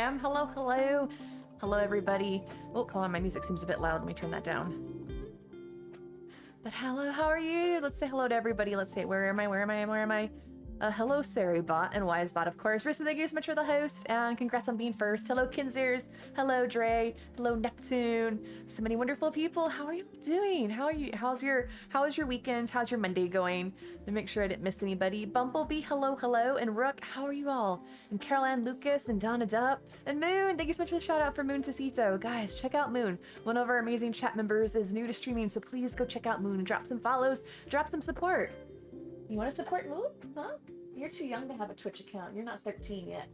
am. Hello, hello. Hello, everybody. Oh, hold on, my music seems a bit loud. Let me turn that down. But hello, how are you? Let's say hello to everybody. Let's say, where am I? Hello, Saribot and Wisebot, of course. Rissa, thank you so much for the host, and congrats on being first. Hello, Kinzers. Hello, Dre. Hello, Neptune. So many wonderful people. How are you doing? How is your weekend? How's your Monday going? To make sure I didn't miss anybody. Bumblebee, hello, hello. And Rook, how are you all? And Caroline Lucas and Donna Dupp. And Moon, thank you so much for the shout out for Moon Tacito. Guys, check out Moon. One of our amazing chat members is new to streaming, so please go check out Moon and drop some follows, drop some support. You want to support Moon? Huh? You're too young to have a Twitch account. You're not 13 yet.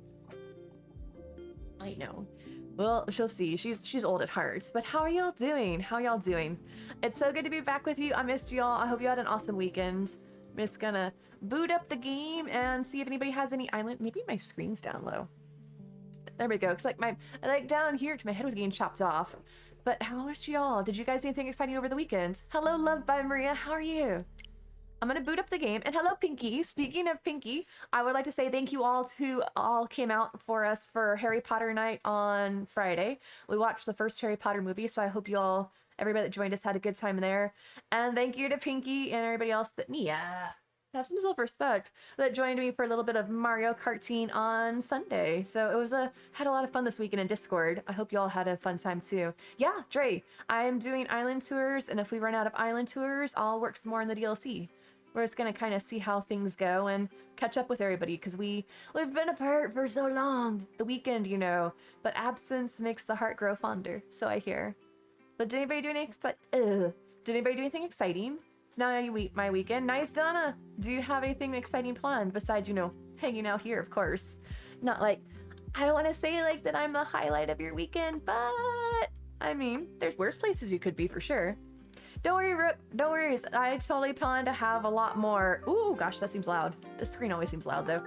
I know. Well, she'll see. She's old at heart. But how are y'all doing? How y'all doing? It's so good to be back with you. I missed y'all. I hope you had an awesome weekend. I'm just gonna boot up the game and see if anybody has any island. Maybe my screen's down low. There we go. Cause like down here, cause my head was getting chopped off. But how was y'all? Did you guys do anything exciting over the weekend? Hello, Love by Maria. How are you? I'm gonna boot up the game. And hello, Pinky. Speaking of Pinky, I would like to say thank you all who all came out for us for Harry Potter night on Friday. We watched the first Harry Potter movie, so I hope you all, everybody that joined us, had a good time there. And thank you to Pinky and everybody else that, have some self-respect, that joined me for a little bit of Mario Karting on Sunday. So it was had a lot of fun this weekend in Discord. I hope you all had a fun time too. Yeah, Dre, I am doing island tours, and if we run out of island tours, I'll work some more in the DLC. We're just gonna kind of see how things go and catch up with everybody, because we've been apart for so long. The weekend, you know, but absence makes the heart grow fonder, so I hear. But did anybody do anything exciting? It's now my weekend. Nice, Donna. Do you have anything exciting planned besides, you know, hanging out here, of course? Not like, I don't want to say like that I'm the highlight of your weekend, but I mean, there's worse places you could be for sure. Don't worry, Rook. No worries. I totally plan to have a lot more. Ooh, gosh, that seems loud. The screen always seems loud, though.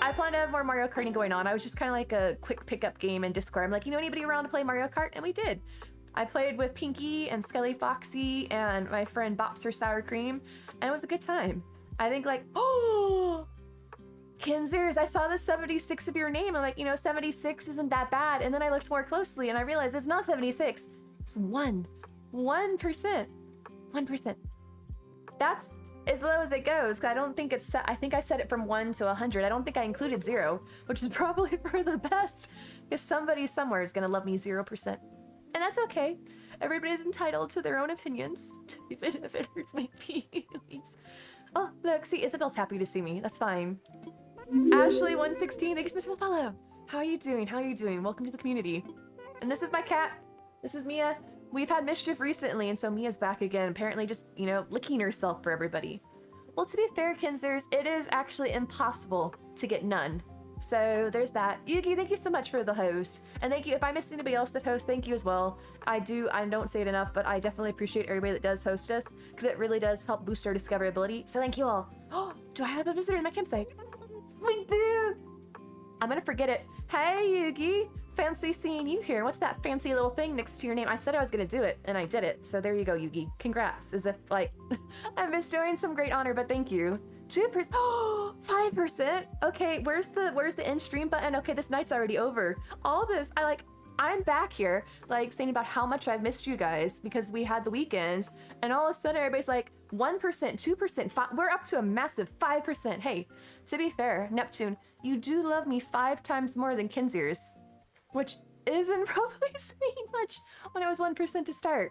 I plan to have more Mario Karting going on. I was just kind of like a quick pickup game in Discord. I'm like, you know anybody around to play Mario Kart? And we did. I played with Pinky and Skelly Foxy and my friend Bopser Sour Cream, and it was a good time. I think like, oh, Kinzers, I saw the 76 of your name. I'm like, you know, 76 isn't that bad. And then I looked more closely and I realized it's not 76. It's 1%. 1%. That's as low as it goes, because I don't think it's set. I think I set it from 1 to 100. I don't think I included 0, which is probably for the best, because somebody somewhere is going to love me 0%. And that's okay. Everybody's entitled to their own opinions, even if it hurts my feelings. Oh, look, see, Isabel's happy to see me. That's fine. Ashley116, thank you so much for the follow. How are you doing? How are you doing? Welcome to the community. And this is my cat. This is Mia. We've had mischief recently, and so Mia's back again, apparently just, you know, licking herself for everybody. Well, to be fair, Kinzers, it is actually impossible to get none. So there's that. Yugi, thank you so much for the host. And thank you, if I missed anybody else that hosts, thank you as well. I don't say it enough, but I definitely appreciate everybody that does host us, because it really does help boost our discoverability. So thank you all. Oh, do I have a visitor in my campsite? We do! I'm gonna forget it. Hey, Yugi! Fancy seeing you here. What's that fancy little thing next to your name? I said I was gonna do it, and I did it. So there you go, Yugi. Congrats. As if, like, I'm bestowing some great honor, but thank you. 2%. Oh, 5%. Okay, where's the end stream button? Okay, this night's already over. All this, I'm back here, like, saying about how much I've missed you guys because we had the weekend, and all of a sudden everybody's like, 1%, 2%, 5, we're up to a massive 5%. Hey, to be fair, Neptune, you do love me 5 times more than Kinzers, which isn't probably saying much when it was 1% to start.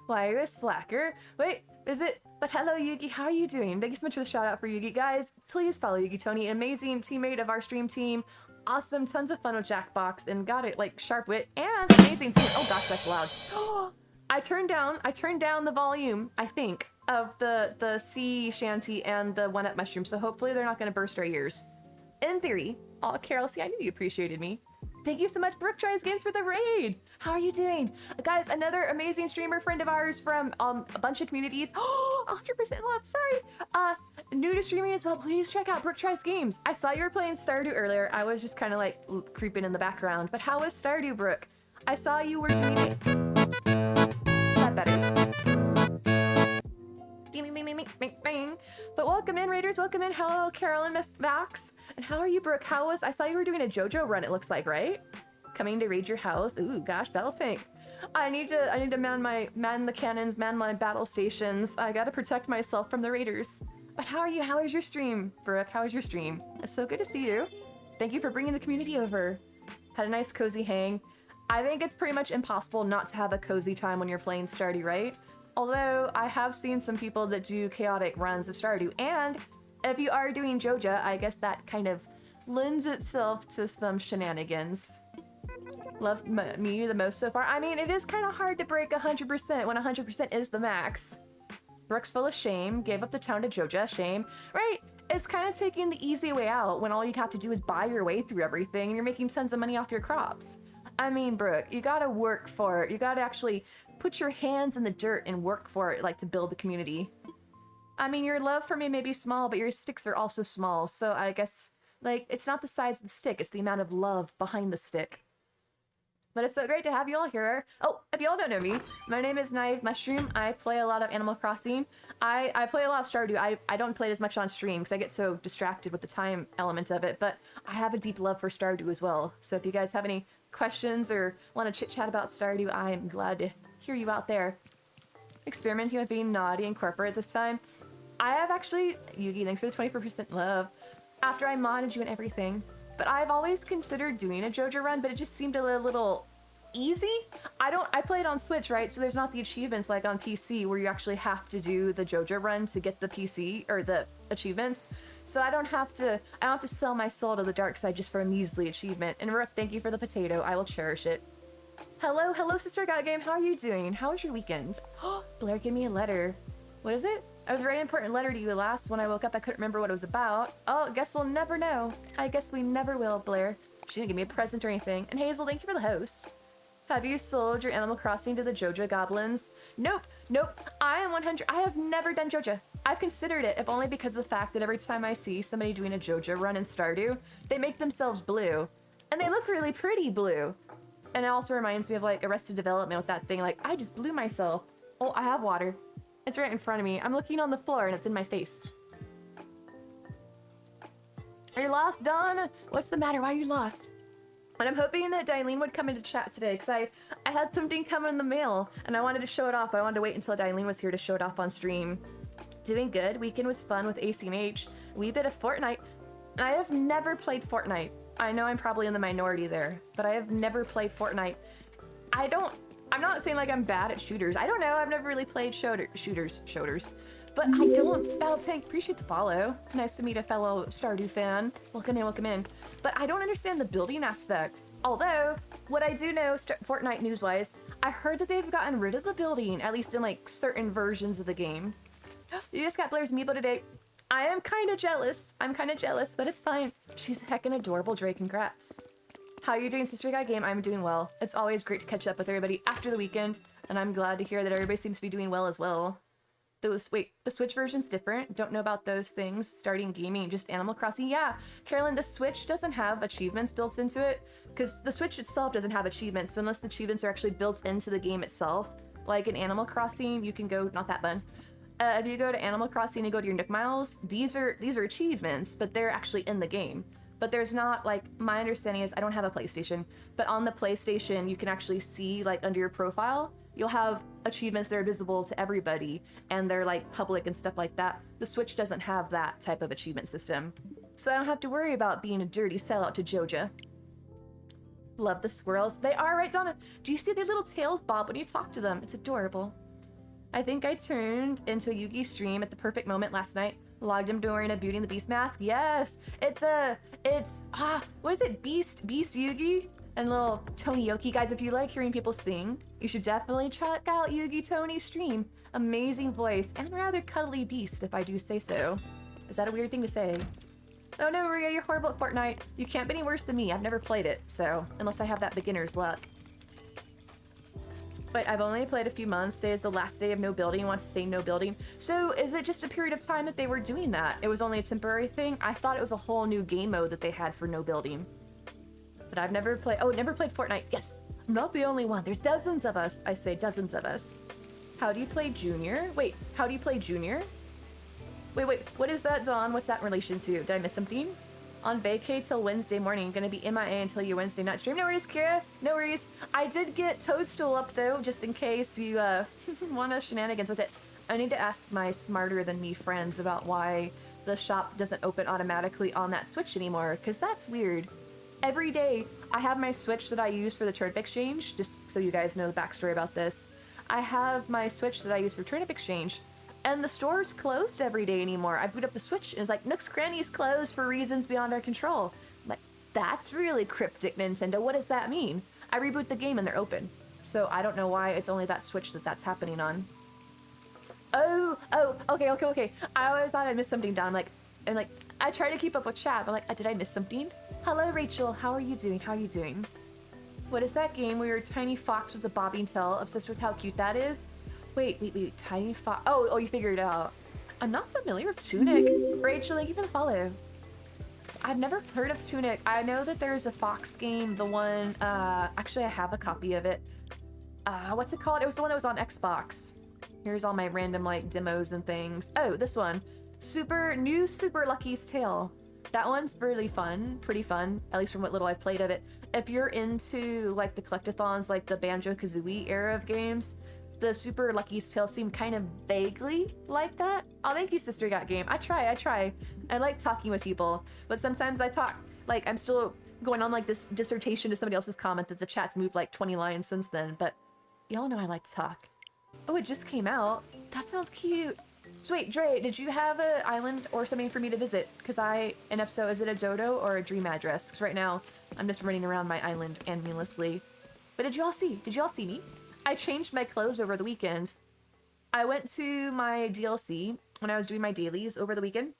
Why, you're a slacker. Wait, is it? But hello, Yugi, how are you doing? Thank you so much for the shout out for Yugi. Guys, please follow Yugi Tony, an amazing teammate of our stream team. Awesome, tons of fun with Jackbox, and got it, like, sharp wit, and amazing team. Oh gosh, that's loud. I turned down the volume, I think, of the sea shanty and the one-up mushroom, so hopefully they're not gonna burst our ears. In theory. Oh, Carol, see, I knew you appreciated me. Thank you so much, Brooke Tries Games, for the raid. How are you doing? Guys, another amazing streamer friend of ours from a bunch of communities. Oh, 100% love, sorry. New to streaming as well, please check out Brooke Tries Games. I saw you were playing Stardew earlier. I was just kind of like creeping in the background. But how was Stardew, Brooke? I saw you were doing it. Is that better? ding, ding, ding, ding. But welcome in, Raiders. Welcome in. Hello, Carolyn Max. And how are you, Brooke? I saw you were doing a JoJo run, it looks like, right? Coming to raid your house. Ooh, gosh, battle tank. I need to man the cannons, man my battle stations. I gotta protect myself from the raiders. But how are you? How is your stream, Brooke? How is your stream? It's so good to see you. Thank you for bringing the community over. Had a nice cozy hang. I think it's pretty much impossible not to have a cozy time when you're playing Stardew, right? Although I have seen some people that do chaotic runs of Stardew, and if you are doing Joja, I guess that kind of lends itself to some shenanigans. Love me the most so far. I mean, it is kind of hard to break 100% when 100% is the max. Brooke's full of shame, gave up the town to Joja, shame. Right, it's kind of taking the easy way out when all you have to do is buy your way through everything and you're making tons of money off your crops. I mean, Brooke, you gotta work for it. You gotta actually put your hands in the dirt and work for it, like to build the community. I mean, your love for me may be small, but your sticks are also small, so I guess, like, it's not the size of the stick, it's the amount of love behind the stick. But it's so great to have you all here. Oh, if y'all don't know me, my name is Naive Mushroom. I play a lot of Animal Crossing. I play a lot of Stardew. I don't play it as much on stream because I get so distracted with the time element of it, but I have a deep love for Stardew as well. So if you guys have any questions or want to chit-chat about Stardew, I am glad to hear you out there. Experimenting with being naughty and corporate this time. I have actually, Yugi, thanks for the 24% love, after I modded you and everything. But I've always considered doing a JoJo run, but it just seemed a little easy. I play it on Switch, right? So there's not the achievements like on PC where you actually have to do the JoJo run to get the PC or the achievements. So I don't have to sell my soul to the dark side just for a measly achievement. And Rook, thank you for the potato. I will cherish it. Hello, Sister God Game. How are you doing? How was your weekend? Blair, give me a letter. What is it? I was a very important letter to you last. When I woke up, I couldn't remember what it was about. Oh, guess we'll never know. I guess we never will, Blair. She didn't give me a present or anything. And Hazel, thank you for the host. Have you sold your Animal Crossing to the Joja goblins? Nope. I am 100. I have never done Joja. I've considered it, if only because of the fact that every time I see somebody doing a Joja run in Stardew, they make themselves blue. And they look really pretty blue. And it also reminds me of like Arrested Development with that thing, like, I just blew myself. Oh, I have water. It's right in front of me. I'm looking on the floor and it's in my face. Are you lost, Dawn? What's the matter? Why are you lost? And I'm hoping that Dylene would come into chat today because I had something come in the mail and I wanted to show it off. I wanted to wait until Dylene was here to show it off on stream. Doing good. Weekend was fun with AC and H. Wee bit of Fortnite. I have never played Fortnite. I know I'm probably in the minority there, but I have never played Fortnite. I'm not saying like I'm bad at shooters. I don't know. I've never really played shooters. But I don't. Battle Tank, appreciate the follow. Nice to meet a fellow Stardew fan. Welcome in. But I don't understand the building aspect. Although, what I do know, Fortnite news-wise, I heard that they've gotten rid of the building, at least in like certain versions of the game. You just got Blair's amiibo today. I am kind of jealous. But it's fine. She's a heckin' adorable Dre. Congrats. How are you doing, Sister God Game? I'm doing well. It's always great to catch up with everybody after the weekend, and I'm glad to hear that everybody seems to be doing well as well. Wait, the Switch version's different? Don't know about those things. Starting gaming, just Animal Crossing. Yeah, Carolyn, the Switch doesn't have achievements built into it, because the Switch itself doesn't have achievements, so unless the achievements are actually built into the game itself, like in Animal Crossing, you can go, not that fun. If you go to Animal Crossing and go to your Nook Miles, these are achievements, but they're actually in the game. But there's not, like, my understanding is, I don't have a PlayStation, but on the PlayStation, you can actually see, like, under your profile, you'll have achievements that are visible to everybody, and they're, like, public and stuff like that. The Switch doesn't have that type of achievement system. So I don't have to worry about being a dirty sellout to Joja. Love the squirrels. They are, right, Donna? Do you see their little tails bob when you talk to them? It's adorable. I think I turned into a Yugi stream at the perfect moment last night. Logged him wearing a Beauty and the Beast mask. Yes! What is it? Beast Yugi? And little Tony Yoki. Guys, if you like hearing people sing, you should definitely check out Yugi Tony's stream. Amazing voice and rather cuddly beast, if I do say so. Is that a weird thing to say? Oh no, Maria, you're horrible at Fortnite. You can't be any worse than me. I've never played it, so unless I have that beginner's luck. But I've only played a few months. Today is the last day of no building. Wants to say no building. So is it just a period of time that they were doing that? It was only a temporary thing? I thought it was a whole new game mode that they had for no building. But I've never played, never played Fortnite. Yes, I'm not the only one. There's dozens of us. I say dozens of us. How do you play Junior? Wait, how do you play Junior? Wait, what is that, Dawn? What's that in relation to? Did I miss something? On vacay till Wednesday morning. Gonna be MIA until your Wednesday night stream. No worries, Kira. No worries. I did get Toadstool up, though, just in case you want to shenanigans with it. I need to ask my smarter-than-me friends about why the shop doesn't open automatically on that Switch anymore, because that's weird. Every day, I have my Switch that I use for the Turnip Exchange, just so you guys know the backstory about this. I have my Switch that I use for Turnip Exchange, and the store's closed every day anymore. I boot up the Switch, and it's like, Nook's Cranny's closed for reasons beyond our control. I'm like, that's really cryptic, Nintendo. What does that mean? I reboot the game and they're open. So I don't know why it's only that Switch that's happening on. Oh, okay. I always thought I missed something down. I'm like, I try to keep up with chat, but like, did I miss something? Hello, Rachel. How are you doing? How are you doing? What is that game where you're a tiny fox with a bobbing tail, obsessed with how cute that is? Wait. Tiny fox. Oh, you figured it out. I'm not familiar with Tunic. Rachel, thank you for the follow. I've never heard of Tunic. I know that there's a Fox game, the one, actually I have a copy of it. What's it called? It was the one that was on Xbox. Here's all my random, like, demos and things. Oh, this one. Super Lucky's Tale. That one's really fun, pretty fun, at least from what little I've played of it. If you're into, like, the collectathons, like the Banjo-Kazooie era of games, the Super Lucky's Tale seemed kind of vaguely like that. Oh, thank you, Sister Got Game. I try. I like talking with people, but sometimes I talk, like, I'm still going on, like, this dissertation to somebody else's comment that the chat's moved, like, 20 lines since then, but y'all know I like to talk. Oh, it just came out. That sounds cute. So wait, Dre, did you have an island or something for me to visit? And if so, is it a dodo or a dream address? Because right now, I'm just running around my island aimlessly. But did you all see me? I changed my clothes over the weekend. I went to my DLC when I was doing my dailies over the weekend.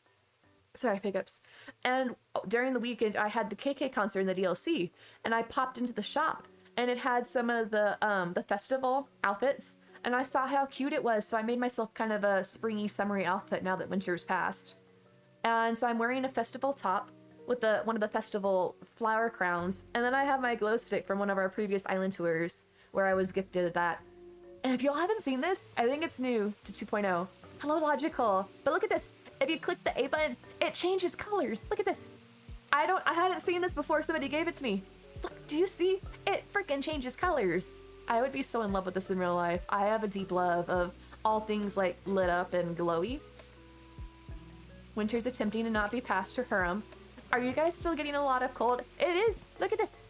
Sorry, hiccups. And during the weekend, I had the KK concert in the DLC, and I popped into the shop, and it had some of the festival outfits. And I saw how cute it was, so I made myself kind of a springy, summery outfit now that winter's passed. And so I'm wearing a festival top with one of the festival flower crowns, and then I have my glow stick from one of our previous island tours, where I was gifted that. And if y'all haven't seen this, I think it's new to 2.0. Hello, Logical. But look at this. If you click the A button, it changes colors. Look at this. I hadn't seen this before somebody gave it to me. Look, do you see? It freaking changes colors. I would be so in love with this in real life. I have a deep love of all things like lit up and glowy. Winter's attempting to not be past her harem. Are you guys still getting a lot of cold? It is. Look at this.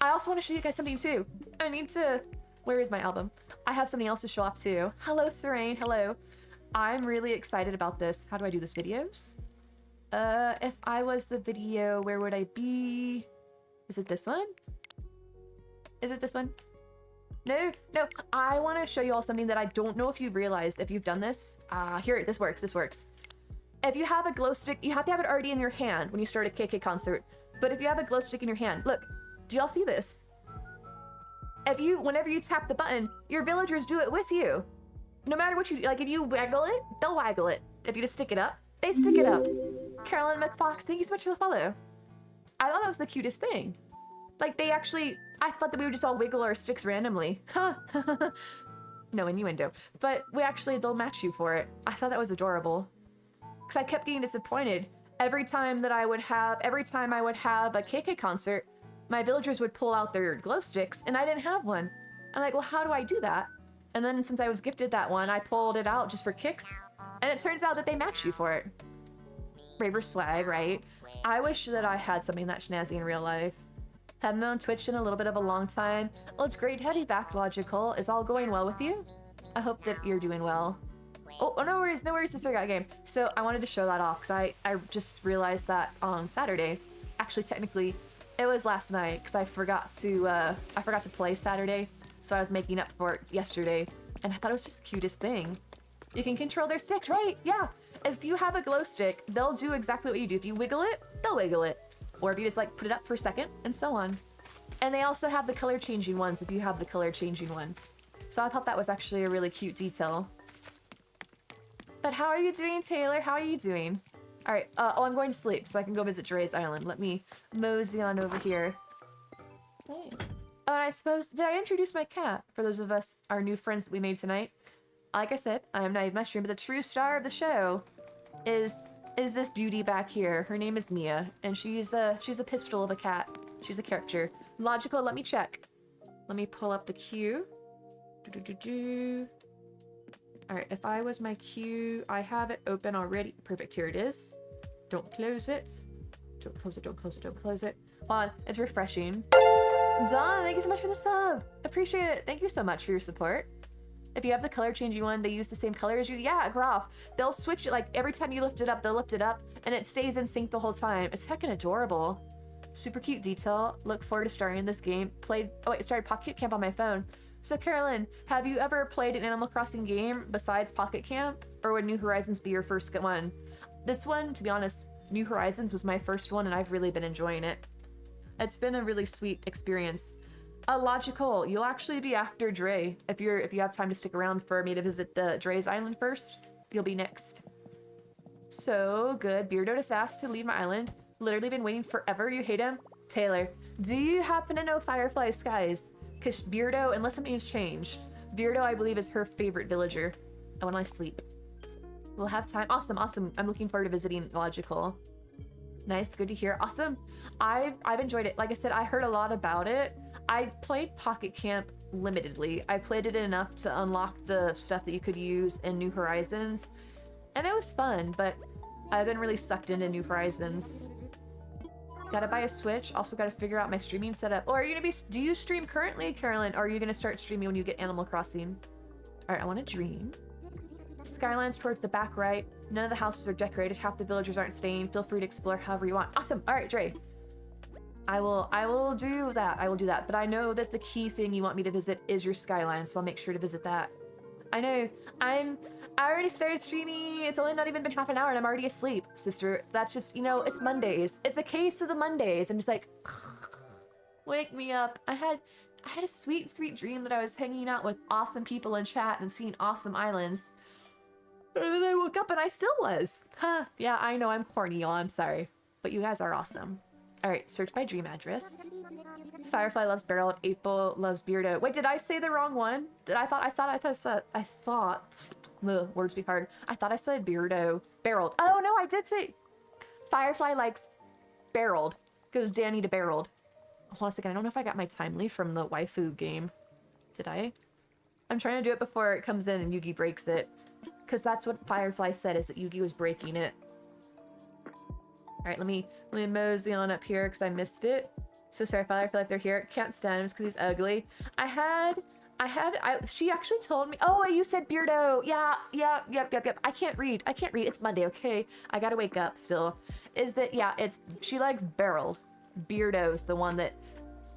I also want to show you guys something too. I need to... Where is my album? I have something else to show off too. Hello, Serene. Hello. I'm really excited about this. How do I do this? Videos? If I was the video, where would I be? Is it this one? Is it this one? No. I want to show you all something that I don't know if you've realized, if you've done this. Here, this works. If you have a glow stick, you have to have it already in your hand when you start a KK concert. But if you have a glow stick in your hand, look, do y'all see this? Whenever you tap the button, your villagers do it with you. No matter what like, if you waggle it, they'll waggle it. If you just stick it up, they stick it up. Carolyn McFox, thank you so much for the follow. I thought that was the cutest thing. Like, I thought that we would just all wiggle our sticks randomly. Huh. No innuendo. But they'll match you for it. I thought that was adorable. Because I kept getting disappointed. Every time I would have a KK concert, my villagers would pull out their glow sticks, and I didn't have one. I'm like, well, how do I do that? And then since I was gifted that one, I pulled it out just for kicks, and it turns out that they match you for it. Raver swag, right? I wish that I had something that snazzy in real life. Haven't been on Twitch in a little bit of a long time. Well, it's great to have you back, Logical. Is all going well with you? I hope that you're doing well. Oh, no worries, Sister Got Game. So I wanted to show that off, because I just realized that on Saturday. Actually, technically, it was last night, because I forgot to play Saturday, so I was making up for it yesterday, and I thought it was just the cutest thing. You can control their sticks, right? Yeah. If you have a glow stick, they'll do exactly what you do. If you wiggle it, they'll wiggle it. Or if you just, like, put it up for a second, and so on. And they also have the color-changing ones if you have the color-changing one. So I thought that was actually a really cute detail. But how are you doing, Taylor? How are you doing? All right. I'm going to sleep so I can go visit Dre's Island. Let me mosey on over here. Hey. Oh, and I suppose... Did I introduce my cat? For those of us, our new friends that we made tonight. Like I said, I am Naive Mushroom, but the true star of the show. is this beauty back here. Her name is Mia, and she's a pistol of a cat. She's a character. Logical, let me check. Let me pull up the queue. Alright, if I was my queue, I have it open already. Perfect, here it is. Don't close it. Don't close it, don't close it, don't close it. Hold on, it's refreshing. Dawn, thank you so much for the sub. Appreciate it. Thank you so much for your support. If you have the color changing one, they use the same color as you. Yeah, Groff. They'll switch it, like, every time you lift it up, they'll lift it up, and it stays in sync the whole time. It's heckin' adorable. Super cute detail. Look forward to starting this game. Started Pocket Camp on my phone. So, Carolyn, have you ever played an Animal Crossing game besides Pocket Camp? Or would New Horizons be your first one? This one, to be honest, New Horizons was my first one, and I've really been enjoying it. It's been a really sweet experience. Logical, you'll actually be after Dre. If you have time to stick around for me to visit the Dre's island first, you'll be next. So good. Beardo just asked to leave my island. Literally been waiting forever. You hate him? Taylor, do you happen to know Firefly Skies? Because Beardo, unless something has changed, Beardo, I believe, is her favorite villager. When I sleep. We'll have time. Awesome, awesome. I'm looking forward to visiting Logical. Nice, good to hear. Awesome. I've enjoyed it. Like I said, I heard a lot about it. I played Pocket Camp limitedly. I played it enough to unlock the stuff that you could use in New Horizons, and it was fun, but I've been really sucked into New Horizons. Gotta buy a Switch. Also gotta figure out my streaming setup. Oh, are you gonna be... Do you stream currently, Carolyn? Or are you gonna start streaming when you get Animal Crossing? Alright, I want to dream. Skylines towards the back right. None of the houses are decorated. Half the villagers aren't staying. Feel free to explore however you want. Awesome. All right, Dre. I will do that. I will do that. But I know that the key thing you want me to visit is your Skyline, so I'll make sure to visit that. I know. I already started streaming. It's only not even been half an hour and I'm already asleep, sister. That's just, you know, it's Mondays. It's a case of the Mondays. I'm just like, wake me up. I had a sweet, sweet dream that I was hanging out with awesome people in chat and seeing awesome islands. And then I woke up and I still was. Huh. Yeah, I know I'm corny, y'all. I'm sorry. But you guys are awesome. Alright, search by dream address. Firefly loves Beryl. April loves Beardo. Wait, did I say the wrong one? Words be hard. I thought I said Beardo. Beryl. Oh, no, I did say... Firefly likes Beryl. Goes Danny to Beryl. Hold on a second. I don't know if I got my timely from the waifu game. Did I? I'm trying to do it before it comes in and Yugi breaks it. Because that's what Firefly said, is that Yugi was breaking it. Alright, let me mosey on up here because I missed it. So sorry, Firefly, if they're here. Can't stand him because he's ugly. She actually told me, oh, you said Beardo. Yep. I can't read. It's Monday, okay? I gotta wake up still. Is that, yeah, she likes Beryl. Beardo's the one that,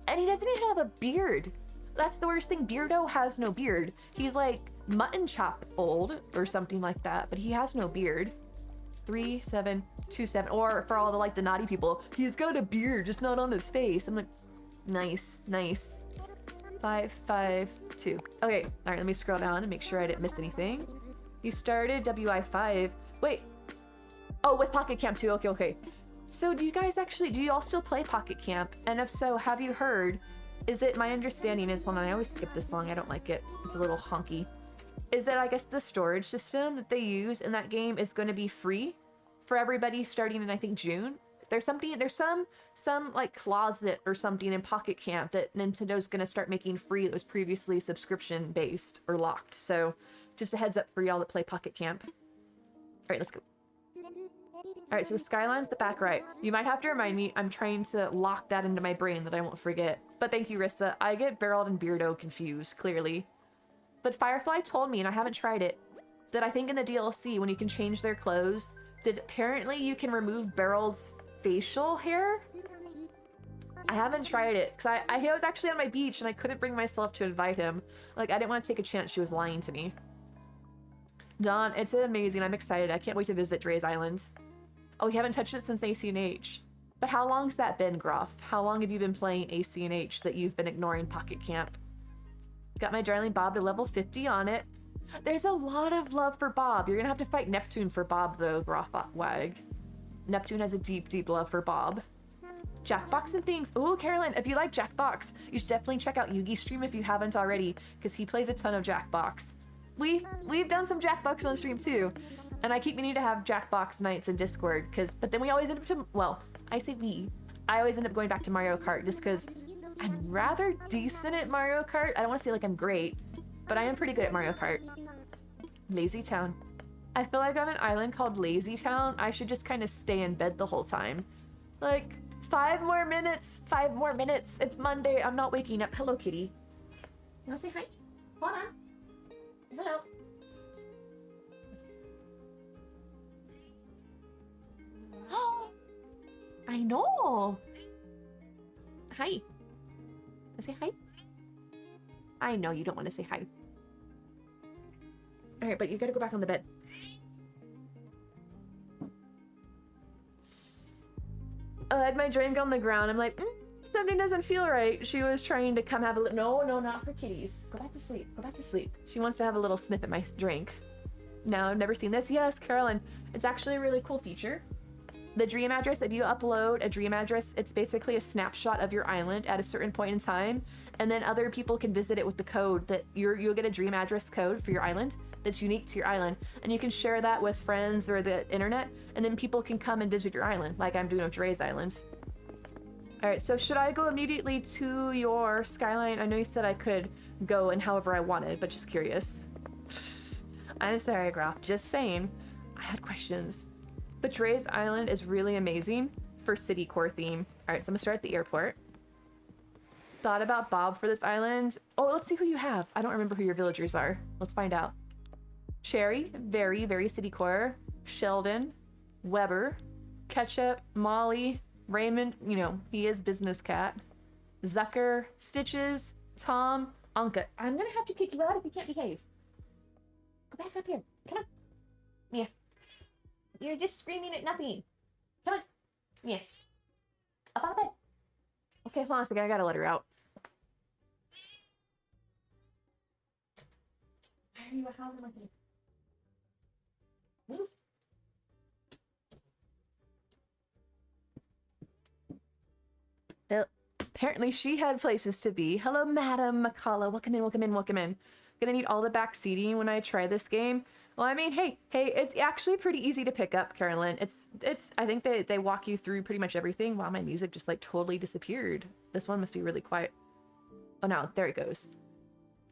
and he doesn't even have a beard. That's the worst thing. Beardo has no beard. He's like mutton chop old or something like that, but he has no beard. 3727, or for all the naughty people, he's got a beard, just not on his face. I'm like, nice. 552. Okay, all right, let me scroll down and make sure I didn't miss anything. You started WI5. Wait. Oh, with Pocket Camp too. Okay. So do you all still play Pocket Camp? And if so, have you heard? Is that my understanding is, hold on, I always skip this song. I don't like it. It's a little honky. Is that I guess the storage system that they use in that game is going to be free for everybody starting in, I think, June. There's some like closet or something in Pocket Camp that Nintendo's going to start making free that was previously subscription based or locked. So just a heads up for y'all that play Pocket Camp. All right, let's go. All right, so the Skyline's the back right. You might have to remind me. I'm trying to lock that into my brain that I won't forget. But thank you, Rissa. I get Beryl and Beardo confused, clearly. But Firefly told me, and I haven't tried it, that I think in the DLC, when you can change their clothes, that apparently you can remove Beryl's facial hair? I haven't tried it, because I was actually on my beach and I couldn't bring myself to invite him. Like, I didn't want to take a chance she was lying to me. Dawn, it's amazing. I'm excited. I can't wait to visit Dre's Island. Oh, you haven't touched it since AC&H. But how long's that been, Groff? How long have you been playing AC&H that you've been ignoring Pocket Camp? Got my darling Bob to level 50 on it. There's a lot of love for Bob. You're gonna have to fight Neptune for Bob, though, Groffwag. Neptune has a deep, deep love for Bob. Jackbox and things. Oh, Carolyn, if you like Jackbox, you should definitely check out Yugi's stream if you haven't already, because he plays a ton of Jackbox. We've done some Jackbox on stream too. And I keep meaning to have Jackbox nights in Discord, but then we always end up well, I say we. I always end up going back to Mario Kart just because I'm rather decent at Mario Kart. I don't want to say like I'm great, but I am pretty good at Mario Kart. Lazy Town. I feel like on an island called Lazy Town, I should just kind of stay in bed the whole time. Like, 5 more minutes, 5 more minutes. It's Monday, I'm not waking up. Hello, kitty. You wanna say hi? Hold on. Hello. Oh, I know. Hi. Say hi. I know you don't want to say hi. All right, but you gotta go back on the bed. I had my drink on the ground. I'm like, something doesn't feel right. She was trying to come have a little. No, not for kitties. Go back to sleep. Go back to sleep. She wants to have a little sniff at my drink. No, I've never seen this. Yes, Carolyn. It's actually a really cool feature. The dream address, if you upload a dream address, it's basically a snapshot of your island at a certain point in time, and then other people can visit it with the code that you'll get a dream address code for your island that's unique to your island, and you can share that with friends or the internet, and then people can come and visit your island, like I'm doing with Dre's island. All right, so should I go immediately to your skyline? I know you said I could go in however I wanted, but just curious. I'm sorry, Groff, just saying. I had questions. But Dre's Island is really amazing for city core theme. All right, so I'm gonna start at the airport. Thought about Bob for this island. Oh, let's see who you have. I don't remember who your villagers are. Let's find out. Sherry, very, very city core. Sheldon, Weber, Ketchup, Molly, Raymond, you know, he is business cat. Zucker, Stitches, Tom, Anka. I'm gonna have to kick you out if you can't behave. Go back up here. Come on. Yeah. You're just screaming at nothing. Come on. Yeah. Up on the bed. Okay, hold on a second. I gotta let her out. Why are you howling like me? Move. Apparently she had places to be. Hello, Madam Makala. Welcome in, welcome in, welcome in. Gonna need all the back seating when I try this game. Well, I mean, hey, it's actually pretty easy to pick up, Carolyn. I think they walk you through pretty much everything. Wow, my music just like totally disappeared. This one must be really quiet. Oh no, there it goes.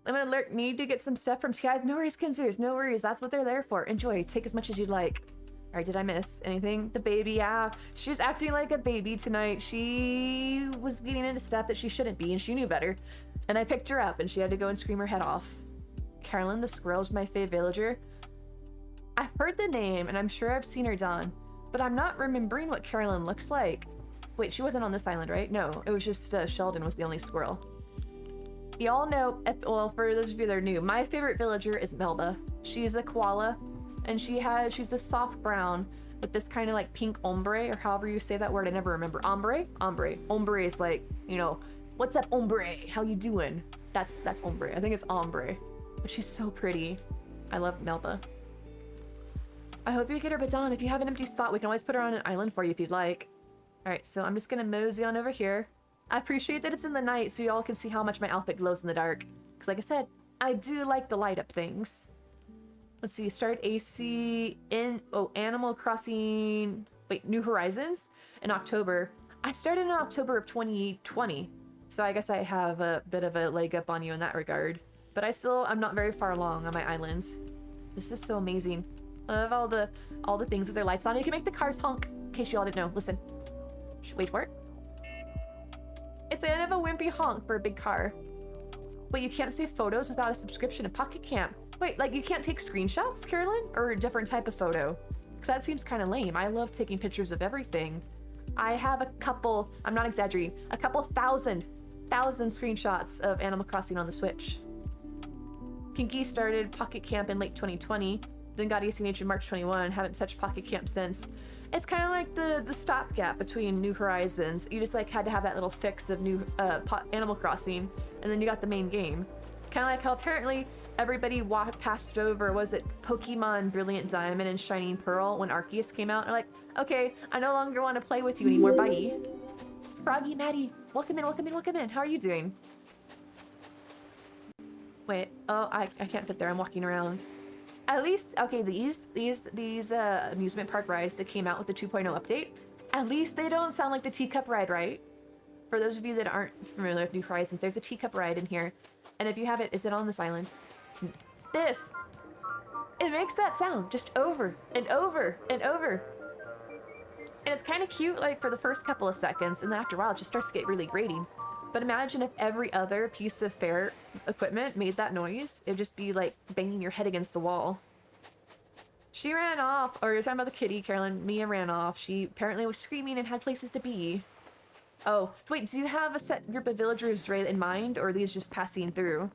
I'm gonna alert, need to get some stuff from guys. No worries, Kinsers, no worries. That's what they're there for. Enjoy, take as much as you'd like. All right, did I miss anything? The baby, yeah. She was acting like a baby tonight. She was getting into stuff that she shouldn't be, and she knew better. And I picked her up, and she had to go and scream her head off. Carolyn the squirrel's my fave villager. I've heard the name, and I'm sure I've seen her done, but I'm not remembering what Carolyn looks like. Wait, she wasn't on this island, right? No, it was just Sheldon was the only squirrel. Y'all know, well, for those of you that are new, my favorite villager is Melba. She's a koala, and she's the soft brown with this kind of like pink ombre, or however you say that word. I never remember. Ombre? Ombre. Ombre is like, you know, what's up, ombre? How you doing? That's ombre. I think it's ombre. But she's so pretty. I love Melba. I hope you get her baton. If you have an empty spot, we can always put her on an island for you if you'd like. All right, so I'm just gonna mosey on over here. I appreciate that it's in the night so y'all can see how much my outfit glows in the dark. Because like I said, I do like the light up things. Let's see, start AC in, Animal Crossing, wait, New Horizons in October. I started in October of 2020. So I guess I have a bit of a leg up on you in that regard. But I'm not very far along on my islands. This is so amazing. I love all the things with their lights on. You can make the cars honk, in case you all didn't know. Listen. Shh, wait for it. It's kind of a wimpy honk for a big car. But you can't save photos without a subscription to Pocket Camp. Wait, like you can't take screenshots, Carolyn? Or a different type of photo? Because that seems kind of lame. I love taking pictures of everything. I have a couple, I'm not exaggerating, a couple thousand screenshots of Animal Crossing on the Switch. Pinky started Pocket Camp in late 2020. Then got ECMH in March 21, haven't touched Pocket Camp since. It's kind of like the stopgap between New Horizons. You just like had to have that little fix of new Animal Crossing, and then you got the main game. Kind of like how apparently everybody passed over, was it Pokemon Brilliant Diamond and Shining Pearl when Arceus came out? They're like, okay, I no longer want to play with you anymore, bye. Froggy Maddie, welcome in, welcome in, welcome in. How are you doing? Wait, oh, I can't fit there, I'm walking around. At least, okay, these amusement park rides that came out with the 2.0 update, at least they don't sound like the teacup ride, right? For those of you that aren't familiar with New Horizons, there's a teacup ride in here. And if you have it, is it on this island? This! It makes that sound just over and over and over. And it's kind of cute, like, for the first couple of seconds, and then after a while, it just starts to get really grating. But imagine if every other piece of fair equipment made that noise. It'd just be like banging your head against the wall. She ran off, or you're talking about the kitty, Carolyn. Mia ran off. She apparently was screaming and had places to be. Oh, wait, do you have a set group of villagers, Dre, in mind, or are these just passing through?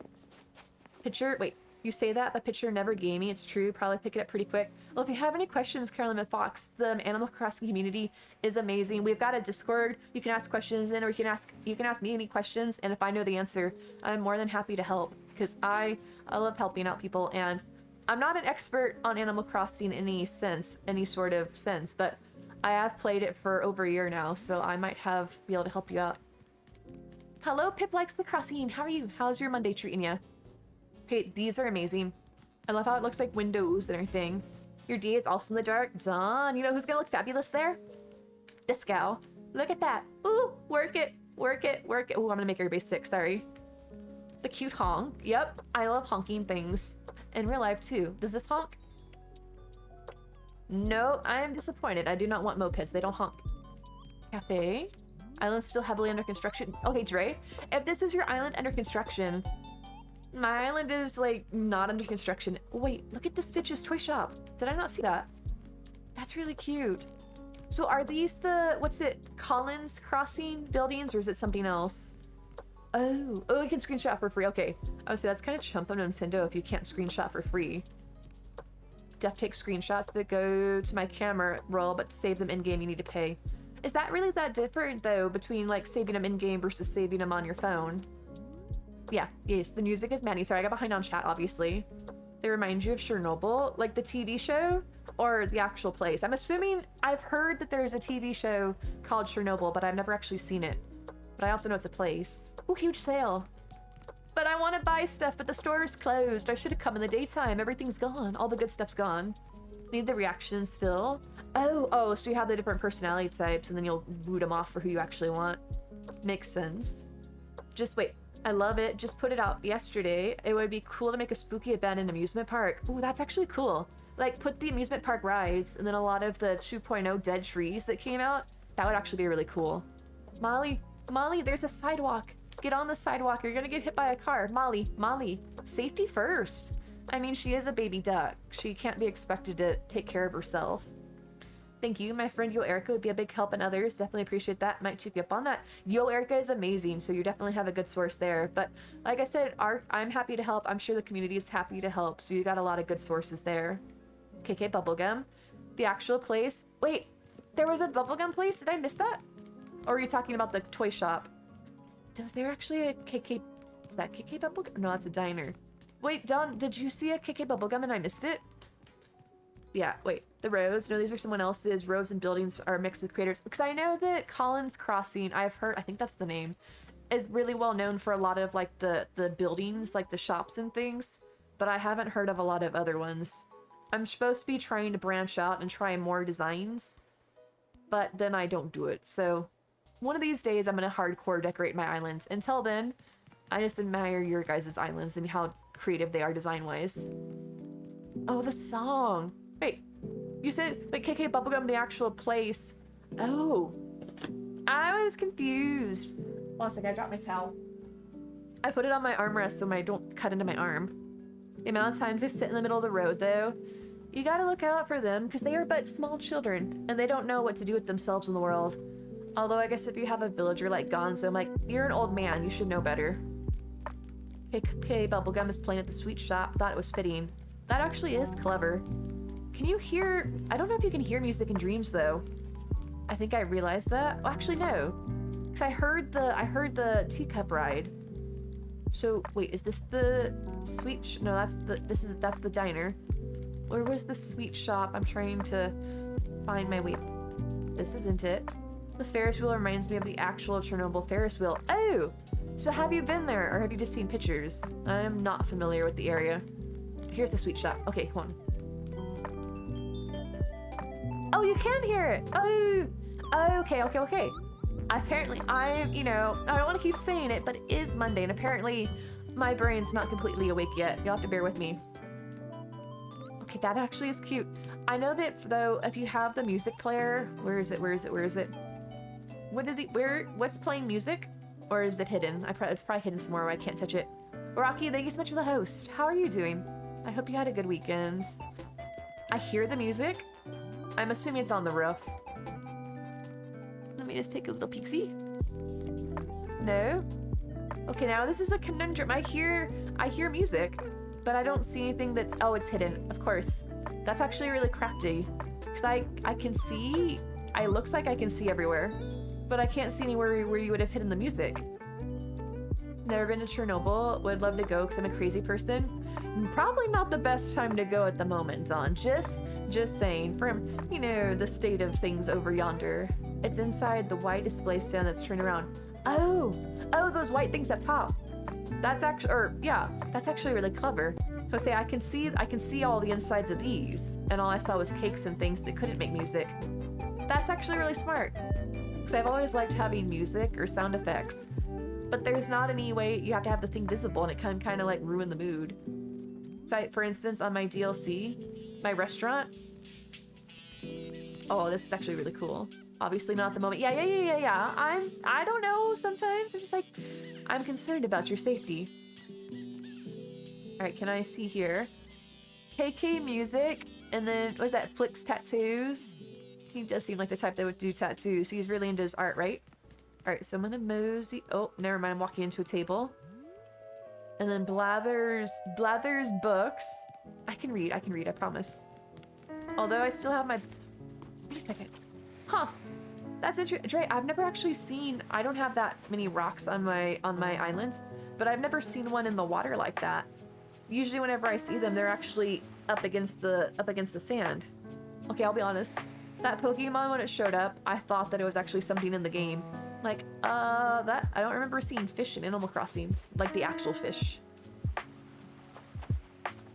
Picture, wait, you say that, but Picture never gaming. It's true, probably pick it up pretty quick. Well, if you have any questions, Carolyn Fox, the Animal Crossing community is amazing. We've got a Discord you can ask questions in, or you can ask me any questions, and if I know the answer, I'm more than happy to help, because I love helping out people, and I'm not an expert on Animal Crossing in any sort of sense, but I have played it for over a year now, so I might be able to help you out. Hello, Pip Likes the Crossing. How are you? How's your Monday treating you? Okay, these are amazing. I love how it looks like windows and everything. Your D is also in the dark. Dawn, you know who's gonna look fabulous there? This gal. Look at that. Ooh, work it, work it, work it. Ooh, I'm gonna make everybody sick, sorry. The cute honk. Yep, I love honking things. In real life, too. Does this honk? No, I am disappointed. I do not want mopeds. They don't honk. Cafe. Island still heavily under construction. Okay, Dre. If this is your island under construction, my island is, like, not under construction. Wait, look at the Stitches toy shop. Did I not see that? That's really cute. So are these the, what's it, Collins Crossing buildings, or is it something else? Oh, you can screenshot for free. Okay. Oh, so that's kind of chump on Nintendo if you can't screenshot for free. Def takes screenshots that go to my camera roll, but to save them in-game you need to pay. Is that really that different, though, between, like, saving them in-game versus saving them on your phone? Yeah, yes, the music is Manny. Sorry, I got behind on chat, obviously. They remind you of Chernobyl, like the TV show or the actual place. I'm assuming I've heard that there's a TV show called Chernobyl, but I've never actually seen it. But I also know it's a place. Ooh, huge sale. But I want to buy stuff, but the store is closed. I should have come in the daytime. Everything's gone. All the good stuff's gone. Need the reactions still. Oh, so you have the different personality types, and then you'll boot them off for who you actually want. Makes sense. Just wait. I love it. Just put it out yesterday. It would be cool to make a spooky abandoned amusement park. Ooh, that's actually cool. Like, put the amusement park rides, and then a lot of the 2.0 dead trees that came out. That would actually be really cool. Molly, there's a sidewalk. Get on the sidewalk. You're gonna get hit by a car. Molly, safety first. I mean, she is a baby duck. She can't be expected to take care of herself. Thank you. My friend Yo Erica would be a big help, and others definitely appreciate that. Might tip you up on that. Yo Erica is amazing, so you definitely have a good source there. But like I said, I'm happy to help. I'm sure the community is happy to help, so you got a lot of good sources there. KK Bubblegum. The actual place. Wait, there was a bubblegum place? Did I miss that? Or are you talking about the toy shop? Was there actually a KK... Is that KK Bubblegum? No, that's a diner. Wait, Don, did you see a KK Bubblegum and I missed it? Yeah, wait. The Rose. No, these are someone else's. Rose and Buildings are a mix of creators. Because I know that Collins Crossing, I've heard, I think that's the name, is really well known for a lot of, like, the buildings, like the shops and things. But I haven't heard of a lot of other ones. I'm supposed to be trying to branch out and try more designs. But then I don't do it, so... One of these days, I'm going to hardcore decorate my islands. Until then, I just admire your guys' islands and how creative they are design-wise. Oh, the song. Wait, you said, like, KK Bubblegum, the actual place. Oh, I was confused. Hold on a second, I dropped my towel. I put it on my armrest so I don't cut into my arm. The amount of times they sit in the middle of the road, though, you gotta look out for them because they are but small children and they don't know what to do with themselves in the world. Although I guess if you have a villager like Gonzo, I'm like, you're an old man, you should know better. KK Bubblegum is playing at the sweet shop. Thought it was fitting. That actually is clever. Can you hear... I don't know if you can hear music in dreams, though. I think I realized that. Well, actually, no. Because I heard the teacup ride. So, wait, is this the sweet... No, that's the diner. Where was the sweet shop? I'm trying to find my way. This isn't it. The Ferris wheel reminds me of the actual Chernobyl Ferris wheel. Oh! So have you been there, or have you just seen pictures? I am not familiar with the area. here's the sweet shop. Okay, come on. Oh, you can hear it. Oh, okay. Apparently, you know, I don't want to keep saying it, but it is Monday, and apparently my brain's not completely awake yet. You'll have to bear with me. Okay, that actually is cute. I know that, though, if you have the music player, where is it? What's playing music? Or is it hidden? It's probably hidden somewhere where I can't touch it. Rocky, thank you so much for the host. How are you doing? I hope you had a good weekend. I hear the music. I'm assuming it's on the roof. Let me just take a little peek-see. No? Okay, now this is a conundrum. I hear music, but I don't see anything that's... Oh, it's hidden. Of course. That's actually really crafty. Because I can see... It looks like I can see everywhere, but I can't see anywhere where you would have hidden the music. Never been to Chernobyl. Would love to go because I'm a crazy person. Probably not the best time to go at the moment, Dawn. Just saying. From, you know, the state of things over yonder. It's inside the white display stand that's turned around. Oh, those white things up top. That's actually, that's actually really clever. So say I can see all the insides of these, and all I saw was cakes and things that couldn't make music. That's actually really smart. Because I've always liked having music or sound effects. But there's not any way, you have to have the thing visible, and it can kind of like ruin the mood. So for instance, on my DLC, my restaurant. Oh, this is actually really cool. Obviously not at the moment. Yeah. I don't know, sometimes I'm just like, I'm concerned about your safety. All right, can I see here? KK Music, and then, was that Flicks Tattoos? He does seem like the type that would do tattoos. He's really into his art, right? All right, so I'm gonna mosey. Oh, never mind. I'm walking into a table. And then Blather's books. I can read. I promise. Although I still have my. Wait a second. Huh? That's interesting. Dre, I've never actually seen. I don't have that many rocks on my island, but I've never seen one in the water like that. Usually, whenever I see them, they're actually up against the sand. Okay, I'll be honest. That Pokemon, when it showed up, I thought that it was actually something in the game. Like, that, I don't remember seeing fish in Animal Crossing. Like, the actual fish.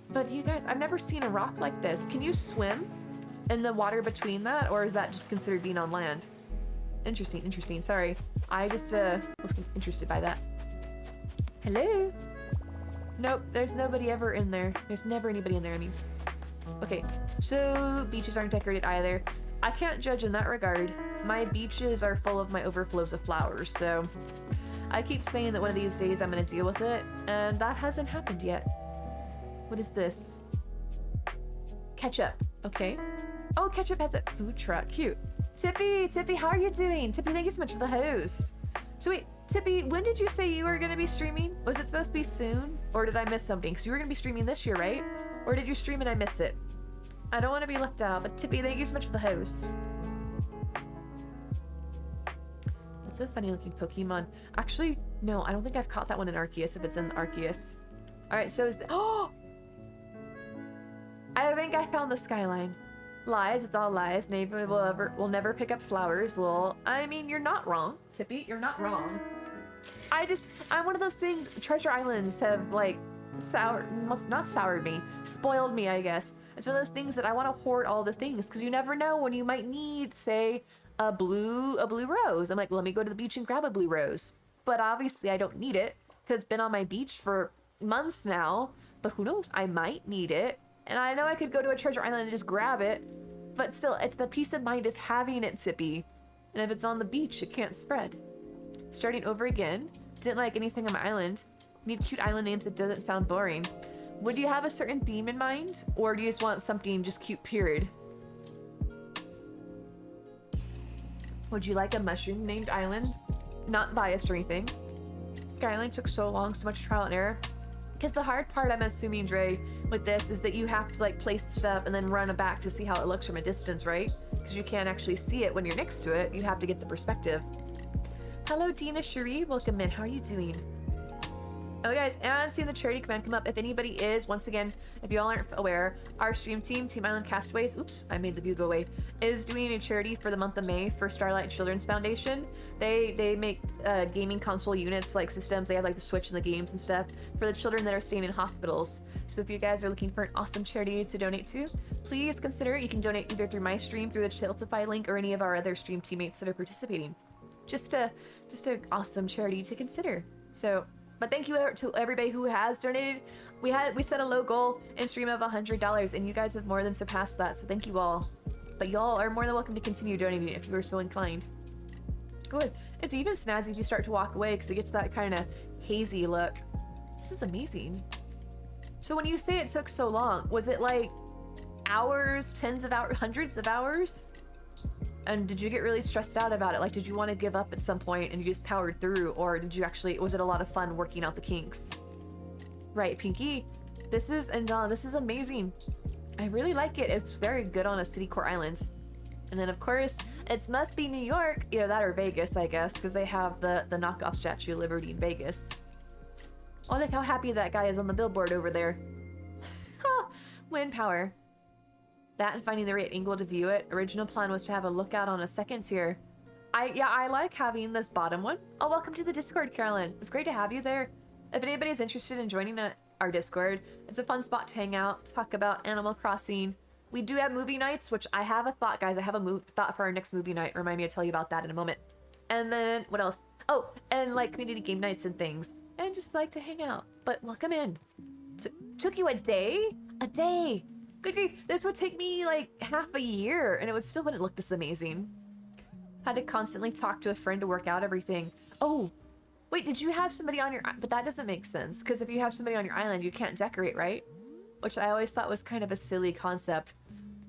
But you guys, I've never seen a rock like this. Can you swim in the water between that? Or is that just considered being on land? Interesting. Sorry. I just, was interested by that. Hello? Nope, there's nobody ever in there. There's never anybody in there, I mean. Okay, so beaches aren't decorated either. I can't judge in that regard. My beaches are full of my overflows of flowers, so I keep saying that one of these days I'm gonna deal with it, and that hasn't happened yet. What is this? Ketchup. Okay. Oh, Ketchup has a food truck. Cute. Tippy, how are you doing? Tippy, thank you so much for the host. So wait, Tippy, when did you say you were gonna be streaming? Was it supposed to be soon? Or did I miss something? Because you were gonna be streaming this year, right? Or did you stream and I miss it? I don't want to be left out, but Tippy, thank you so much for the host. That's a funny looking Pokemon. Actually, no, I don't think I've caught that one in Arceus if it's in Arceus. Alright, so is the— oh! I think I found the skyline. Lies, it's all lies. Maybe we'll never pick up flowers, lol. I mean, you're not wrong, Tippy, you're not wrong. I'm one of those things, Treasure Islands have like soured me, spoiled me, I guess. It's one of those things that I want to hoard all the things because you never know when you might need, say, a blue rose. I'm like, let me go to the beach and grab a blue rose. But obviously I don't need it because it's been on my beach for months now. But who knows? I might need it. And I know I could go to a treasure island and just grab it. But still, it's the peace of mind of having it, Tippy. And if it's on the beach, it can't spread. Starting over again. Didn't like anything on my island. Need cute island names that doesn't sound boring. Would you have a certain theme in mind? Or do you just want something just cute, period? Would you like a mushroom named island? Not biased or anything. Skyline took so long, so much trial and error. Because the hard part, I'm assuming, Dre, with this is that you have to like place stuff and then run it back to see how it looks from a distance, right? Because you can't actually see it when you're next to it. You have to get the perspective. Hello, Dina Cherie. Welcome in. How are you doing? Oh guys, and see the charity command come up. If anybody is, once again, if you all aren't aware, our stream team, Team Island Castaways, oops, I made the view go away, is doing a charity for the month of May for Starlight Children's Foundation. They make gaming console units, like systems. They have like the Switch and the games and stuff for the children that are staying in hospitals. So if you guys are looking for an awesome charity to donate to, please consider it. You can donate either through my stream, through the Tiltify link, or any of our other stream teammates that are participating. Just an awesome charity to consider. So, but thank you to everybody who has donated. We set a low goal in stream of $100, and you guys have more than surpassed that. So thank you all. But y'all are more than welcome to continue donating if you are so inclined. Good. It's even snazzy if you start to walk away because it gets that kind of hazy look. This is amazing. So when you say it took so long, was it like hours, tens of hours, hundreds of hours? And did you get really stressed out about it? Like, did you want to give up at some point and you just powered through? Or did you actually, was it a lot of fun working out the kinks? Right, Pinky, this is amazing. I really like it. It's very good on a city core island. And then of course, it must be New York, either that or Vegas, I guess, because they have the knockoff Statue of Liberty in Vegas. Oh, look how happy that guy is on the billboard over there. Wind power. That and finding the right angle to view it. Original plan was to have a lookout on a second tier. I like having this bottom one. Oh, welcome to the Discord, Carolyn. It's great to have you there. If anybody's interested in joining our Discord, it's a fun spot to hang out, talk about Animal Crossing. We do have movie nights, which I have a thought, guys. I have a thought for our next movie night. Remind me to tell you about that in a moment. And then, what else? Oh, and like community game nights and things. And just like to hang out. But welcome in. Took you a day? A day. Good grief. This would take me like half a year and it still wouldn't look this amazing. Had to constantly talk to a friend to work out everything. Oh, wait, did you have somebody on your... But that doesn't make sense, because if you have somebody on your island, you can't decorate, right? Which I always thought was kind of a silly concept.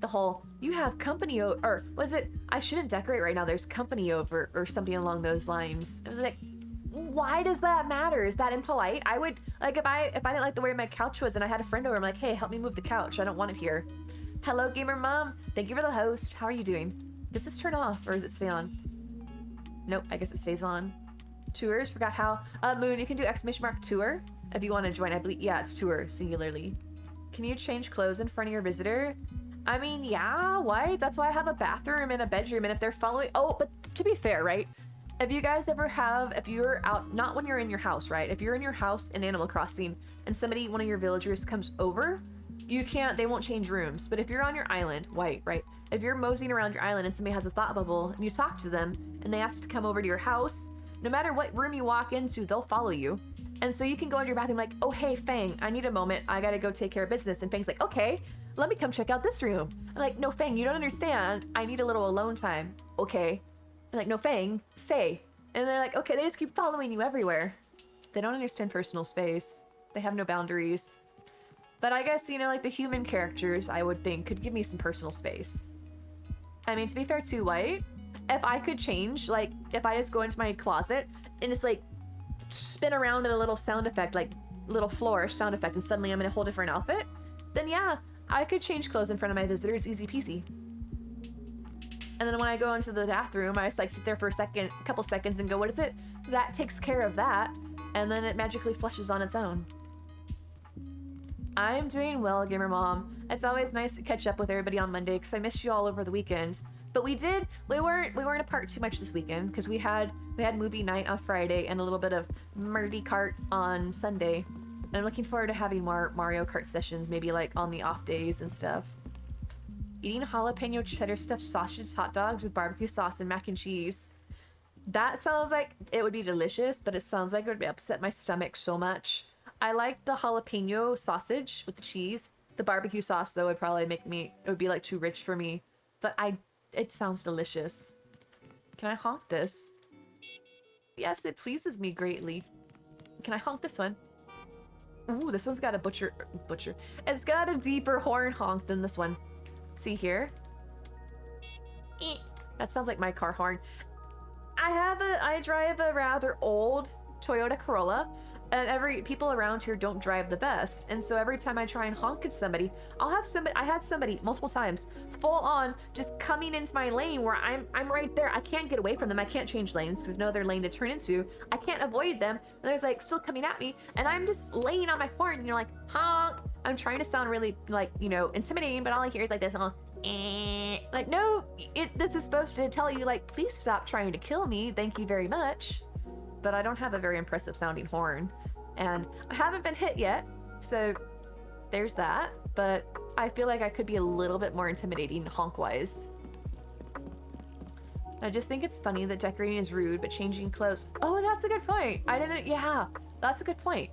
The whole, you have company or was it, I shouldn't decorate right now, there's company over, or something along those lines. It was like, why does that matter? Is that impolite? I would, like, if I didn't like the way my couch was and I had a friend over, I'm like, hey, help me move the couch. I don't want it here. Hello, Gamer Mom. Thank you for the host. How are you doing? Does this turn off or does it stay on? Nope, I guess it stays on. Tours, forgot how. Moon, you can do !tour if you want to join. I believe, yeah, it's tour, singularly. Can you change clothes in front of your visitor? I mean, yeah, why? That's why I have a bathroom and a bedroom, and if they're following... Oh, but to be fair, right? If you guys ever have... If you're out... Not when you're in your house, right? If you're in your house in Animal Crossing, and somebody, one of your villagers comes over, you can't... They won't change rooms. But if you're on your island, white, right? If you're moseying around your island and somebody has a thought bubble, and you talk to them, and they ask to come over to your house, no matter what room you walk into, they'll follow you. And so you can go into your bathroom like, oh, hey, Fang, I need a moment. I gotta go take care of business. And Fang's like, okay, let me come check out this room. I'm like, no, Fang, you don't understand. I need a little alone time. Okay. I'm like, no, Fang, stay. And they're like, okay, they just keep following you everywhere. They don't understand personal space. They have no boundaries. But I guess, you know, like the human characters, I would think, could give me some personal space. I mean, to be fair too, White, if I could change, like, if I just go into my closet and it's like, spin around in a little sound effect, like little flourish sound effect, and suddenly I'm in a whole different outfit, then yeah, I could change clothes in front of my visitors, easy peasy. And then when I go into the bathroom, I just like sit there for a couple seconds and go, what is it? That takes care of that. And then it magically flushes on its own. I'm doing well, Gamer Mom. It's always nice to catch up with everybody on Monday because I missed you all over the weekend. But we weren't apart too much this weekend because we had movie night on Friday and a little bit of Mardy Kart on Sunday. And I'm looking forward to having more Mario Kart sessions, maybe like on the off days and stuff. Eating jalapeno cheddar stuffed sausage hot dogs with barbecue sauce and mac and cheese. That sounds like it would be delicious, but it sounds like it would upset my stomach so much. I like the jalapeno sausage with the cheese. The barbecue sauce, though, would probably it would be like too rich for me. But it sounds delicious. Can I honk this? Yes, it pleases me greatly. Can I honk this one? Ooh, this one's got a butcher. It's got a deeper horn honk than this one. See here? That sounds like my car horn. I drive a rather old Toyota Corolla, And people around here don't drive the best, and so every time I try and honk at somebody, I had somebody multiple times full on just coming into my lane where I'm right there. I can't get away from them. I can't change lanes because no other lane to turn into. I can't avoid them, and they're like still coming at me, and I'm just laying on my horn, and you're like honk. I'm trying to sound really like, you know, intimidating, but all I hear is like this like, no, this is supposed to tell you like, please stop trying to kill me, thank you very much. But I don't have a very impressive sounding horn, and I haven't been hit yet, so there's that. But I feel like I could be a little bit more intimidating honk wise. I just think it's funny that decorating is rude, but changing clothes, oh, that's a good point. Yeah, that's a good point.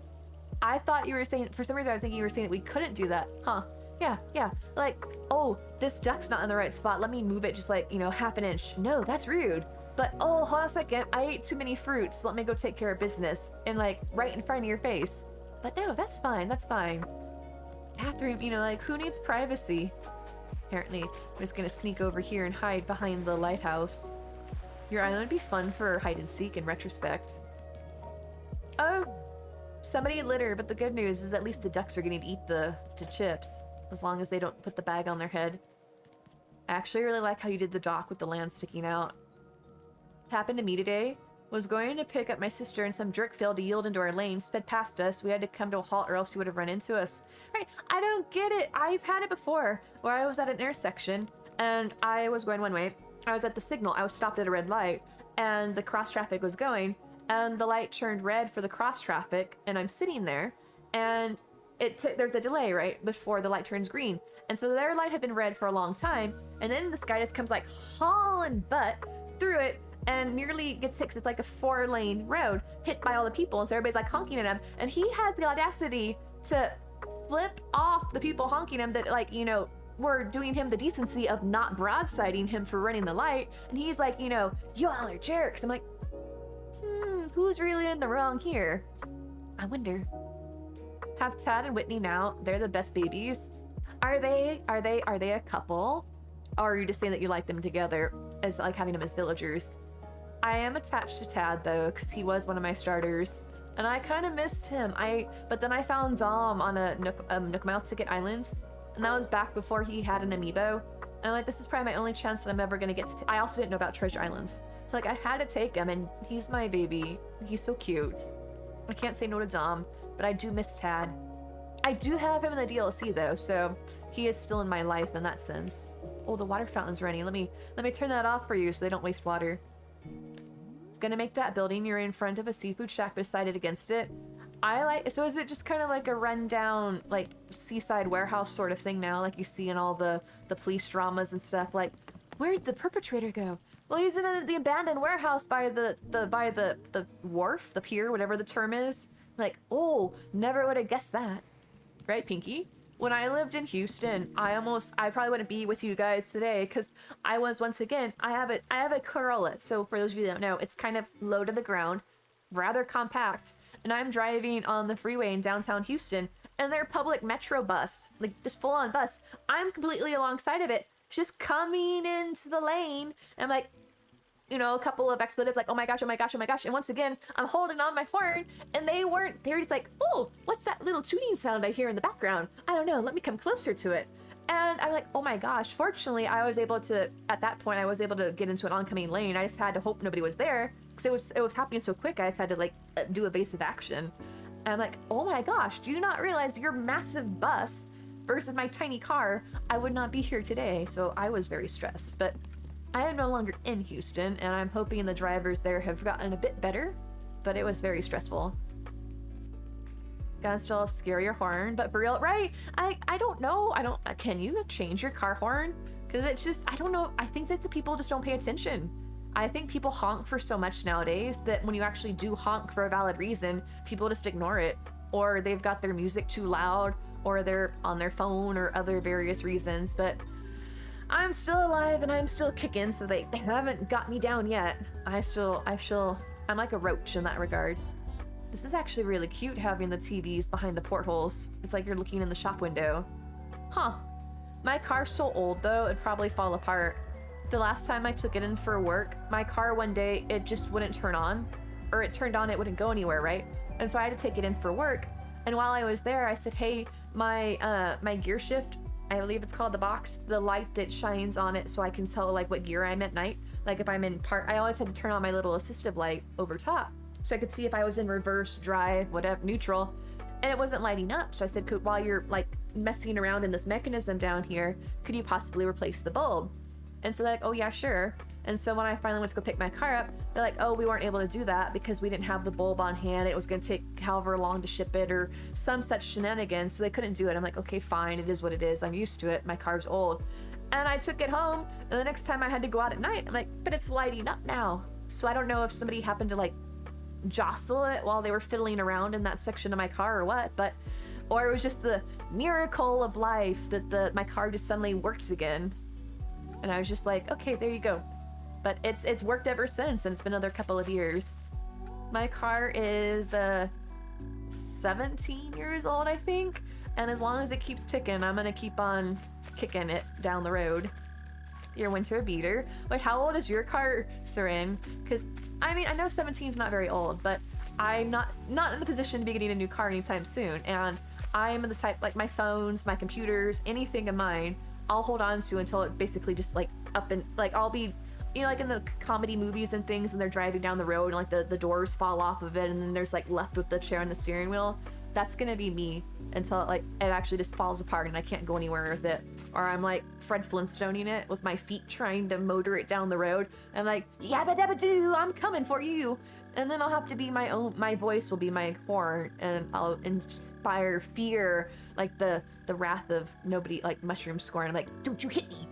I thought you were saying, for some reason I was thinking you were saying that we couldn't do that. Huh. Yeah. Like, oh, this duck's not in the right spot, let me move it just like, you know, half an inch. No, that's rude. But, oh, hold on a second, I ate too many fruits, let me go take care of business. And like, right in front of your face. But no, that's fine, that's fine. Bathroom, you know, like, who needs privacy? Apparently, I'm just gonna sneak over here and hide behind the lighthouse. Your island would be fun for hide and seek in retrospect. Oh, somebody litter, but the good news is at least the ducks are gonna eat the chips, as long as they don't put the bag on their head. I actually really like how you did the dock with the land sticking out. Happened to me today. Was going to pick up my sister and some jerk failed to yield into our lane, sped past us. We had to come to a halt or else he would have run into us. Right, I don't get it. I've had it before where I was at an intersection and I was going one way. I was at the signal. I was stopped at a red light and the cross traffic was going and the light turned red for the cross traffic and I'm sitting there and there's a delay right before the light turns green. And so their light had been red for a long time and then this guy just comes like hauling butt through it and nearly gets hit. It's like a 4-lane road hit by all the people, and so everybody's like honking at him, and he has the audacity to flip off the people honking him that, like, you know, were doing him the decency of not broadsiding him for running the light, and he's like, you know, you all are jerks. I'm like, who's really in the wrong here? I wonder. Have Tad and Whitney now. They're the best babies. Are they a couple? Or are you just saying that you like them together as like having them as villagers? I am attached to Tad though, because he was one of my starters, and I kind of missed him. But then I found Dom on a Nook Mile Ticket Islands, and that was back before he had an amiibo. And I'm like, this is probably my only chance that I'm ever gonna get to. I also didn't know about Treasure Islands, so like I had to take him, and he's my baby. He's so cute. I can't say no to Dom, but I do miss Tad. I do have him in the DLC though, so he is still in my life in that sense. Oh, the water fountain's running. Let me turn that off for you so they don't waste water. It's gonna make that building you're in front of a seafood shack beside it against it. So is it just kind of like a rundown, like seaside warehouse sort of thing now, like you see in all the police dramas and stuff? Like, where'd the perpetrator go? Well, he's in the abandoned warehouse by the wharf, the pier, whatever the term is. Like, oh, never would have guessed that. Right, Pinky? When I lived in Houston, I probably wouldn't be with you guys today because I was, once again, I have a Corolla. So for those of you that don't know, it's kind of low to the ground, rather compact. And I'm driving on the freeway in downtown Houston and their public metro bus, like this full on bus, I'm completely alongside of it, just coming into the lane. And I'm like, you know, a couple of expletives like, oh my gosh, oh my gosh, oh my gosh. And once again, I'm holding on my horn and they were just like, oh, what's that little tooting sound I hear in the background? I don't know, let me come closer to it. And I'm like, oh my gosh. Fortunately, I was able to, at that point, I was able to get into an oncoming lane. I just had to hope nobody was there because it was happening so quick. I just had to like do evasive action. And I'm like, oh my gosh, do you not realize your massive bus versus my tiny car? I would not be here today. So I was very stressed, but I am no longer in Houston, and I'm hoping the drivers there have gotten a bit better, but it was very stressful. Gotta still have scarier horn, but for real, right? I don't know. Can you change your car horn? Because it's just, I don't know. I think that the people just don't pay attention. I think people honk for so much nowadays that when you actually do honk for a valid reason, people just ignore it. Or they've got their music too loud, or they're on their phone, or other various reasons, but I'm still alive and I'm still kicking, so they haven't got me down yet. I'm like a roach in that regard. This is actually really cute having the TVs behind the portholes. It's like you're looking in the shop window. Huh. My car's so old though, it'd probably fall apart. The last time I took it in for work, my car one day, it just wouldn't turn on. Or it turned on, it wouldn't go anywhere, right? And so I had to take it in for work. And while I was there, I said, hey, my gear shift, I believe it's called the box, the light that shines on it so I can tell like what gear I'm at night. Like if I'm in park, I always had to turn on my little assistive light over top so I could see if I was in reverse, drive, whatever, neutral, and it wasn't lighting up. So I said, while you're like messing around in this mechanism down here, could you possibly replace the bulb? And so they're like, oh yeah, sure. And so when I finally went to go pick my car up, they're like, oh, we weren't able to do that because we didn't have the bulb on hand. It was going to take however long to ship it or some such shenanigans. So they couldn't do it. I'm like, okay, fine. It is what it is. I'm used to it. My car's old. And I took it home. And the next time I had to go out at night, I'm like, but it's lighting up now. So I don't know if somebody happened to like jostle it while they were fiddling around in that section of my car or what, but, or it was just the miracle of life that my car just suddenly works again. And I was just like, okay, there you go. But it's worked ever since, and it's been another couple of years. My car is 17 years old, I think. And as long as it keeps ticking, I'm gonna keep on kicking it down the road. Your winter beater. Wait, how old is your car, Sarin? Because, I mean, I know 17 is not very old, but I'm not in the position to be getting a new car anytime soon. And I'm the type, like my phones, my computers, anything of mine, I'll hold on to until it basically just like up and, like I'll be, you know, like in the comedy movies and things, and they're driving down the road and like the doors fall off of it and then there's like left with the chair and the steering wheel. That's gonna be me until it actually just falls apart and I can't go anywhere with it. Or I'm like Fred Flintstoning it with my feet trying to motor it down the road. I'm like, yabba dabba doo, I'm coming for you. And then I'll have to be my voice will be my horn, and I'll inspire fear, like the wrath of nobody, like Mushroom Scorn. I'm like, don't you hit me.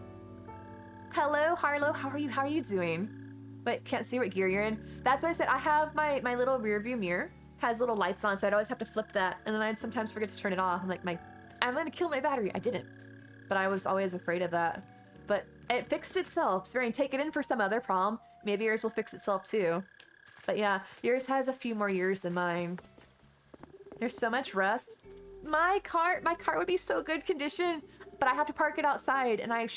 Hello, Harlow, how are you doing? Wait, can't see what gear you're in. That's why I said I have my little rear view mirror, has little lights on, so I'd always have to flip that, and then I'd sometimes forget to turn it off. I'm like, I'm gonna kill my battery. I didn't, but I was always afraid of that. But it fixed itself. Serene, take it in for some other problem. Maybe yours will fix itself too. But yeah, yours has a few more years than mine. There's so much rust. My car would be so good condition, but I have to park it outside, and I'm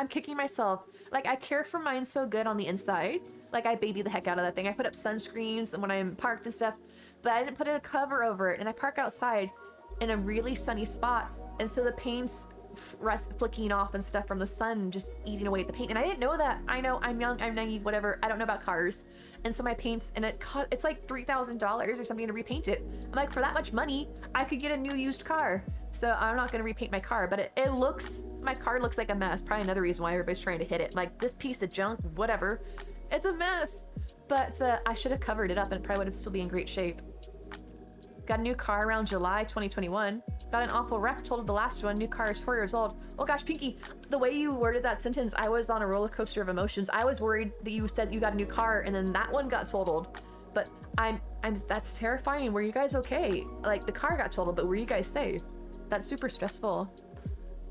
kicking myself. Like, I care for mine so good on the inside. Like, I baby the heck out of that thing. I put up sunscreens and when I'm parked and stuff, but I didn't put a cover over it, and I park outside in a really sunny spot, and so the paint's flicking off and stuff from the sun, just eating away at the paint. And I didn't know that. I know, I'm young, I'm naive, whatever. I don't know about cars. And so my paints, and it's like $3,000 or something to repaint it. I'm like, for that much money, I could get a new used car. So I'm not gonna repaint my car, but my car looks like a mess. Probably another reason why everybody's trying to hit it. Like, this piece of junk, whatever. It's a mess. But I should have covered it up and it probably would still be in great shape. Got a new car around July 2021. Got an awful wreck, totaled the last one. New car is 4 years old. Oh gosh, Pinky, the way you worded that sentence, I was on a roller coaster of emotions. I was worried that you said you got a new car and then that one got totaled. But that's terrifying. Were you guys okay? Like, the car got totaled, but were you guys safe? That's super stressful.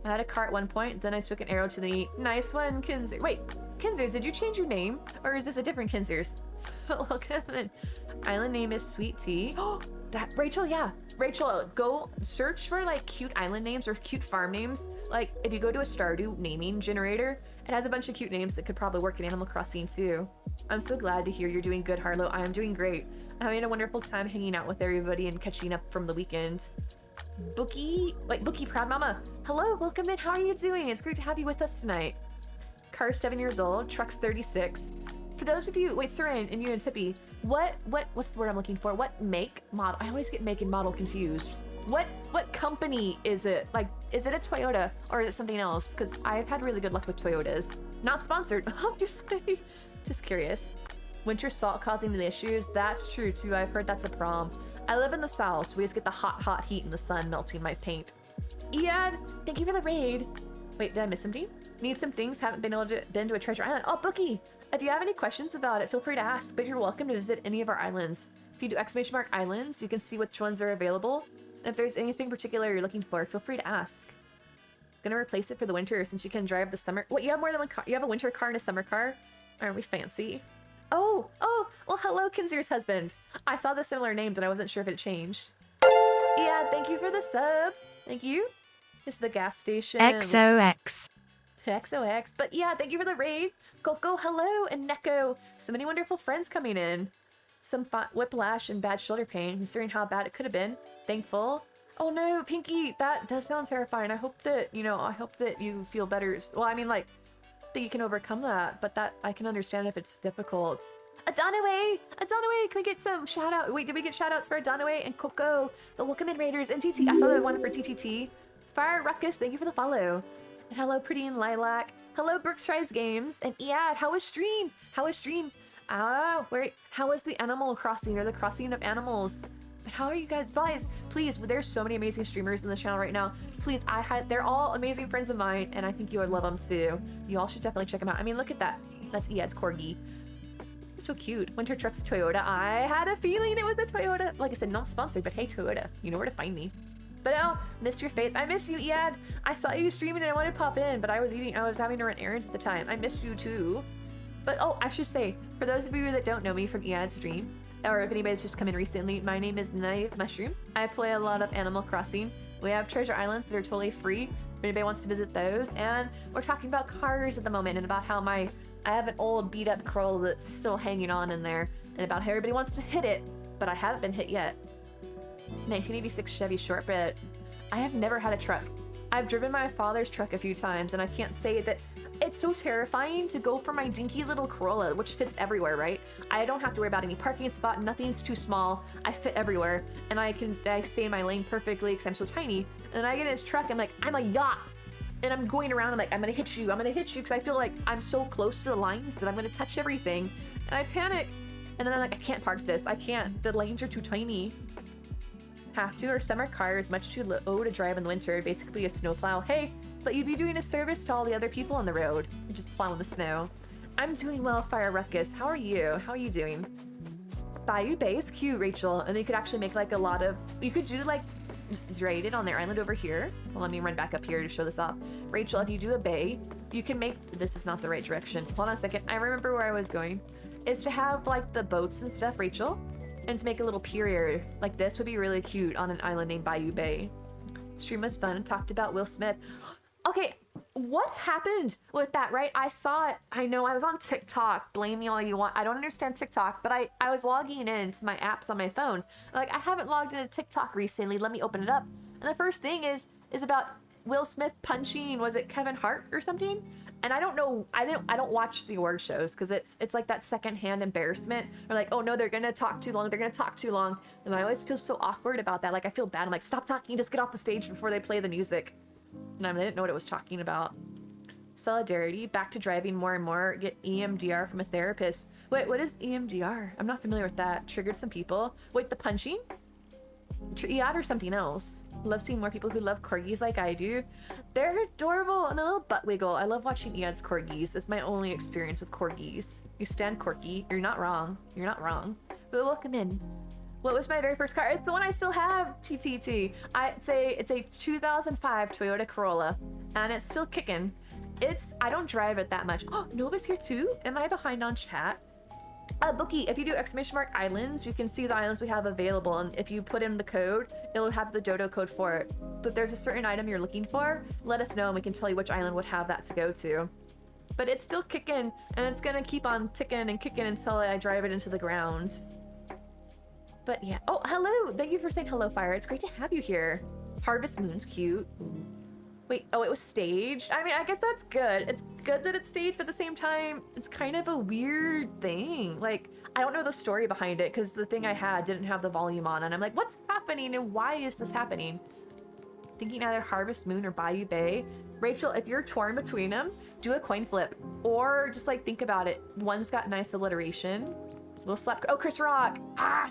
I had a car at one point, then I took an arrow to the knee. Nice one, Kinzer. Wait, Kinzers, did you change your name? Or is this a different Kinzers? Welcome in. Island name is Sweet Tea. Oh, Rachel, yeah. Rachel, go search for like cute island names or cute farm names. Like, if you go to a Stardew naming generator, it has a bunch of cute names that could probably work in Animal Crossing too. I'm so glad to hear you're doing good, Harlow. I am doing great. I'm having a wonderful time hanging out with everybody and catching up from the weekend. Bookie Proud Mama. Hello, welcome in. How are you doing? It's great to have you with us tonight. Car's 7 years old, truck's 36. For those of you, wait, Sarin and you and Tippy, what's the word I'm looking for? What make, model? I always get make and model confused. What company is it? Like, is it a Toyota or is it something else? Because I've had really good luck with Toyotas. Not sponsored, obviously. Just curious. Winter salt causing the issues? That's true too. I've heard that's a problem. I live in the south, so we just get the hot heat in the sun melting my paint. Ian, thank you for the raid. Wait, did I miss something? Need some things, haven't been to a treasure island. Oh, Bookie, if you have any questions about it, feel free to ask, but you're welcome to visit any of our islands. If you do / islands, you can see which ones are available. And if there's anything particular you're looking for, feel free to ask. Gonna replace it for the winter since you can drive the summer. What, you have more than one car? You have a winter car and a summer car? Aren't we fancy? Oh, well, hello, Kinzer's husband. I saw the similar names and I wasn't sure if it changed. Yeah, thank you for the sub. Thank you. It's the gas station. XOX. XOX. But yeah, thank you for the raid. Coco, hello, and Neko. So many wonderful friends coming in. some whiplash and bad shoulder pain, considering how bad it could have been. Thankful. Oh no, Pinky, that does sound terrifying. I hope that, you know, I hope that you feel better. Well, I mean, like, that you can overcome that, but that I can understand if it's difficult. Adonaway! Adonaway! Can we get some shout out? Wait, did we get shout outs for Adonaway and Coco, the Welcome In Raiders, and TT? I saw the one for TTT. Fire Ruckus, thank you for the follow. And hello, Pretty and Lilac. Hello, Brooks Tries Games. And Ead, how was stream? How was stream? Ah, wait, how was the Animal Crossing or the crossing of animals? But how are you guys? Please, there's so many amazing streamers in this channel right now. Please, they're all amazing friends of mine, and I think you would love them too. You all should definitely check them out. I mean, look at that. That's Ead's Corgi. So cute. Winter Trucks Toyota. I had a feeling it was a Toyota. Like I said, not sponsored, but hey, Toyota, you know where to find me. But oh, missed your face. I miss you, Ead. I saw you streaming and I wanted to pop in, but I was having to run errands at the time. I missed you too. But oh, I should say, for those of you that don't know me from Ead's stream, or if anybody's just come in recently, my name is Naive Mushroom. I play a lot of Animal Crossing. We have treasure islands that are totally free if anybody wants to visit those. And we're talking about cars at the moment and about how I have an old beat up Corolla that's still hanging on in there, and about how everybody wants to hit it, but I haven't been hit yet. 1986 Chevy Shortbread. I have never had a truck. I've driven my father's truck a few times, and I can't say that it's so terrifying to go for my dinky little Corolla, which fits everywhere, right? I don't have to worry about any parking spot. Nothing's too small. I fit everywhere, and I stay in my lane perfectly because I'm so tiny. And then I get in his truck, I'm like, I'm a yacht. And I'm going around, I'm like, I'm gonna hit you, because I feel like I'm so close to the lines that I'm gonna touch everything. And I panic. And then I'm like, I can't park this. I can't. The lanes are too tiny. Have to. Our summer car is much too low to drive in the winter. Basically a snowplow. Hey, but you'd be doing a service to all the other people on the road. Just plowing the snow. I'm doing well, Fire Ruckus. How are you? How are you doing? Bayou Bay is cute, Rachel. And then you could actually make like a lot of... You could do like... rated on their island over here. Well, let me run back up here to show this off. Rachel, if you do a bay, you can make... This is not the right direction. Hold on a second. I remember where I was going. Is to have like the boats and stuff, Rachel. And to make a little pier area like this would be really cute on an island named Bayou Bay. Stream was fun and talked about Will Smith. Okay, what happened with that, right? I saw it. I know I was on TikTok. Blame me all you want. I don't understand TikTok, but I was logging into my apps on my phone. Like, I haven't logged into TikTok recently. Let me open it up. And the first thing is about Will Smith punching, was it Kevin Hart or something? And I don't know, I don't watch the award shows because it's like that secondhand embarrassment. Or like, oh no, they're gonna talk too long, And I always feel so awkward about that. Like, I feel bad. I'm like, stop talking, just get off the stage before they play the music. And I didn't know what it was talking about. Solidarity, back to driving more and more, get EMDR from a therapist. Wait, what is EMDR? I'm not familiar with that. Triggered some people. Wait, the punching? Ead or something else. Love seeing more people who love corgis like I do. They're adorable and a little butt wiggle. I love watching Ead's corgis. It's my only experience with corgis. You stand Corky. You're not wrong. You're not wrong. But welcome in. What was my very first car? It's the one I still have, TTT. It's a 2005 Toyota Corolla, and it's still kicking. I don't drive it that much. Oh, Nova's here too? Am I behind on chat? Bookie, if you do ! islands, you can see the islands we have available, and if you put in the code, it'll have the dodo code for it. But if there's a certain item you're looking for, let us know and we can tell you which island would have that to go to. But it's still kicking, and it's gonna keep on ticking and kicking until I drive it into the ground. But yeah. Oh, hello! Thank you for saying hello, Fire. It's great to have you here. Harvest Moon's cute. Wait, oh, it was staged? I mean, I guess that's good. It's good that it's staged, but at the same time, it's kind of a weird thing. Like, I don't know the story behind it, because the thing I had didn't have the volume on, and I'm like, what's happening, and why is this happening? Thinking either Harvest Moon or Bayou Bay. Rachel, if you're torn between them, do a coin flip. Or just, like, think about it. One's got nice alliteration. We'll slap... Oh, Chris Rock! Ah!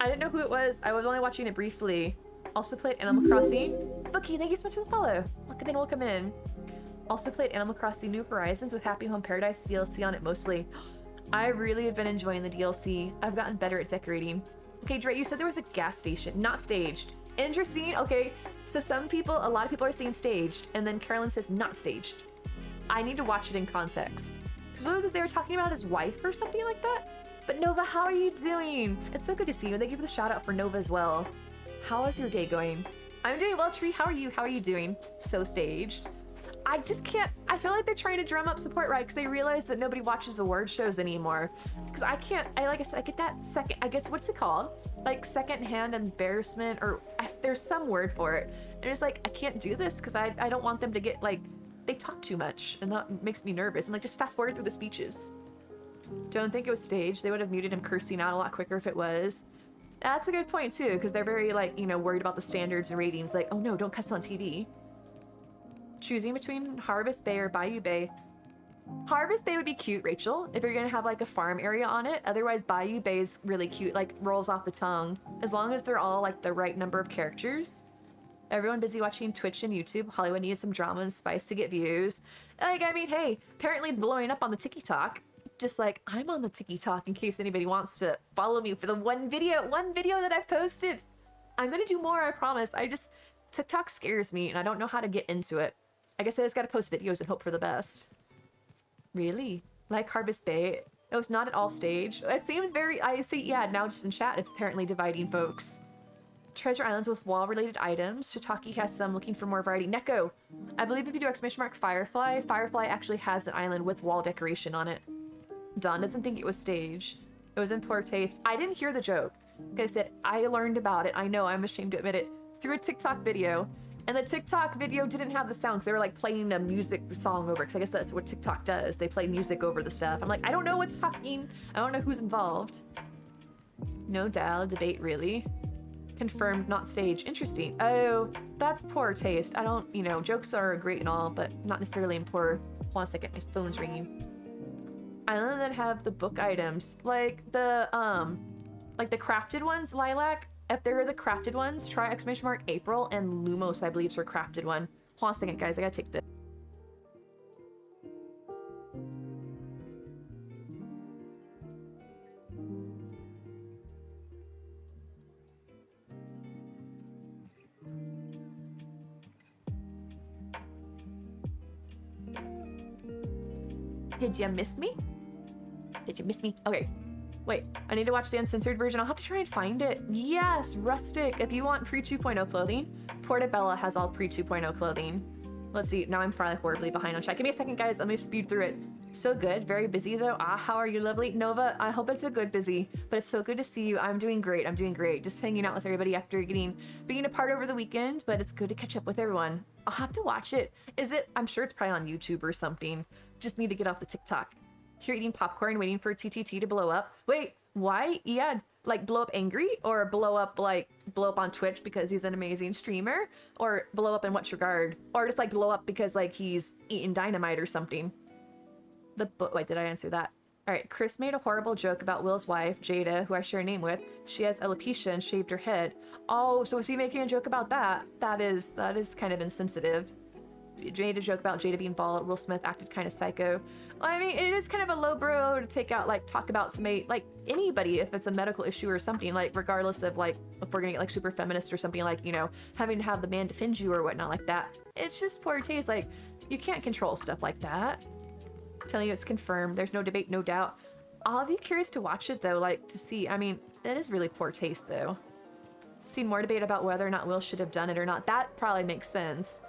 I didn't know who it was. I was only watching it briefly. Also played Animal Crossing. Bookie, thank you so much for the follow. Welcome in. Also played Animal Crossing New Horizons with Happy Home Paradise DLC on it mostly. I really have been enjoying the DLC. I've gotten better at decorating. Okay, Dre, you said there was a gas station, not staged. Interesting. Okay, so a lot of people are saying staged, and then Carolyn says not staged. I need to watch it in context. Because what was it they were talking about, his wife or something like that? But Nova, how are you doing? It's so good to see you. Thank you for the shout out for Nova as well. How is your day going? I'm doing well, Tree. How are you? How are you doing? So staged. I just can't. I feel like they're trying to drum up support, right? Because they realize that nobody watches award shows anymore. Because I can't. Like I said, I get that second. I guess what's it called? Like secondhand embarrassment, or there's some word for it. And it's like I can't do this because I don't want them to get like they talk too much, and that makes me nervous. And like just fast forward through the speeches. Don't think it was staged. They would have muted him cursing out a lot quicker if it was. That's a good point too, because they're very like worried about the standards and ratings. Like, oh no, don't cuss on TV. Choosing between Harvest Bay or Bayou Bay. Harvest Bay would be cute, Rachel, if you're gonna have like a farm area on it. Otherwise, Bayou Bay is really cute, like rolls off the tongue. As long as they're all like the right number of characters. Everyone busy watching Twitch and YouTube. Hollywood needed some drama and spice to get views. Like, I mean, hey, apparently it's blowing up on the TikTok. Just like, I'm on the TikTok in case anybody wants to follow me for the one video that I've posted. I'm gonna do more, I promise. TikTok scares me and I don't know how to get into it. I guess I just gotta post videos and hope for the best. Really? Like Harvest Bay? It was not at all staged. It seems very, I see, yeah, now just in chat, it's apparently dividing folks. Treasure islands with wall-related items. Shiitake has some, looking for more variety. Neko! I believe if you do exclamation mark Firefly, Firefly actually has an island with wall decoration on it. Dawn doesn't think it was staged. It was in poor taste. I didn't hear the joke. Like I said, I learned about it. I know, I'm ashamed to admit it. Through a TikTok video. And the TikTok video didn't have the sounds. They were like playing the song over, because I guess that's what TikTok does. They play music over the stuff. I'm like, I don't know what's talking. I don't know who's involved. No dial debate, really. Confirmed, not staged. Interesting. Oh, that's poor taste. I don't, jokes are great and all, but not necessarily in poor. Hold on a second, my phone's ringing. Island that have the book items, like the crafted ones, Lilac. If they're the crafted ones, try exclamation mark April and Lumos, I believe, is her crafted one. Hold on a second, guys. I gotta take this. Did you miss me? Did you miss me? Okay. Wait, I need to watch the uncensored version. I'll have to try and find it. Yes, Rustic. If you want pre 2.0 clothing, Portobello has all pre 2.0 clothing. Let's see. Now I'm probably horribly behind on chat. Give me a second, guys. Let me speed through it. So good. Very busy, though. Ah, how are you, lovely? Nova, I hope it's a good busy, but it's so good to see you. I'm doing great. I'm doing great. Just hanging out with everybody after being apart over the weekend, but it's good to catch up with everyone. I'll have to watch it. I'm sure it's probably on YouTube or something. Just need to get off the TikTok. Here eating popcorn, waiting for TTT to blow up. Wait, why? Yeah, like blow up angry, or blow up on Twitch because he's an amazing streamer, or blow up in what regard, or just like blow up because like he's eating dynamite or something. Wait, did I answer that? All right, Chris made a horrible joke about Will's wife, Jada, who I share a name with. She has alopecia and shaved her head. Oh, so was he making a joke about that? That is kind of insensitive. Made a joke about Jada being bald. Will Smith acted kind of psycho. Well, I mean, it is kind of a low bro to take out, talk about somebody, anybody, if it's a medical issue or something, regardless of, if we're gonna get, super feminist or something, having to have the man defend you or whatnot like that. It's just poor taste. You can't control stuff like that. I'm telling you, it's confirmed. There's no debate, no doubt. I'll be curious to watch it, though, to see. I mean, it is really poor taste, though. See more debate about whether or not Will should have done it or not. That probably makes sense.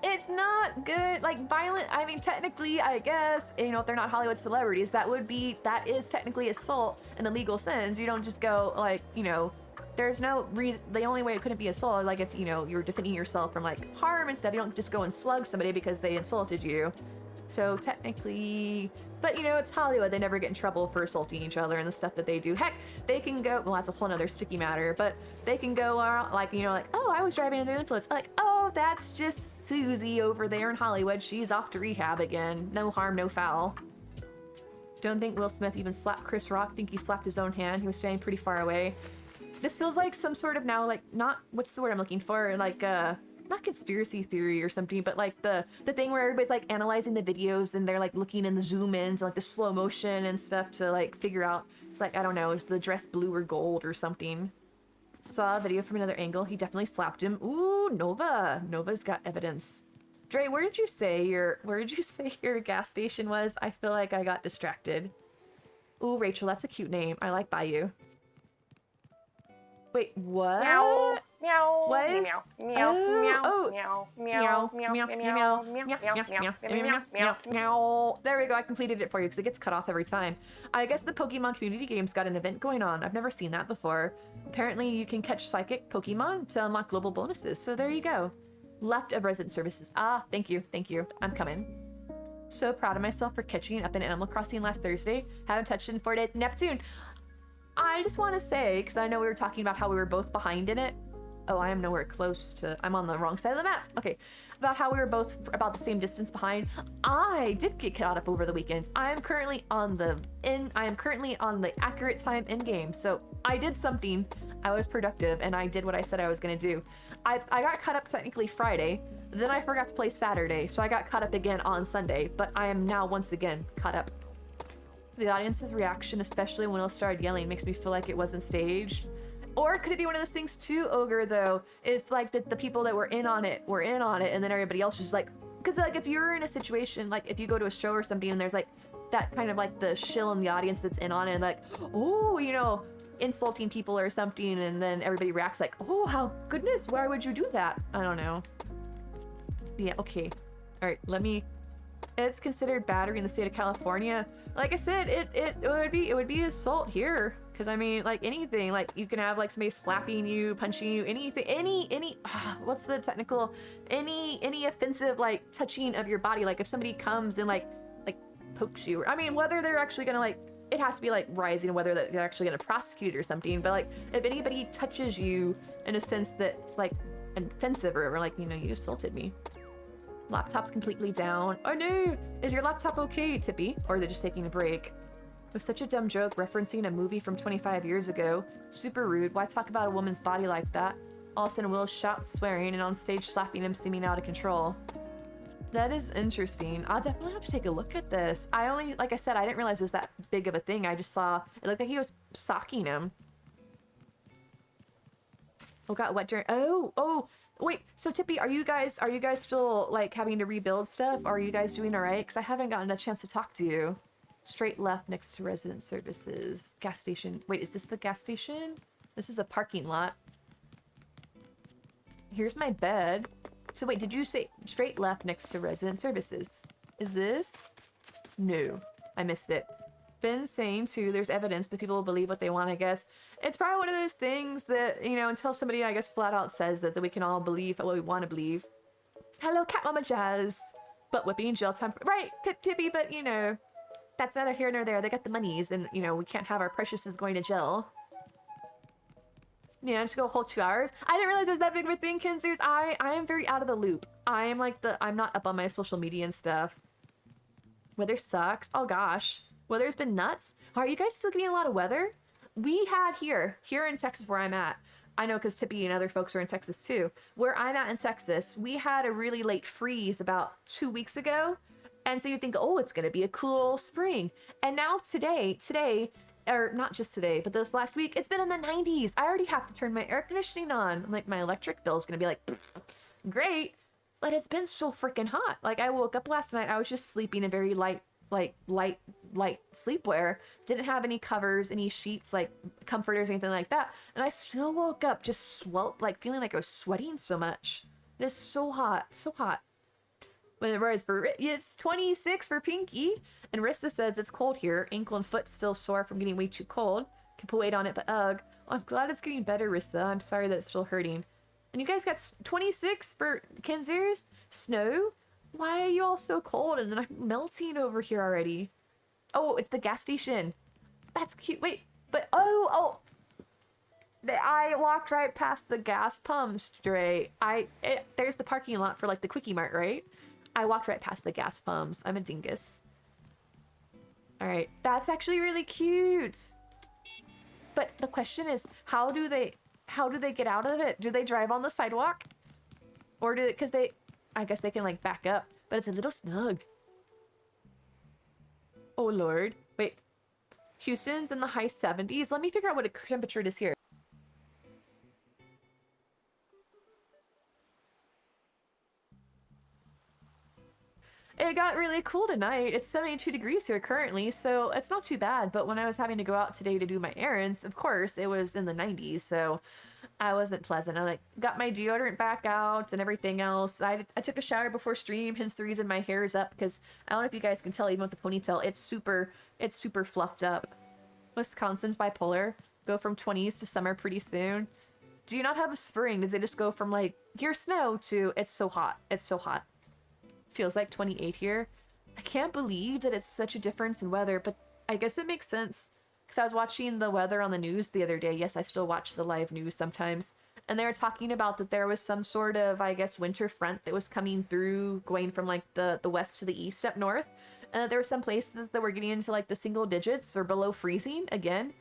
It's not good, violent. I mean, technically, I guess, if they're not Hollywood celebrities, that is technically assault in the legal sense. You don't just go, there's no reason. The only way it couldn't be assault, if, you're defending yourself from, harm and stuff, you don't just go and slug somebody because they insulted you. So technically, but it's Hollywood. They never get in trouble for assaulting each other and the stuff that they do. Heck, they can go, well, that's a whole nother sticky matter, but they can go around oh, I was driving under the influence. Oh, that's just Susie over there in Hollywood. She's off to rehab again. No harm, no foul. Don't think Will Smith even slapped Chris Rock. Think he slapped his own hand. He was standing pretty far away. This feels like some sort of now, not, what's the word I'm looking for? Not conspiracy theory or something, but the thing where everybody's analyzing the videos and they're looking in the zoom ins and the slow motion and stuff to figure out. It's I don't know, is the dress blue or gold or something? Saw a video from another angle. He definitely slapped him. Ooh, Nova. Nova's got evidence. Dre, where did you say your gas station was? I feel like I got distracted. Ooh, Rachel, that's a cute name. I like Bayou. Wait, what? Meow. Meow. What is? Meow. Meow. There we go. I completed it for you because it gets cut off every time. I guess the Pokemon community game's got an event going on. I've never seen that before. Apparently, you can catch psychic Pokemon to unlock global bonuses. So there you go. Left of resident services. Ah, thank you. Thank you. I'm coming. So proud of myself for catching up in Animal Crossing last Thursday. Haven't touched it in 4 days. Neptune. I just want to say, because I know we were talking about how we were both behind in it. Oh, I am nowhere close to... I'm on the wrong side of the map. Okay. About how we were both about the same distance behind. I did get caught up over the weekend. I am currently on the accurate time in game. So I did something. I was productive and I did what I said I was going to do. I got caught up technically Friday. Then I forgot to play Saturday. So I got caught up again on Sunday. But I am now once again caught up. The audience's reaction, especially when Will started yelling, makes me feel like it wasn't staged. Or could it be one of those things too, Ogre, though, is like the people that were in on it, and then everybody else was like, because like if you're in a situation, like if you go to a show or something and there's like that kind of like the shill in the audience that's in on it, and like, oh, you know, insulting people or something, and then everybody reacts like, oh, how goodness, why would you do that? I don't know. Yeah, okay. All right, it's considered battery in the state of California. Like I said, it would be assault here. Because I mean, like anything, like you can have like somebody slapping you, punching you, anything, what's the technical, any offensive like touching of your body. Like if somebody comes and like pokes you, I mean, whether they're actually gonna like, it has to be like rising, whether they're actually gonna prosecute or something. But like if anybody touches you in a sense that's like offensive or like, you know, you assaulted me. Laptop's completely down. Oh no, is your laptop okay, Tippy? Or is it just taking a break? It was such a dumb joke referencing a movie from 25 years ago. Super rude. Why talk about a woman's body like that? All of a sudden, Will shouts swearing and on stage slapping him, seeming out of control. That is interesting. I'll definitely have to take a look at this. Like I said, I didn't realize it was that big of a thing. I just saw, it looked like he was socking him. Oh, got wet during, oh, wait, so Tippy, are you guys still like having to rebuild stuff? Are you guys doing all right? Because I haven't gotten a chance to talk to you. Straight left next to resident services. Gas station. Wait, is this the gas station? This is a parking lot. Here's my bed. So wait, did you say straight left next to resident services? Is this? No, I missed it. Been saying too, there's evidence, but people will believe what they want, I guess. It's probably one of those things that, you know, until somebody, I guess, flat out says that we can all believe what we want to believe. Hello, Cat Mama Jazz. Butt whipping, jail time. Right, Tippy, but you know, that's neither here nor there. They got the monies, and you know we can't have our preciouses going to jail. Yeah, just go a whole 2 hours. I didn't realize it was that big of a thing, Kinzers. I am very out of the loop. I'm not up on my social media and stuff. Weather sucks. Oh gosh, weather's been nuts. Are you guys still getting a lot of weather? We had here in Texas where I'm at. I know because Tippy and other folks are in Texas too. Where I'm at in Texas, we had a really late freeze about 2 weeks ago. And so you think, oh, it's going to be a cool spring. And now today, or not just today, but this last week, it's been in the 90s. I already have to turn my air conditioning on. Like my electric bill is going to be like, great. But it's been so freaking hot. Like I woke up last night, I was just sleeping in very light sleepwear. Didn't have any covers, any sheets, like comforters, anything like that. And I still woke up just feeling like I was sweating so much. It is so hot, so hot. Whereas for it's 26 for Pinky, and Rissa says it's cold here. Ankle and foot still sore from getting way too cold. Can put weight on it, but ugh. Well, I'm glad it's getting better, Rissa. I'm sorry that it's still hurting. And you guys got 26 for Kinzers? Snow? Why are you all so cold? And then I'm melting over here already. Oh, it's the gas station. That's cute. Wait, but oh. I walked right past the gas pump straight. There's the parking lot for like the Quickie Mart, right? I walked right past the gas pumps. I'm a dingus. All right, that's actually really cute. But the question is, how do they get out of it? Do they drive on the sidewalk? Or because I guess they can like back up, but it's a little snug. Oh Lord, wait. Houston's in the high 70s. Let me figure out what a temperature it is here. It got really cool tonight. It's 72 degrees here currently, so it's not too bad. But when I was having to go out today to do my errands, of course, it was in the 90s, so I wasn't pleasant. I like got my deodorant back out and everything else. I took a shower before stream, hence the reason my hair is up, because I don't know if you guys can tell, even with the ponytail, it's super fluffed up. Wisconsin's bipolar. Go from 20s to summer pretty soon. Do you not have a spring? Does it just go from like, here's snow to it's so hot. It's so hot. Feels like 28 here. I can't believe that it's such a difference in weather, but I guess it makes sense because I was watching the weather on the news the other day. Yes, I still watch the live news sometimes. And they were talking about that there was some sort of, I guess, winter front that was coming through, going from like the west to the east up north. And that there were some places that were getting into like the single digits or below freezing again.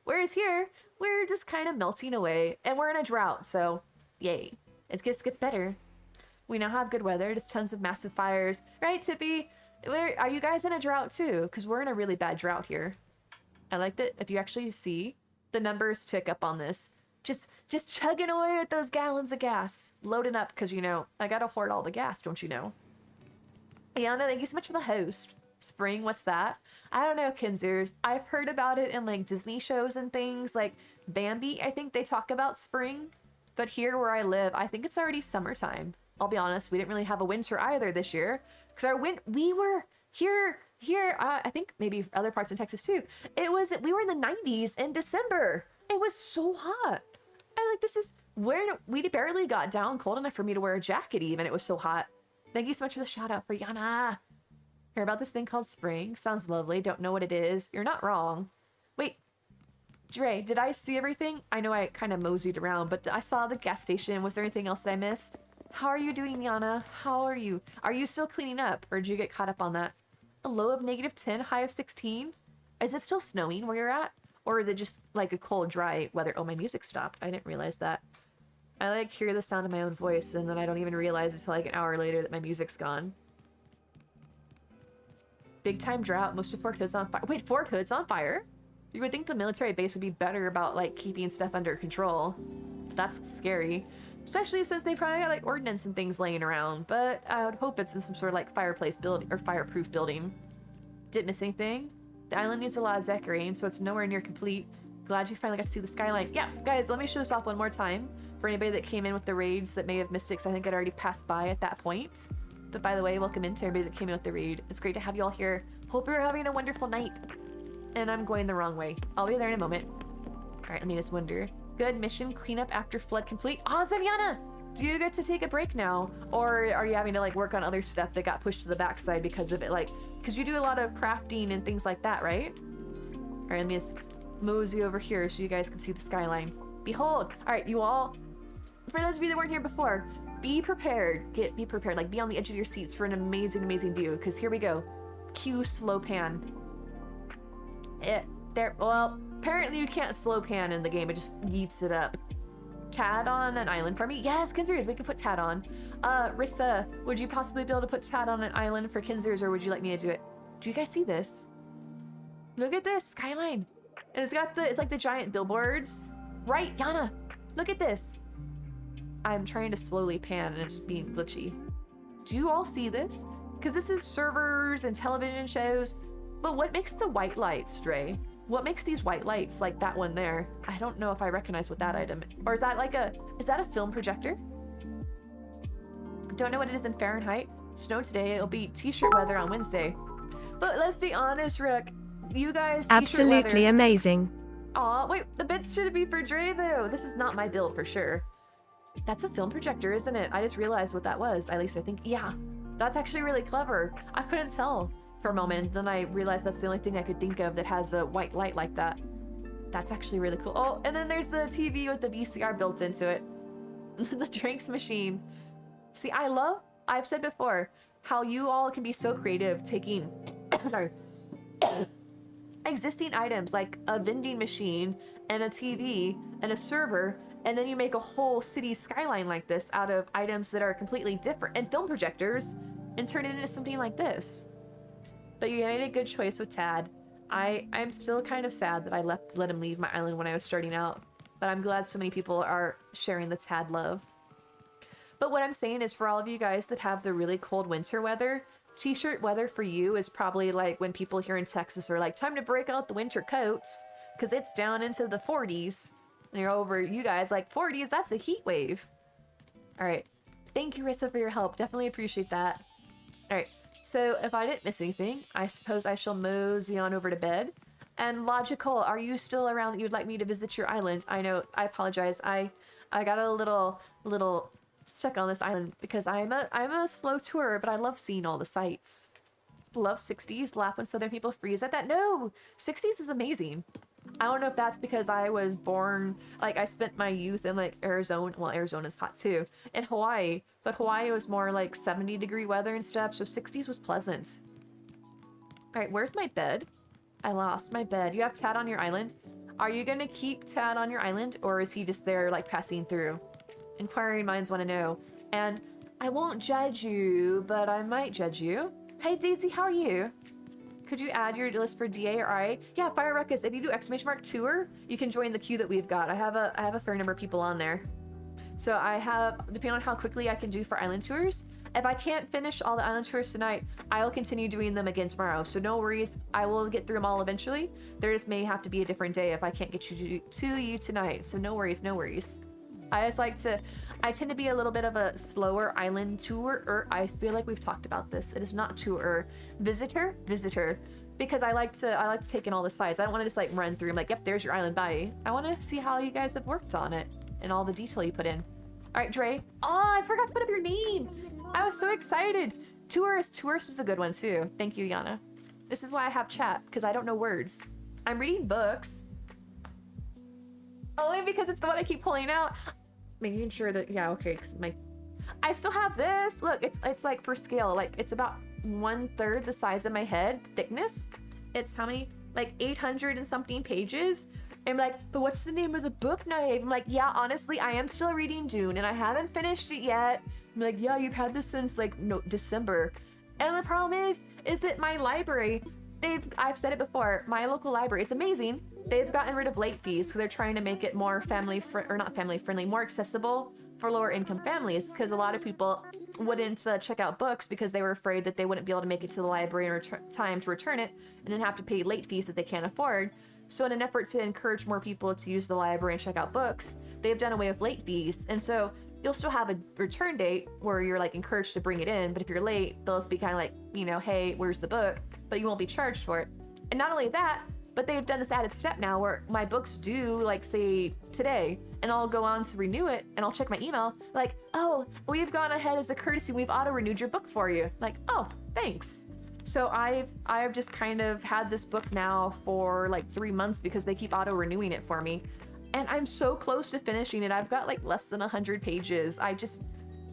Whereas here, we're just kind of melting away and we're in a drought. So yay, it just gets better. We now have good weather, just tons of massive fires. Right, Tippy? Are you guys in a drought too? Because we're in a really bad drought here. I like that if you actually see, the numbers tick up on this. Just chugging away at those gallons of gas. Loading up, because, you know, I gotta hoard all the gas, don't you know? Ayana, thank you so much for the host. Spring, what's that? I don't know, Kinzers. I've heard about it in, like, Disney shows and things. Like, Bambi, I think they talk about spring. But here where I live, I think it's already summertime. I'll be honest, we didn't really have a winter either this year. Because we were here, I think maybe other parts in Texas too. We were in the 90s in December. It was so hot. I'm like, this is where we barely got down cold enough for me to wear a jacket even. It was so hot. Thank you so much for the shout out for Yana. Hear about this thing called spring? Sounds lovely. Don't know what it is. You're not wrong. Wait, Dre, did I see everything? I know I kind of moseyed around, but I saw the gas station. Was there anything else that I missed? How are you doing, Yana? How are you? Are you still cleaning up, or did you get caught up on that? A low of -10, high of 16? Is it still snowing where you're at? Or is it just like a cold, dry weather? Oh, my music stopped. I didn't realize that. I like hear the sound of my own voice, and then I don't even realize until like an hour later that my music's gone. Big time drought. Most of Fort Hood's on fire. Wait, Fort Hood's on fire? You would think the military base would be better about like keeping stuff under control. But that's scary. Especially since they probably got like ordnance and things laying around, but I would hope it's in some sort of like fireplace building or fireproof building. Didn't miss anything. The island needs a lot of decorating, so it's nowhere near complete. Glad you finally got to see the skyline. Yeah, guys, let me show this off one more time for anybody that came in with the raids that may have missed it, because I think I'd already passed by at that point. But by the way, welcome in to everybody that came in with the raid. It's great to have you all here. Hope you're having a wonderful night. And I'm going the wrong way. I'll be there in a moment. All right, let me just wonder. Good mission, cleanup after flood complete. Awesome, Yana! Do you get to take a break now? Or are you having to like work on other stuff that got pushed to the backside because of it? Like, because you do a lot of crafting and things like that, right? All right, let me just mosey over here so you guys can see the skyline. Behold! All right, you all, for those of you that weren't here before, be prepared. Be prepared. Like, be on the edge of your seats for an amazing, amazing view. Because here we go. Cue slow pan. Well, apparently you can't slow pan in the game. It just yeets it up. Tad on an island for me? Yes, Kinzers, we can put Tad on. Rissa, would you possibly be able to put Tad on an island for Kinzers, or would you like me to do it? Do you guys see this? Look at this skyline. And it's like the giant billboards. Right, Yana, look at this. I'm trying to slowly pan and it's being glitchy. Do you all see this? Because this is servers and television shows. But what makes the white lights, Dre? What makes these white lights like that one there? I don't know if I recognize what that item is. Or is that like is that a film projector? Don't know what it is in Fahrenheit. Snow today, it'll be t-shirt weather on Wednesday. But let's be honest, Rook. You guys, t-shirt absolutely weather. Amazing. Aw, wait, the bits should be for Dre though. This is not my build for sure. That's a film projector, isn't it? I just realized what that was. At least I think, yeah. That's actually really clever. I couldn't tell for a moment, then I realized that's the only thing I could think of that has a white light like that. That's actually really cool. Oh, and then there's the TV with the VCR built into it. The drinks machine. See, I've said before, how you all can be so creative taking, sorry, existing items like a vending machine and a TV and a server, and then you make a whole city skyline like this out of items that are completely different, and film projectors, and turn it into something like this. But you made a good choice with Tad. I'm still kind of sad that I let him leave my island when I was starting out, but I'm glad so many people are sharing the Tad love. But what I'm saying is, for all of you guys that have the really cold winter weather, t-shirt weather for you is probably like when people here in Texas are like, time to break out the winter coats, because it's down into the 40s. And you're over, you guys, like 40s, that's a heat wave. All right. Thank you, Rissa, for your help. Definitely appreciate that. All right. So if I didn't miss anything, I suppose I shall mosey on over to bed. And Logical, are you still around that you'd like me to visit your island? I know, I apologize. I got a little stuck on this island because I'm a slow tourer, but I love seeing all the sights. Love 60s, laugh when Southern people freeze at that. No, 60s is amazing. I don't know if that's because I was born, like I spent my youth in like Arizona. Well, Arizona's hot too. In Hawaii, but Hawaii was more like 70-degree weather and stuff. So 60s was pleasant. All right, where's my bed? I lost my bed. You have Tad on your island. Are you gonna keep Tad on your island, or is he just there like passing through? Inquiring minds want to know. And I won't judge you, but I might judge you. Hey Daisy, how are you? Could you add your list for DA or RA? Yeah, Fire Ruckus, if you do ! tour, you can join the queue that we've got. I have a fair number of people on there. So I have, depending on how quickly I can do for island tours, if I can't finish all the island tours tonight, I will continue doing them again tomorrow. So no worries, I will get through them all eventually. There just may have to be a different day if I can't get you to you tonight. So no worries, no worries. I tend to be a little bit of a slower island tourer. I feel like we've talked about this. It is not tourer, visitor, because I like to take in all the sides. I don't want to just like run through. I'm like, yep, there's your island, bye. I want to see how you guys have worked on it and all the detail you put in. All right, Dre. Oh, I forgot to put up your name. I was so excited. Tourist was a good one too. Thank you, Yana. This is why I have chat, because I don't know words. I'm reading books. Only because it's the one I keep pulling out. Making sure that, yeah, okay, because I still have this. Look, it's like for scale, like it's about 1/3 the size of my head thickness. It's how many, like 800 and something pages. And I'm like, but what's the name of the book, Naive? I'm like, yeah, honestly, I am still reading Dune and I haven't finished it yet. I'm like, yeah, you've had this since like December. And the problem is that my library, I've said it before, my local library, it's amazing. They've gotten rid of late fees, so they're trying to make it more not family friendly, more accessible for lower income families, because a lot of people wouldn't check out books because they were afraid that they wouldn't be able to make it to the library in time to return it, and then have to pay late fees that they can't afford. So in an effort to encourage more people to use the library and check out books, they've done away with late fees. And so you'll still have a return date where you're like encouraged to bring it in, but if you're late, they'll just be kind of like, you know, hey, where's the book? But you won't be charged for it. And not only that, but they've done this added step now where my books due, like say today, and I'll go on to renew it and I'll check my email like, oh, we've gone ahead as a courtesy, we've auto renewed your book for you. Like, oh, thanks. So I've just kind of had this book now for like 3 months because they keep auto renewing it for me. And I'm so close to finishing it. I've got like less than 100 pages.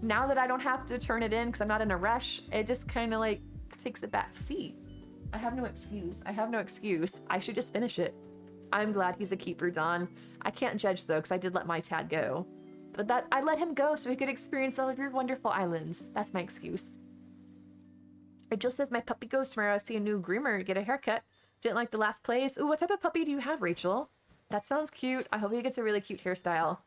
Now that I don't have to turn it in because I'm not in a rush, it just kind of like takes a back seat. I have no excuse. I should just finish it. I'm glad he's a keeper, Don. I can't judge though, because I did let my Tad go. But I let him go so he could experience all of your wonderful islands. That's my excuse. Rachel says my puppy goes tomorrow to see a new groomer to get a haircut. Didn't like the last place. Ooh, what type of puppy do you have, Rachel? That sounds cute. I hope he gets a really cute hairstyle.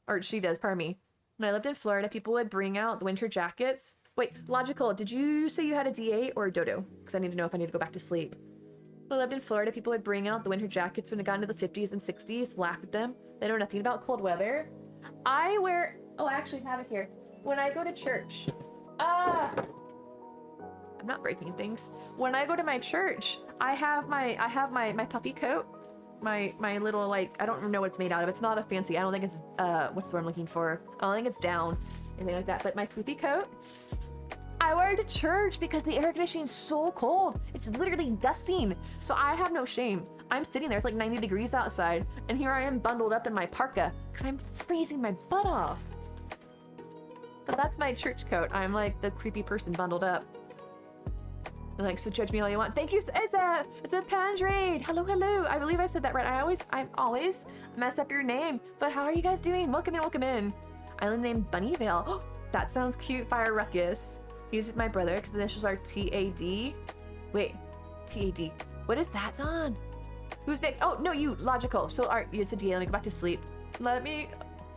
Or she does, pardon me. When I lived in Florida, people would bring out the winter jackets. Wait, Logical, did you say you had a D8 or a Dodo? Because I need to know if I need to go back to sleep. When I lived in Florida, people would bring out the winter jackets when it got into the 50s and 60s, laugh at them. They know nothing about cold weather. I actually have it here. When I go to church, I'm not breaking things. When I go to my church, I have my puppy coat. My little, like, I don't know what it's made out of. It's not a fancy, I don't think it's, what's the word I'm looking for? I don't think it's down, anything like that. But my floopy coat, I wear it to church because the air conditioning is so cold. It's literally gusting. So I have no shame. I'm sitting there, it's like 90 degrees outside, and here I am bundled up in my parka because I'm freezing my butt off. But that's my church coat. I'm like the creepy person bundled up. Like, so judge me all you want. Thank you, it's a Pandrade. Hello. I believe I said that right. I always mess up your name. But how are you guys doing? Welcome in. Island name Bunnyvale. That sounds cute. Fire Ruckus. He's my brother because the initials are TAD. Wait, TAD. What is that on? Who's next? Oh no, you. Logical. So it's a D. Let me go back to sleep.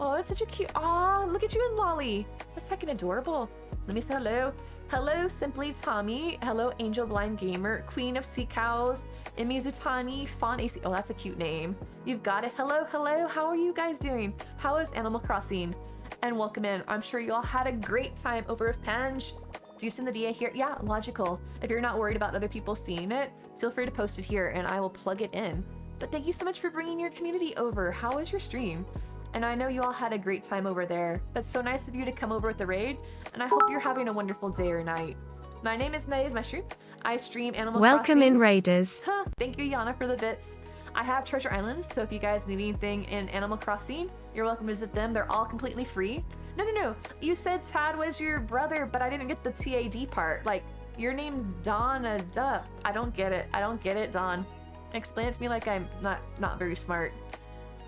Oh, that's such a cute. Aw, look at you and Lolly. That's heckin' adorable. Let me say hello. Hello, Simply Tommy. Hello, Angel Blind Gamer. Queen of Sea Cows. Imizutani. Fawn AC. Oh, that's a cute name. You've got it. Hello, hello. How are you guys doing? How is Animal Crossing? And welcome in. I'm sure you all had a great time over with Pange. Do you send the DA here? Yeah, logical. If you're not worried about other people seeing it, feel free to post it here and I will plug it in. But thank you so much for bringing your community over. How was your stream? And I know you all had a great time over there. That's so nice of you to come over with the raid, and I hope you're having a wonderful day or night. My name is Naive Mushroom. I stream Animal Crossing. Welcome in, Raiders. Huh, thank you, Yana, for the bits. I have Treasure Islands, so if you guys need anything in Animal Crossing, you're welcome to visit them. They're all completely free. No. You said Tad was your brother, but I didn't get the TAD part. Like, your name's Donna Dup. I don't get it. I don't get it, Don. Explain it to me like I'm not very smart.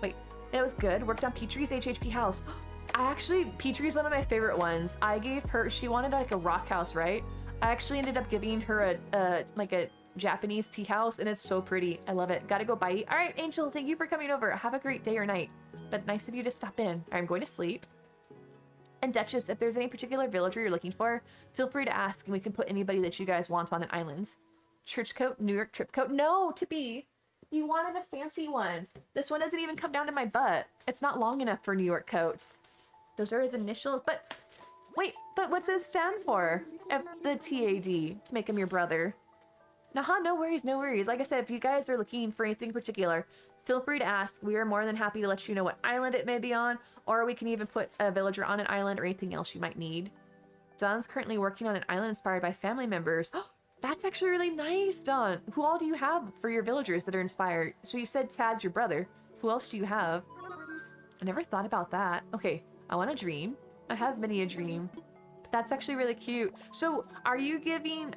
Wait. It was good. Worked on Petrie's HHP house. Petrie's one of my favorite ones. I gave her, she wanted like a rock house, right? I actually ended up giving her like a Japanese tea house, and it's so pretty. I love it. Gotta go bite. All right, Angel, thank you for coming over. Have a great day or night. But nice of you to stop in. I'm going to sleep. And Duchess, if there's any particular villager you're looking for, feel free to ask, and we can put anybody that you guys want on an island. Church coat, New York trip coat. No, to be. You wanted a fancy one. This one doesn't even come down to my butt. It's not long enough for New York coats. Those are his initials, but wait, but what's it stand for? The TAD, to make him your brother. Nah, no worries, no worries. Like I said, if you guys are looking for anything particular, feel free to ask. We are more than happy to let you know what island it may be on, or we can even put a villager on an island or anything else you might need. Don's currently working on an island inspired by family members. That's actually really nice, Don. Who all do you have for your villagers that are inspired? So you said Tad's your brother. Who else do you have? I never thought about that. Okay, I want a dream. I have many a dream. But that's actually really cute. So are you giving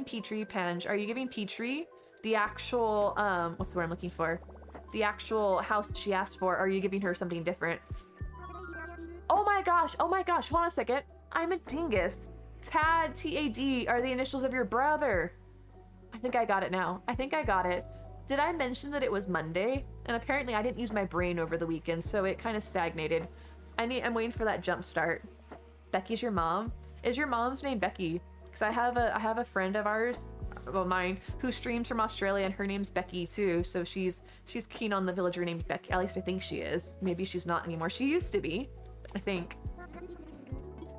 Petrie, Pange, are you giving Petrie the actual, what's the word I'm looking for? The actual house that she asked for, or are you giving her something different? Oh my gosh, hold on a second. I'm a dingus. Tad, T-A-D, are the initials of your brother. I think I got it now. I think I got it. Did I mention that it was Monday? And apparently I didn't use my brain over the weekend, so it kind of stagnated. I'm waiting for that jump start. Becky's your mom? Is your mom's name Becky? Because I have a friend of ours, well, mine, who streams from Australia, and her name's Becky too. So she's keen on the villager named Becky. At least I think she is. Maybe she's not anymore. She used to be, I think.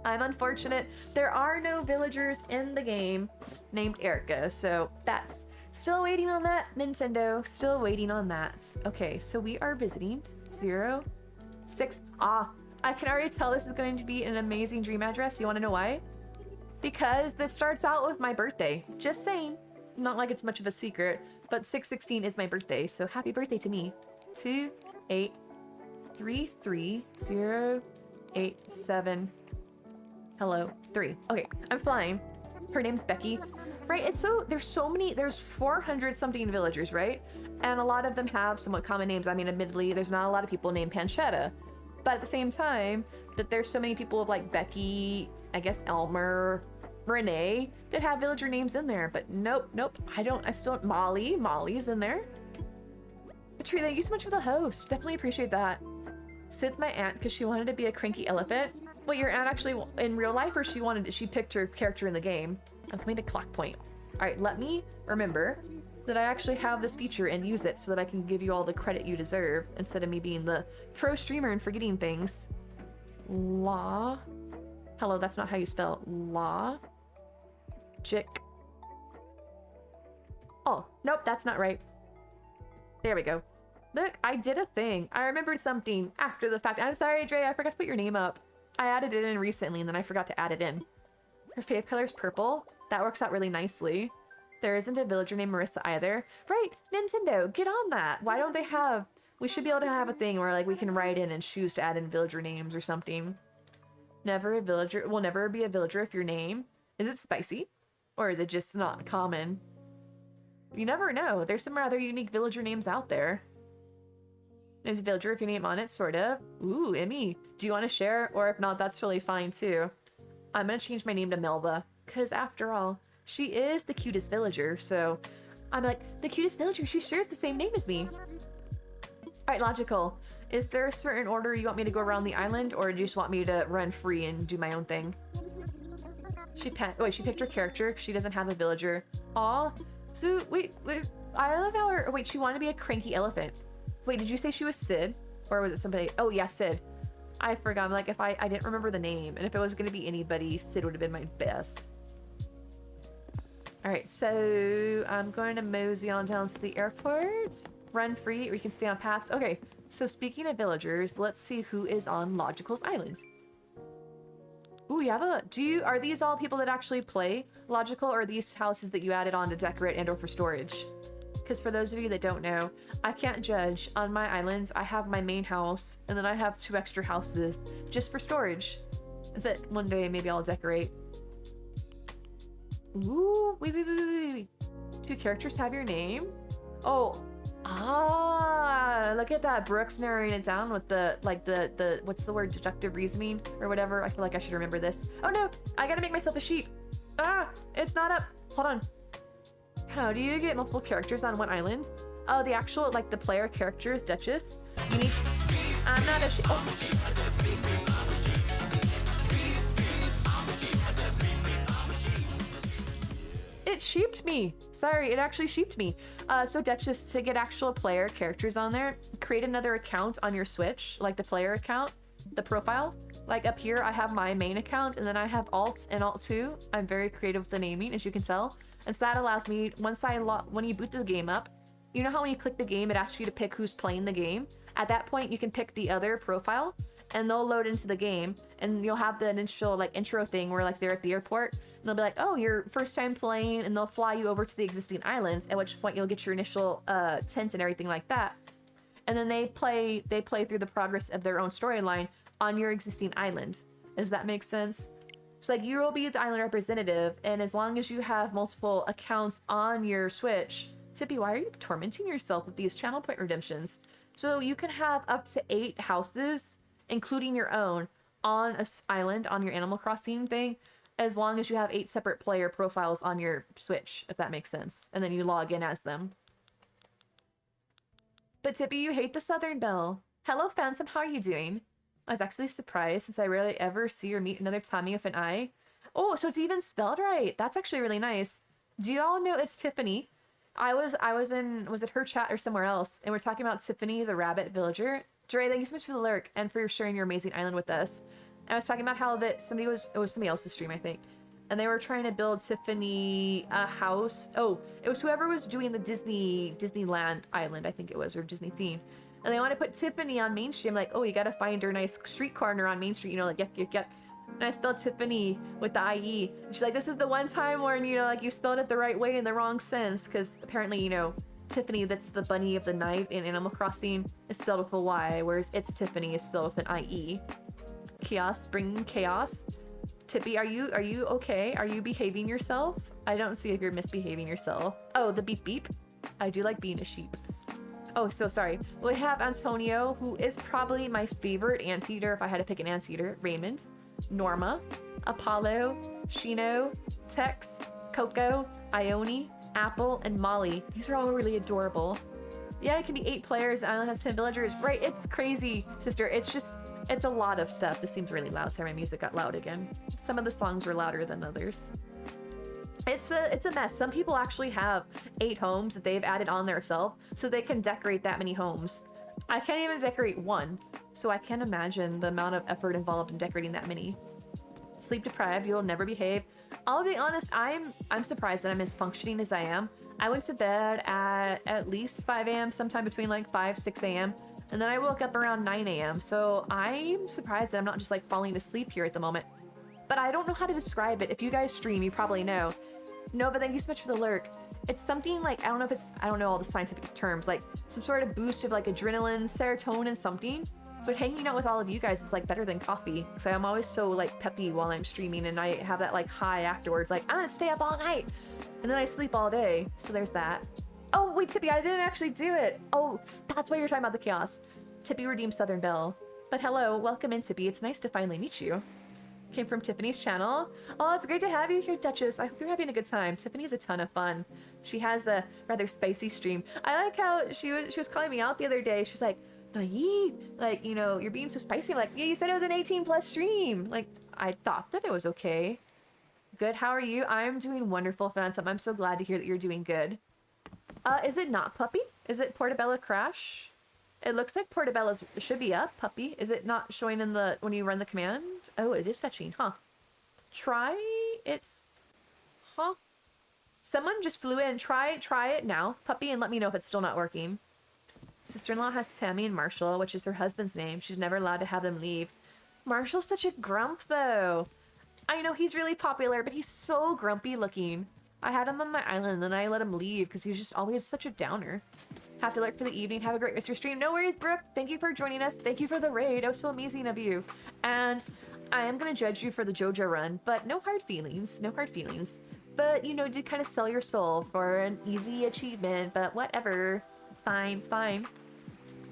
I'm unfortunate. There are no villagers in the game named Erica, so that's still waiting on that, Nintendo. Still waiting on that. Okay, so we are visiting 0, 6. I can already tell this is going to be an amazing dream address. You want to know why? Because this starts out with my birthday. Just saying. Not like it's much of a secret, but 6/16 is my birthday, so happy birthday to me. 2833087. Hello, 3. Okay, I'm flying. Her name's Becky. Right, it's so, there's 400 something villagers, right? And a lot of them have somewhat common names. I mean, admittedly, there's not a lot of people named Panchetta. But at the same time, that there's so many people of like Becky, I guess Elmer, Renee, that have villager names in there. But nope, I still don't. Molly's in there. Tree, thank you so much for the host. Definitely appreciate that. Sid's my aunt because she wanted to be a cranky elephant. Wait, your aunt actually in real life, or she picked her character in the game? I'm coming to clock point. All right, let me remember that I actually have this feature and use it so that I can give you all the credit you deserve instead of me being the pro streamer and forgetting things. Law. Hello, that's not how you spell law. Chick. Oh, nope, that's not right. There we go. Look, I did a thing. I remembered something after the fact. I'm sorry, Dre, I forgot to put your name up. I added it in recently and then I forgot to add it in. Her fave color is purple. That works out really nicely. There isn't a villager named Marissa either. Right, Nintendo, get on that. Why don't they have... We should be able to have a thing where like we can write in and choose to add in villager names or something. Never a villager... Will never be a villager if your name... Is it spicy? Or is it just not common? You never know. There's some rather unique villager names out there. There's a villager if your name on it, sort of. Ooh, Emmy. Do you want to share? Or if not, that's really fine too. I'm gonna change my name to Melba. Because after all, she is the cutest villager, so... I'm like, the cutest villager, she shares the same name as me. Alright, logical. Is there a certain order you want me to go around the island, or do you just want me to run free and do my own thing? She picked her character. She doesn't have a villager. Aw. So, wait. I love how her... Wait, she wanted to be a cranky elephant. Wait, did you say she was Sid? Or was it somebody... Oh, yeah, Sid. I forgot. Like, if I didn't remember the name. And if it was going to be anybody, Sid would have been my best. Alright, so I'm going to mosey on down to the airport. Run free, or you can stay on paths. Okay, so speaking of villagers, let's see who is on Logical's Island. Ooh, you have a... Are these all people that actually play Logical, or are these houses that you added on to decorate and or for storage? Because for those of you that don't know, I can't judge. On my island, I have my main house, and then I have 2 extra houses just for storage. That's it. One day, maybe I'll decorate. Ooh, wait. 2 characters have your name? Oh, look at that. Brooke's narrowing it down with the what's the word? Deductive reasoning or whatever. I feel like I should remember this. Oh no, I gotta make myself a sheep. It's not up. Hold on. How do you get multiple characters on one island? Oh, the actual, like, the player character is Duchess. You need... I'm not a sheep. Oh. It sheeped me. Sorry, it actually sheeped me. So Duchess, to get actual player characters on there, create another account on your Switch, like the player account, the profile. Like up here, I have my main account, and then I have Alt and Alt 2. I'm very creative with the naming, as you can tell. And so that allows me, when you boot the game up, you know how when you click the game, it asks you to pick who's playing the game? At that point, you can pick the other profile, and they'll load into the game, and you'll have the initial, like, intro thing where, like, they're at the airport, and they'll be like, oh, your first time playing, and they'll fly you over to the existing islands, at which point you'll get your initial tent and everything like that. And then they play through the progress of their own storyline on your existing island. Does that make sense? So, like, you will be the island representative, and as long as you have multiple accounts on your Switch... Tippy, why are you tormenting yourself with these channel point redemptions? So you can have up to 8 houses, including your own, on an island, on your Animal Crossing thing, as long as you have 8 separate player profiles on your Switch, if that makes sense. And then you log in as them. But Tippy, you hate the Southern Belle. Hello, Phantom, how are you doing? I was actually surprised, since I rarely ever see or meet another Tommy with an I. Oh, so it's even spelled right. That's actually really nice. Do you all know it's Tiffany? I was in, was it her chat or somewhere else? And we're talking about Tiffany, the rabbit villager. Dre, thank you so much for the lurk and for sharing your amazing island with us. And I was talking about how that it was somebody else's stream, I think. And they were trying to build Tiffany a house. Oh, it was whoever was doing the Disneyland island, I think it was, or Disney theme. And they want to put Tiffany on Main Street. I'm like, oh, you gotta find her nice street corner on Main Street, you know, like, yuck. And I spelled Tiffany with the IE. And she's like, this is the one time where, you know, like, you spelled it the right way in the wrong sense. Because apparently, you know, Tiffany, that's the bunny of the night in Animal Crossing, is spelled with a Y. Whereas It's Tiffany is spelled with an IE. Chaos, bringing chaos. Tippy, are you okay? Are you behaving yourself? I don't see if you're misbehaving yourself. Oh, the beep beep. I do like being a sheep. Oh, so sorry. We have Antonio, who is probably my favorite anteater if I had to pick an anteater. Raymond, Norma, Apollo, Shino, Tex, Coco, Ione, Apple, and Molly. These are all really adorable. Yeah, it can be 8 players. The island has 10 villagers. Right, it's crazy, sister. It's a lot of stuff. This seems really loud. Sorry, my music got loud again. Some of the songs were louder than others. It's a mess. Some people actually have 8 homes that they've added on themselves so they can decorate that many homes. I can't even decorate 1, so I can't imagine the amount of effort involved in decorating that many. Sleep deprived, you'll never behave. I'll be honest, I'm surprised that I'm as functioning as I am. I went to bed at least 5 a.m., sometime between like 5, 6 a.m. And then I woke up around 9 a.m. So I'm surprised that I'm not just like falling asleep here at the moment. But I don't know how to describe it. If you guys stream, you probably know. No, but thank you so much for the lurk. It's something like, I don't know all the scientific terms, like some sort of boost of like adrenaline, serotonin, something. But hanging out with all of you guys is like better than coffee. Because I'm always so like peppy while I'm streaming and I have that like high afterwards, like I'm gonna stay up all night. And then I sleep all day. So there's that. Oh, wait, Tippy, I didn't actually do it. Oh, that's why you're talking about the chaos. Tippy redeemed Southern Belle. But hello, welcome in, Tippy. It's nice to finally meet you. Came from Tiffany's channel. Oh, it's great to have you here, Duchess. I hope you're having a good time. Tiffany's a ton of fun. She has a rather spicy stream. I like how she was calling me out the other day. She's like, naive. Like, you know, you're being so spicy. I'm like, yeah, you said it was an 18+ stream. Like, I thought that it was okay. Good, how are you? I'm doing wonderful, Phantom. I'm so glad to hear that you're doing good. Is it not Puppy? Is it Portobello Crash? It looks like Portobello's should be up, Puppy. Is it not showing in the, when you run the command? Oh, it is fetching, huh? Try, it's, huh? Someone just flew in. Try it now, Puppy, and let me know if it's still not working. Sister-in-law has Tammy and Marshall, which is her husband's name. She's never allowed to have them leave. Marshall's such a grump, though. I know he's really popular, but he's so grumpy looking. I had him on my island, and then I let him leave because he was just always such a downer. Have to lurk for the evening. Have a great rest of your stream. No worries, Brooke. Thank you for joining us. Thank you for the raid. That was so amazing of you. And I am going to judge you for the JoJo run, but no hard feelings. No hard feelings. But, you know, did kind of sell your soul for an easy achievement, but whatever. It's fine. It's fine.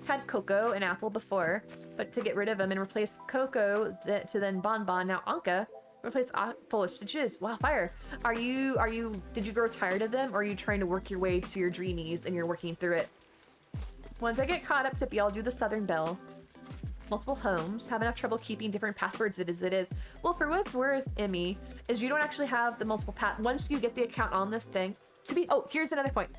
Had Coco and Apple before, but to get rid of them and replace Coco to then Bon Bon, now Anka. Replace Apple with Stitches. Wow, fire. Did you grow tired of them, or are you trying to work your way to your dreamies and you're working through it? Once I get caught up, Tippy, I'll do the Southern Belle. Multiple homes. Have enough trouble keeping different passwords as it is. Well, for what it's worth, Emmy, is you don't actually have the multiple once you get the account on this thing, oh, here's another point.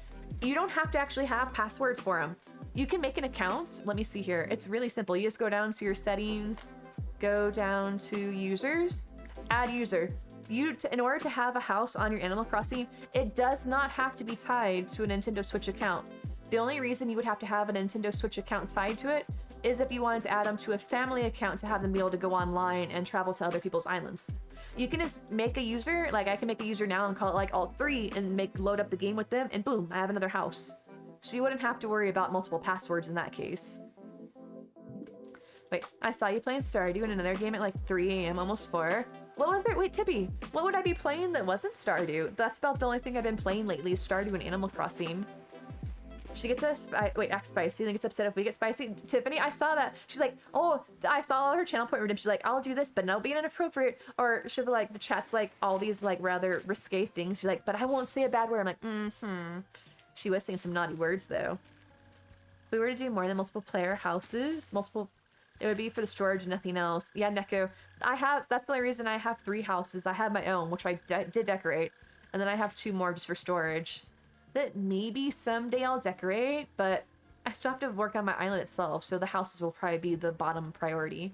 You don't have to actually have passwords for them. You can make an account. Let me see here. It's really simple. You just go down to your settings, go down to users, add user. In order to have a house on your Animal Crossing, it does not have to be tied to a Nintendo Switch account. The only reason you would have to have a Nintendo Switch account tied to it is if you wanted to add them to a family account to have them be able to go online and travel to other people's islands. You can just make a user, like I can make a user now and call it like Alt3 and load up the game with them, and boom, I have another house. So you wouldn't have to worry about multiple passwords in that case. Wait, I saw you playing Stardew in another game at like 3 AM, almost 4. What was it? Wait, Tippy, what would I be playing that wasn't Stardew? That's about the only thing I've been playing lately is Stardew and Animal Crossing. She gets us, wait, act spicy, then gets upset if we get spicy. Tiffany, I saw that. She's like, oh, I saw her channel point redemption. She's like, I'll do this, but no being inappropriate. Or she'll be like, the chat's like all these like rather risque things. She's like, but I won't say a bad word. I'm like, She was saying some naughty words though. If we were to do more than multiple player houses, it would be for the storage and nothing else. Yeah, Neko, that's the only reason I have 3 houses. I have my own, which I did decorate. And then I have 2 more just for storage. That maybe someday I'll decorate, but I still have to work on my island itself, so the houses will probably be the bottom priority.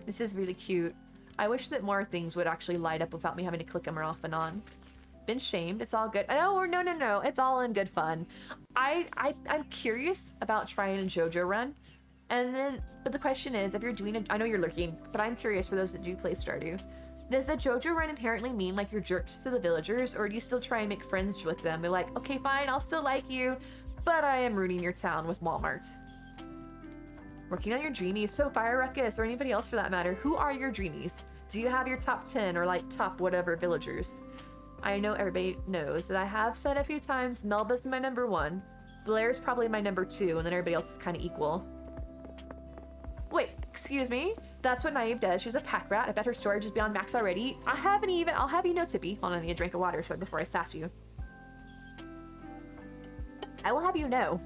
This is really cute. I wish that more things would actually light up without me having to click them off and on. Been shamed, it's all good. No, it's all in good fun. I'm curious about trying a JoJo run, but the question is, if you're doing I know you're lurking, but I'm curious for those that do play Stardew. Does the JoJo run inherently mean like you're jerks to the villagers, or do you still try and make friends with them? They're like, okay, fine, I'll still like you, but I am ruining your town with Walmart. Working on your dreamies. So Fire Ruckus, or anybody else for that matter, who are your dreamies? Do you have your top 10 or like top whatever villagers? I know everybody knows that I have said a few times Melba's my number 1, Blair's probably my number 2, and then everybody else is kind of equal. Wait, excuse me? That's what Naive does. She's a pack rat. I bet her storage is beyond max already. I'll have you know, Tippy. Hold on, I need a drink of water before I sass you. I will have you know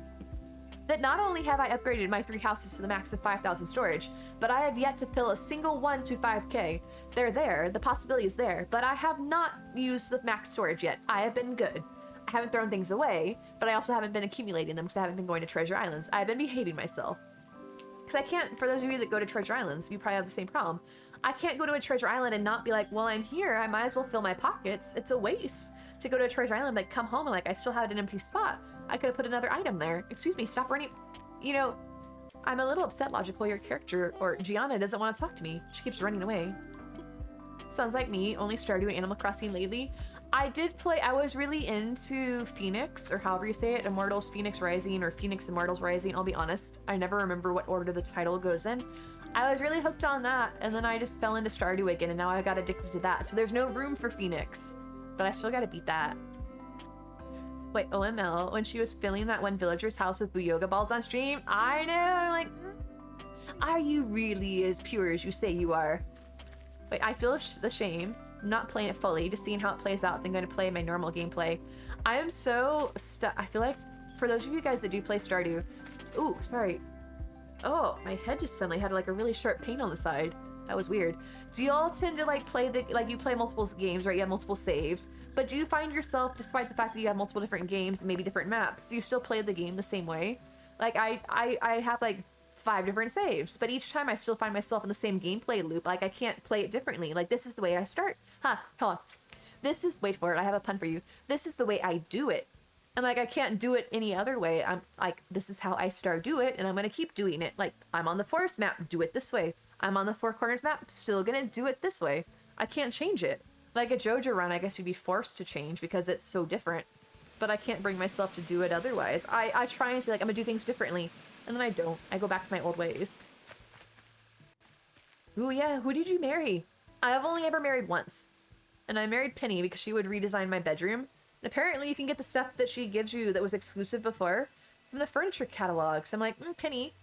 that not only have I upgraded my 3 houses to the max of 5,000 storage, but I have yet to fill a single one to 5k. They're there, the possibility is there, but I have not used the max storage yet. I have been good. I haven't thrown things away, but I also haven't been accumulating them because I haven't been going to Treasure Islands. I've been behaving myself. Because I can't, for those of you that go to Treasure Islands, you probably have the same problem. I can't go to a Treasure Island and not be like, well, I'm here, I might as well fill my pockets. It's a waste to go to a Treasure Island, like come home and like, I still had an empty spot. I could have put another item there. Excuse me, stop running. You know, I'm a little upset, Logical, your character, or Gianna doesn't want to talk to me. She keeps running away. Sounds like me, only started doing Animal Crossing lately. I did play, I was really into Phoenix, or however you say it, Immortals Phoenix Rising, or Phoenix Immortals Rising, I'll be honest. I never remember what order the title goes in. I was really hooked on that, and then I just fell into Stardew again, and now I got addicted to that. So there's no room for Phoenix, but I still gotta beat that. Wait, OML, when she was filling that one villager's house with Booyoga balls on stream, I know, I'm like, are you really as pure as you say you are? Wait, I feel the shame. I'm not playing it fully, just seeing how it plays out, then going to play my normal gameplay. I am so I feel like, for those of you guys that do play Stardew, ooh, sorry. Oh, my head just suddenly had like a really sharp pain on the side. That was weird. Do you all tend to like play you play multiple games, right? You have multiple saves, but do you find yourself, despite the fact that you have multiple different games and maybe different maps, do you still play the game the same way? Like I have like 5 different saves, but each time I still find myself in the same gameplay loop. Like I can't play it differently. Like this is the way I start. Hold on. This is, wait for it, I have a pun for you. This is the way I do it. And like, I can't do it any other way. I'm like, this is how I start do it, and I'm gonna keep doing it. Like, I'm on the forest map, do it this way. I'm on the Four Corners map, still gonna do it this way. I can't change it. Like a JoJo run, I guess you'd be forced to change because it's so different. But I can't bring myself to do it otherwise. I try and say like, I'm gonna do things differently, and then I don't. I go back to my old ways. Ooh yeah, who did you marry? I've only ever married once. And I married Penny because she would redesign my bedroom. And apparently you can get the stuff that she gives you that was exclusive before from the furniture catalog. So I'm like, Penny,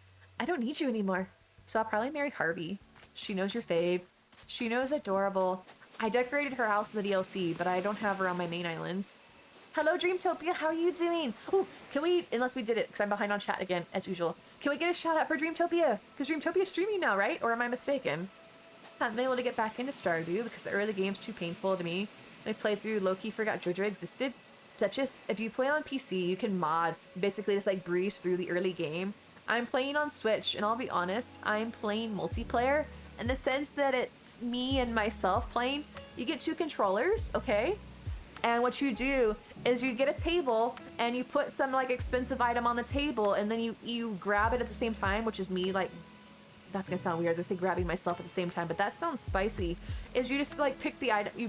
I don't need you anymore. So I'll probably marry Harvey. She knows your fave. She knows adorable. I decorated her house in the DLC, but I don't have her on my main islands. Hello, Dreamtopia. How are you doing? Ooh, can we, unless we did it, because I'm behind on chat again, as usual. Can we get a shout out for Dreamtopia? Because Dreamtopia's streaming now, right? Or am I mistaken? Haven't been able to get back into Stardew because the early game's too painful to me. I played through Loki, forgot JoJo existed. Duchess, if you play on PC, you can mod, basically just like breeze through the early game. I'm playing on Switch, and I'll be honest, I'm playing multiplayer in the sense that it's me and myself playing. You get 2 controllers, okay? And what you do is you get a table and you put some like expensive item on the table, and then you grab it at the same time, which is me like, that's gonna sound weird. I was gonna say grabbing myself at the same time, but that sounds spicy. Is you just like pick the item, you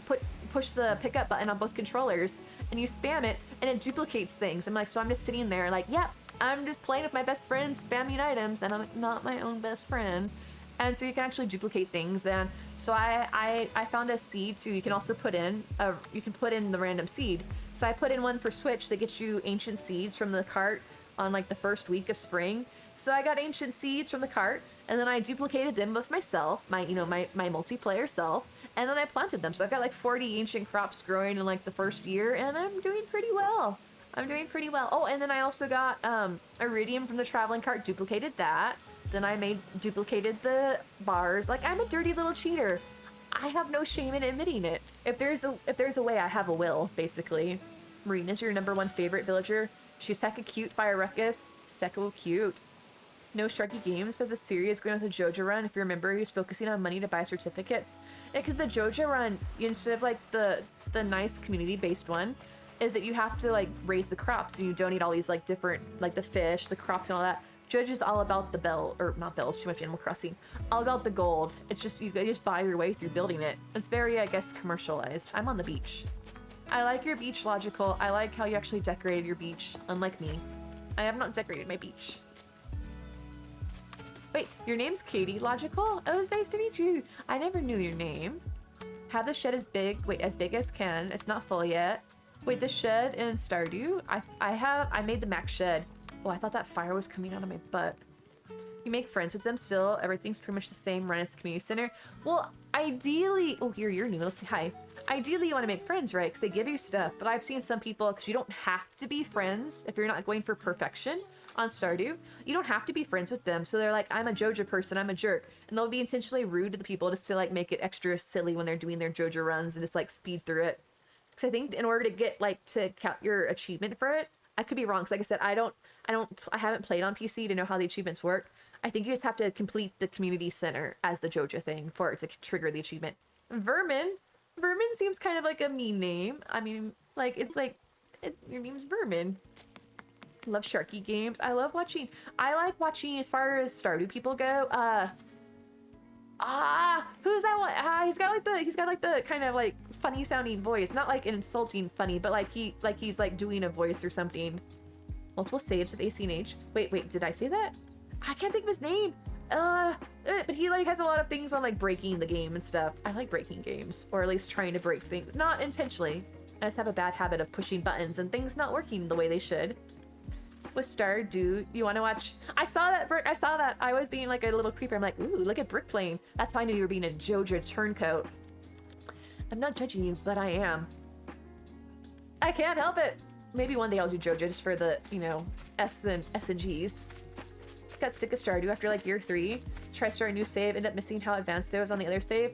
push the pickup button on both controllers, and you spam it, and it duplicates things. I'm like, so I'm just sitting there like, yep, I'm just playing with my best friend, spamming items, and I'm not my own best friend. And so you can actually duplicate things. And so I found a seed too. You can also put in the random seed. So I put in one for Switch that gets you ancient seeds from the cart on like the first week of spring. So I got ancient seeds from the cart, and then I duplicated them with myself, my multiplayer self, and then I planted them. So I've got like 40 ancient crops growing in like the first year, and I'm doing pretty well. Oh, and then I also got iridium from the traveling cart, duplicated that. Then I duplicated the bars. Like, I'm a dirty little cheater. I have no shame in admitting it. If there's a way, I have a will, basically. Marina's your #1 favorite villager. She's hecka cute, Fire Ruckus. Secco cute. No Sharky Games has a series going with the JoJo run. If you remember, he was focusing on money to buy certificates. Yeah, because the JoJo run, instead of like the nice community-based one, is that you have to like raise the crops, and you donate all these like different, like the fish, the crops, and all that. JoJo's all about the bell, or not bells, too much Animal Crossing. All about the gold. It's just, you just buy your way through building it. It's very, I guess, commercialized. I'm on the beach. I like your beach, Logical. I like how you actually decorated your beach, unlike me. I have not decorated my beach. Wait, your name's Katie, Logical? Oh, it's nice to meet you. I never knew your name. Have the shed as big as can. It's not full yet. Wait, the shed in Stardew? I made the max shed. Oh, I thought that fire was coming out of my butt. You make friends with them still. Everything's pretty much the same run as the community center. Well, ideally, oh, you're new. Let's say hi. Ideally, you want to make friends, right? Because they give you stuff. But I've seen some people, because you don't have to be friends if you're not going for perfection on Stardew. You don't have to be friends with them. So they're like, I'm a JoJo person. I'm a jerk. And they'll be intentionally rude to the people just to like make it extra silly when they're doing their JoJo runs and just like speed through it. Because I think in order to get like to count your achievement for it, I could be wrong. Because like I said, I haven't played on PC to know how the achievements work. I think you just have to complete the community center as the JoJo thing for it to trigger the achievement. Vermin? Vermin seems kind of like a mean name. I mean, like, it's like, your name's Vermin. Love Sharky Games. I like watching as far as Stardew people go. Who's that one? He's got like the kind of like funny sounding voice. Not like an insulting funny, but like he's like doing a voice or something. Multiple saves of ACNH. Wait, did I say that? I can't think of his name. But he like has a lot of things on like breaking the game and stuff. I like breaking games, or at least trying to break things. Not intentionally. I just have a bad habit of pushing buttons and things not working the way they should. With Stardew, you want to watch? I saw that. I was being like a little creeper. I'm like, ooh, look at Brick playing. That's how I knew you were being a JoJo turncoat. I'm not judging you, but I am. I can't help it. Maybe one day I'll do JoJo just for the, S and G's. got sick of Stardew after like year 3. Try start a new save, end up missing how advanced it was on the other save.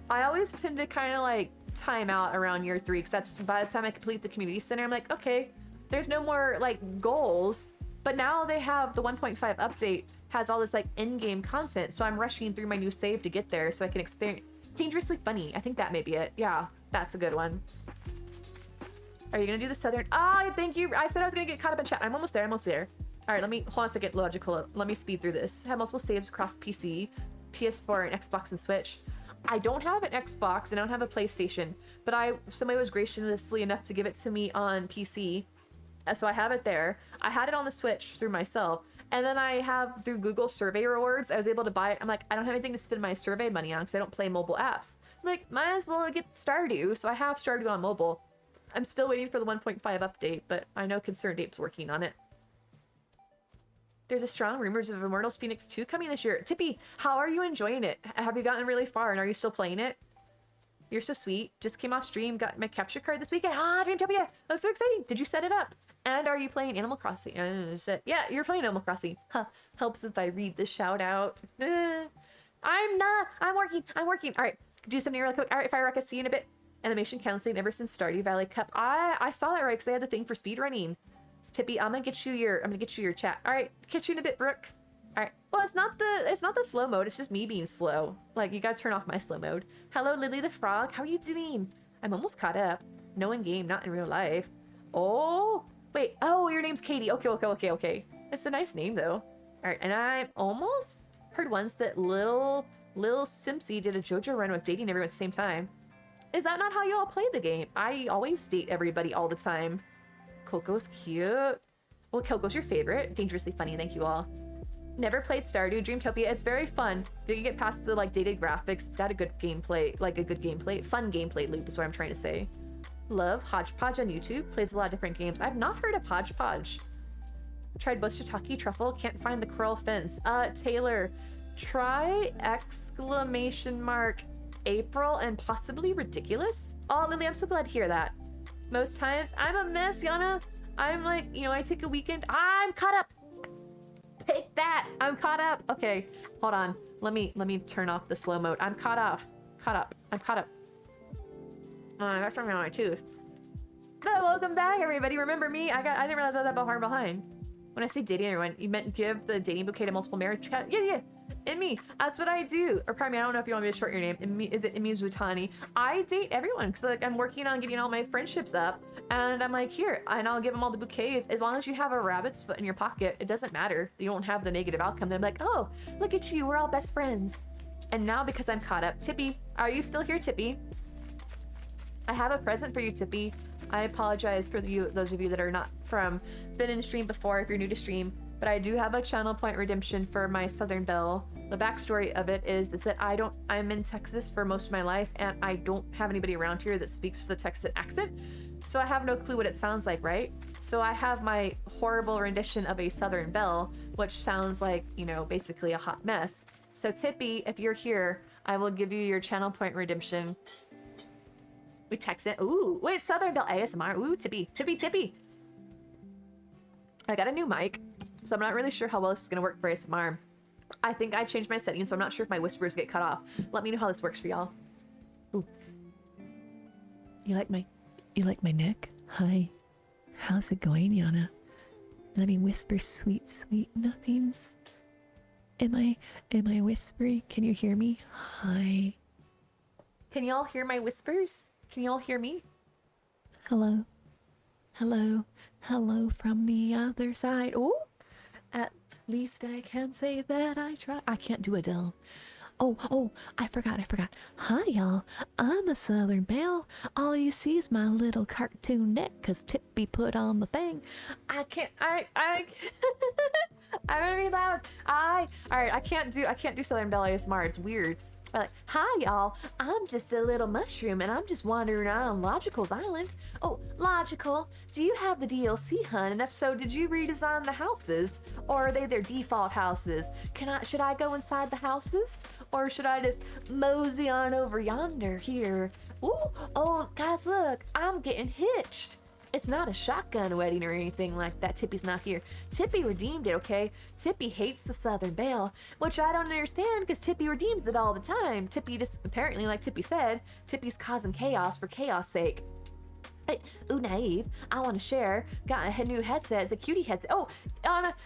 I always tend to kind of like time out around year 3 because that's by the time I complete the community center, I'm like, okay, there's no more like goals. But now they have the 1.5 update has all this like in-game content, so I'm rushing through my new save to get there so I can experience Dangerously Funny. I think that may be it. Yeah, that's a good one. Are you gonna do the Southern? Ah, thank you. I said I was gonna get caught up in chat. I'm almost there. I'm almost there. All right, let me hold on a second. Logical. Let me speed through this. I have multiple saves across PC, PS4, and Xbox and Switch. I don't have an Xbox and I don't have a PlayStation, but somebody was graciously enough to give it to me on PC, so I have it there. I had it on the Switch through myself, and then I have through Google Survey Rewards. I was able to buy it. I'm like, I don't have anything to spend my survey money on because I don't play mobile apps. I'm like, might as well get Stardew. So I have Stardew on mobile. I'm still waiting for the 1.5 update, but I know Concerned Ape's working on it. There's a strong rumors of Immortals Phoenix 2 coming this year. Tippy, how are you enjoying it? Have you gotten really far and are you still playing it? You're so sweet. Just came off stream, got my capture card this weekend. Ah, Dreamtopia! That's so exciting. Did you set it up? And are you playing Animal Crossing? Yeah, you're playing Animal Crossing. Huh. Helps if I read the shout out. I'm not. I'm working. All right, do something real quick. All right, Firerock, I'll see you in a bit. Animation counseling ever since Stardew Valley Cup. I saw that right because they had the thing for speedrunning. Tippy, I'm gonna get you your chat. All right, catch you in a bit, Brooke. All right. Well, it's not the slow mode. It's just me being slow. Like, you gotta turn off my slow mode. Hello, Lily the Frog. How are you doing? I'm almost caught up. No in game, not in real life. Oh, wait. Oh, your name's Katie. Okay. It's a nice name though. All right, and I almost heard once that Lil Simpsy did a JoJo run with dating everyone at the same time. Is that not how y'all play the game? I always date everybody all the time. Coco's cute. Well, Coco's your favorite. Dangerously Funny, thank you all. Never played Stardew. Dreamtopia, it's very fun. If you can get past the like dated graphics, it's got a good gameplay, fun gameplay loop is what I'm trying to say. Love Hodgepodge on YouTube. Plays a lot of different games. I've not heard of Hodgepodge. Tried both Shiitake Truffle. Can't find the Coral Fence. Taylor, try April and possibly Ridiculous. Oh, Lily, I'm so glad to hear that. Most times, I'm a mess, Yana. I'm like, you know, I take a weekend. I'm caught up. Take that. I'm caught up. Okay, hold on. Let me turn off the slow mode. I'm caught up. I'm caught up. Oh, I got something on my tooth. Oh, welcome back, everybody. Remember me? I didn't realize I was that far behind. When I say dating everyone, you meant give the dating bouquet to multiple marriage? Yeah. And me. That's what I do. Or pardon me, I don't know if you want me to short your name. Is it Imi Zutani? I date everyone because like I'm working on getting all my friendships up, and I'm like, here, and I'll give them all the bouquets as long as you have a rabbit's foot in your pocket. It doesn't matter. You don't have the negative outcome. They're like, oh, look at you. We're all best friends. And now because I'm caught up, Tippy, are you still here, Tippy? I have a present for you, Tippy. I apologize for those of you that are not been in stream before if you're new to stream, but I do have a channel point redemption for my Southern Belle. The backstory of it is that I'm in Texas for most of my life and I don't have anybody around here that speaks the Texan accent, so I have no clue what it sounds like, right? So I have my horrible rendition of a Southern Belle, which sounds like, you know, basically a hot mess. So Tippy, if you're here, I will give you your channel point redemption. We text it. Ooh, wait, Southern Belle ASMR. Ooh, Tippy. I got a new mic, so I'm not really sure how well this is gonna work for ASMR. I think I changed my settings, so I'm not sure if my whispers get cut off. Let me know how this works for y'all. Ooh. You like my neck? Hi. How's it going, Yana? Let me whisper sweet nothings. Am I whispery? Can you hear me? Hi. Can y'all hear my whispers? Can y'all hear me? Hello. Hello from the other side. Oh, at least I can say that I try. I can't do Adele. Oh, I forgot. Hi, y'all. I'm a Southern Belle. All you see is my little cartoon neck because Tippy put on the thing. I'm gonna be loud. Alright, I can't do Southern Belle ASMR. It's weird. Like, hi y'all, I'm just a little mushroom and I'm just wandering around on Logical's island. Oh, Logical, do you have the DLC, hun? And if so, did you redesign the houses? Or are they their default houses? Should I go inside the houses? Or should I just mosey on over yonder here? Ooh, oh, guys, look, I'm getting hitched. It's not a shotgun wedding or anything like that. Tippy's not here. Tippy redeemed it, okay? Tippy hates the Southern Belle, which I don't understand because Tippy redeems it all the time. Tippy just, apparently, like Tippy said, Tippy's causing chaos for chaos sake. Hey, ooh, naive. I want to share. Got a new headset. It's a cutie headset. Oh,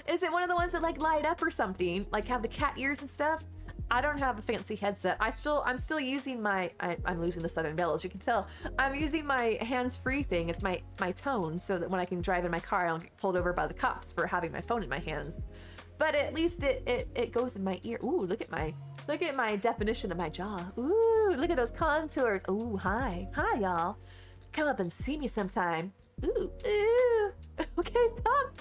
is it one of the ones that like light up or something? Like have the cat ears and stuff? I don't have a fancy headset. I'm still using my, I'm losing the Southern Belle, as you can tell. I'm using my hands-free thing. It's my tone, so that when I can drive in my car, I don't get pulled over by the cops for having my phone in my hands. But at least it goes in my ear. Ooh, look at my definition of my jaw. Ooh, look at those contours. Ooh, hi, y'all. Come up and see me sometime. Ooh, ooh. Okay, stop.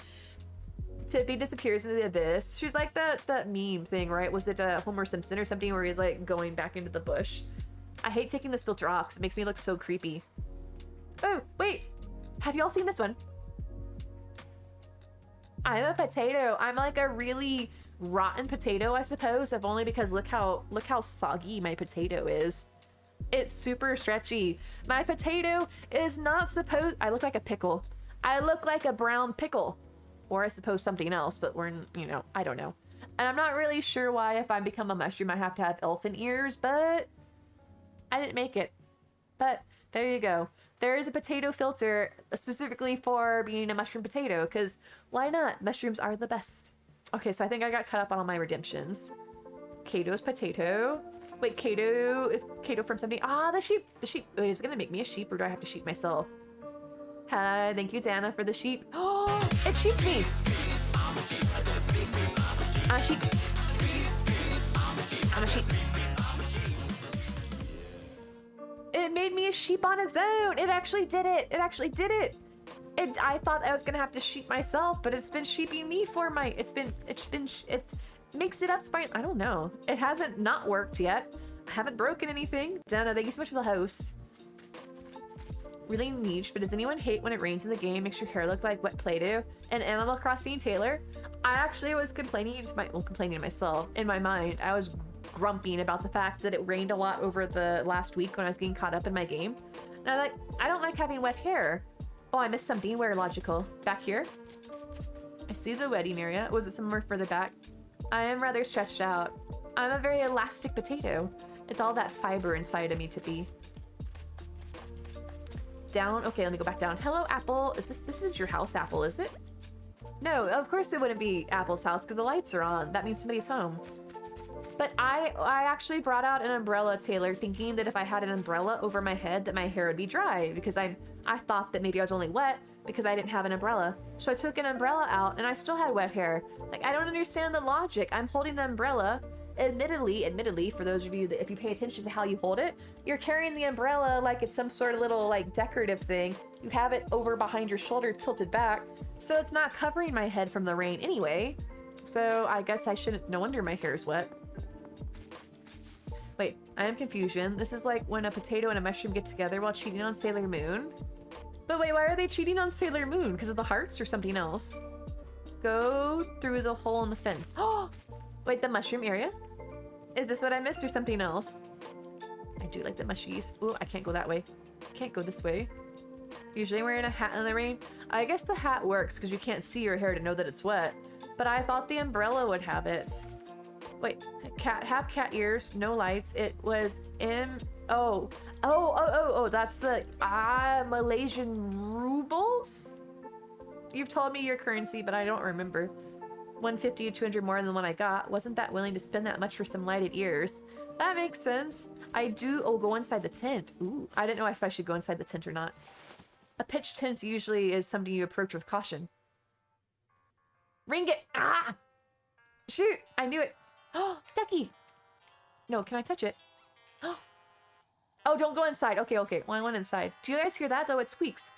Tippy disappears into the abyss. She's like that meme thing, right? Was it Homer Simpson or something where he's like going back into the bush? I hate taking this filter off because it makes me look so creepy. Oh, wait. Have y'all seen this one? I'm a potato. I'm like a really rotten potato, I suppose, if only because look how soggy my potato is. It's super stretchy. My potato is not supposed... I look like a pickle. I look like a brown pickle. Or I suppose something else, but we're, you know, I don't know. And I'm not really sure why if I become a mushroom I have to have elfin ears, but I didn't make it. But there you go. There is a potato filter specifically for being a mushroom potato, because why not? Mushrooms are the best. Okay, so I think I got caught up on all my redemptions. Kato's potato. Wait, Kato, is Kato from something? Ah, the sheep. The sheep. Wait, is it gonna make me a sheep or do I have to sheep myself? Hi, thank you, Dana, for the sheep. Oh, it sheeped me. I'm a sheep. I'm a sheep. It made me a sheep on its own. It actually did it. It actually did it. I thought I was gonna have to sheep myself, but it's been sheeping me for my. It makes it up spine. I don't know. It hasn't not worked yet. I haven't broken anything. Dana, thank you so much for the host. Really niche, but does anyone hate when it rains in the game? Makes your hair look like wet Play-Doh? And Animal Crossing Taylor? I actually was complaining to myself in my mind. I was grumping about the fact that it rained a lot over the last week when I was getting caught up in my game. And I don't like having wet hair. Oh, I missed something. Where logical? Back here? I see the wedding area. Was it somewhere further back? I am rather stretched out. I'm a very elastic potato. It's all that fiber inside of me to be. Down. Okay, let me go back down. Hello, Apple. This isn't your house, Apple, is it? No, of course it wouldn't be Apple's house because the lights are on. That means somebody's home. But I actually brought out an umbrella, Taylor, thinking that if I had an umbrella over my head that my hair would be dry because I thought that maybe I was only wet because I didn't have an umbrella. So I took an umbrella out and I still had wet hair. Like, I don't understand the logic. I'm holding the umbrella. Admittedly, for those of you that if you pay attention to how you hold it, you're carrying the umbrella like it's some sort of little like decorative thing. You have it over behind your shoulder tilted back, so it's not covering my head from the rain anyway. So I guess I shouldn't, no wonder my hair is wet. Wait, I am confusion. This is like when a potato and a mushroom get together while cheating on Sailor Moon. But wait, why are they cheating on Sailor Moon? Because of the hearts or something else? Go through the hole in the fence. Oh, wait, the mushroom area? Is this what I missed or something else? I do like the mushies. Ooh, I can't go that way. Can't go this way. Usually wearing a hat in the rain. I guess the hat works because you can't see your hair to know that it's wet. But I thought the umbrella would have it. Wait, have cat ears, no lights. It was in... Oh, that's the... Malaysian rubles? You've told me your currency, but I don't remember. 150 or 200 more than the one I got. Wasn't that willing to spend that much for some lighted ears. That makes sense. I do... Oh, go inside the tent. Ooh, I didn't know if I should go inside the tent or not. A pitch tent usually is something you approach with caution. Ring it! Ah! Shoot! I knew it. Oh, ducky! No, can I touch it? Oh, don't go inside. Okay. Well, I went inside. Do you guys hear that, though? It squeaks.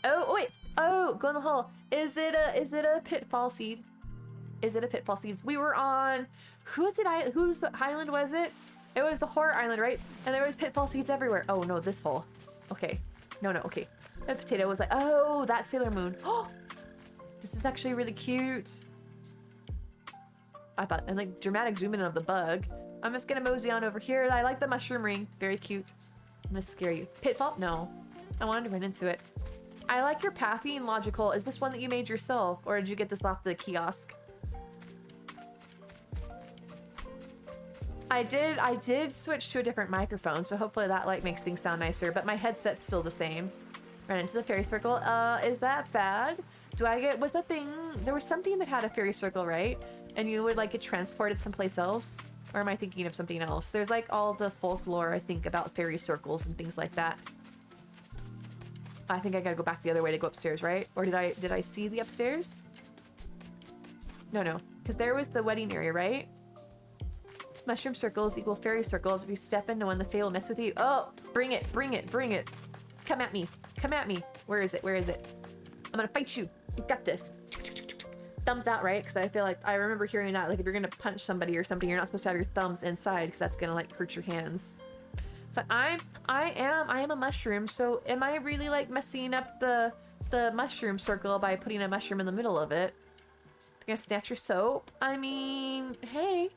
Oh, wait. Oh, go in the hole. Is it a pitfall seed? Is it a pitfall seeds? We were on... Whose island was it? It was the horror island, right? And there was pitfall seeds everywhere. Oh, no, this hole. Okay. No, okay. The potato was like, oh, that's Sailor Moon. Oh, this is actually really cute. I thought, and like dramatic zoom in of the bug. I'm just gonna mosey on over here. I like the mushroom ring. Very cute. I'm gonna scare you. Pitfall? No. I wanted to run into it. I like your pathing, Logical. Is this one that you made yourself, or did you get this off the kiosk? I did switch to a different microphone, so hopefully that like makes things sound nicer, but my headset's still the same. Run into the fairy circle. Is that bad? Was that thing, there was something that had a fairy circle, right? And you would like get transported someplace else? Or am I thinking of something else? There's like all the folklore, I think, about fairy circles and things like that. I think I gotta go back the other way to go upstairs, right? Or did I see the upstairs? No. Because there was the wedding area, right? Mushroom circles equal fairy circles. If you step into one, the fae will mess with you. Oh, bring it. Come at me. Where is it? I'm gonna fight you. You got this. Thumbs out, right? Because I feel like I remember hearing that. Like if you're gonna punch somebody or something, you're not supposed to have your thumbs inside because that's gonna like hurt your hands. But I am a mushroom, so am I really like messing up the mushroom circle by putting a mushroom in the middle of it? They're gonna snatch your soap? I mean, hey.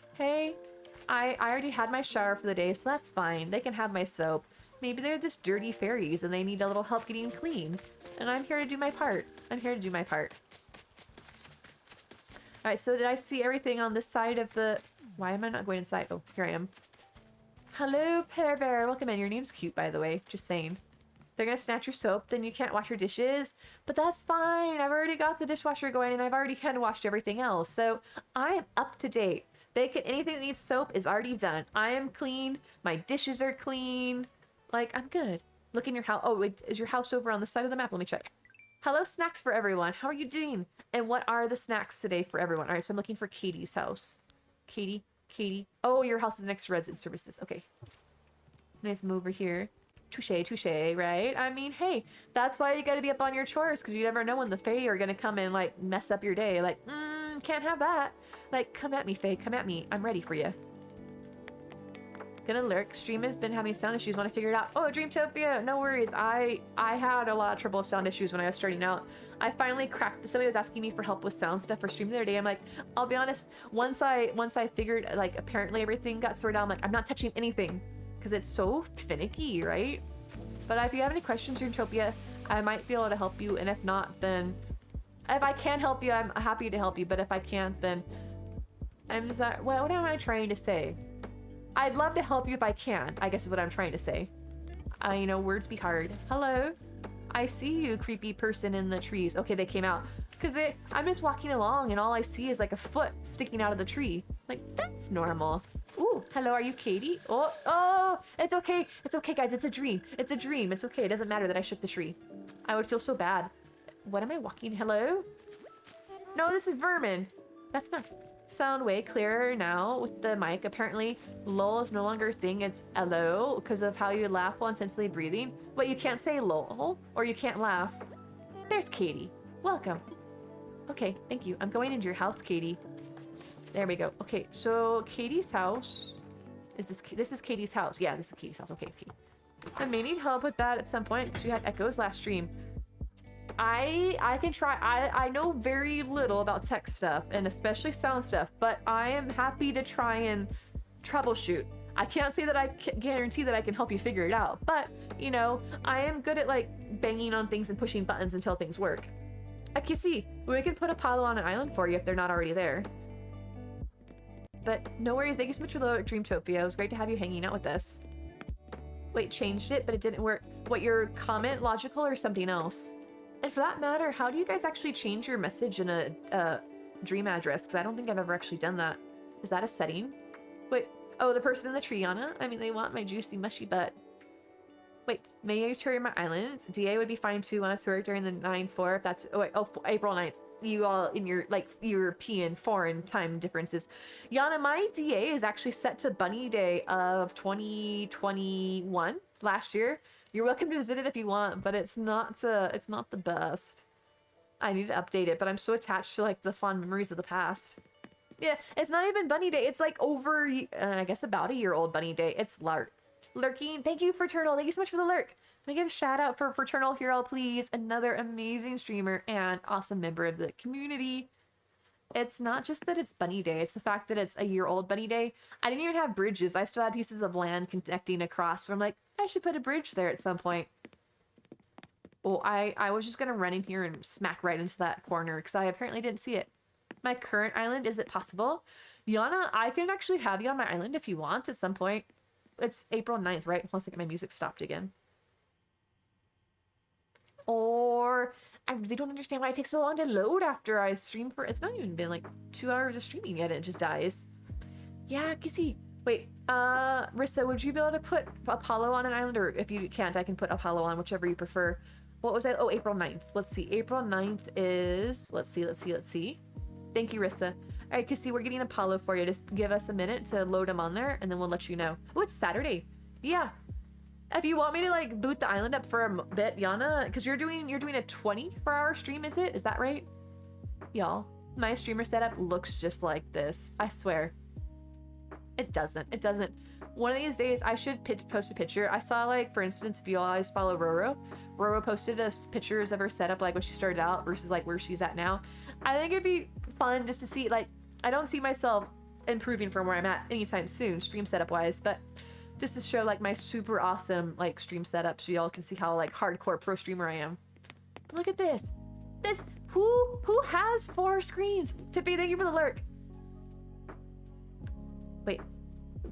I already had my shower for the day, so that's fine. They can have my soap. Maybe they're just dirty fairies and they need a little help getting clean. And I'm here to do my part. Alright, so did I see everything on this side of the... Why am I not going inside? Oh, here I am. Hello, Pear Bear. Welcome in. Your name's cute, by the way. Just saying. They're gonna snatch your soap, then you can't wash your dishes. But that's fine. I've already got the dishwasher going and I've already hand washed everything else. So I am up to date. Anything that needs soap is already done. I am clean. My dishes are clean. Like, I'm good. Look in your house. Oh, wait, is your house over on the side of the map? Let me check. Hello, snacks for everyone. How are you doing? And what are the snacks today for everyone? All right, so I'm looking for Katie's house. Katie. Oh, your house is next to resident services. Okay. Let's move over here. Touche, right? I mean, hey, that's why you gotta be up on your chores, because you never know when the fae are gonna come and, like, mess up your day. Like, can't have that. Like, come at me, fae, come at me. I'm ready for you. Gonna lurk. Stream has been having sound issues. Want to figure it out? Oh, Dreamtopia, no worries. I had a lot of trouble with sound issues when I was starting out. I finally cracked. Somebody was asking me for help with sound stuff for stream the other day. I'm like, I'll be honest. Once I figured, like, apparently everything got sorted out, I'm like, I'm not touching anything because it's so finicky, right? But if you have any questions, Dreamtopia, I might be able to help you. And if not, then if I can help you, I'm happy to help you. But if I can't, then I'm just not. Well, what am I trying to say? I'd love to help you if I can, I guess is what I'm trying to say. You know, words be hard. Hello? I see you, creepy person in the trees. Okay, they came out. Because I'm just walking along and all I see is like a foot sticking out of the tree. Like, that's normal. Ooh, hello, are you Katie? Oh, it's okay. It's okay, guys. It's a dream. It's a dream. It's okay. It doesn't matter that I shook the tree. I would feel so bad. What am I walking? Hello? No, this is Vermin. That's not... Sound way clearer now with the mic. Apparently, lol is no longer a thing. It's hello because of how you laugh while intensely breathing. But you can't say lol or you can't laugh. There's Katie. Welcome. Okay, thank you. I'm going into your house, Katie. There we go. Okay, so Katie's house. This is Katie's house. Yeah, this is Katie's house. Okay. I may need help with that at some point because we had echoes last stream. I can try. I know very little about tech stuff and especially sound stuff, but I am happy to try and troubleshoot. I can't say that I can guarantee that I can help you figure it out, but you know, I am good at like banging on things and pushing buttons until things work. I can see we can put Apollo on an island for you if they're not already there. But no worries. Thank you so much for the Dreamtopia. It was great to have you hanging out with us. Wait, changed it, but it didn't work. What, your comment logical or something else? And for that matter, how do you guys actually change your message in a dream address? Because I don't think I've ever actually done that. Is that a setting? Wait, oh, the person in the tree, Anna? I mean, they want my juicy, mushy butt. Wait, may I tour my island? DA would be fine too. Want to tour during the 9/4 if that's... Oh, wait, April 9th. You all in your, like, European foreign time differences. Yana, my DA is actually set to Bunny Day of 2021, last year. You're welcome to visit it if you want, but it's not the best. I need to update it, but I'm so attached to like the fond memories of the past. Yeah, it's not even Bunny Day. It's like over, I guess about a year old Bunny Day. It's lurking. Thank you, Fraternal. Thank you so much for the lurk. Let me give a shout out for Fraternal Hero, please. Another amazing streamer and awesome member of the community. It's not just that it's bunny day, it's the fact that it's a year-old bunny day. I didn't even have bridges. I still had pieces of land connecting across, so I'm like, I should put a bridge there at some point. Well, I was just gonna run in here and smack right into that corner because I apparently didn't see it. My current island, is it possible? Yana, I can actually have you on my island if you want at some point. It's April 9th, right? Once I get my music stopped again. Or I really don't understand why it takes so long to load after I stream for... It's not even been like 2 hours of streaming yet. It just dies. Yeah, Kissy. Wait, Rissa, would you be able to put Apollo on an island? Or if you can't, I can put Apollo on, whichever you prefer. What was I? Oh, April 9th. Let's see. April 9th is... Let's see. Thank you, Rissa. All right, Kissy, we're getting Apollo for you. Just give us a minute to load him on there, and then we'll let you know. Oh, it's Saturday. Yeah. If you want me to, like, boot the island up for a bit, Yana, because you're doing a 24-hour stream, is it? Is that right? Y'all, my streamer setup looks just like this. I swear. It doesn't. One of these days, I should post a picture. I saw, like, for instance, if you always follow Roro posted us pictures of her setup, like, when she started out versus, like, where she's at now. I think it'd be fun just to see, like, I don't see myself improving from where I'm at anytime soon, stream setup-wise, but just to show, like, my super awesome, like, stream setup so y'all can see how, like, hardcore pro streamer I am. But look at this. Who has 4 screens? Tippy, thank you for the lurk. Wait.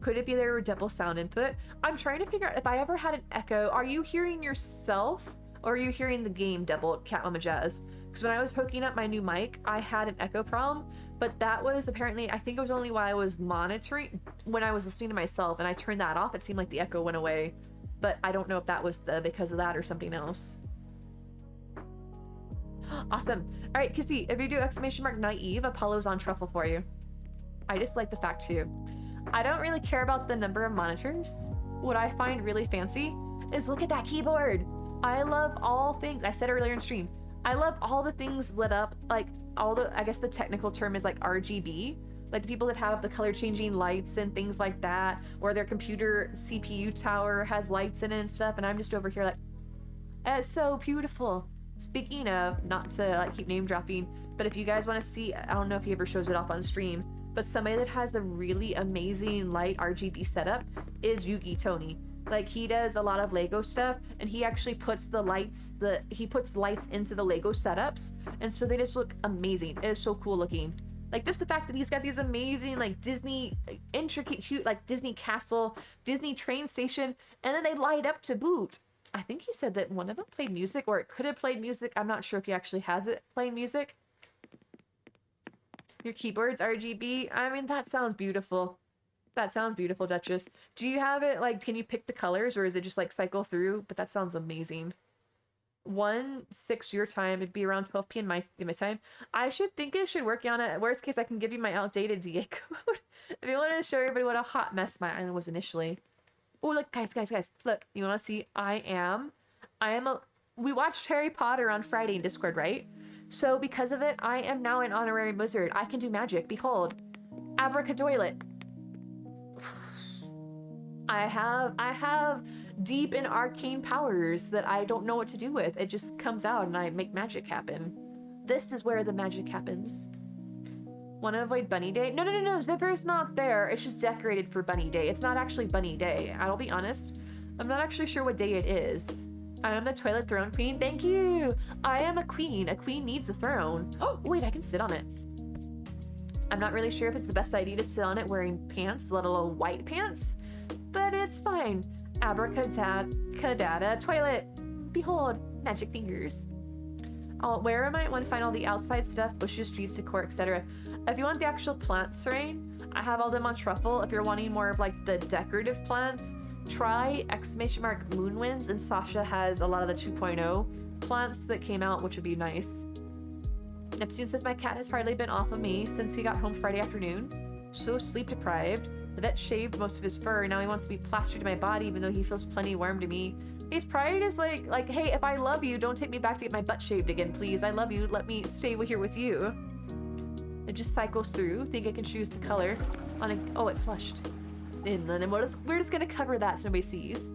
Could it be there were double sound input? I'm trying to figure out if I ever had an echo. Are you hearing yourself or are you hearing the game double, Cat Mama Jazz? Because when I was hooking up my new mic, I had an echo problem, but that was apparently, I think it was only while I was monitoring, when I was listening to myself, and I turned that off, it seemed like the echo went away. But I don't know if that was because of that or something else. Awesome. All right, Kissy, if you do !naive, Apollo's on truffle for you. I just like the fact too. I don't really care about the number of monitors. What I find really fancy is look at that keyboard. I love all things. I said earlier in stream, I love all the things lit up, like all the, I guess the technical term is like RGB, like the people that have the color changing lights and things like that, or their computer CPU tower has lights in it and stuff, and I'm just over here like, it's so beautiful. Speaking of, not to like keep name dropping, but if you guys want to see, I don't know if he ever shows it off on stream, but somebody that has a really amazing light RGB setup is Yugi Tony. Like, he does a lot of Lego stuff, and he actually puts the lights, he puts lights into the Lego setups, and so they just look amazing. It is so cool looking. Like, just the fact that he's got these amazing, like, Disney, intricate, cute, like, Disney castle, Disney train station, and then they light up to boot. I think he said that one of them played music, or it could have played music. I'm not sure if he actually has it playing music. Your keyboard's RGB? I mean, that sounds beautiful. That sounds beautiful, Duchess. Do you have it, like, can you pick the colors, or is it just, like, cycle through? But that sounds amazing. 1/6 your time, it'd be around 12 p.m. my time. I should think it should work on it. Worst case, I can give you my outdated DA code. If you wanted to show everybody what a hot mess my island was initially. Oh, look, guys. Look, you want to see? We watched Harry Potter on Friday in Discord, right? So because of it, I am now an honorary wizard. I can do magic. Behold. Abracadoilet. I have deep and arcane powers that I don't know what to do with. It just comes out and I make magic happen. This is where the magic happens. Want to avoid Bunny Day? No. Zipper's not there. It's just decorated for Bunny Day. It's not actually Bunny Day. I'll be honest. I'm not actually sure what day it is. I am the Toilet Throne Queen. Thank you. I am a queen. A queen needs a throne. Oh, wait, I can sit on it. I'm not really sure if it's the best idea to sit on it wearing pants, let alone white pants, but it's fine. Abracadabra, toilet. Behold, magic fingers. Where am I? Want to find all the outside stuff, bushes, trees, decor, etc. If you want the actual plants, Rain, I have all them on truffle. If you're wanting more of like the decorative plants, try !Moonwinds, and Sasha has a lot of the 2.0 plants that came out, which would be nice. Neptune says my cat has hardly been off of me since he got home Friday afternoon. So sleep deprived. The vet shaved most of his fur, and now he wants to be plastered to my body even though he feels plenty warm to me. His pride is like, hey, if I love you, don't take me back to get my butt shaved again, please. I love you. Let me stay here with you. It just cycles through. Think I can choose the color. Oh, it flushed. And then we're just gonna cover that so nobody sees.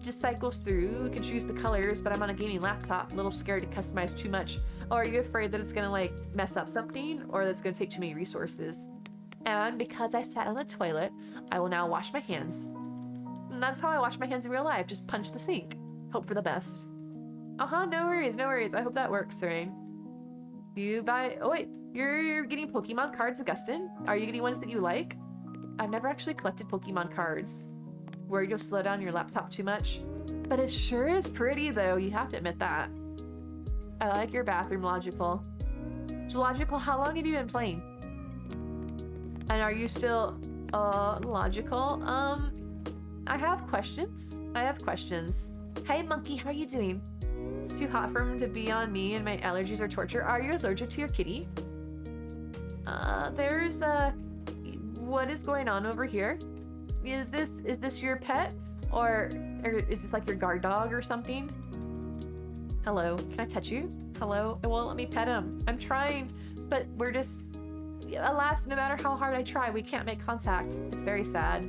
just cycles through. You can choose the colors, but I'm on a gaming laptop, a little scared to customize too much. Or are you afraid that it's gonna like mess up something, or that it's gonna take too many resources? And because I sat on the toilet, I will now wash my hands. And that's how I wash my hands in real life, just punch the sink. Hope for the best. No worries, no worries. I hope that works, Serene. You buy, oh wait, you're getting Pokemon cards, Augustin? Are you getting ones that you like? I've never actually collected Pokemon cards. Where you'll slow down your laptop too much. But it sure is pretty though, you have to admit that. I like your bathroom, Logical. So Logical, how long have you been playing? And are you still, Logical? I have questions. Hey Monkey, how are you doing? It's too hot for him to be on me and my allergies are torture. Are you allergic to your kitty? There's what is going on over here? Is this your pet? Or is this like your guard dog or something? Hello, can I touch you? Hello, it won't let me pet him. I'm trying, but we're just, alas, no matter how hard I try, we can't make contact. It's very sad.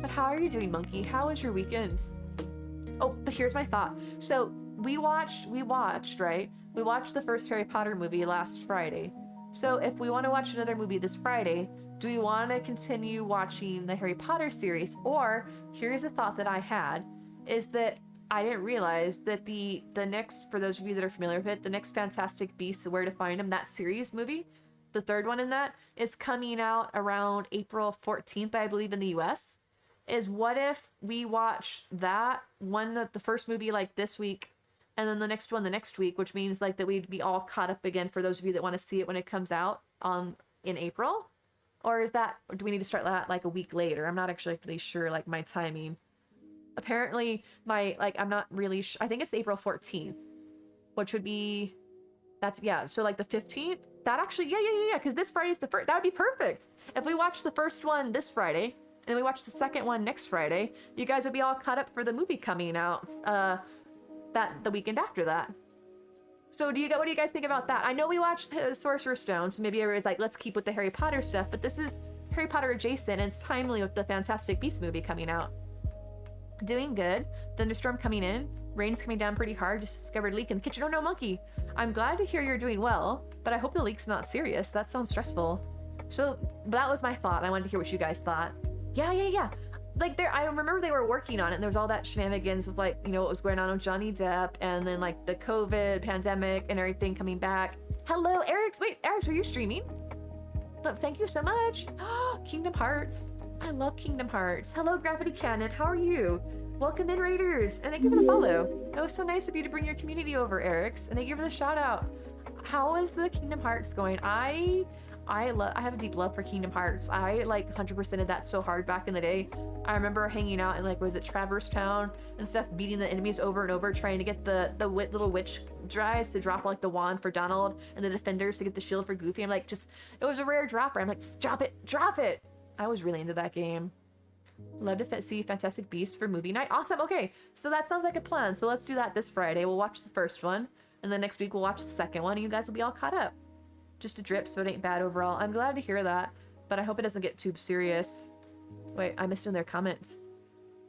But how are you doing, Monkey? How was your weekend? Oh, but here's my thought. So we watched, right? We watched the first Harry Potter movie last Friday. So if we want to watch another movie this Friday, do we want to continue watching the Harry Potter series? Or here's a thought that I had, is that I didn't realize that the next, for those of you that are familiar with it, the next Fantastic Beasts, Where to Find Them, that series movie, the third one in that, is coming out around April 14th, I believe, in the US. Is what if we watch that one, the first movie like this week, and then the next one the next week, which means like that we'd be all caught up again for those of you that want to see it when it comes out in April? Or is that, or do we need to start that like a week later? I'm not actually really sure like my timing. Apparently my, like, I'm not really I think it's April 14th, which would be, that's, yeah, so like the 15th, that actually, yeah, because this Friday's the first, that would be perfect. If we watch the first one this Friday, and then we watch the second one next Friday, you guys would be all caught up for the movie coming out the weekend after that. So what do you guys think about that? I know we watched the Sorcerer's Stone, so maybe everybody's like, let's keep with the Harry Potter stuff, but this is Harry Potter adjacent, and it's timely with the Fantastic Beasts movie coming out. Doing good. Thunderstorm coming in. Rain's coming down pretty hard. Just discovered leak in the kitchen. Oh no, Monkey. I'm glad to hear you're doing well, but I hope the leak's not serious. That sounds stressful. So that was my thought. I wanted to hear what you guys thought. Yeah. Like I remember they were working on it, and there was all that shenanigans with like, you know, what was going on with Johnny Depp, and then like the COVID pandemic and everything coming back. Hello, Eric's. Wait, Eric's, were you streaming? Thank you so much. Kingdom Hearts. I love Kingdom Hearts. Hello, Gravity Cannon. How are you? Welcome in, Raiders. And thank you for the follow. It was so nice of you to bring your community over, Eric's. And thank you for the shout out. How is the Kingdom Hearts going? I have a deep love for Kingdom Hearts. I like 100%ed that so hard back in the day. I remember hanging out in like, was it Traverse Town and stuff, beating the enemies over and over, trying to get the little witch dries to drop like the wand for Donald, and the defenders to get the shield for Goofy. I'm like, just, it was a rare dropper. I'm like, drop it. I was really into that game. Love to see Fantastic Beasts for movie night. Awesome. Okay, so that sounds like a plan. So let's do that this Friday. We'll watch the first one, and then next week we'll watch the second one, and you guys will be all caught up. Just a drip, so it ain't bad overall. I'm glad to hear that, but I hope it doesn't get too serious. Wait, I missed in their comments.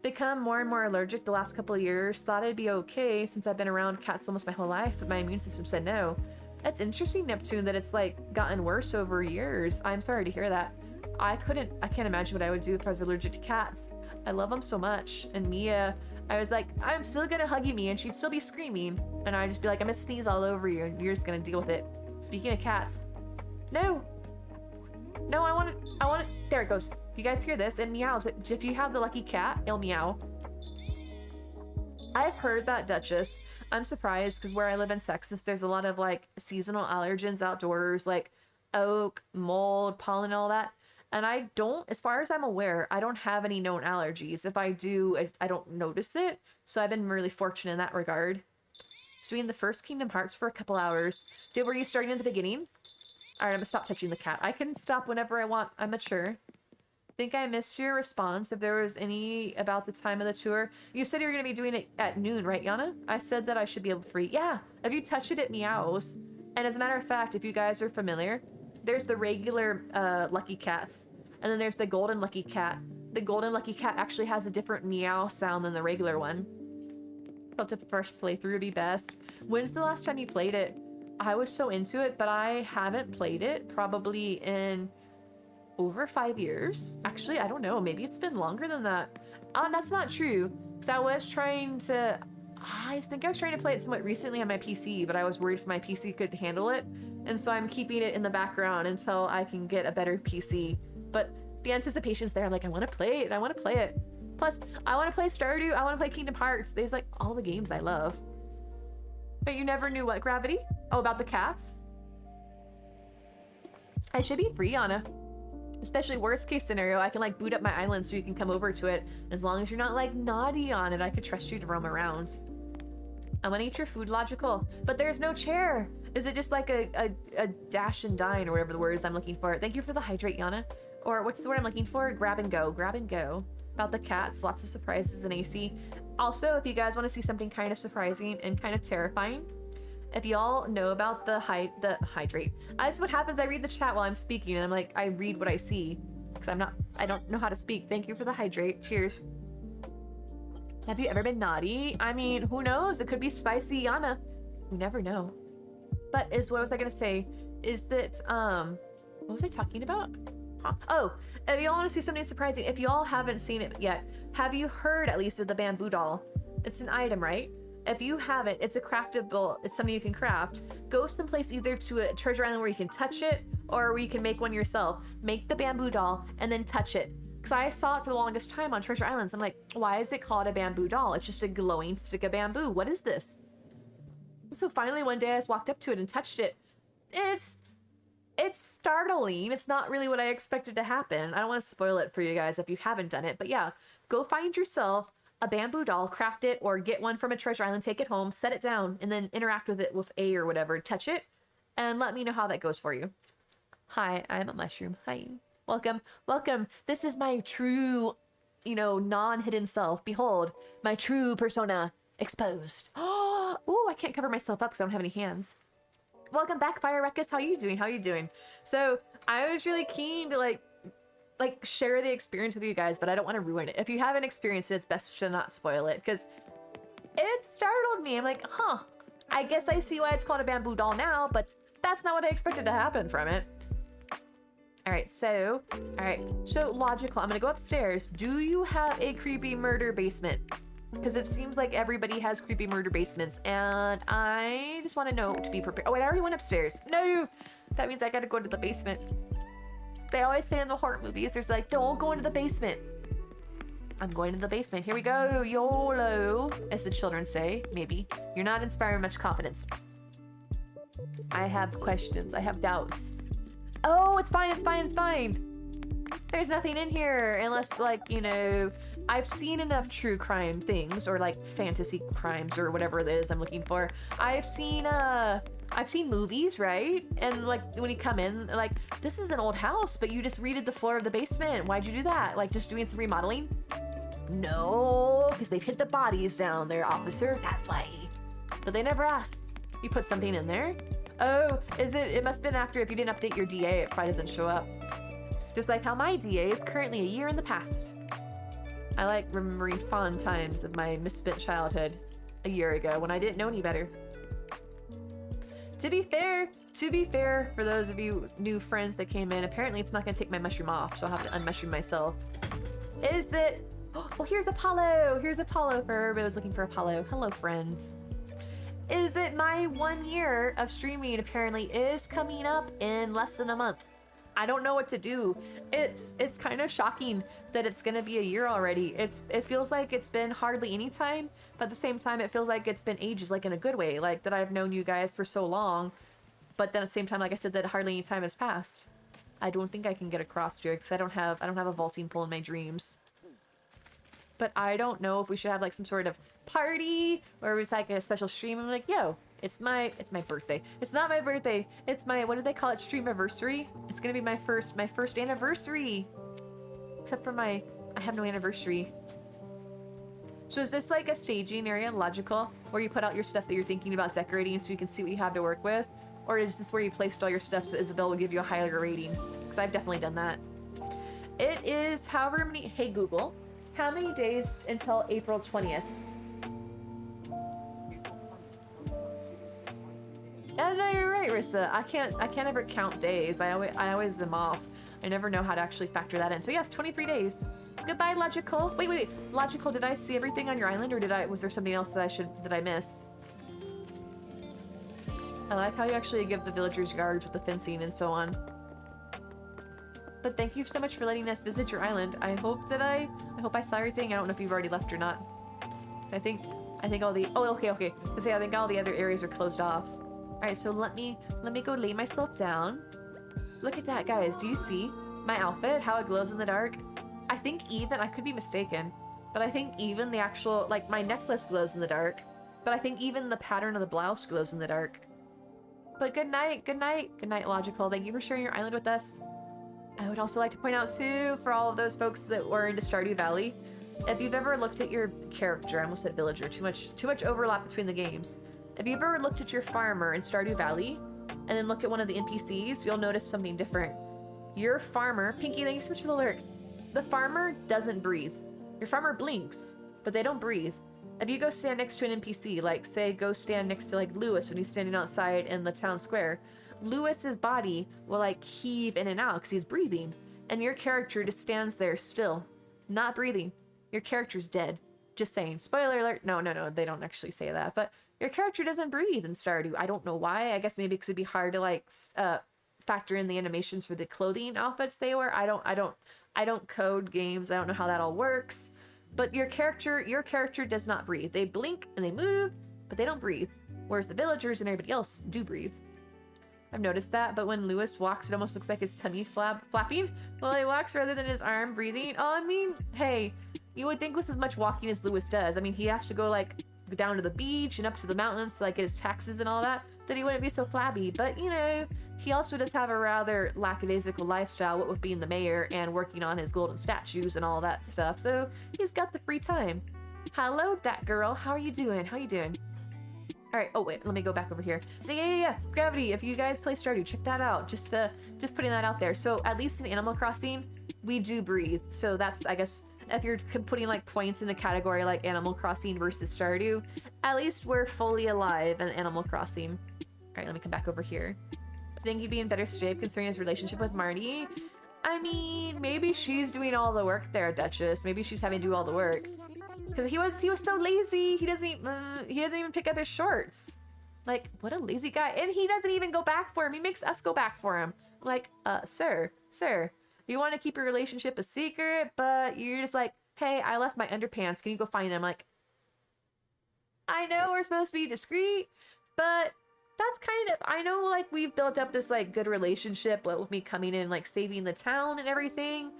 Become more and more allergic the last couple of years. Thought I'd be okay since I've been around cats almost my whole life, but my immune system said no. That's interesting, Neptune, that it's like gotten worse over years. I'm sorry to hear that. I can't imagine what I would do if I was allergic to cats. I love them so much. And Mia, I was like, I'm still gonna hug you, Mia, and she'd still be screaming. And I'd just be like, I'm gonna sneeze all over you, and you're just gonna deal with it. Speaking of cats. No, I want it. There it goes. You guys hear this? It meows. If you have the lucky cat, it'll meow. I've heard that, Duchess. I'm surprised because where I live in Texas, there's a lot of like seasonal allergens outdoors, like oak, mold, pollen, all that. And I don't, as far as I'm aware, I don't have any known allergies. If I do, I don't notice it. So I've been really fortunate in that regard. Just doing the first Kingdom Hearts for a couple hours. Were you starting at the beginning? All right, I'm gonna stop touching the cat. I can stop whenever I want. I'm mature. Think I missed your response if there was any about the time of the tour. You said you were gonna be doing it at noon, right, Yana? I said that I should be able to free. Yeah, if you touch it, it meows. And as a matter of fact, if you guys are familiar, there's the regular Lucky Cats, and then there's the Golden Lucky Cat. The Golden Lucky Cat actually has a different meow sound than the regular one. Felt a fresh playthrough would be best. When's the last time you played it? I was so into it, but I haven't played it probably in over 5 years. Actually, I don't know. Maybe it's been longer than that. That's not true. Because I think I was trying to play it somewhat recently on my PC, but I was worried if my PC could handle it. And so I'm keeping it in the background until I can get a better PC. But the anticipation's there. I'm like, I want to play it. I want to play it. Plus, I want to play Stardew. I want to play Kingdom Hearts. There's like all the games I love. But you never knew what, Gravity? Oh, about the cats? I should be free, Anna. Especially worst case scenario, I can like boot up my island so you can come over to it. As long as you're not like naughty on it, I could trust you to roam around. I'm gonna eat your food, Logical. But there's no chair. Is it just like a dash and dine or whatever the word is I'm looking for? Thank you for the hydrate, Yana. Or what's the word I'm looking for? Grab and go. Grab and go. About the cats, lots of surprises in AC. Also, if you guys want to see something kind of surprising and kind of terrifying, if y'all know about the hydrate. That's what happens. I read the chat while I'm speaking and I'm like, I read what I see. Because I don't know how to speak. Thank you for the hydrate. Cheers. Have you ever been naughty? I mean, who knows? It could be spicy, Yana. You never know. But what was I gonna say? Is that, what was I talking about? Huh. Oh, if y'all want to see something surprising, if y'all haven't seen it yet, have you heard at least of the bamboo doll? It's an item, right? If you haven't, it's a craftable, it's something you can craft. Go someplace either to a treasure island where you can touch it, or where you can make one yourself. Make the bamboo doll, and then touch it. Because I saw it for the longest time on treasure islands. I'm like, why is it called a bamboo doll? It's just a glowing stick of bamboo. What is this? And so finally one day I just walked up to it and touched it. It's startling. It's not really what I expected to happen. I don't want to spoil it for you guys if you haven't done it. But yeah, go find yourself a bamboo doll, craft it, or get one from a treasure island, take it home, set it down, and then interact with it with A or whatever. Touch it, and let me know how that goes for you. Hi, I'm a mushroom. Hi. Welcome. Welcome. This is my true, non-hidden self. Behold, my true persona exposed. Oh, I can't cover myself up because I don't have any hands. Welcome back, Fire Ruckus. How are you doing? How are you doing? So I was really keen to like share the experience with you guys, but I don't want to ruin it. If you haven't experienced it, it's best to not spoil it because it startled me. I'm like, huh, I guess I see why it's called a bamboo doll now, but that's not what I expected to happen from it. All right, so Logical, I'm gonna go upstairs. Do you have a creepy murder basement? Because it seems like everybody has creepy murder basements, and I just want to know to be prepared. Oh, wait, I already went upstairs. No, that means I gotta go to the basement. They always say in the horror movies, there's like, don't go into the basement. I'm going to the basement. Here we go. YOLO, as the children say. Maybe. You're not inspiring much confidence. I have questions. I have doubts. Oh, it's fine. It's fine. It's fine. There's nothing in here unless, like, I've seen enough true crime things or like fantasy crimes or whatever it is I'm looking for. I've seen movies, right? And like when you come in, like, this is an old house, but you just redid the floor of the basement. Why'd you do that? Like just doing some remodeling? No, because they've hid the bodies down there, officer. That's why. But they never asked. You put something in there? Oh, it must have been after if you didn't update your DA, it probably doesn't show up. Just like how my DA is currently a year in the past. I like remembering fond times of my misspent childhood a year ago when I didn't know any better. To be fair, for those of you new friends that came in, apparently it's not going to take my mushroom off, so I'll have to unmushroom myself. Is that... Oh, here's Apollo! Here's Apollo for everybody who's looking for Apollo. Hello, friends. Is that my 1 year of streaming apparently is coming up in less than a month. I don't know what to do. It's kind of shocking that it's gonna be a year already. It feels like it's been hardly any time, but at the same time it feels like it's been ages, like in a good way, like that I've known you guys for so long. But then at the same time, like I said, that hardly any time has passed. I don't think I can get across to it because I don't have a vaulting pool in my dreams. But I don't know if we should have like some sort of party or it was like a special stream. I'm like, yo, it's my birthday. It's not my birthday. It's my, what do they call it? Stream anniversary. It's gonna be my first anniversary. Except for I have no anniversary. So is this like a staging area, Logical, where you put out your stuff that you're thinking about decorating so you can see what you have to work with? Or is this where you placed all your stuff so Isabel will give you a higher rating? Because I've definitely done that. It is however many, hey Google, how many days until April 20th? Yeah, no, you're right, Rissa. I can't ever count days. I always am off. I never know how to actually factor that in. So yes, 23 days. Goodbye, Logical. Wait. Logical, did I see everything on your island, or was there something else that I missed? I like how you actually give the villagers guards with the fencing and so on. But thank you so much for letting us visit your island. I hope I saw everything. I don't know if you've already left or not. I think all the okay. I say I think all the other areas are closed off. Alright, so let me go lay myself down. Look at that, guys. Do you see my outfit? How it glows in the dark? I think even, I could be mistaken, but I think even the actual, like, my necklace glows in the dark. But I think even the pattern of the blouse glows in the dark. But good night, Logical. Thank you for sharing your island with us. I would also like to point out, too, for all of those folks that were into Stardew Valley, if you've ever looked at your character, I almost said villager, too much overlap between the games. If you've ever looked at your farmer in Stardew Valley, and then look at one of the NPCs, you'll notice something different. Your farmer, Pinky, thank you so much for the lurk. The farmer doesn't breathe. Your farmer blinks, but they don't breathe. If you go stand next to an NPC, like say go stand next to like Lewis when he's standing outside in the town square, Lewis's body will like heave in and out because he's breathing, and your character just stands there still, not breathing. Your character's dead. Just saying. Spoiler alert. No, they don't actually say that, but your character doesn't breathe in Stardew. I don't know why. I guess maybe because it'd be hard to like factor in the animations for the clothing outfits they wear. I don't code games. I don't know how that all works. But your character does not breathe. They blink and they move, but they don't breathe. Whereas the villagers and everybody else do breathe. I've noticed that, but when Lewis walks, it almost looks like his tummy flapping while he walks rather than his arm breathing. Oh, I mean, hey, you would think with as much walking as Lewis does, I mean, he has to go like down to the beach and up to the mountains to like get his taxes and all that he wouldn't be so flabby. But you know, he also does have a rather lackadaisical lifestyle, what with being the mayor and working on his golden statues and all that stuff. So he's got the free time. Hello, that girl. How are you doing? How you doing? All right. Oh wait, let me go back over here. So yeah. Gravity. If you guys play Stardew, check that out. Just putting that out there. So at least in Animal Crossing, we do breathe. So that's, I guess, if you're putting like points in the category like Animal Crossing versus Stardew, at least we're fully alive in Animal Crossing. All right, let me come back over here. Do you think he'd be in better shape concerning his relationship with Marty? I mean, maybe she's doing all the work there, Duchess. Maybe she's having to do all the work. Because he was so lazy. He doesn't even pick up his shorts. Like, what a lazy guy. And he doesn't even go back for him. He makes us go back for him. Like, sir, you want to keep your relationship a secret, but you're just like, hey, I left my underpants. Can you go find them? Like, I know we're supposed to be discreet, but that's kind of, I know like we've built up this like good relationship with me coming in, like saving the town and everything,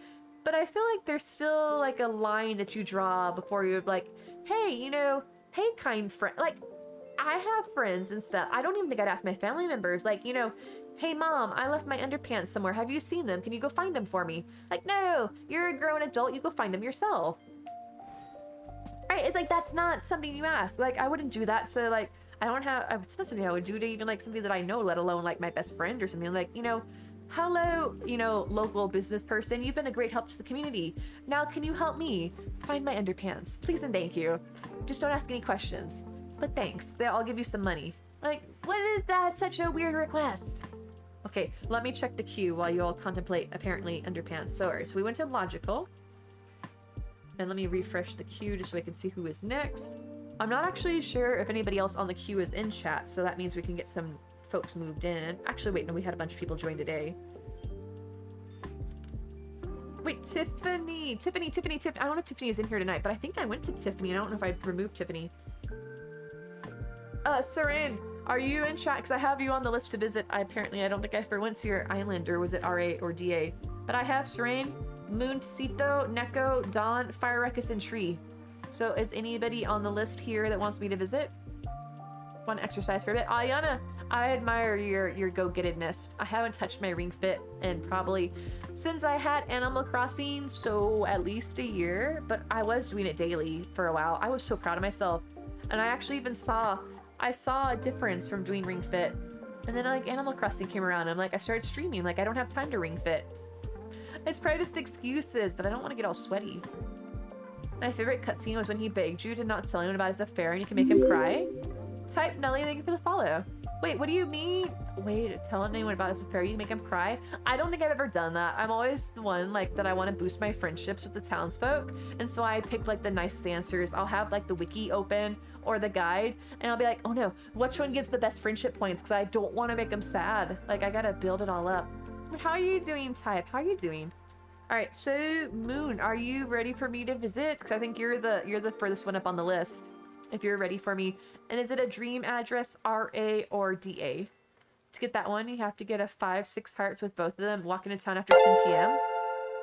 but I feel like there's still like a line that you draw before you're like, hey, you know, hey, kind friend. Like, I have friends and stuff. I don't even think I'd ask my family members, like, you know, hey mom, I left my underpants somewhere. Have you seen them? Can you go find them for me? Like, no, you're a grown adult. You go find them yourself. Right? It's like, that's not something you ask. Like, I wouldn't do that. So like, it's not something I would do to even like somebody that I know, let alone like my best friend or something. Like, you know, hello, you know, local business person. You've been a great help to the community. Now, can you help me find my underpants? Please and thank you. Just don't ask any questions. But thanks. I'll give you some money. Like, what is that? Such a weird request. Okay, let me check the queue while you all contemplate apparently underpants. So, alright, so we went to Logical. And let me refresh the queue just so I can see who is next. I'm not actually sure if anybody else on the queue is in chat, so that means we can get some folks moved in. Actually, wait, no, we had a bunch of people join today. Wait, Tiffany. I don't know if Tiffany is in here tonight, but I think I went to Tiffany. I don't know if I removed Tiffany. Sarin, are you in chat? Because I have you on the list to visit. I don't think I ever went to your island, or was it RA or DA? But I have Sarin, Moon, Tacito, Neko, Dawn, Fire Ruckus, and Tree. So is anybody on the list here that wants me to visit? Want to exercise for a bit? Ayana, I admire your go-gettedness. I haven't touched my Ring Fit in probably since I had Animal Crossing, so at least a year, but I was doing it daily for a while. I was so proud of myself. And I actually even saw a difference from doing Ring Fit. And then like Animal Crossing came around, and like I started streaming. Like, I don't have time to Ring Fit. It's probably just excuses, but I don't want to get all sweaty. My favorite cutscene was when he begged you to not tell anyone about his affair and you can make him cry. Type Nelly, thank you for the follow. Wait, what do you mean? Wait, telling anyone about his affair, you make him cry? I don't think I've ever done that. I'm always the one like that I want to boost my friendships with the townsfolk. And so I pick like the nice answers. I'll have like the wiki open or the guide and I'll be like, oh no, which one gives the best friendship points? Because I don't want to make them sad. Like I gotta build it all up. But how are you doing, Type? How are you doing? All right, so Moon, are you ready for me to visit? Because I think you're the furthest one up on the list. If you're ready for me. And is it a dream address, RA or DA? To get that one, you have to get a 5-6 hearts with both of them. Walk into town after 10 p.m.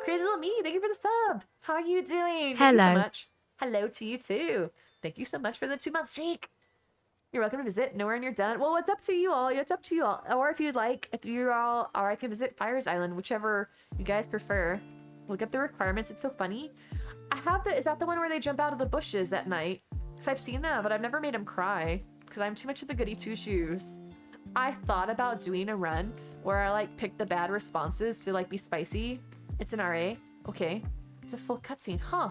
Crazy little me, thank you for the sub. How are you doing? Hello. Thank you so much. Hello to you too. Thank you so much for the 2-month streak. You're welcome to visit nowhere and you're done. Well, it's up to you all. It's up to you all. Or if you'd like, if you're all, or I can visit Fires Island, whichever you guys prefer. Look up the requirements. It's so funny. I have the, is that the one where they jump out of the bushes at night? Because I've seen that, but I've never made him cry. Because I'm too much of the goody two-shoes. I thought about doing a run where I like pick the bad responses to like be spicy. It's an RA. Okay. It's a full cutscene. Huh.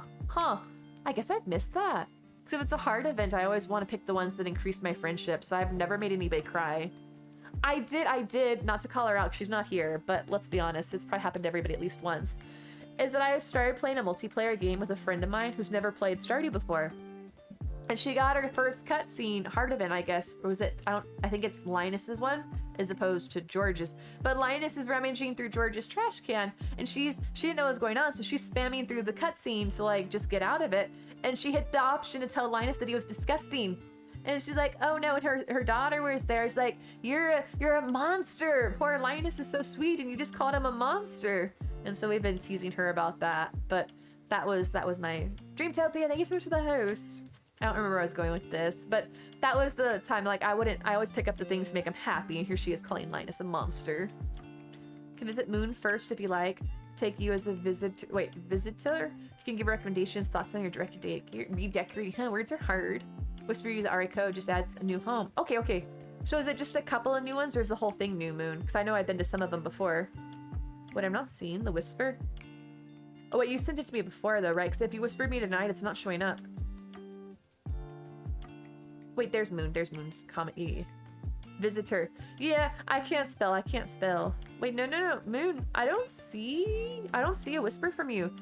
I guess I've missed that. Because if it's a hard event, I always want to pick the ones that increase my friendship. So I've never made anybody cry. I did, not to call her out because she's not here, but let's be honest, it's probably happened to everybody at least once. Is that I started playing a multiplayer game with a friend of mine who's never played Stardew before. And she got her first cutscene, hard event, I guess. Or was it, I think it's Linus's one, as opposed to George's. But Linus is rummaging through George's trash can, and she didn't know what was going on, so she's spamming through the cutscene to like just get out of it. And she hit the option to tell Linus that he was disgusting. And she's like, oh no, and her daughter was there. She's like, you're a monster. Poor Linus is so sweet, and you just called him a monster. And so we've been teasing her about that. But that was my Dreamtopia. Thank you so much for the host. I don't remember where I was going with this, but that was the time, like, I always pick up the things to make him happy, and here she is calling Linus a monster. Can visit Moon first if you like. Take you as a visitor? You can give recommendations, thoughts on your redecorating. Huh, words are hard. Whisper you the RA code just adds a new home. Okay. So is it just a couple of new ones, or is the whole thing new, Moon? Because I know I've been to some of them before. What, I'm not seeing the whisper? Oh, wait, you sent it to me before, though, right? Because if you whispered me tonight, it's not showing up. Wait, there's Moon. There's Moon's comment. Visitor. Yeah, I can't spell. Wait, no. Moon, I don't see a whisper from you.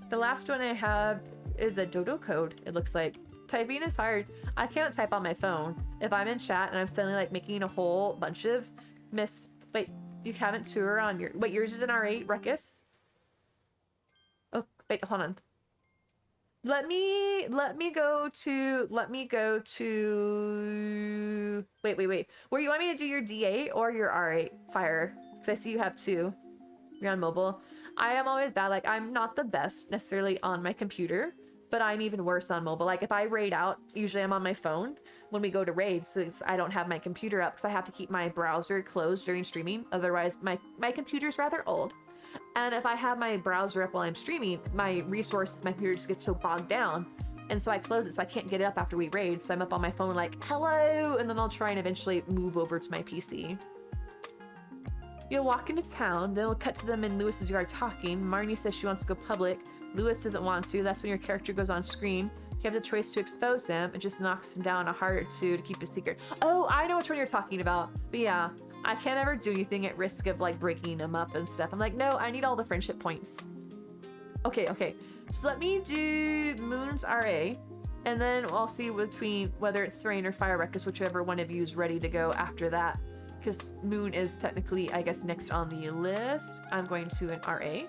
The last one I have is a dodo code, it looks like. Typing is hard. I can't type on my phone. If I'm in chat and I'm suddenly like making a whole bunch of wait, you haven't tour on your, wait, yours is an R8, Ruckus? Oh, wait, hold on. Let me go to, wait. Where you want me to do your D8 or your R8 fire? Because I see you have two. You're on mobile. I am always bad. Like, I'm not the best necessarily on my computer, but I'm even worse on mobile. Like, if I raid out, usually I'm on my phone when we go to raid, so I don't have my computer up because I have to keep my browser closed during streaming. Otherwise, my computer's rather old. And if I have my browser up while I'm streaming, my resources, my computer just gets so bogged down. And so I close it so I can't get it up after we raid. So I'm up on my phone like, hello, and then I'll try and eventually move over to my PC. You'll walk into town, then we'll cut to them in Lewis's yard talking. Marnie says she wants to go public. Lewis doesn't want to. That's when your character goes on screen. You have the choice to expose him. It just knocks him down a heart or two to keep a secret. Oh, I know which one you're talking about. But yeah, I can't ever do anything at risk of like breaking him up and stuff. I'm like, no, I need all the friendship points. Okay. So let me do Moon's RA, and then I'll see between whether it's Serene or Fire Ruckus, whichever one of you is ready to go after that. Because Moon is technically, I guess, next on the list. I'm going to an RA.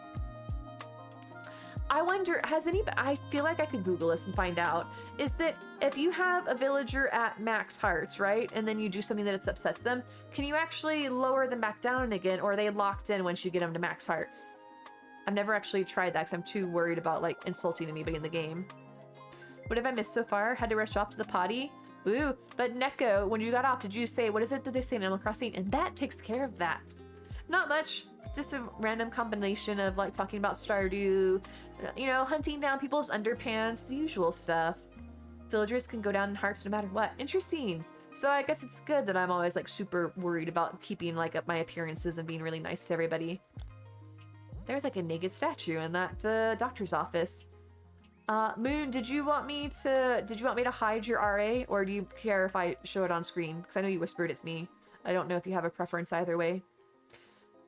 I wonder, I feel like I could Google this and find out, is that if you have a villager at max hearts, right, and then you do something that upsets them, can you actually lower them back down again, or are they locked in once you get them to max hearts? I've never actually tried that because I'm too worried about, like, insulting anybody in the game. What have I missed so far? Had to rush off to the potty? Ooh, but Neko, when you got off, did you say, what is it that they say in Animal Crossing? And that takes care of that. Not much. Just a random combination of like talking about Stardew, you know, hunting down people's underpants, the usual stuff. Villagers can go down in hearts no matter what. Interesting. So I guess it's good that I'm always like super worried about keeping like up my appearances and being really nice to everybody. There's like a naked statue in that doctor's office. Moon, did you want me to hide your RA, or do you care if I show it on screen? Because I know you whispered it's me. I don't know if you have a preference either way.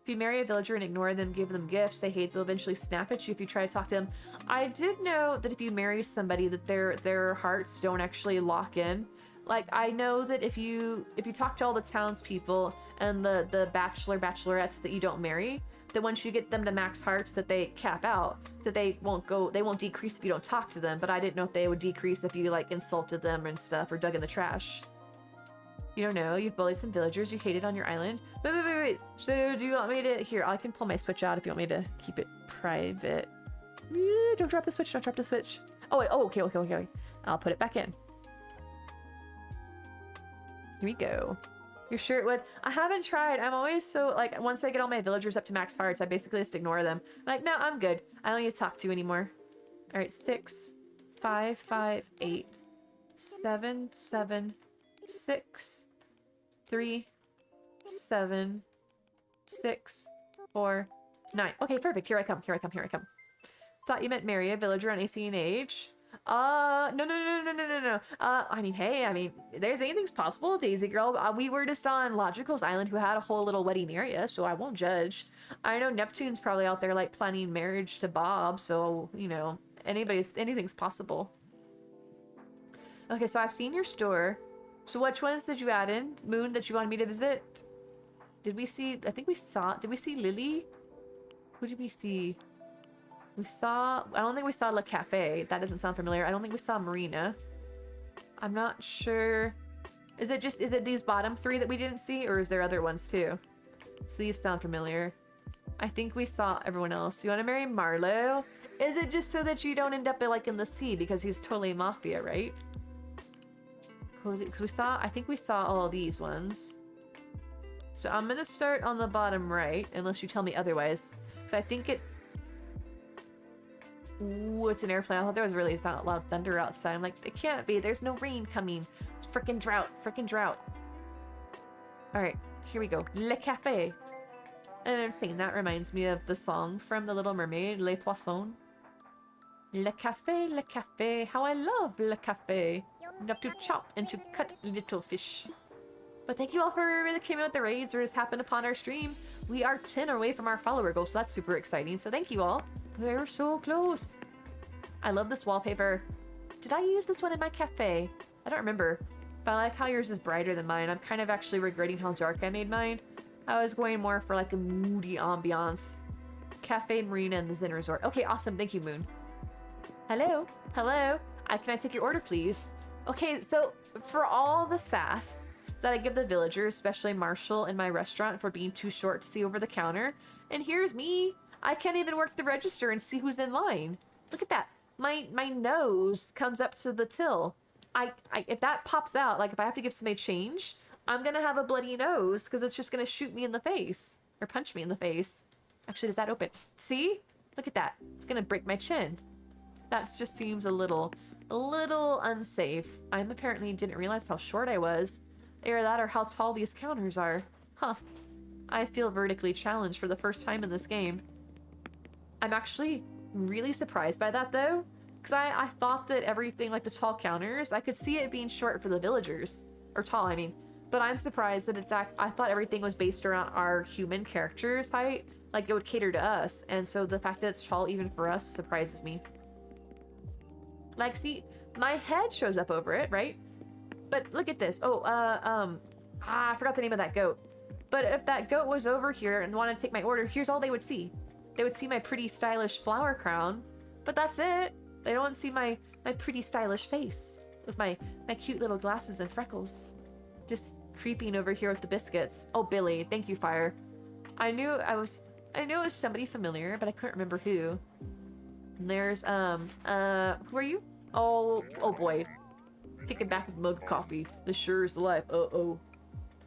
If you marry a villager and ignore them, give them gifts they hate, they'll eventually snap at you if you try to talk to them. I did know that if you marry somebody that their hearts don't actually lock in. Like, I know that if you talk to all the townspeople and the bachelorettes that you don't marry, that once you get them to max hearts that they cap out, that they won't decrease if you don't talk to them, but I didn't know if they would decrease if you like insulted them and stuff or dug in the trash. You don't know, you've bullied some villagers you hated on your island. Wait. So do you want me to... Here, I can pull my Switch out if you want me to keep it private. Don't drop the Switch, don't drop the Switch. Oh, wait, oh, okay. I'll put it back in. Here we go. You're sure it would? I haven't tried. I'm always so, like, once I get all my villagers up to max hearts, I basically just ignore them. I'm like, no, I'm good. I don't need to talk to you anymore. All right, 6, 5, 5, 8, 7, 7, 6, 3, 7, 6, 4, 9. Okay, perfect. Here I come. Thought you meant marry a villager on AC and age. No. I mean, hey, there's anything's possible, Daisy girl. We were just on Logical's island who had a whole little wedding area, so I won't judge. I know Neptune's probably out there, like, planning marriage to Bob, so, you know, anything's possible. Okay, so I've seen your store. So which ones did you add in? Moon, that you wanted me to visit? Did we see... did we see Lily? Who did we see? We saw... I don't think we saw Le Cafe. That doesn't sound familiar. I don't think we saw Marina. I'm not sure... Is it these bottom 3 that we didn't see? Or is there other ones too? So these sound familiar. I think we saw everyone else. You want to marry Marlowe? Is it just so that you don't end up like in the sea? Because he's totally mafia, right? Because I think we saw all these ones. So I'm gonna start on the bottom right, unless you tell me otherwise. Because I think it... Ooh, it's an airplane. I thought there was really not a lot of thunder outside. I'm like, it can't be. There's no rain coming. It's frickin' drought. Alright, here we go. Le Café. And I'm saying that reminds me of the song from The Little Mermaid, Les Poissons. Le café, how I love le café. Enough to chop and to cut little fish. But thank you all for really came out the raids or just happened upon our stream. We are 10 away from our follower goal, so that's super exciting. So thank you all. We're so close. I love this wallpaper. Did I use this one in my cafe? I don't remember. But I like how yours is brighter than mine. I'm kind of actually regretting how dark I made mine. I was going more for like a moody ambiance. Cafe, Marina, and the Zen Resort. Okay, awesome. Thank you, Moon. Hello? Can I take your order, please? Okay, so for all the sass that I give the villagers, especially Marshall in my restaurant for being too short to see over the counter, and here's me. I can't even work the register and see who's in line. Look at that. My nose comes up to the till. If that pops out, like if I have to give somebody change, I'm gonna have a bloody nose because it's just gonna shoot me in the face. Or punch me in the face. Actually, does that open? See? Look at that. It's gonna break my chin. That just seems a little unsafe. I apparently didn't realize how short I was. Either that or how tall these counters are. Huh. I feel vertically challenged for the first time in this game. I'm actually really surprised by that though. Because I thought that everything, like the tall counters, I could see it being short for the villagers. Or tall, I mean. But I'm surprised that I thought everything was based around our human character's height. Like it would cater to us. And so the fact that it's tall even for us surprises me. Like, see, my head shows up over it, right? But look at this. Oh, I forgot the name of that goat. But if that goat was over here and wanted to take my order, here's all they would see. They would see my pretty stylish flower crown, but that's it. They don't see my pretty stylish face with my cute little glasses and freckles. Just creeping over here with the biscuits. Oh, Billy, thank you, Fire. I knew it was somebody familiar, but I couldn't remember who. And there's, who are you? Oh boy. Kicking back with a mug of coffee. This sure is the life. Uh-oh.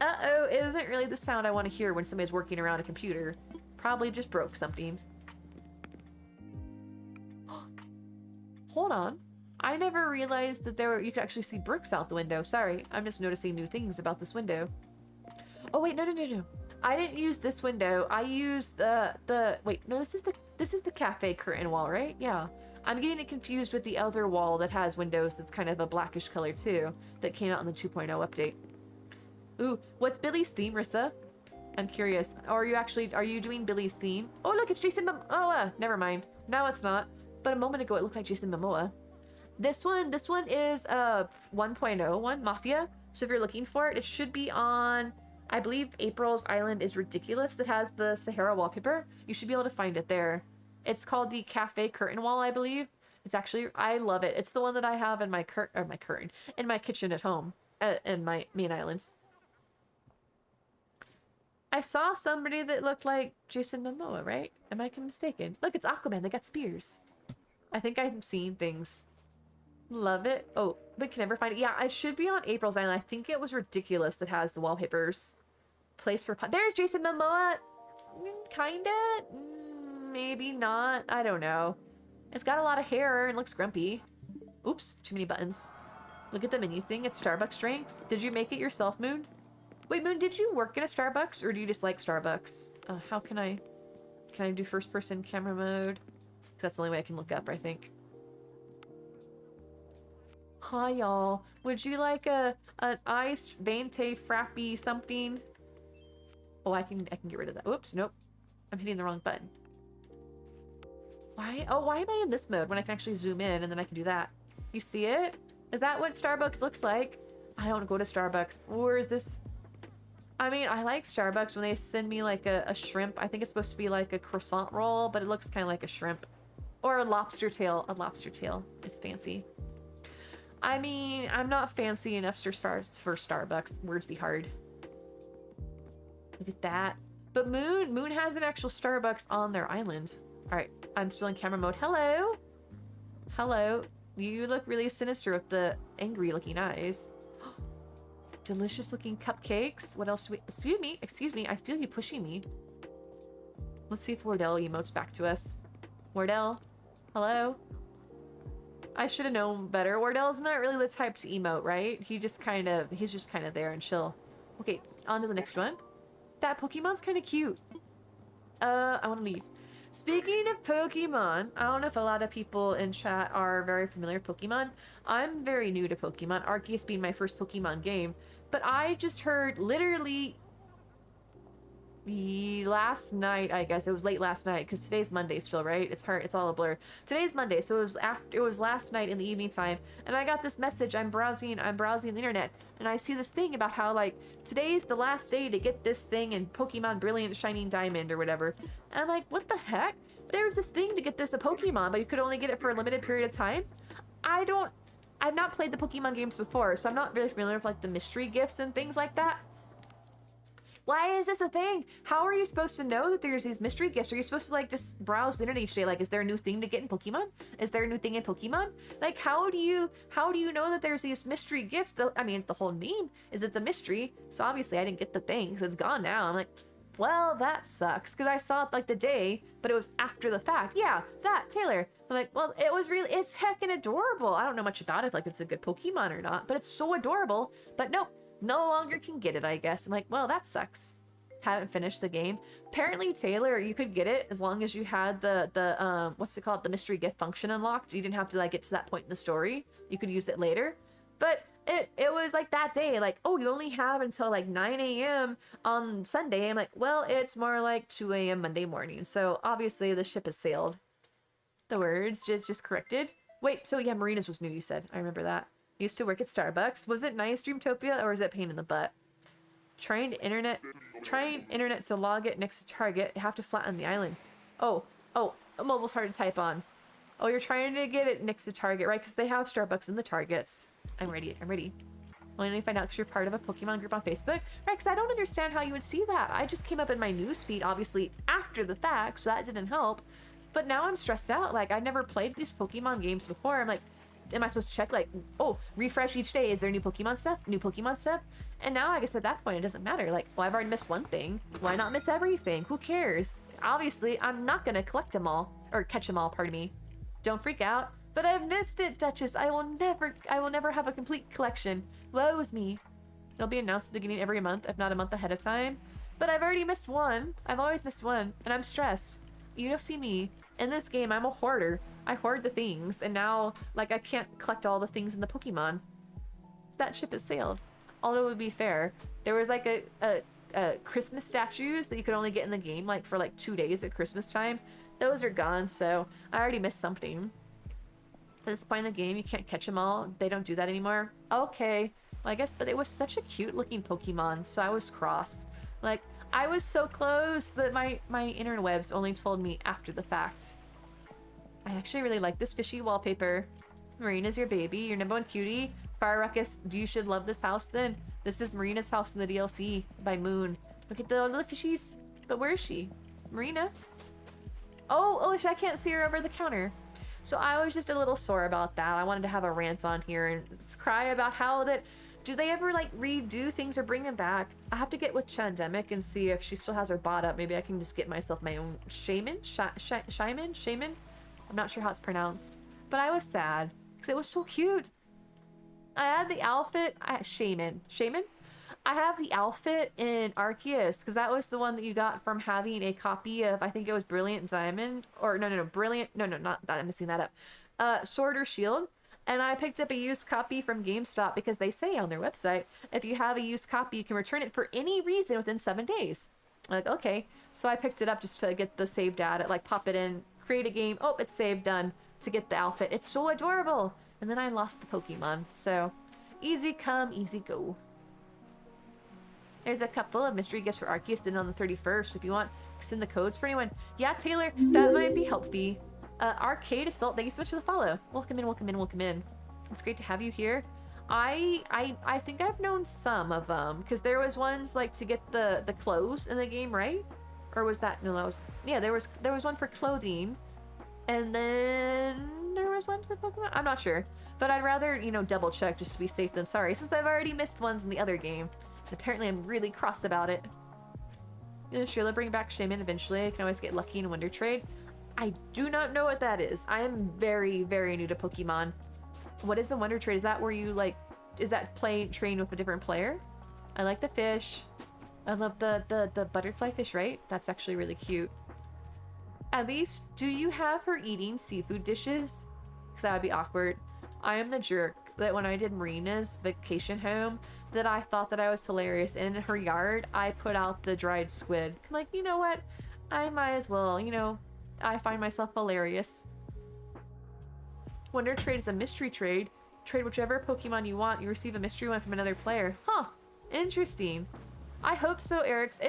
Uh-oh, it isn't really the sound I want to hear when somebody's working around a computer. Probably just broke something. Hold on. I never realized that you could actually see bricks out the window. Sorry, I'm just noticing new things about this window. Oh wait, no. I didn't use this window. I used wait, no, this is the cafe curtain wall, right? Yeah. I'm getting it confused with the other wall that has windows that's kind of a blackish color too, that came out in the 2.0 update. Ooh, what's Billy's theme, Rissa? I'm curious. Or are you doing Billy's theme? Oh, look, it's Jason Momoa. Never mind. Now it's not. But a moment ago, it looked like Jason Momoa. This one is 1.0 one, Mafia. So if you're looking for it, it should be on, I believe April's Island is Ridiculous that has the Sahara wallpaper. You should be able to find it there. It's called the Cafe Curtain Wall, I believe. It's actually, I love it. It's the one that I have in my in my kitchen at home, in my main island. I saw somebody that looked like Jason Momoa, right? Am I mistaken? Look, it's Aquaman. They got spears. I think I'm seeing things. Love it. Oh, but can never find it. Yeah, it should be on April's Island. I think it was Ridiculous that has the wallpapers. Place for... There's Jason Momoa! Kinda? Maybe not. I don't know. It's got a lot of hair and looks grumpy. Oops, too many buttons. Look at the menu thing. It's Starbucks drinks. Did you make it yourself, Moon? Wait, Moon, did you work at a Starbucks or do you just like Starbucks? How can I... Can I do first person camera mode? 'Cause that's the only way I can look up, I think. Hi, y'all. Would you like an iced venti frappy something? Oh, I can get rid of that. Oops, nope. I'm hitting the wrong button. Why? Oh, why am I in this mode when I can actually zoom in and then I can do that? You see it? Is that what Starbucks looks like? I don't go to Starbucks. Or is this... I mean, I like Starbucks when they send me like a shrimp. I think it's supposed to be like a croissant roll, but it looks kind of like a shrimp. Or a lobster tail. A lobster tail. It's fancy. I mean, I'm not fancy enough for Starbucks. Words be hard. Look at that. But Moon has an actual Starbucks on their island. Alright, I'm still in camera mode. Hello? Hello. You look really sinister with the angry looking eyes. Delicious looking cupcakes. What else do we... Excuse me. I feel you pushing me. Let's see if Wardell emotes back to us. Wardell? Hello? I should have known better. Wardell's not really the type to emote, right? He's just kind of there and chill. Okay, on to the next one. That Pokemon's kind of cute. I want to leave. Speaking of Pokemon, I don't know if a lot of people in chat are very familiar with Pokemon. I'm very new to Pokemon, Arceus being my first Pokemon game. But I just heard literally last night, I guess it was late last night because today's Monday still, right? It's all a blur. Today's Monday, so it was last night in the evening time, and I got this message. I'm browsing the internet, and I see this thing about how like today's the last day to get this thing in Pokemon Brilliant Shining Diamond or whatever. And I'm like, what the heck? There's this thing to get this a Pokemon, but you could only get it for a limited period of time. I've not played the Pokemon games before, so I'm not really familiar with like the mystery gifts and things like that. Why is this a thing? How are you supposed to know that there's these mystery gifts? Are you supposed to like just browse the internet each day? Like, is there a new thing to get in Pokemon? Is there a new thing in Pokemon? Like, how do you know that there's these mystery gifts? I mean, the whole name is it's a mystery. So obviously I didn't get the thing because it's gone now. I'm like, well, that sucks. Because I saw it like the day, but it was after the fact. Yeah, that, Taylor. I'm like, well, it's heckin' adorable. I don't know much about it, like it's a good Pokemon or not, but it's so adorable. But nope. No longer can get it, I guess. I'm like, well, that sucks. Haven't finished the game. Apparently, Taylor, you could get it as long as you had the what's it called? The mystery gift function unlocked. You didn't have to like get to that point in the story. You could use it later. But it was like that day, like, oh, you only have until like 9 a.m. on Sunday. I'm like, well, it's more like 2 a.m. Monday morning. So obviously the ship has sailed. The words just corrected. Wait, so yeah, Marinas was new, you said. I remember that. Used to work at Starbucks. Was it nice, Dreamtopia, or is it pain in the butt? Trying internet to log it next to Target. You have to flatten the island. Oh, mobile's hard to type on. Oh, you're trying to get it next to Target, right? Because they have Starbucks in the Targets. I'm ready. Well, you find out if you're part of a Pokemon group on Facebook. Right, because I don't understand how you would see that. I just came up in my newsfeed, obviously, after the fact, so that didn't help. But now I'm stressed out. Like, I've never played these Pokemon games before. I'm like, am I supposed to check, like, oh, refresh each day, is there new Pokemon stuff? And now I guess at that point it doesn't matter. Like, well, I've already missed one thing. Why not miss everything? Who cares? Obviously, I'm not gonna collect them all. Or catch them all, pardon me. Don't freak out. But I've missed it, Duchess. I will never have a complete collection. Woe is me. It'll be announced at the beginning every month, if not a month ahead of time. But I've already missed one. I've always missed one, and I'm stressed. You don't see me. In this game, I'm a hoarder. I hoard the things, and now, like, I can't collect all the things in the Pokemon. That ship has sailed. Although to be fair, there was like a Christmas statues that you could only get in the game like for like 2 days at Christmas time. Those are gone, so I already missed something. At this point in the game, you can't catch them all. They don't do that anymore. Okay. Well, I guess, but it was such a cute looking Pokemon, so I was cross. Like, I was so close that my interwebs only told me after the fact. I actually really like this fishy wallpaper. Marina's your baby, your number one cutie. Fire Ruckus, you should love this house then. This is Marina's house in the DLC by Moon. Look at the little fishies. But where is she? Marina? Oh, I can't see her over the counter. So I was just a little sore about that. I wanted to have a rant on here and cry about how that... Do they ever, like, redo things or bring them back? I have to get with Chandemic and see if she still has her bot up. Maybe I can just get myself my own shaman? Shaman? I'm not sure how it's pronounced. But I was sad, because it was so cute. I had the outfit... Shaman? I have the outfit in Arceus, because that was the one that you got from having a copy of, I think it was Brilliant Diamond, or no, Brilliant... No, not that, I'm messing that up. Sword or Shield. And I picked up a used copy from GameStop because they say on their website, if you have a used copy, you can return it for any reason within 7 days. I'm like, okay. So I picked it up just to get the save data, like pop it in, create a game. Oh, it's saved, done. To get the outfit. It's so adorable. And then I lost the Pokemon. So, easy come, easy go. There's a couple of mystery gifts for Arceus then on the 31st. If you want, send the codes for anyone. Yeah, Taylor, that might be helpful. Arcade Assault, thank you so much for the follow. Welcome in. It's great to have you here. I think I've known some of them, because there was ones like to get the clothes in the game, right? Or was that, no, that was, yeah, there was one for clothing, and then there was one for Pokemon? I'm not sure, but I'd rather, you know, double check just to be safe than sorry, since I've already missed ones in the other game. And apparently I'm really cross about it. You know, Sheila, bring back Shaman eventually. I can always get lucky in Wonder Trade. I do not know what that is. I am very, very new to Pokemon. What is a Wonder Trade? Is that where you, like, is that train with a different player? I like the fish. I love the butterfly fish, right? That's actually really cute. At least, do you have her eating seafood dishes? Because that would be awkward. I am the jerk that when I did Marina's vacation home, that I thought that I was hilarious. And in her yard, I put out the dried squid. I'm like, you know what? I might as well, you know, I find myself hilarious. Wonder Trade is a mystery trade. Trade whichever Pokemon you want. You receive a mystery one from another player. Huh. Interesting. I hope so, Eric's.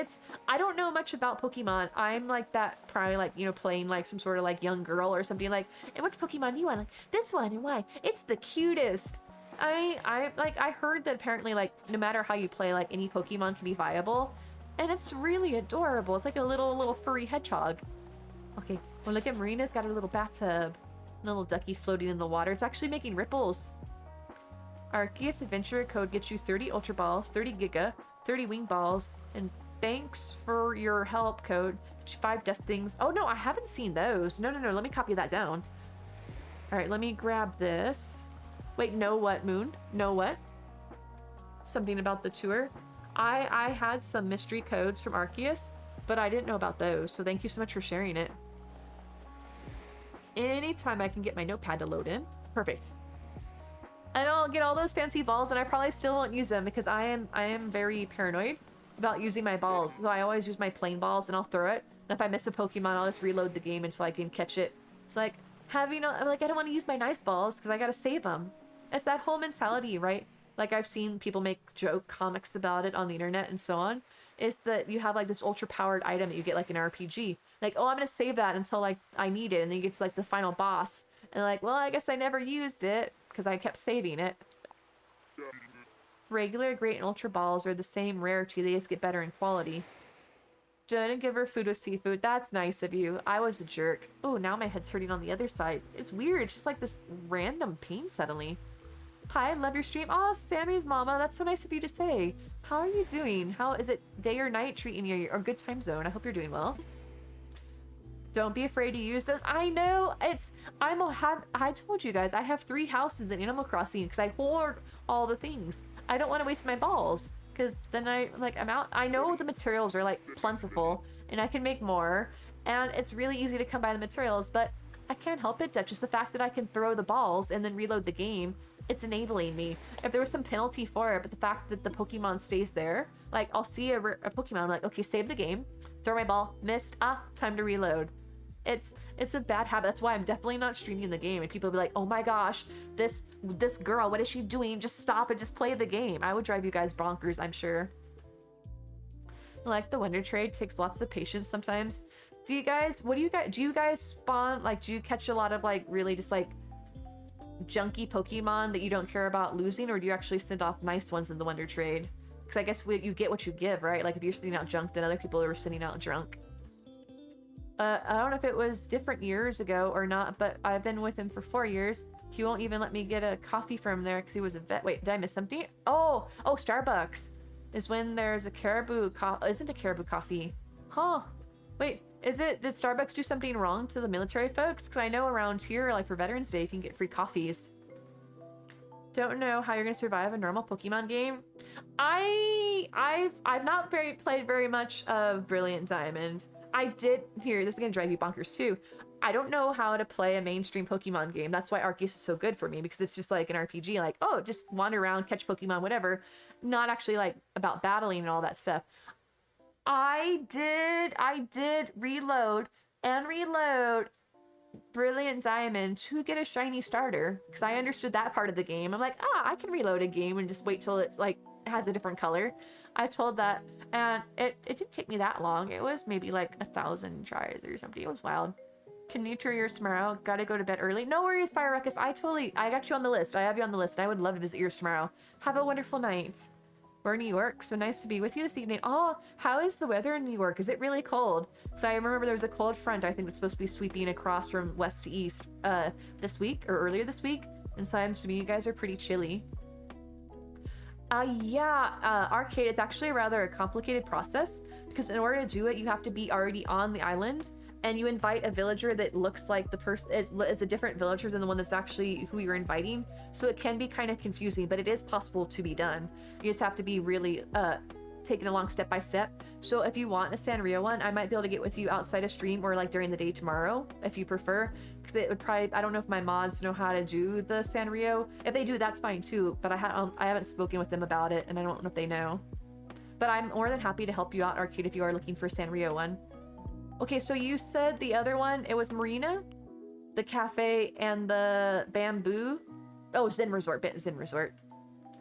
I don't know much about Pokemon. I'm like that, probably like, you know, playing like some sort of like young girl or something like, and which Pokemon do you want? Like, this one, and why? It's the cutest. I heard that apparently like, no matter how you play, like any Pokemon can be viable. And it's really adorable. It's like a little furry hedgehog. Okay, well look at Marina's got a little bathtub. A little ducky floating in the water. It's actually making ripples. Arceus Adventure code gets you 30 Ultra Balls, 30 Giga, 30 Wing Balls, and thanks for your help code. 5 Dust Things. Oh no, I haven't seen those. No, let me copy that down. Alright, let me grab this. Wait, no what, Moon? No what? Something about the tour. I had some mystery codes from Arceus, but I didn't know about those, so thank you so much for sharing it. Anytime I can get my notepad to load in. Perfect. And I'll get all those fancy balls, and I probably still won't use them because I am very paranoid about using my balls. So I always use my plain balls, and I'll throw it. And if I miss a Pokemon, I'll just reload the game until I can catch it. It's like, I'm like, I don't want to use my nice balls because I gotta save them. It's that whole mentality, right? Like, I've seen people make joke comics about it on the internet and so on. Is that you have like this ultra powered item that you get like an RPG. Like, oh, I'm gonna save that until like I need it, and then you get to like the final boss, and like, well, I guess I never used it because I kept saving it. Regular, great, and ultra balls are the same rarity. They just get better in quality. Don't give her food with seafood. That's nice of you. I was a jerk. Oh, now my head's hurting on the other side. It's weird. It's just like this random pain suddenly. Hi, love your stream. Aw, Sammy's mama. That's so nice of you to say. How are you doing? How is it day or night treating you? Or good time zone? I hope you're doing well. Don't be afraid to use those. I know. I told you guys, I have 3 houses in Animal Crossing because I hoard all the things. I don't want to waste my balls because then I'm out. I know the materials are like plentiful and I can make more and it's really easy to come by the materials, but I can't help it. That's just the fact that I can throw the balls and then reload the game. it's enabling me. If there was some penalty for it, but the fact that the Pokemon stays there, like I'll see a Pokemon, I'm like, okay, save the game, throw my ball, missed, time to reload. It's a bad habit. That's why I'm definitely not streaming the game. And people will be like, oh my gosh, this girl, what is she doing? Just stop and just play the game. I would drive you guys bonkers, I'm sure. Like the Wonder Trade takes lots of patience sometimes. Do you guys spawn, like, do you catch a lot of like really just like junky Pokemon that you don't care about losing, or do you actually send off nice ones in the Wonder Trade? Because I guess you get what you give, right? Like if you're sending out junk, then other people are sending out junk. I don't know if it was different years ago or not, but I've been with him for 4 years. He won't even let me get a coffee from there because he was a vet. Wait, did I miss something? Oh, Starbucks is when there's a Caribou isn't a Caribou coffee. Huh. Wait, did Starbucks do something wrong to the military folks? Because I know around here, like for Veterans Day, you can get free coffees. Don't know how you're gonna survive a normal Pokemon game. I've not played very much of Brilliant Diamond. This is gonna drive you bonkers too. I don't know how to play a mainstream Pokemon game. That's why Arceus is so good for me, because it's just like an RPG, like, oh, just wander around, catch Pokemon, whatever. Not actually like about battling and all that stuff. I did reload Brilliant Diamond to get a shiny starter, because I understood that part of the game. I'm like, I can reload a game and just wait till it's like has a different color. I told that, and it didn't take me that long. It was maybe like 1,000 tries or something. It was wild. Can you tour yours tomorrow? Gotta go to bed early. No worries, Fire Ruckus. I got you on the list. I have you on the list. I would love to visit yours tomorrow. Have a wonderful night. We're in New York, so nice to be with you this evening. Oh, how is the weather in New York? Is it really cold? So I remember there was a cold front, I think, that's supposed to be sweeping across from west to east this week, or earlier this week. And so I'm assuming you guys are pretty chilly. Arcade, it's actually a rather complicated process, because in order to do it, you have to be already on the island, and you invite a villager that looks like the person, it is a different villager than the one that's actually who you're inviting. So it can be kind of confusing, but it is possible to be done. You just have to be really taken along step by step. So if you want a Sanrio one, I might be able to get with you outside of stream or like during the day tomorrow, if you prefer, because it would probably, I don't know if my mods know how to do the Sanrio. If they do, that's fine too, but I haven't spoken with them about it, and I don't know if they know. But I'm more than happy to help you out, Arcade, if you are looking for a Sanrio one. Okay, so you said the other one, it was Marina, the cafe, and the bamboo. Oh, Zen Resort.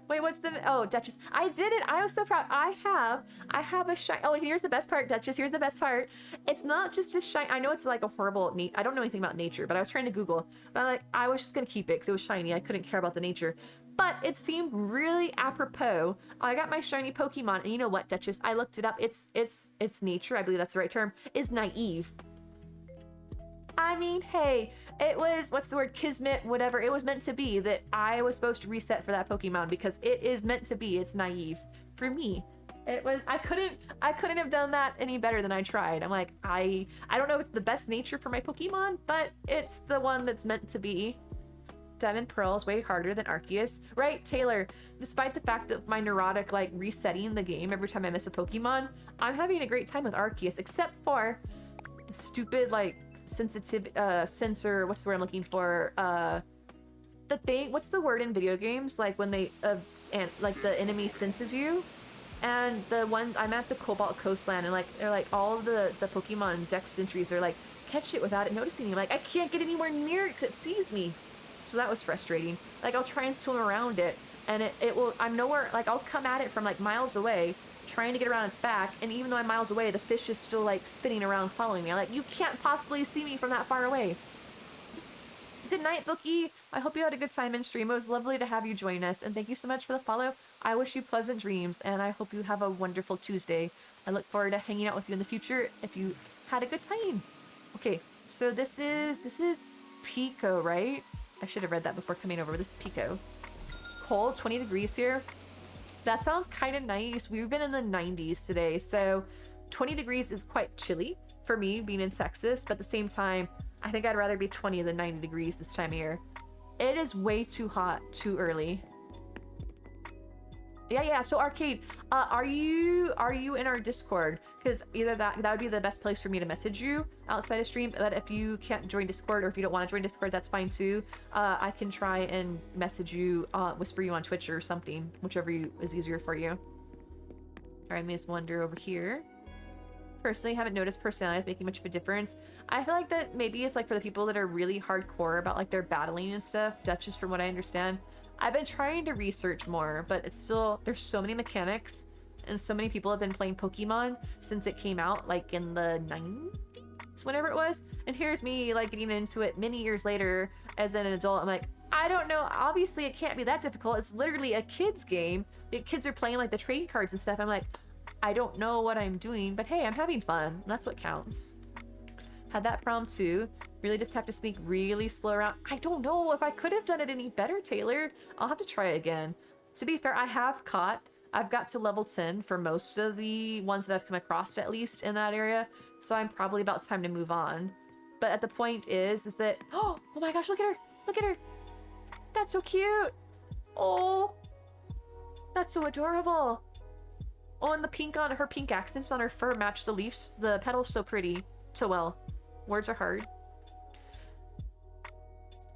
Wait, what's the... Oh, Duchess. I did it. I was so proud. I have a shine. Oh, and here's the best part, Duchess. Here's the best part. It's not just a shine. I know it's like a horrible... I don't know anything about nature, but I was trying to Google. But I was just going to keep it because it was shiny. I couldn't care about the nature. But it seemed really apropos. I got my shiny Pokemon, and you know what, Duchess? I looked it up. It's nature. I believe that's the right term. Is naive. I mean, hey, it was, what's the word, kismet, whatever. It was meant to be that I was supposed to reset for that Pokemon, because it is meant to be. It's naive for me. It was, I couldn't have done that any better than I tried. I'm like, I don't know if it's the best nature for my Pokemon, but it's the one that's meant to be. Diamond Pearl is way harder than Arceus. Right, Taylor? Despite the fact that my neurotic, like, resetting the game every time I miss a Pokemon, I'm having a great time with Arceus, except for the stupid, like, sensor, what's the word I'm looking for? The thing, what's the word in video games? Like, when they, and, like, the enemy senses you? And the one, I'm at the Cobalt Coastland, and, like, they're, like, all of the Pokemon Dex entries are, like, catch it without it noticing me. Like, I can't get anywhere near it because it sees me. So that was frustrating. Like, I'll try and swim around it, and it will, I'm nowhere, like, I'll come at it from, like, miles away, trying to get around its back, and even though I'm miles away, the fish is still, like, spinning around following me. I'm like, you can't possibly see me from that far away. Good night, Bookie. I hope you had a good time in stream. It was lovely to have you join us, and thank you so much for the follow. I wish you pleasant dreams, and I hope you have a wonderful Tuesday. I look forward to hanging out with you in the future if you had a good time. Okay, so this is Pico, right? I should have read that before coming over. This is Pico. Cold, 20 degrees here. That sounds kind of nice. We've been in the 90s today, so 20 degrees is quite chilly for me being in Texas, but at the same time, I think I'd rather be 20 than 90 degrees this time of year. It is way too hot too early. Yeah. So Arcade, are you in our Discord? Because either that would be the best place for me to message you outside of stream. But if you can't join Discord, or if you don't want to join Discord, that's fine too. I can try and message you, whisper you on Twitch or something, whichever is easier for you. All right, Miss Wonder over here. Personally, haven't noticed personalities making much of a difference. I feel like that maybe it's like for the people that are really hardcore about like their battling and stuff. Duchess, from what I understand. I've been trying to research more, but it's still, there's so many mechanics, and so many people have been playing Pokemon since it came out, like in the 90s, whenever it was. And here's me like getting into it many years later as an adult. I'm like, I don't know, obviously it can't be that difficult. It's literally a kid's game. The kids are playing like the trading cards and stuff. I'm like, I don't know what I'm doing, but hey, I'm having fun. That's what counts. Had that problem too. Really just have to sneak really slow around. I don't know if I could have done it any better, Taylor. I'll have to try again. To be fair, I've got to level 10 for most of the ones that I've come across, at least in that area. So I'm probably about time to move on. But at the point is that, oh my gosh, look at her. Look at her. That's so cute. Oh, that's so adorable. Oh, and the pink on her pink accents on her fur match the leaves. The petals so pretty. So well. Words are hard.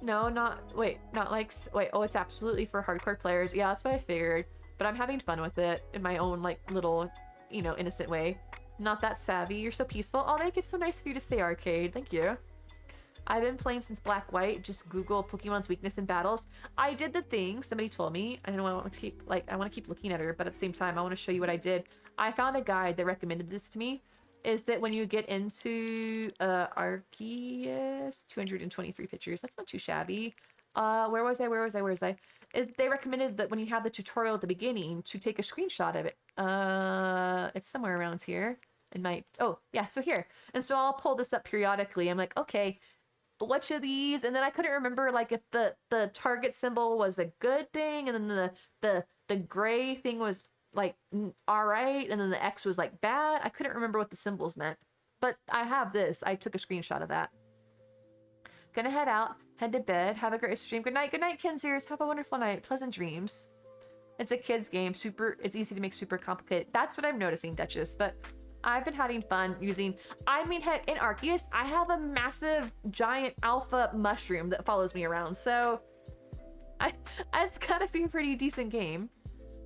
No, not like, wait, oh, it's absolutely for hardcore players. Yeah, that's what I figured. But I'm having fun with it in my own, like, little, you know, innocent way. Not that savvy. You're so peaceful. Oh, Nick, it's so nice of you to say, Arcade. Thank you. I've been playing since Black White. Just Google Pokemon's weakness in battles. I did the thing somebody told me. I know I want to keep, like, I want to keep looking at her, but at the same time, I want to show you what I did. I found a guide that recommended this to me. Is that when you get into Arceus, 223 pictures. That's not too shabby. Where was I? Is they recommended that when you have the tutorial at the beginning to take a screenshot of it. It's somewhere around here. It might, oh yeah, so here. And so I'll pull this up periodically. I'm like, okay, which of these? And then I couldn't remember like if the target symbol was a good thing, and then the gray thing was like all right, and then the X was like bad. I couldn't remember what the symbols meant, but I have this. I took a screenshot of that. Gonna head out, head to bed, have a great stream. Good night, Kenziers. Have a wonderful night, pleasant dreams. It's a kid's game, it's easy to make super complicated. That's what I'm noticing, Duchess, but I've been having fun using, I mean, heck, in Arceus, I have a massive giant alpha mushroom that follows me around, so it's gotta be a pretty decent game.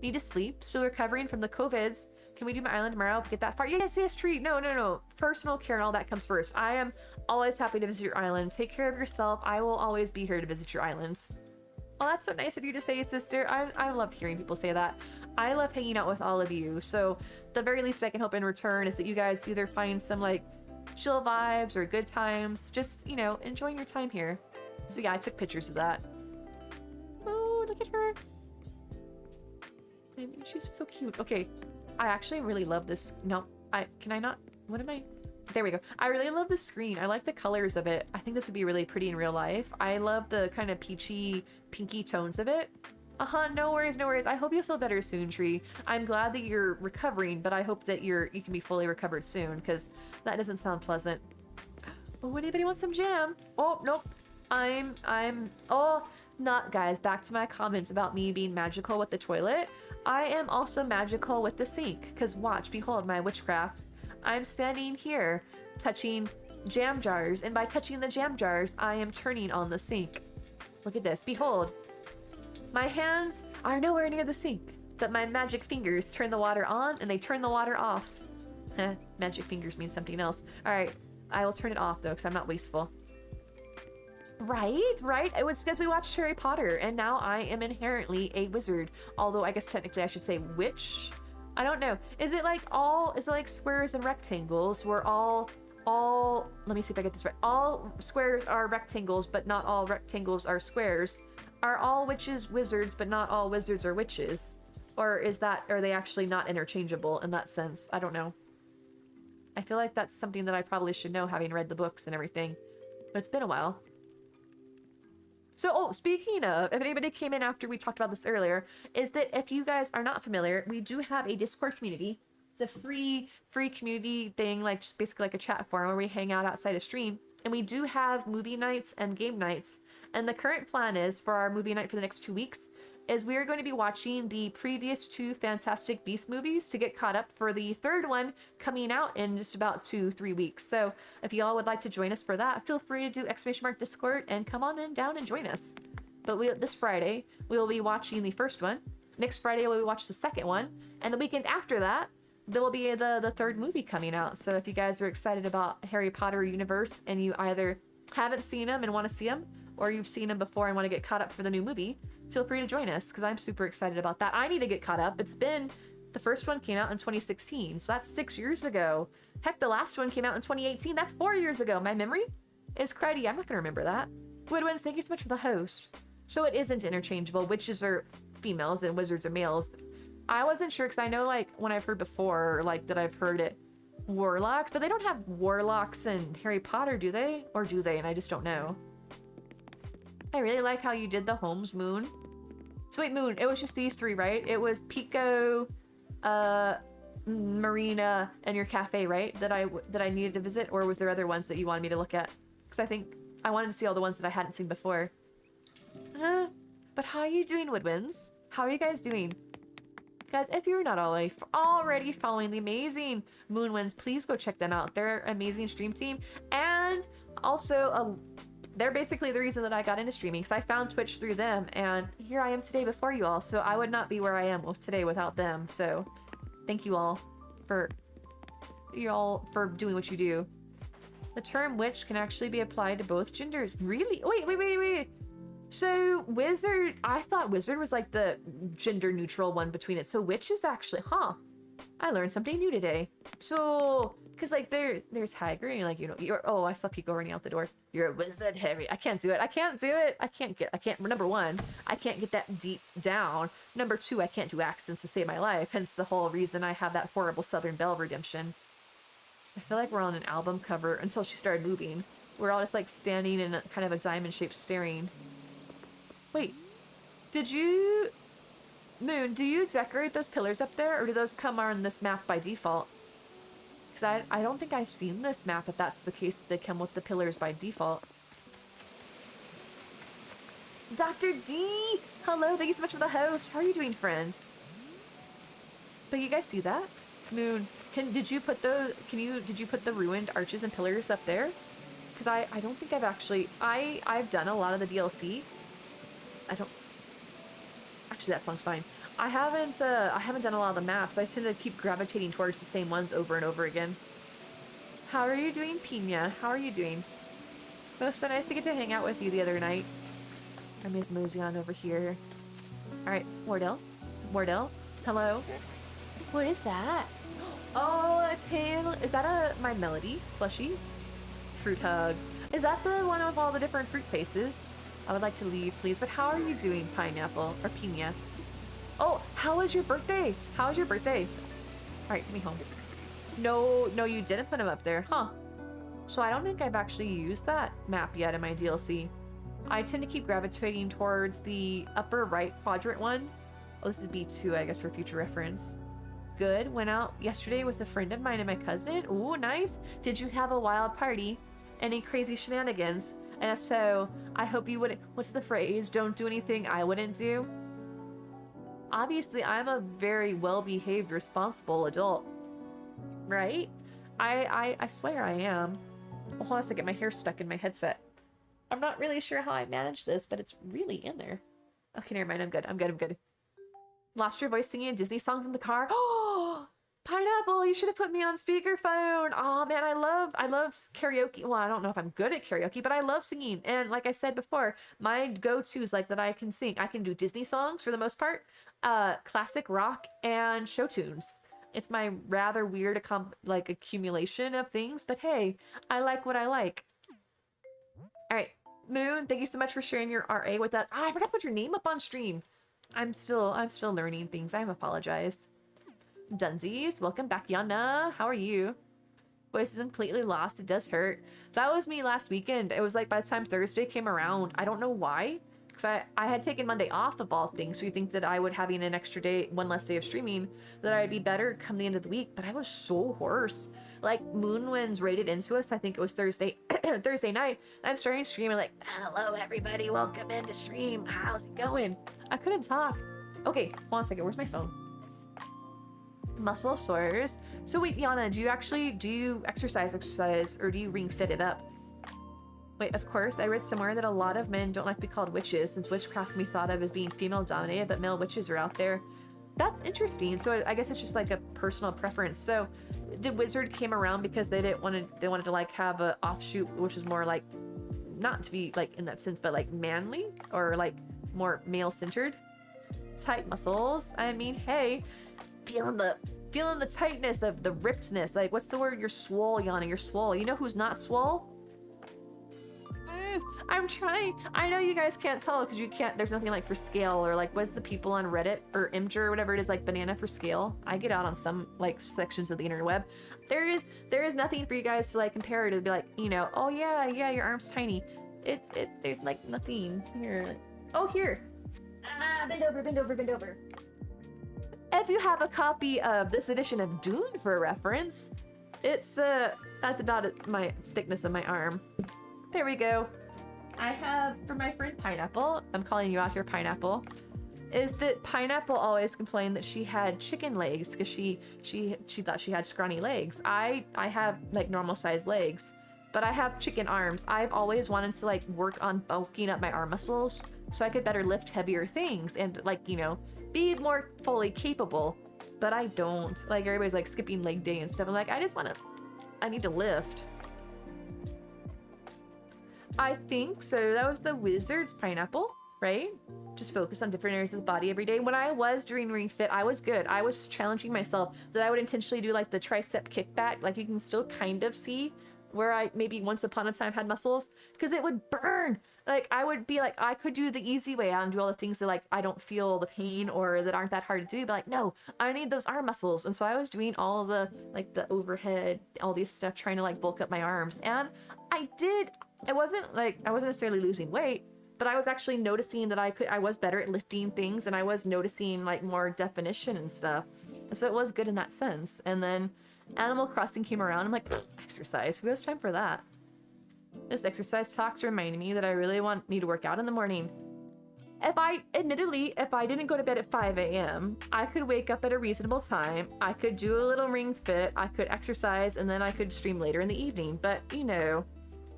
Need to sleep, still recovering from the COVIDs. Can we do my island tomorrow? Get that far? Yes, treat. No. Personal care and all that comes first. I am always happy to visit your island. Take care of yourself. I will always be here to visit your islands. Oh, that's so nice of you to say, sister. I love hearing people say that. I love hanging out with all of you. So the very least I can hope in return is that you guys either find some like chill vibes or good times. Just, you know, enjoying your time here. So yeah, I took pictures of that. Oh, look at her. I mean, she's so cute. Okay, I actually really love this. No, can I not? What am I? There we go. I really love the screen. I like the colors of it. I think this would be really pretty in real life. I love the kind of peachy, pinky tones of it. No worries. I hope you feel better soon, Tree. I'm glad that you're recovering, but I hope that you can be fully recovered soon, because that doesn't sound pleasant. Oh, anybody want some jam? Oh, nope. Not guys, back to my comments about me being magical with the toilet. I am also magical with the sink, because watch, behold my witchcraft. I'm standing here, touching jam jars, and by touching the jam jars, I am turning on the sink. Look at this, behold. My hands are nowhere near the sink, but my magic fingers turn the water on, and they turn the water off. Magic fingers means something else. Alright, I will turn it off, though, because I'm not wasteful. Right? It was because we watched Harry Potter, and now I am inherently a wizard. Although I guess technically I should say witch. I don't know. Is it like squares and rectangles where all, let me see if I get this right. All squares are rectangles, but not all rectangles are squares. Are all witches wizards, but not all wizards are witches? Or are they actually not interchangeable in that sense? I don't know. I feel like that's something that I probably should know, having read the books and everything. But it's been a while. So, speaking of, if anybody came in after we talked about this earlier, is that if you guys are not familiar, we do have a Discord community. It's a free community thing, like just basically like a chat forum where we hang out outside of stream. And we do have movie nights and game nights. And the current plan is for our movie night for the next 2 weeks is we are going to be watching the previous 2 Fantastic Beasts movies to get caught up for the 3rd one coming out in just about 2-3 weeks. So if y'all would like to join us for that, feel free to do !Discord and come on in down and join us. But this Friday, we will be watching the 1st one. Next Friday, we'll watch the 2nd one. And the weekend after that, there will be the 3rd movie coming out. So if you guys are excited about Harry Potter universe and you either haven't seen them and want to see them, or you've seen them before and want to get caught up for the new movie, feel free to join us, because I'm super excited about that. I need to get caught up. The first one came out in 2016, so that's 6 years ago. Heck, the last one came out in 2018. That's 4 years ago. My memory is cruddy. I'm not going to remember that. Woodwinds, thank you so much for the host. So it isn't interchangeable. Witches are females and wizards are males. I wasn't sure, because I know, like, when I've heard before, like, that I've heard it warlocks, but they don't have warlocks in Harry Potter, do they? Or do they? And I just don't know. I really like how you did the Holmes Moon. So wait, Moon, it was just these 3, right? It was Pico, Marina, and your cafe, right? That I needed to visit, or was there other ones that you wanted me to look at? Because I think I wanted to see all the ones that I hadn't seen before. But how are you doing, Woodwinds? How are you guys doing? Guys, if you're not already following the amazing Moonwinds, please go check them out. They're an amazing stream team, and also they're basically the reason that I got into streaming, because I found Twitch through them, and here I am today before you all, so I would not be where I am today without them. So thank you all for doing what you do. The term witch can actually be applied to both genders. Really? Wait. So wizard, I thought wizard was like the gender neutral one between it. So witch is actually, I learned something new today. So, because like there's Hagrid, and like, you know, I saw Pico running out the door. You're a wizard, Harry. I can't do it. Number 1, I can't get that deep down. Number 2, I can't do accents to save my life. Hence the whole reason I have that horrible Southern Belle redemption. I feel like we're on an album cover until she started moving. We're all just like standing in kind of a diamond shape staring. Wait, Moon, do you decorate those pillars up there, or do those come on this map by default? Because I don't think I've seen this map if that's the case, that they come with the pillars by default. Dr. D! Hello, thank you so much for the host. How are you doing, friends? But you guys see that? Moon, did you put the ruined arches and pillars up there? Because I don't think I've actually, I've done a lot of the DLC. Actually, that song's fine. I haven't done a lot of the maps. I tend to keep gravitating towards the same ones over and over again. How are you doing, Pina? How are you doing? It was so nice to get to hang out with you the other night. I miss mosey on over here. Alright, Wardell? Hello? What is that? Oh, it's him! Is that my Melody plushie? Fruit hug. Is that the one with all the different fruit faces? I would like to leave, please, but how are you doing, Pineapple? Or Pina? Oh, how was your birthday? How was your birthday? Alright, take me home. No, you didn't put him up there, huh? So I don't think I've actually used that map yet in my DLC. I tend to keep gravitating towards the upper right quadrant one. Oh, this is B2, I guess, for future reference. Good. Went out yesterday with a friend of mine and my cousin. Ooh, nice. Did you have a wild party? Any crazy shenanigans? And if so, I hope you wouldn't... What's the phrase? Don't do anything I wouldn't do? Obviously, I'm a very well-behaved, responsible adult. Right? I swear I am. Oh, hold on a second. My hair's stuck in my headset. I'm not really sure how I managed this, but it's really in there. Okay, never mind. I'm good. Lost your voice singing Disney songs in the car? Oh! Pineapple, you should have put me on speakerphone. Oh man, I love karaoke. Well, I don't know if I'm good at karaoke, but I love singing. And like I said before, my go-tos like that I can sing. I can do Disney songs for the most part, classic rock, and show tunes. It's my rather weird accumulation of things, but hey, I like what I like. All right, Moon, thank you so much for sharing your RA with us. I forgot to put your name up on stream. I'm still learning things. I apologize. Dunsies, welcome back, Yana. How are you? Voice is completely lost. It does hurt. That was me last weekend. It was like by the time Thursday came around, I don't know why, because I had taken Monday off of all things, so you think that I would, having an extra day, one less day of streaming, that I'd be better come the end of the week, but I was so hoarse. Like, Moonwinds raided into us, I think it was Thursday Thursday night. I'm starting streaming like, hello everybody, welcome into stream. How's it going? I couldn't talk. Okay, hold on a second. Where's my phone? Muscle sores. So wait, Yana, do you exercise, or do you ring fit it up? Wait, of course, I read somewhere that a lot of men don't like to be called witches since witchcraft can be thought of as being female dominated, but male witches are out there. That's interesting. So I guess it's just like a personal preference. So did wizard came around because they wanted to like have a offshoot which is more like, not to be like in that sense, but like manly or like more male centered? Tight muscles. I mean, hey, feeling the tightness of the rippedness. Like, what's the word? You're swole, Yana. You're swole. You know who's not swole? I'm trying. I know you guys can't tell because you can't. There's nothing like for scale or like what's the people on Reddit or Imgur or whatever it is, like banana for scale. I get out on some like sections of the interweb. There is nothing for you guys to like compare to be like, you know, oh yeah, your arm's tiny. There's like nothing here. Like, oh here. Bend over. If you have a copy of this edition of Dune for reference, it's that's about my thickness of my arm. There we go. I have, for my friend Pineapple, I'm calling you out here, Pineapple, is that Pineapple always complained that she had chicken legs because she thought she had scrawny legs. I have like normal sized legs, but I have chicken arms. I've always wanted to like work on bulking up my arm muscles so I could better lift heavier things and like, you know, be more fully capable, but I don't. Like everybody's like skipping leg day and stuff. I'm like, I need to lift. I think so. That was the wizard's Pineapple, right? Just focus on different areas of the body every day. When I was doing Ring Fit, I was good. I was challenging myself that I would intentionally do like the tricep kickback. Like you can still kind of see where I maybe once upon a time had muscles because it would burn. Like I would be like, I could do the easy way out and do all the things that like I don't feel the pain or that aren't that hard to do. But like, no, I need those arm muscles. And so I was doing all the like the overhead, all these stuff, trying to like bulk up my arms. And I did. It wasn't like I wasn't necessarily losing weight, but I was actually noticing that I was better at lifting things and I was noticing like more definition and stuff. And so it was good in that sense. And then Animal Crossing came around. I'm like, exercise. Who has time for that? This exercise talks reminding me that I really need to work out in the morning. Admittedly, if I didn't go to bed at 5 a.m., I could wake up at a reasonable time. I could do a little Ring Fit. I could exercise and then I could stream later in the evening. But, you know,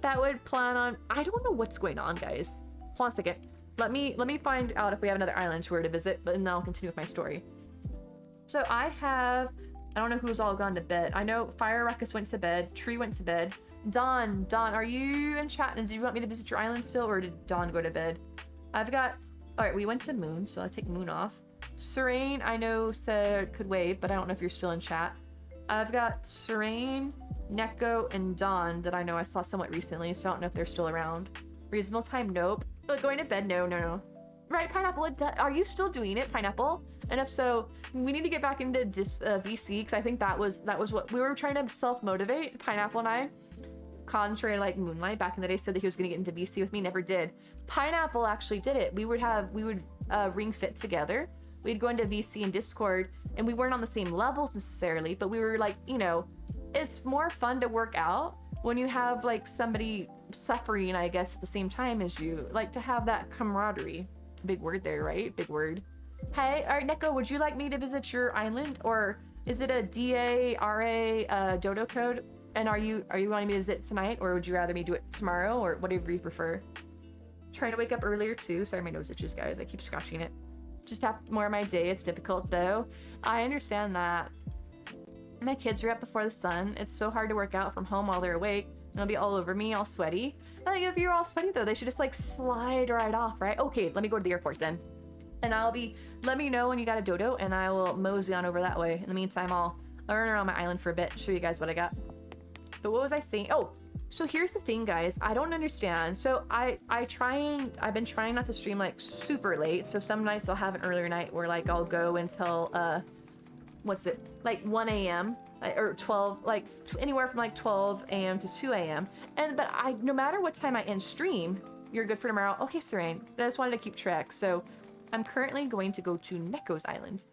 that would plan on... I don't know what's going on, guys. Hold on a second. Let me find out if we have another island tour to visit, but then I'll continue with my story. So I don't know who's all gone to bed. I know Fire Ruckus went to bed. Tree went to bed. Dawn, are you in chat? And do you want me to visit your island still, or did Dawn go to bed? I've got... Alright, we went to Moon, so I'll take Moon off. Serene, I know, said could wave, but I don't know if you're still in chat. I've got Serene, Neko, and Dawn that I know I saw somewhat recently, so I don't know if they're still around. Reasonable time, nope. But going to bed, no. Right, Pineapple, are you still doing it, Pineapple? And if so, we need to get back into VC, because I think that was what we were trying to self-motivate, Pineapple and I. Contrary to like Moonlight back in the day said that he was going to get into VC with me, never did. Pineapple actually did it. We would Ring Fit together. We'd go into VC and Discord, and we weren't on the same levels necessarily, but we were like, you know, it's more fun to work out when you have like somebody suffering, I guess, at the same time as you, like to have that camaraderie. Big word there, right? Big word. Hey, all right, Neko, would you like me to visit your island, or is it a DARA dodo code? And are you wanting me to visit tonight, or would you rather me do it tomorrow, or whatever you prefer? Trying to wake up earlier too. Sorry, my nose itches, guys. I keep scratching it. Just have more of my day. It's difficult though. I understand that. My kids are up before the sun. It's so hard to work out from home while they're awake. They'll be all over me, all sweaty. Like if you're all sweaty though, they should just like slide right off, right? Okay, let me go to the airport then. And let me know when you got a dodo and I will mosey on over that way. In the meantime, I'll run around my island for a bit, show you guys what I got. But what was I saying? Oh, so here's the thing, guys. I don't understand. So I've been trying not to stream like super late. So some nights I'll have an earlier night where like I'll go until, like 1 a.m. or 12, like anywhere from like 12 a.m. to 2 a.m. But no matter what time I end stream, you're good for tomorrow. Okay, Serene. I just wanted to keep track. So I'm currently going to go to Neko's Island.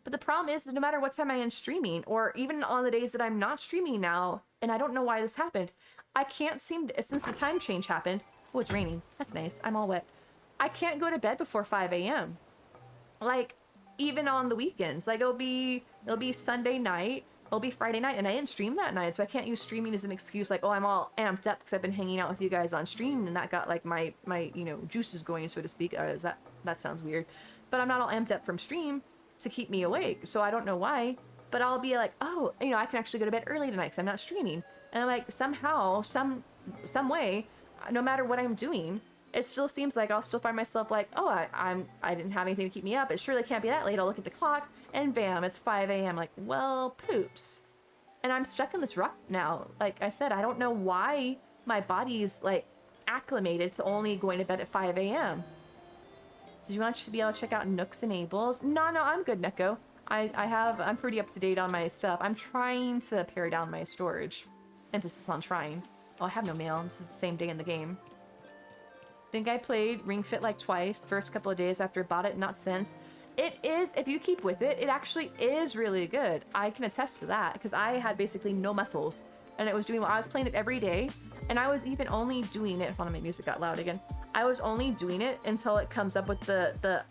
But the problem is no matter what time I am streaming, or even on the days that I'm not streaming now, and I don't know why this happened, I can't seem to, since the time change happened. Oh, it's raining. That's nice. I'm all wet. I can't go to bed before 5 a.m. like even on the weekends. Like it'll be Sunday night, it'll be Friday night, and I didn't stream that night, so I can't use streaming as an excuse like, oh, I'm all amped up because I've been hanging out with you guys on stream and that got like my you know, juices going, so to speak. That sounds weird, but I'm not all amped up from stream to keep me awake, so I don't know why. But I'll be like, oh, you know, I can actually go to bed early tonight because I'm not streaming, and I'm like, somehow, some way, no matter what I'm doing, it still seems like I'll still find myself like, oh, I didn't have anything to keep me up. It surely can't be that late. I'll look at the clock and bam, it's 5 a.m. Like, well, poops. And I'm stuck in this rut now. Like I said, I don't know why my body's like acclimated to only going to bed at 5 a.m. Did you want to be able to check out Nooks enables? No, I'm good, Neko. I'm pretty up to date on my stuff. I'm trying to pare down my storage. Emphasis on trying. Oh, I have no mail. This is the same day in the game. Think I played Ring Fit like twice, first couple of days after I bought it, not since. It is, if you keep with it, it actually is really good. I can attest to that, because I had basically no muscles, and it was doing, I was playing it every day, and I was even only doing it, hold on, my music got loud again. I was only doing it until it comes up with the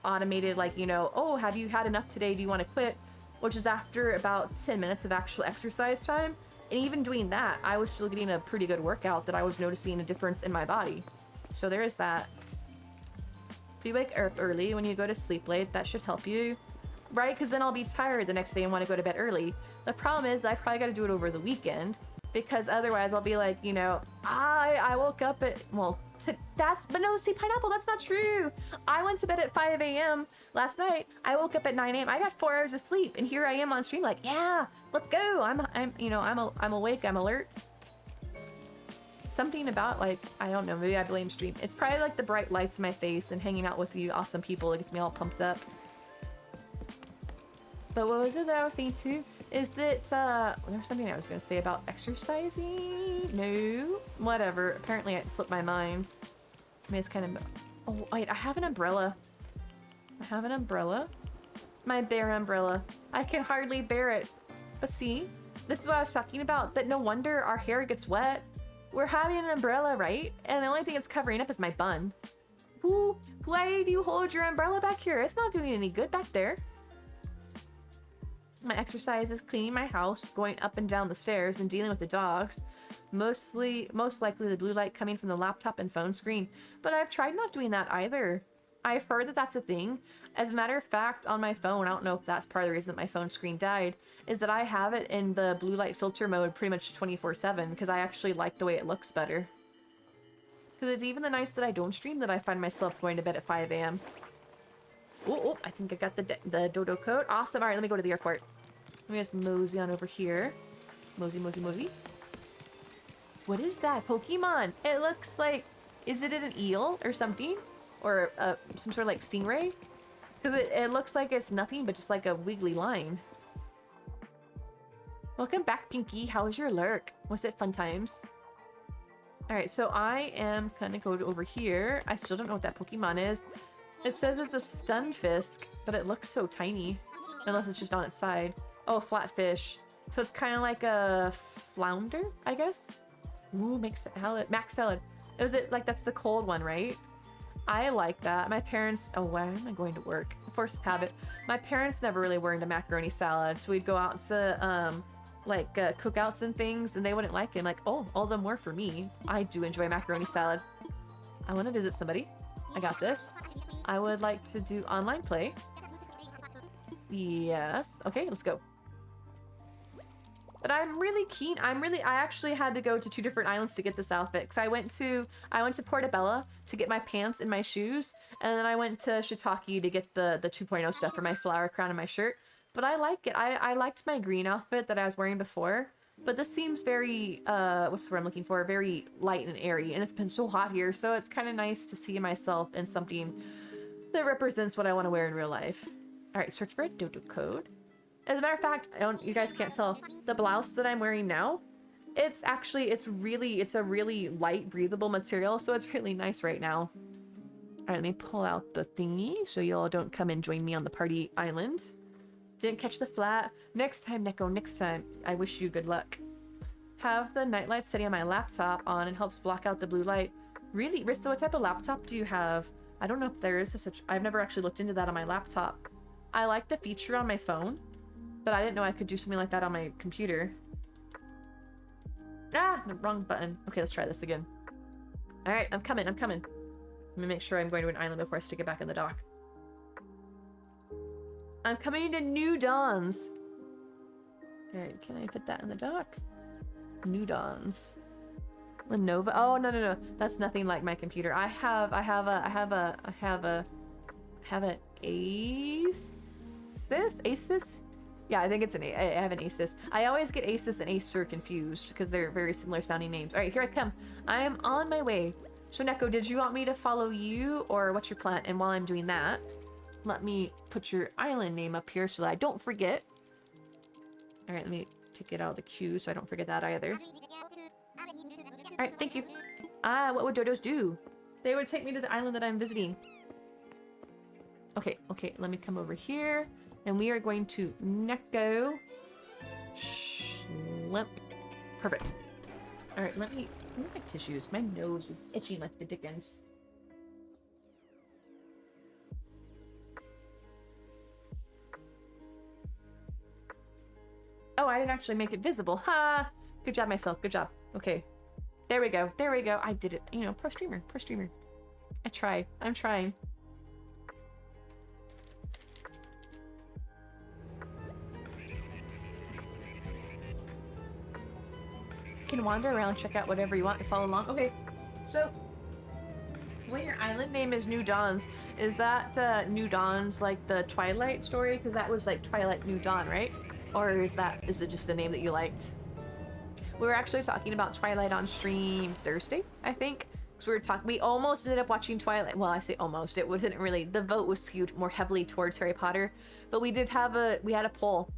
automated, like, you know, oh, have you had enough today, do you want to quit? Which is after about 10 minutes of actual exercise time, and even doing that, I was still getting a pretty good workout that I was noticing a difference in my body. So there is that. If you wake up early when you go to sleep late, that should help you, right? Because then I'll be tired the next day and want to go to bed early. The problem is I probably got to do it over the weekend, because otherwise I'll be like, you know, I woke up at, well, but no, see, Pineapple, that's not true. I went to bed at 5 a.m. last night. I woke up at 9 a.m. I got 4 hours of sleep, and here I am on stream like, yeah, let's go. I'm awake, I'm alert. Something about, like, I don't know, maybe I blame stream. It's probably like the bright lights in my face and hanging out with you awesome people. It gets me all pumped up. But what was it that I was saying too? Is that, there was something I was going to say about exercising? No? Whatever. Apparently it slipped my mind. I mean, it's kind of... Oh, wait, I have an umbrella. I have an umbrella. My bear umbrella. I can hardly bear it. But see? This is what I was talking about. That no wonder our hair gets wet. We're having an umbrella, right? And the only thing it's covering up is my bun. Why do you hold your umbrella back here? It's not doing any good back there. My exercise is cleaning my house, going up and down the stairs, and dealing with the dogs. Most likely the blue light coming from the laptop and phone screen. But I've tried not doing that either. I've heard that that's a thing. As a matter of fact, on my phone, I don't know if that's part of the reason that my phone screen died, is that I have it in the blue light filter mode pretty much 24/7, because I actually like the way it looks better. Because it's even the nights that I don't stream that I find myself going to bed at 5 a.m. Oh, I think I got the dodo code. Awesome. All right, let me go to the airport. Let me just mosey on over here. Mosey. What is that? Pokemon. It looks like... Is it an eel or something? Or some sort of like stingray? Because it looks like it's nothing but just like a wiggly line. Welcome back, Pinky. How was your lurk? Was it fun times? Alright, so I am gonna go over here. I still don't know what that Pokemon is. It says it's a Stunfisk, but it looks so tiny. Unless it's just on its side. Oh, flatfish. So it's kind of like a flounder, I guess? Ooh, max salad. Is it like that's the cold one, right? I like that. My parents... Oh, why am I going to work? Force of habit. My parents never really were into macaroni salads. We'd go out to, cookouts and things, and they wouldn't like it. I'm like, oh, all the more for me. I do enjoy macaroni salad. I want to visit somebody. I got this. I would like to do online play. Yes. Okay, let's go. But I'm really keen. I actually had to go to 2 different islands to get this outfit. Because I went to Portobello to get my pants and my shoes. And then I went to Shiitake to get the 2.0 stuff for my flower crown and my shirt. But I like it. I liked my green outfit that I was wearing before. But this seems very, what's the word I'm looking for? Very light and airy. And it's been so hot here. So it's kind of nice to see myself in something that represents what I want to wear in real life. Alright, search for a dodo code. As a matter of fact, you guys can't tell, the blouse that I'm wearing now, it's a really light, breathable material, so it's really nice right now. Alright, let me pull out the thingy so y'all don't come and join me on the party island. Didn't catch the flat. Next time, Neko, next time. I wish you good luck. Have the nightlight setting on my laptop on and helps block out the blue light. Really? Rissa, what type of laptop do you have? I don't know if there is such... I've never actually looked into that on my laptop. I like the feature on my phone, but I didn't know I could do something like that on my computer. Ah! The wrong button. Okay, let's try this again. Alright, I'm coming, I'm coming. Let me make sure I'm going to an island before I stick it back in the dock. I'm coming to New Dawns. Alright, can I put that in the dock? New Dawns. Lenovo. Oh, no. That's nothing like my computer. I have an Asus? Yeah, I think it's I have an Asus. I always get Asus and Acer confused because they're very similar sounding names. All right, here I come. I am on my way. So Neko, did you want me to follow you or what's your plan? And while I'm doing that, let me put your island name up here so that I don't forget. All right, let me take it out of the queue so I don't forget that either. Alright, thank you. Ah, what would dodos do? They would take me to the island that I'm visiting. Okay, let me come over here. And we are going to Neko. Schlimp. Perfect. Alright, let me... Where are my tissues? My nose is itching like the dickens. Oh, I didn't actually make it visible. Ha! Good job, myself. Good job. Okay. There we go. There we go. I did it. You know, pro streamer. Pro streamer. I try. I'm trying. You can wander around, check out whatever you want, and follow along. Okay. So, when your island name is New Dawns, is that New Dawns like the Twilight story? Because that was like Twilight New Dawn, right? Or is it just a name that you liked? We were actually talking about Twilight on stream Thursday, I think. Because we almost ended up watching Twilight. Well, I say almost. It wasn't really, the vote was skewed more heavily towards Harry Potter. But we had a poll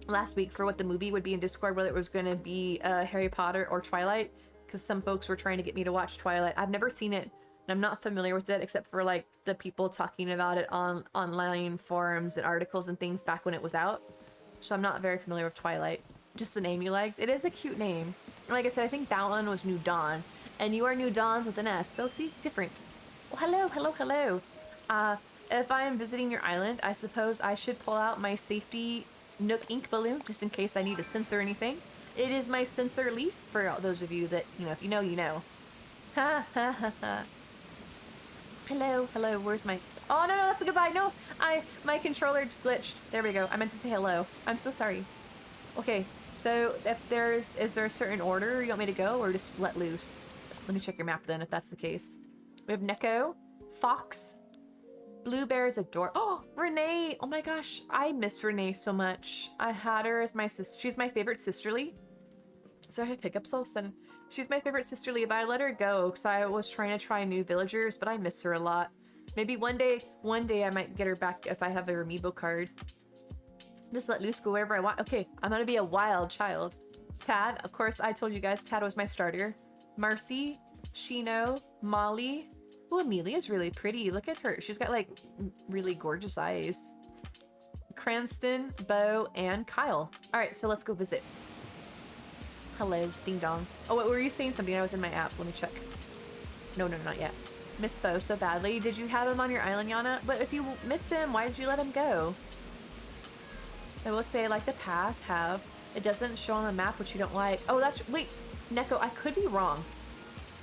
last week for what the movie would be in Discord, whether it was going to be Harry Potter or Twilight. Because some folks were trying to get me to watch Twilight. I've never seen it, and I'm not familiar with it, except for like the people talking about it on online forums and articles and things back when it was out. So I'm not very familiar with Twilight. Just the name you liked. It is a cute name. Like I said, I think that one was New Dawn. And you are New Dawns with an S. So see, different. Well, hello. If I am visiting your island, I suppose I should pull out my safety Nook ink balloon, just in case I need to censor anything. It is my censor leaf, for those of you that, you know, if you know, you know. Ha. Hello, where's my... Oh, no, that's a goodbye. No, my controller glitched. There we go. I meant to say hello. I'm so sorry. Okay, so if is there a certain order you want me to go, or just let loose? Let me check your map then, if that's the case. We have Neko, Fox, Blue Bear's adore. Oh, Renee! Oh my gosh, I miss Renee so much. I had her as my sister. She's my favorite sisterly. So I pick up Solston. She's my favorite sisterly, but I let her go because I was trying to try new villagers, but I miss her a lot. Maybe one day I might get her back if I have her amiibo card. Just let loose, go wherever I want. Okay, I'm gonna be a wild child. Tad, of course, I told you guys Tad was my starter. Marcy, Shino, Molly. Oh, Amelia's really pretty. Look at her. She's got like really gorgeous eyes. Cranston, Bo, and Kyle. All right, so let's go visit. Hello, ding dong. Oh, what were you saying? Something? I was in my app. Let me check. No, not yet. Miss Bo so badly. Did you have him on your island, Yana? But if you miss him, why did you let him go? I will say, like the path it doesn't show on the map what you don't like. Oh, wait, Neko, I could be wrong.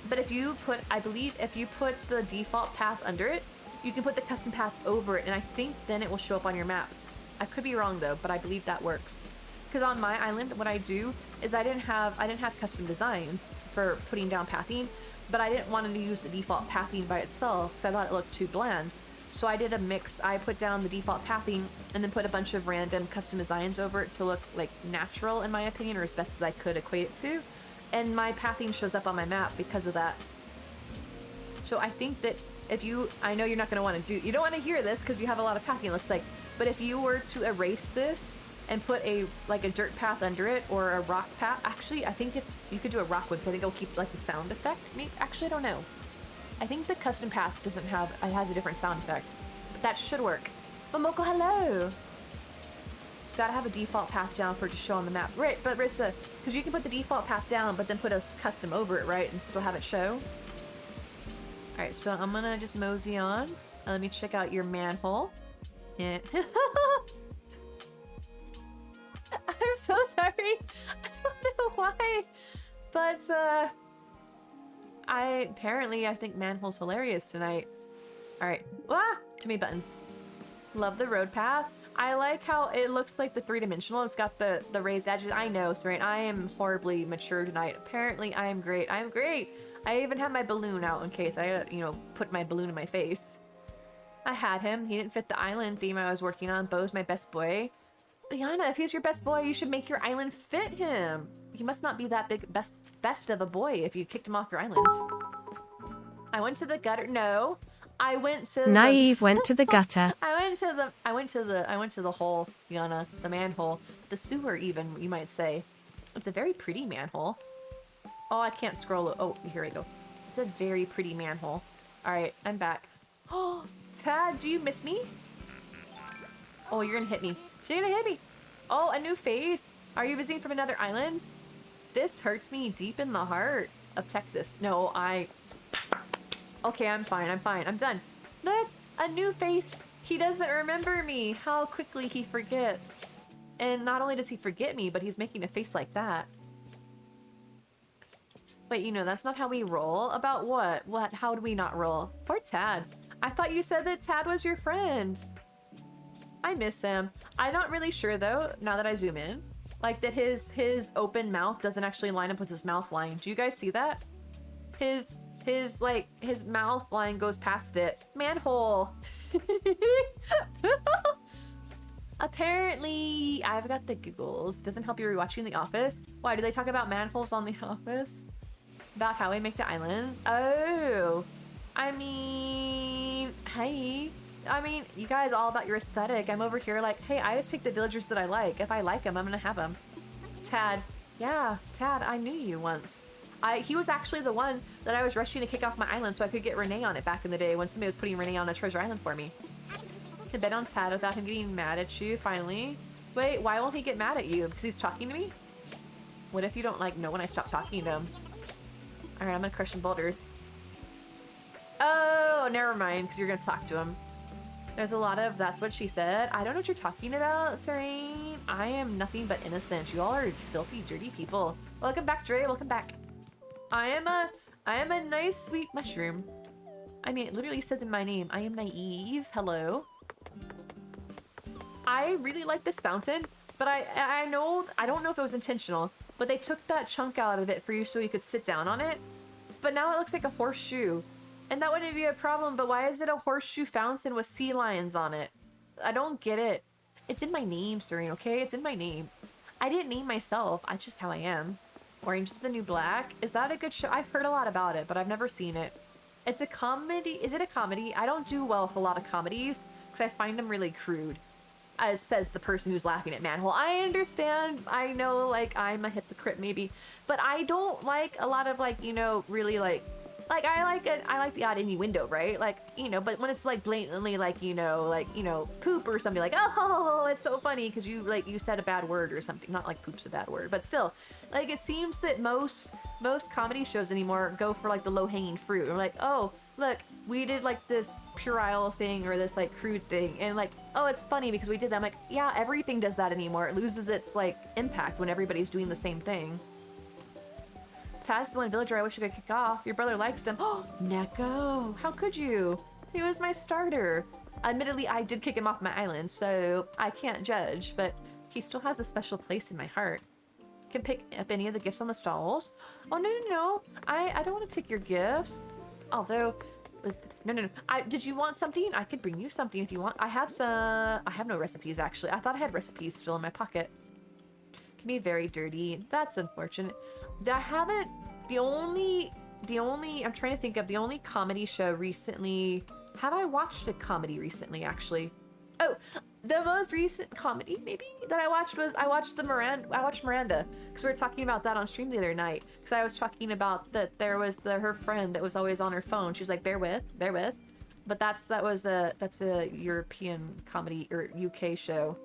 But if you put, I believe if you put the default path under it, you can put the custom path over it, and I think then it will show up on your map. I could be wrong though, but I believe that works. Because on my island, what I do is I didn't have custom designs for putting down pathing, but I didn't want to use the default pathing by itself because I thought it looked too bland. So I did a mix. I put down the default pathing and then put a bunch of random custom designs over it to look like natural, in my opinion, or as best as I could equate it to. And my pathing shows up on my map because of that. So I think that if you, I know you're not going to want to do, you don't want to hear this because you have a lot of pathing, it looks like, but if you were to erase this and put a dirt path under it or a rock path, actually, I think if you could do a rock one, so I think it'll keep like the sound effect. Maybe, actually, I don't know. I think the custom path doesn't have, it has a different sound effect, but that should work. Momoko, hello! Gotta have a default path down for it to show on the map. Right, but Rissa, because you can put the default path down, but then put a custom over it, right, and still have it show? Alright, so I'm gonna just mosey on. Let me check out your manhole. Yeah. I'm so sorry. I don't know why. But, I think manhole's hilarious tonight. Alright. Ah! Too many buttons. Love the road path. I like how it looks like the three-dimensional. It's got the raised edges. I know, Serene. I am horribly mature tonight. Apparently, I am great. I am great. I even have my balloon out in case I, you know, put my balloon in my face. I had him. He didn't fit the island theme I was working on. Bo's my best boy. Liana, if he's your best boy, you should make your island fit him. He must not be that big best of a boy if you kicked him off your island. I went to the gutter. No. I went to Naive went to the gutter. I went to the hole, Liana, the manhole. The sewer even, you might say. It's a very pretty manhole. Oh, I can't scroll. Oh, here we go. It's a very pretty manhole. Alright, I'm back. Oh, Tad, do you miss me? Oh, you're gonna hit me. She's gonna hit me. Oh, a new face. Are you visiting from another island? This hurts me deep in the heart of Texas. No, Okay, I'm fine. I'm done. Look, a new face. He doesn't remember me. How quickly he forgets. And not only does he forget me, but he's making a face like that. Wait, you know, that's not how we roll? About what? What? How do we not roll? Poor Tad. I thought you said that Tad was your friend. I miss him. I'm not really sure, though, now that I zoom in. Like, that his open mouth doesn't actually line up with his mouth line. Do you guys see that? His mouth line goes past it. Manhole. Apparently, I've got the giggles. Doesn't help you rewatching The Office. Why, do they talk about manholes on The Office? About how we make the islands? Oh. I mean, hey. I mean, you guys all about your aesthetic. I'm over here like, hey, I just take the villagers that I like. If I like them, I'm gonna have them. Tad. Yeah, Tad, I knew you once. He was actually the one that I was rushing to kick off my island so I could get Renee on it back in the day when somebody was putting Renee on a treasure island for me. Can bet on Tad without him getting mad at you, finally. Wait, why won't he get mad at you? Because he's talking to me? What if you don't, like, know when I stop talking to him? Alright, I'm gonna crush some boulders. Oh, never mind, because you're gonna talk to him. There's a lot of that's what she said. I don't know what you're talking about, Serene. I am nothing but innocent. You all are filthy, dirty people. Welcome back, Dre. Welcome back. I am a nice, sweet mushroom. I mean, it literally says in my name, I am naive. Hello. I really like this fountain, but I don't know if it was intentional, but they took that chunk out of it for you so you could sit down on it. But now it looks like a horseshoe. And that wouldn't be a problem, but why is it a horseshoe fountain with sea lions on it? I don't get it. It's in my name, Serene, okay? It's in my name. I didn't name myself. That's just how I am. Orange is the New Black. Is that a good show? I've heard a lot about it, but I've never seen it. It's a comedy. Is it a comedy? I don't do well with a lot of comedies because I find them really crude. As says the person who's laughing at Manhole. I understand. I know, like, I'm a hypocrite maybe, but I don't like a lot of, like, you know, really like I like the odd innuendo, right? Like, you know, but when it's like blatantly like, you know, poop or something, like, oh, it's so funny because you said a bad word or something. Not like poop's a bad word, but still, like, it seems that most comedy shows anymore go for like the low-hanging fruit. Or like, oh, look, we did like this puerile thing or this like crude thing, and like, oh, it's funny because we did that. I'm like, yeah, everything does that anymore. It loses its like impact when everybody's doing the same thing. Taz, the one villager I wish I could kick off. Your brother likes him. Oh, Neko! How could you? He was my starter. Admittedly, I did kick him off my island, so I can't judge, but he still has a special place in my heart. Can pick up any of the gifts on the stalls. Oh, no. I don't want to take your gifts. Although, no. Did you want something? I could bring you something if you want. I have no recipes, actually. I thought I had recipes still in my pocket. Can be very dirty. That's unfortunate. I haven't, the only, I'm trying to think of the only comedy show recently. Have I watched a comedy recently, actually? Oh, the most recent comedy, maybe, that I watched was, I watched Miranda, because we were talking about that on stream the other night, because I was talking about that there was her friend that was always on her phone. She was like, bear with. But that's a European comedy, or UK show.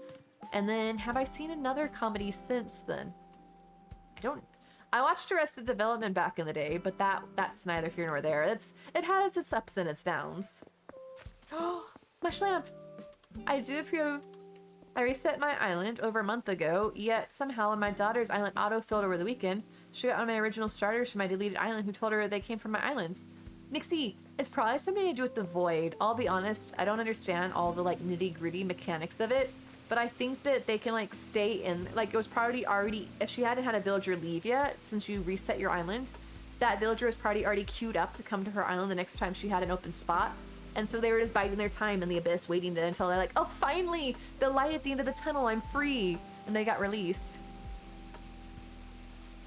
And then, have I seen another comedy since then? I watched Arrested Development back in the day, but that's neither here nor there. It has its ups and its downs. Oh, Mush Lamp! I do approve. I reset my island over a month ago, yet somehow when my daughter's island auto-filled over the weekend, she got on my original starters from my deleted island who told her they came from my island. Nixie, it's probably something to do with the void. I'll be honest, I don't understand all the like nitty-gritty mechanics of it, but I think that they can like stay in, like it was probably already, if she hadn't had a villager leave yet, since you reset your island, that villager was probably already queued up to come to her island the next time she had an open spot. And so they were just biding their time in the abyss, waiting until they're like, oh, finally, the light at the end of the tunnel, I'm free. And they got released.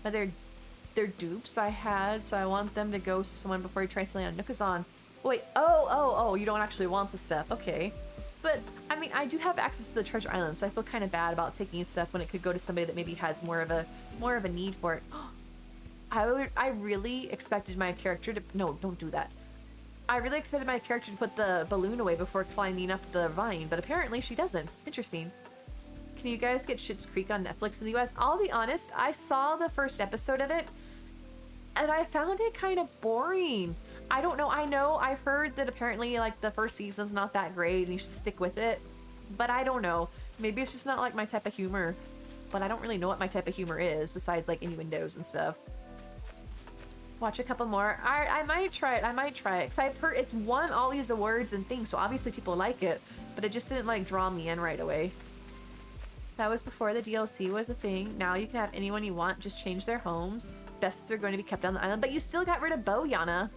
But they're dupes I had, so I want them to go to someone before he tries something on Nookazon. Wait, oh, you don't actually want the stuff, okay. But, I mean, I do have access to the treasure island, so I feel kind of bad about taking stuff when it could go to somebody that maybe has more of a need for it. I really expected my character to, no, don't do that. I really expected my character to put the balloon away before climbing up the vine, but apparently she doesn't. Interesting. Can you guys get Schitt's Creek on Netflix in the US? I'll be honest, I saw the first episode of it, and I found it kind of boring. I don't know, I've heard that apparently like the first season's not that great and you should stick with it, but I don't know. Maybe it's just not like my type of humor, but I don't really know what my type of humor is besides like innuendos and stuff. Watch a couple more. I might try it. Because I've heard it's won all these awards and things, so obviously people like it, but it just didn't like draw me in right away. That was before the DLC was a thing. Now you can have anyone you want, just change their homes. Bests are going to be kept on the island, but you still got rid of Bo, Yana.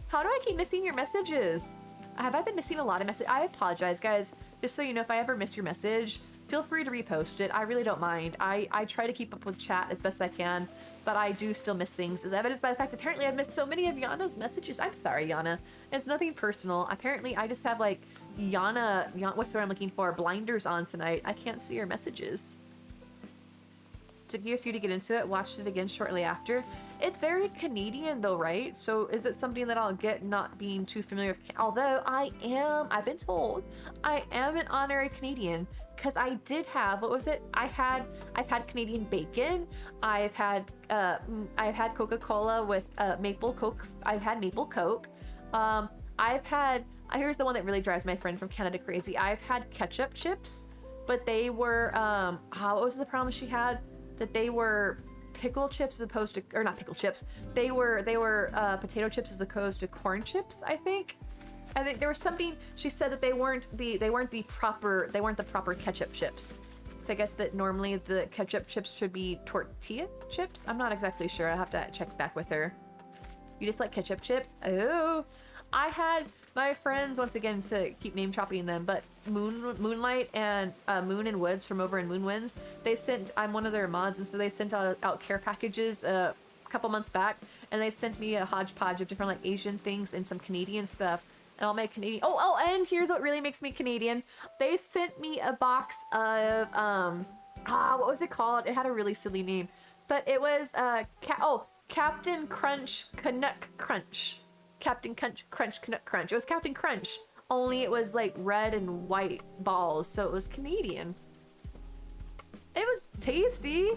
How do I keep missing your messages? Have I been missing a lot of messages? I apologize, guys. Just so you know, if I ever miss your message, feel free to repost it. I really don't mind. I try to keep up with chat as best I can, but I do still miss things, as evidenced by the fact that apparently I've missed so many of Yana's messages. I'm sorry, Yana. It's nothing personal. Apparently, I just have, like, Yana, what's the word I'm looking for? Blinders on tonight. I can't see her messages. Took you a few to get into it. Watched it again shortly after. It's very Canadian, though, right? So is it something that I'll get not being too familiar with? Although I've been told, I am an honorary Canadian. Because I did have, what was it? I've had Canadian bacon. I've had Coca-Cola with maple Coke. I've had maple Coke. I've had, here's the one that really drives my friend from Canada crazy. I've had ketchup chips, but they were, what was the problem she had? That they were pickle chips as opposed to, or not pickle chips. They were potato chips as opposed to corn chips, I think. I think there was something she said that they weren't the proper ketchup chips. So I guess that normally the ketchup chips should be tortilla chips. I'm not exactly sure. I have to check back with her. You just like ketchup chips? Oh, I had my friends, once again to keep name dropping them, but Moonlight and Moon and Woods from over in Moonwinds. They sent. I'm one of their mods, and so they sent out care packages a couple months back, and they sent me a hodgepodge of different like Asian things and some Canadian stuff. And I'll make Canadian. Oh, and here's what really makes me Canadian. They sent me a box of what was it called? It had a really silly name, but it was Captain Crunch Canuck Crunch. Captain Crunch Canuck Crunch. It was Captain Crunch, only it was like red and white balls, so it was Canadian. It was tasty.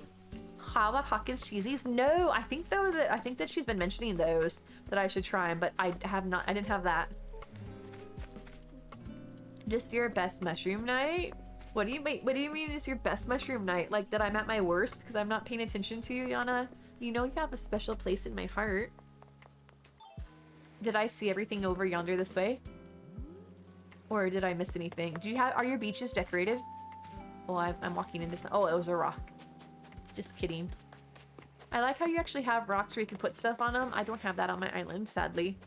How about Hawkins cheesies? No, I think that she's been mentioning those that I should try, but I didn't have that. Just your best mushroom night? What do you mean is your best mushroom night? Like that I'm at my worst because I'm not paying attention to you, Yana? You know you have a special place in my heart. Did I see everything over yonder this way? Or did I miss anything? Are your beaches decorated? Oh, I'm walking into some. Oh, it was a rock. Just kidding. I like how you actually have rocks where you can put stuff on them. I don't have that on my island, sadly.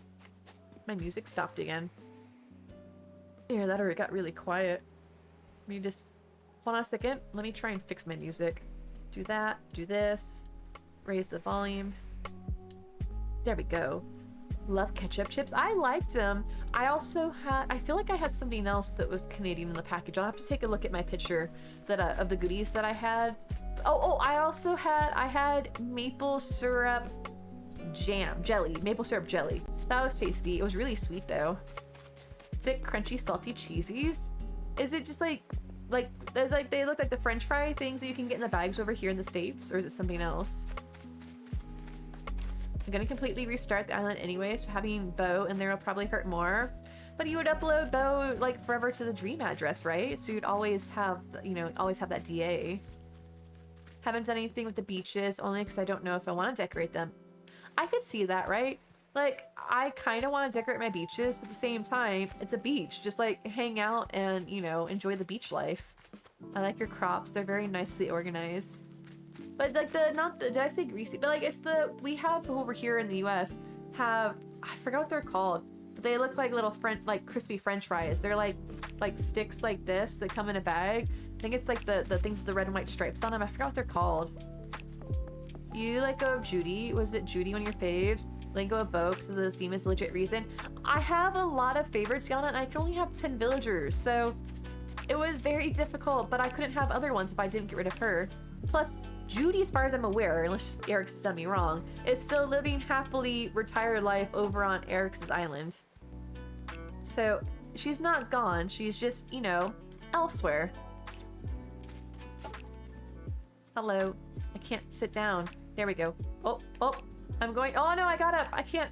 My music stopped again. Yeah, that already got really quiet. Let me just... Hold on a second. Let me try and fix my music. Do that. Do this. Raise the volume. There we go. Love ketchup chips. I liked them. I also had... I feel like I had something else that was Canadian in the package. I'll have to take a look at my picture that of the goodies that I had. I also had... I had maple syrup jelly. Maple syrup jelly. That was tasty. It was really sweet, though. Thick, crunchy, salty cheesies. Is it just like there's like they look like the French fry things that you can get in the bags over here in the States, or is it something else? I'm gonna completely restart the island anyway, so having Bo in there will probably hurt more. But you would upload Bo like forever to the Dream address, right? So you'd always have, you know, always have that DA. Haven't done anything with the beaches, only because I don't know if I want to decorate them. I could see that, right? Like, I kind of want to decorate my beaches, but at the same time, it's a beach. Just like hang out and, you know, enjoy the beach life. I like your crops. They're very nicely organized. But like did I say greasy? But like it's we have over here in the US have, I forgot what they're called, but they look like little crispy French fries. They're like sticks like this that come in a bag. I think it's like the things with the red and white stripes on them. I forgot what they're called. You let go of Judy. Was it Judy one of your faves? Letting go of Bo, so the theme is legit reason. I have a lot of favorites, Yana, and I can only have 10 villagers, so it was very difficult, but I couldn't have other ones if I didn't get rid of her. Plus, Judy, as far as I'm aware, unless Eric's done me wrong, is still living happily retired life over on Eric's island. So, she's not gone, she's just, you know, elsewhere. Hello. I can't sit down. There we go. Oh, I'm going. Oh no, I got up. I can't.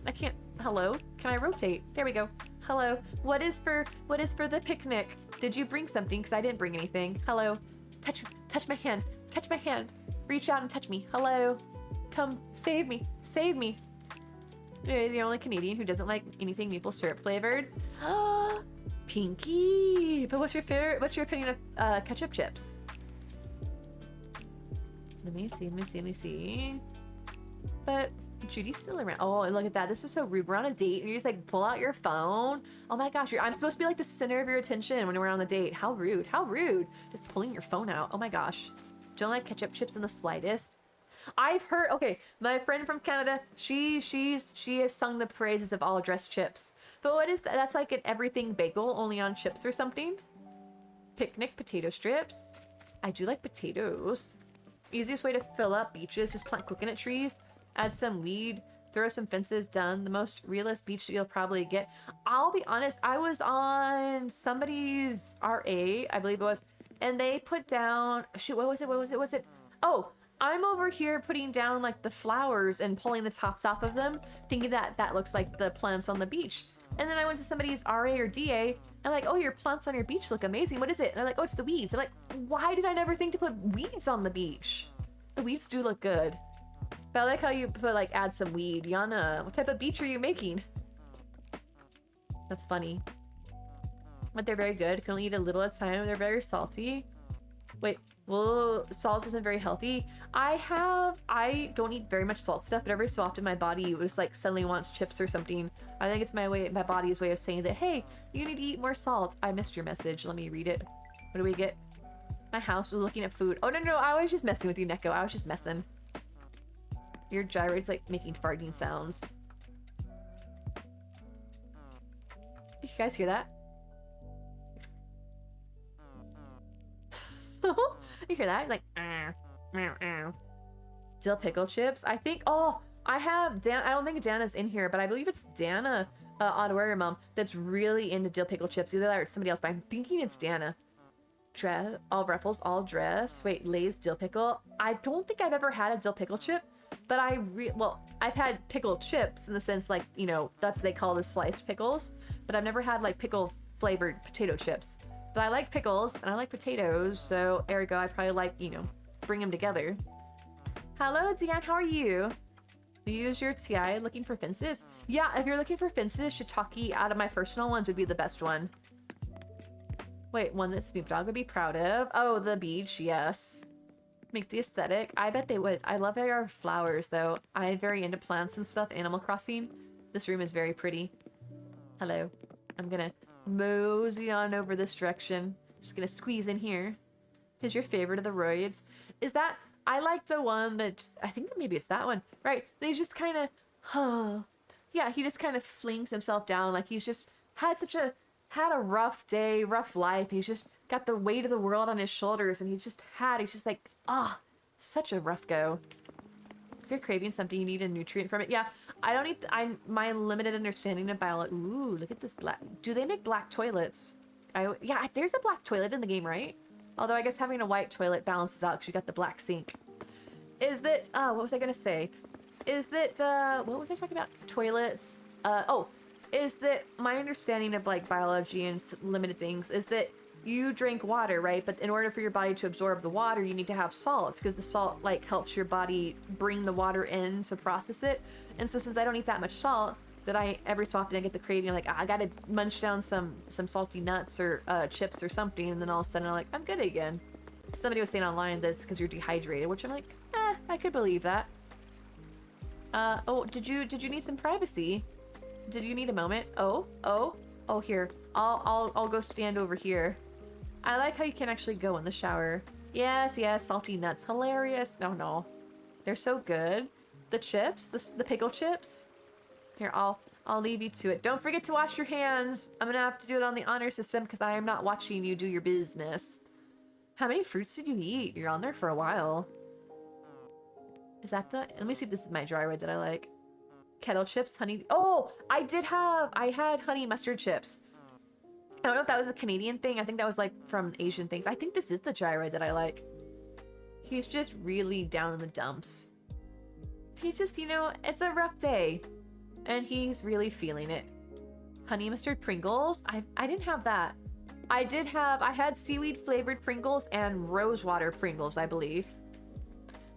Hello. Can I rotate? There we go. Hello. What is for the picnic? Did you bring something? Because I didn't bring anything. Hello. Touch my hand. Touch my hand. Reach out and touch me. Hello. Come save me. Save me. You're the only Canadian who doesn't like anything maple syrup flavored. Pinky. But what's your opinion of ketchup chips? Let me see. But Judy's still around. Oh, and look at that. This is so rude. We're on a date and you just like pull out your phone. Oh my gosh, I'm supposed to be like the center of your attention when we're on the date. How rude. How rude. Just pulling your phone out. Oh my gosh. Don't like ketchup chips in the slightest. I've heard, okay, my friend from Canada, she has sung the praises of all dressed chips. But what is that? That's like an everything bagel only on chips or something. Picnic potato strips. I do like potatoes. Easiest way to fill up beaches, just plant coconut trees, add some weed, throw some fences, done. The most realist beach that you'll probably get. I'll be honest, I was on somebody's RA, I believe it was, and they put down, shoot, what was it? Oh, I'm over here putting down like the flowers and pulling the tops off of them, thinking that looks like the plants on the beach. And then I went to somebody's RA or DA, and like, oh, your plants on your beach look amazing. What is it? And they're like, oh, it's the weeds. I'm like, why did I never think to put weeds on the beach? The weeds do look good. But I like how you put like, add some weed. Yana, what type of beach are you making? That's funny. But they're very good. Can only eat a little at a time. They're very salty. Wait, well, salt isn't very healthy. I don't eat very much salt stuff, but every so often my body was like suddenly wants chips or something. I think it's my body's way of saying that, hey, you need to eat more salt. I missed your message. Let me read it. What do we get? My house was looking at food. Oh, no, I was just messing with you, Neko. I was just messing. Your gyrate's like making farting sounds. You guys hear that? You hear that? Like, dill pickle chips. I think, oh, I have Dan. I don't think Dana's in here, but I believe it's Dana, Ottawa Mom, that's really into dill pickle chips. Either that or it's somebody else, but I'm thinking it's Dana. Dress, all ruffles, all dress. Wait, Lay's dill pickle. I don't think I've ever had a dill pickle chip, but I've had pickled chips in the sense like, you know, that's what they call the sliced pickles, but I've never had like pickle flavored potato chips. But I like pickles and I like potatoes, so ergo I probably like, you know, bring them together. Hello, Deanne, how are you? Use your TI looking for fences? Yeah, if you're looking for fences, Shiitake out of my personal ones would be the best one. Wait, one that Snoop Dogg would be proud of? Oh, the beach, yes. Make the aesthetic. I bet they would. I love our flowers, though. I'm very into plants and stuff. Animal Crossing. This room is very pretty. Hello. I'm gonna mosey on over this direction. Just gonna squeeze in here. Is your favorite of the roids? Is that... I like the one that just... I think maybe it's that one. Right. They just kind of... yeah, he just kind of flings himself down. Like he's just had a rough day, rough life. He's just got the weight of the world on his shoulders, and he's just like, such a rough go. If you're craving something, you need a nutrient from it. Yeah, I don't need, my limited understanding of biology. Ooh, look at this black. Do they make black toilets? Yeah, there's a black toilet in the game, right? Although I guess having a white toilet balances out because you got the black sink. Is that, what was I gonna say? is that, what was I talking about? Toilets. Is that my understanding of like biology and limited things is that you drink water, right? But in order for your body to absorb the water, you need to have salt because the salt like helps your body bring the water in to process it. And so since I don't eat that much salt, that I every so often I get the craving, like I gotta munch down some salty nuts or chips or something, and then all of a sudden I'm like, I'm good again. Somebody was saying online that it's because you're dehydrated, which I'm like, I could believe that. Oh, did you need some privacy? Did you need a moment? Oh, here. I'll go stand over here. I like how you can actually go in the shower. Yes, salty nuts. Hilarious. No. They're so good. The chips, the pickle chips. Here, I'll leave you to it. Don't forget to wash your hands. I'm gonna have to do it on the honor system because I am not watching you do your business. How many fruits did you eat? You're on there for a while. Is that the... Let me see if this is my dry red that I like. Kettle chips, honey... Oh! I had honey mustard chips. I don't know if that was a Canadian thing. I think that was like from Asian things. I think this is the gyro that I like. He's just really down in the dumps. He just, you know, it's a rough day. And he's really feeling it. Honey mustard Pringles? I didn't have that. I had seaweed flavored Pringles and rosewater Pringles, I believe.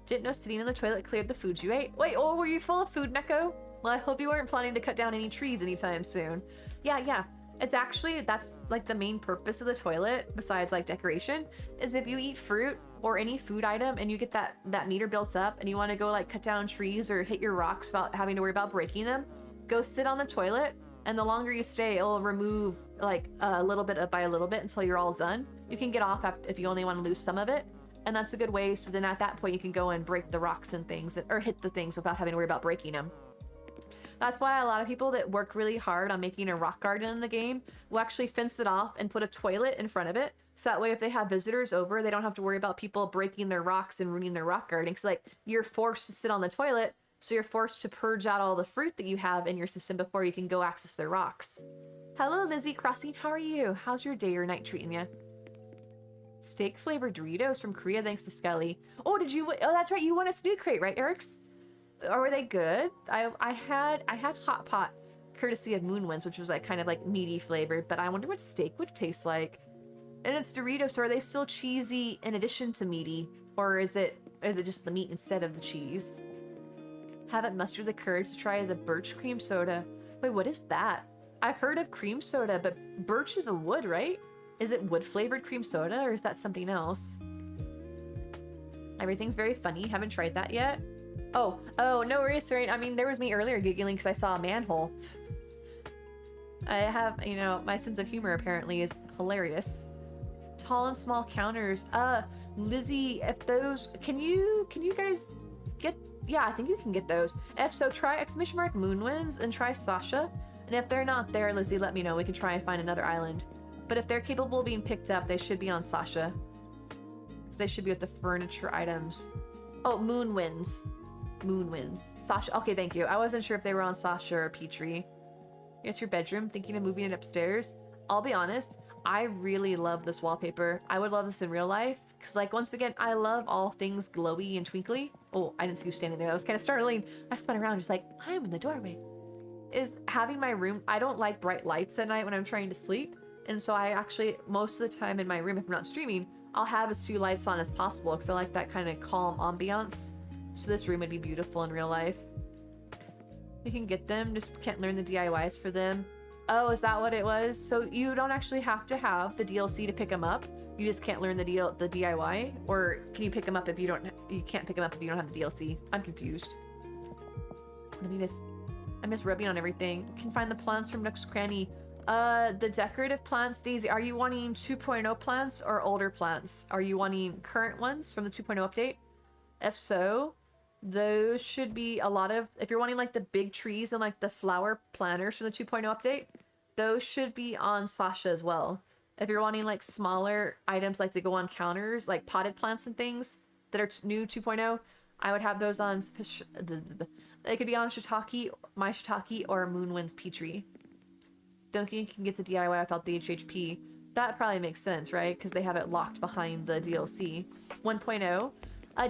Didn't know sitting in the toilet cleared the food you ate. Wait, were you full of food, Neko? Well, I hope you weren't planning to cut down any trees anytime soon. Yeah. It's actually, that's like the main purpose of the toilet, besides like decoration, is if you eat fruit or any food item and you get that meter built up and you want to go like cut down trees or hit your rocks without having to worry about breaking them, go sit on the toilet, and the longer you stay, it'll remove like a little bit by a little bit until you're all done. You can get off if you only want to lose some of it. And that's a good way, so then at that point you can go and break the rocks and things, or hit the things without having to worry about breaking them. That's why a lot of people that work really hard on making a rock garden in the game will actually fence it off and put a toilet in front of it. So that way if they have visitors over, they don't have to worry about people breaking their rocks and ruining their rock garden. Because like, you're forced to sit on the toilet, so you're forced to purge out all the fruit that you have in your system before you can go access their rocks. Hello, Lizzie Crossing, how are you? How's your day or night treating you? Steak flavored Doritos from Korea, thanks to Skelly. Oh, that's right, you won a Snoot Crate, right, Eric's? Or were they good? I had Hot Pot, courtesy of Moonwinds, which was like kind of like meaty flavored, but I wonder what steak would taste like. And it's Doritos, so are they still cheesy in addition to meaty? Or is it just the meat instead of the cheese? Haven't mustered the courage to try the birch cream soda. Wait, what is that? I've heard of cream soda, but birch is a wood, right? Is it wood-flavored cream soda, or is that something else? Everything's very funny. Haven't tried that yet. Oh, no worries, right? I mean, there was me earlier giggling because I saw a manhole. I have, you know, my sense of humor apparently is hilarious. Tall and small counters. Lizzie, if those... Can you guys get... Yeah, I think you can get those. If so, try !Moonwinds and try Sasha. And if they're not there, Lizzie, let me know. We can try and find another island. But if they're capable of being picked up, they should be on Sasha. So they should be with the furniture items. Oh, Moonwinds. Sasha. Okay, thank you. I wasn't sure if they were on Sasha or Petrie. It's your bedroom. Thinking of moving it upstairs. I'll be honest. I really love this wallpaper. I would love this in real life. Because, like, once again, I love all things glowy and twinkly. Oh, I didn't see you standing there. That was kind of startling. I spun around just like, I am in the doorway. Is having my room... I don't like bright lights at night when I'm trying to sleep. And so I actually, most of the time in my room, if I'm not streaming, I'll have as few lights on as possible because I like that kind of calm ambiance. So this room would be beautiful in real life. We can get them, just can't learn the DIYs for them. Oh, is that what it was? So you don't actually have to have the DLC to pick them up. You just can't learn the DIY? Or can you pick them up if you can't pick them up if you don't have the DLC? I'm confused. I miss rubbing on everything. Can find the plants from Nook's Cranny. The decorative plants, Daisy, are you wanting 2.0 plants or older plants? Are you wanting current ones from the 2.0 update? If so, those should be a lot of... If you're wanting like the big trees and like the flower planters from the 2.0 update, those should be on Sasha as well. If you're wanting like smaller items like to go on counters, like potted plants and things that are new 2.0, I would have those on... They could be on Shiitake, My Shiitake, or Moonwind's Petrie. Don't think you can get the DIY without the HHP. That probably makes sense, right? Because they have it locked behind the DLC. 1.0.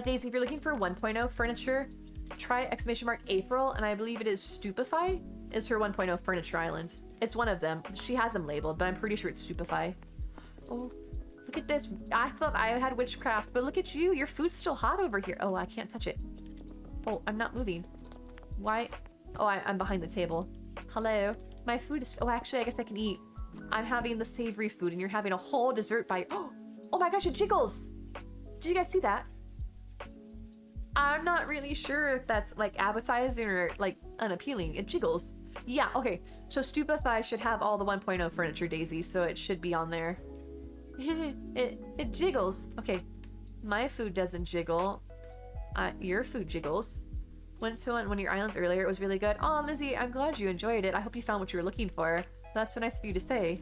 Daisy, if you're looking for 1.0 furniture, Try exclamation mark April, and I believe it is Stupefy, is her 1.0 furniture island. It's one of them. She has them labeled, but I'm pretty sure it's Stupefy. Oh, look at this. I thought I had witchcraft, but look at you. Your food's still hot over here. Oh, I can't touch it. Oh, I'm not moving. Why? Oh, I'm behind the table. Hello. My food is... Oh, actually, I guess I can eat. I'm having the savory food, and you're having a whole dessert bite. Oh my gosh, it jiggles! Did you guys see that? I'm not really sure if that's, like, appetizing or, like, unappealing. It jiggles. Yeah, okay. So Stupefy should have all the 1.0 furniture, Daisy, so it should be on there. It jiggles. Okay. My food doesn't jiggle. Your food jiggles. Went to one of your islands earlier. It was really good. Oh, Lizzie, I'm glad you enjoyed it. I hope you found what you were looking for. That's so nice of you to say.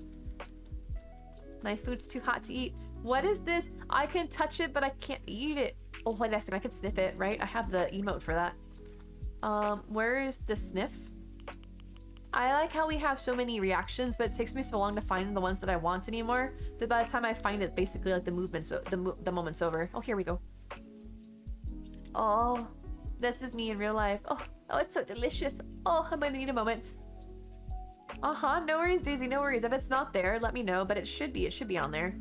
My food's too hot to eat. What is this? I can touch it, but I can't eat it. Oh, wait a second. I can sniff it, right? I have the emote for that. Where is the sniff? I like how we have so many reactions, but it takes me so long to find the ones that I want anymore that by the time I find it, basically, like, the moment's over. Oh, here we go. Oh, this is me in real life. Oh, it's so delicious. Oh, I'm gonna need a moment. No worries, Daisy, no worries. If it's not there, let me know, but it should be on there.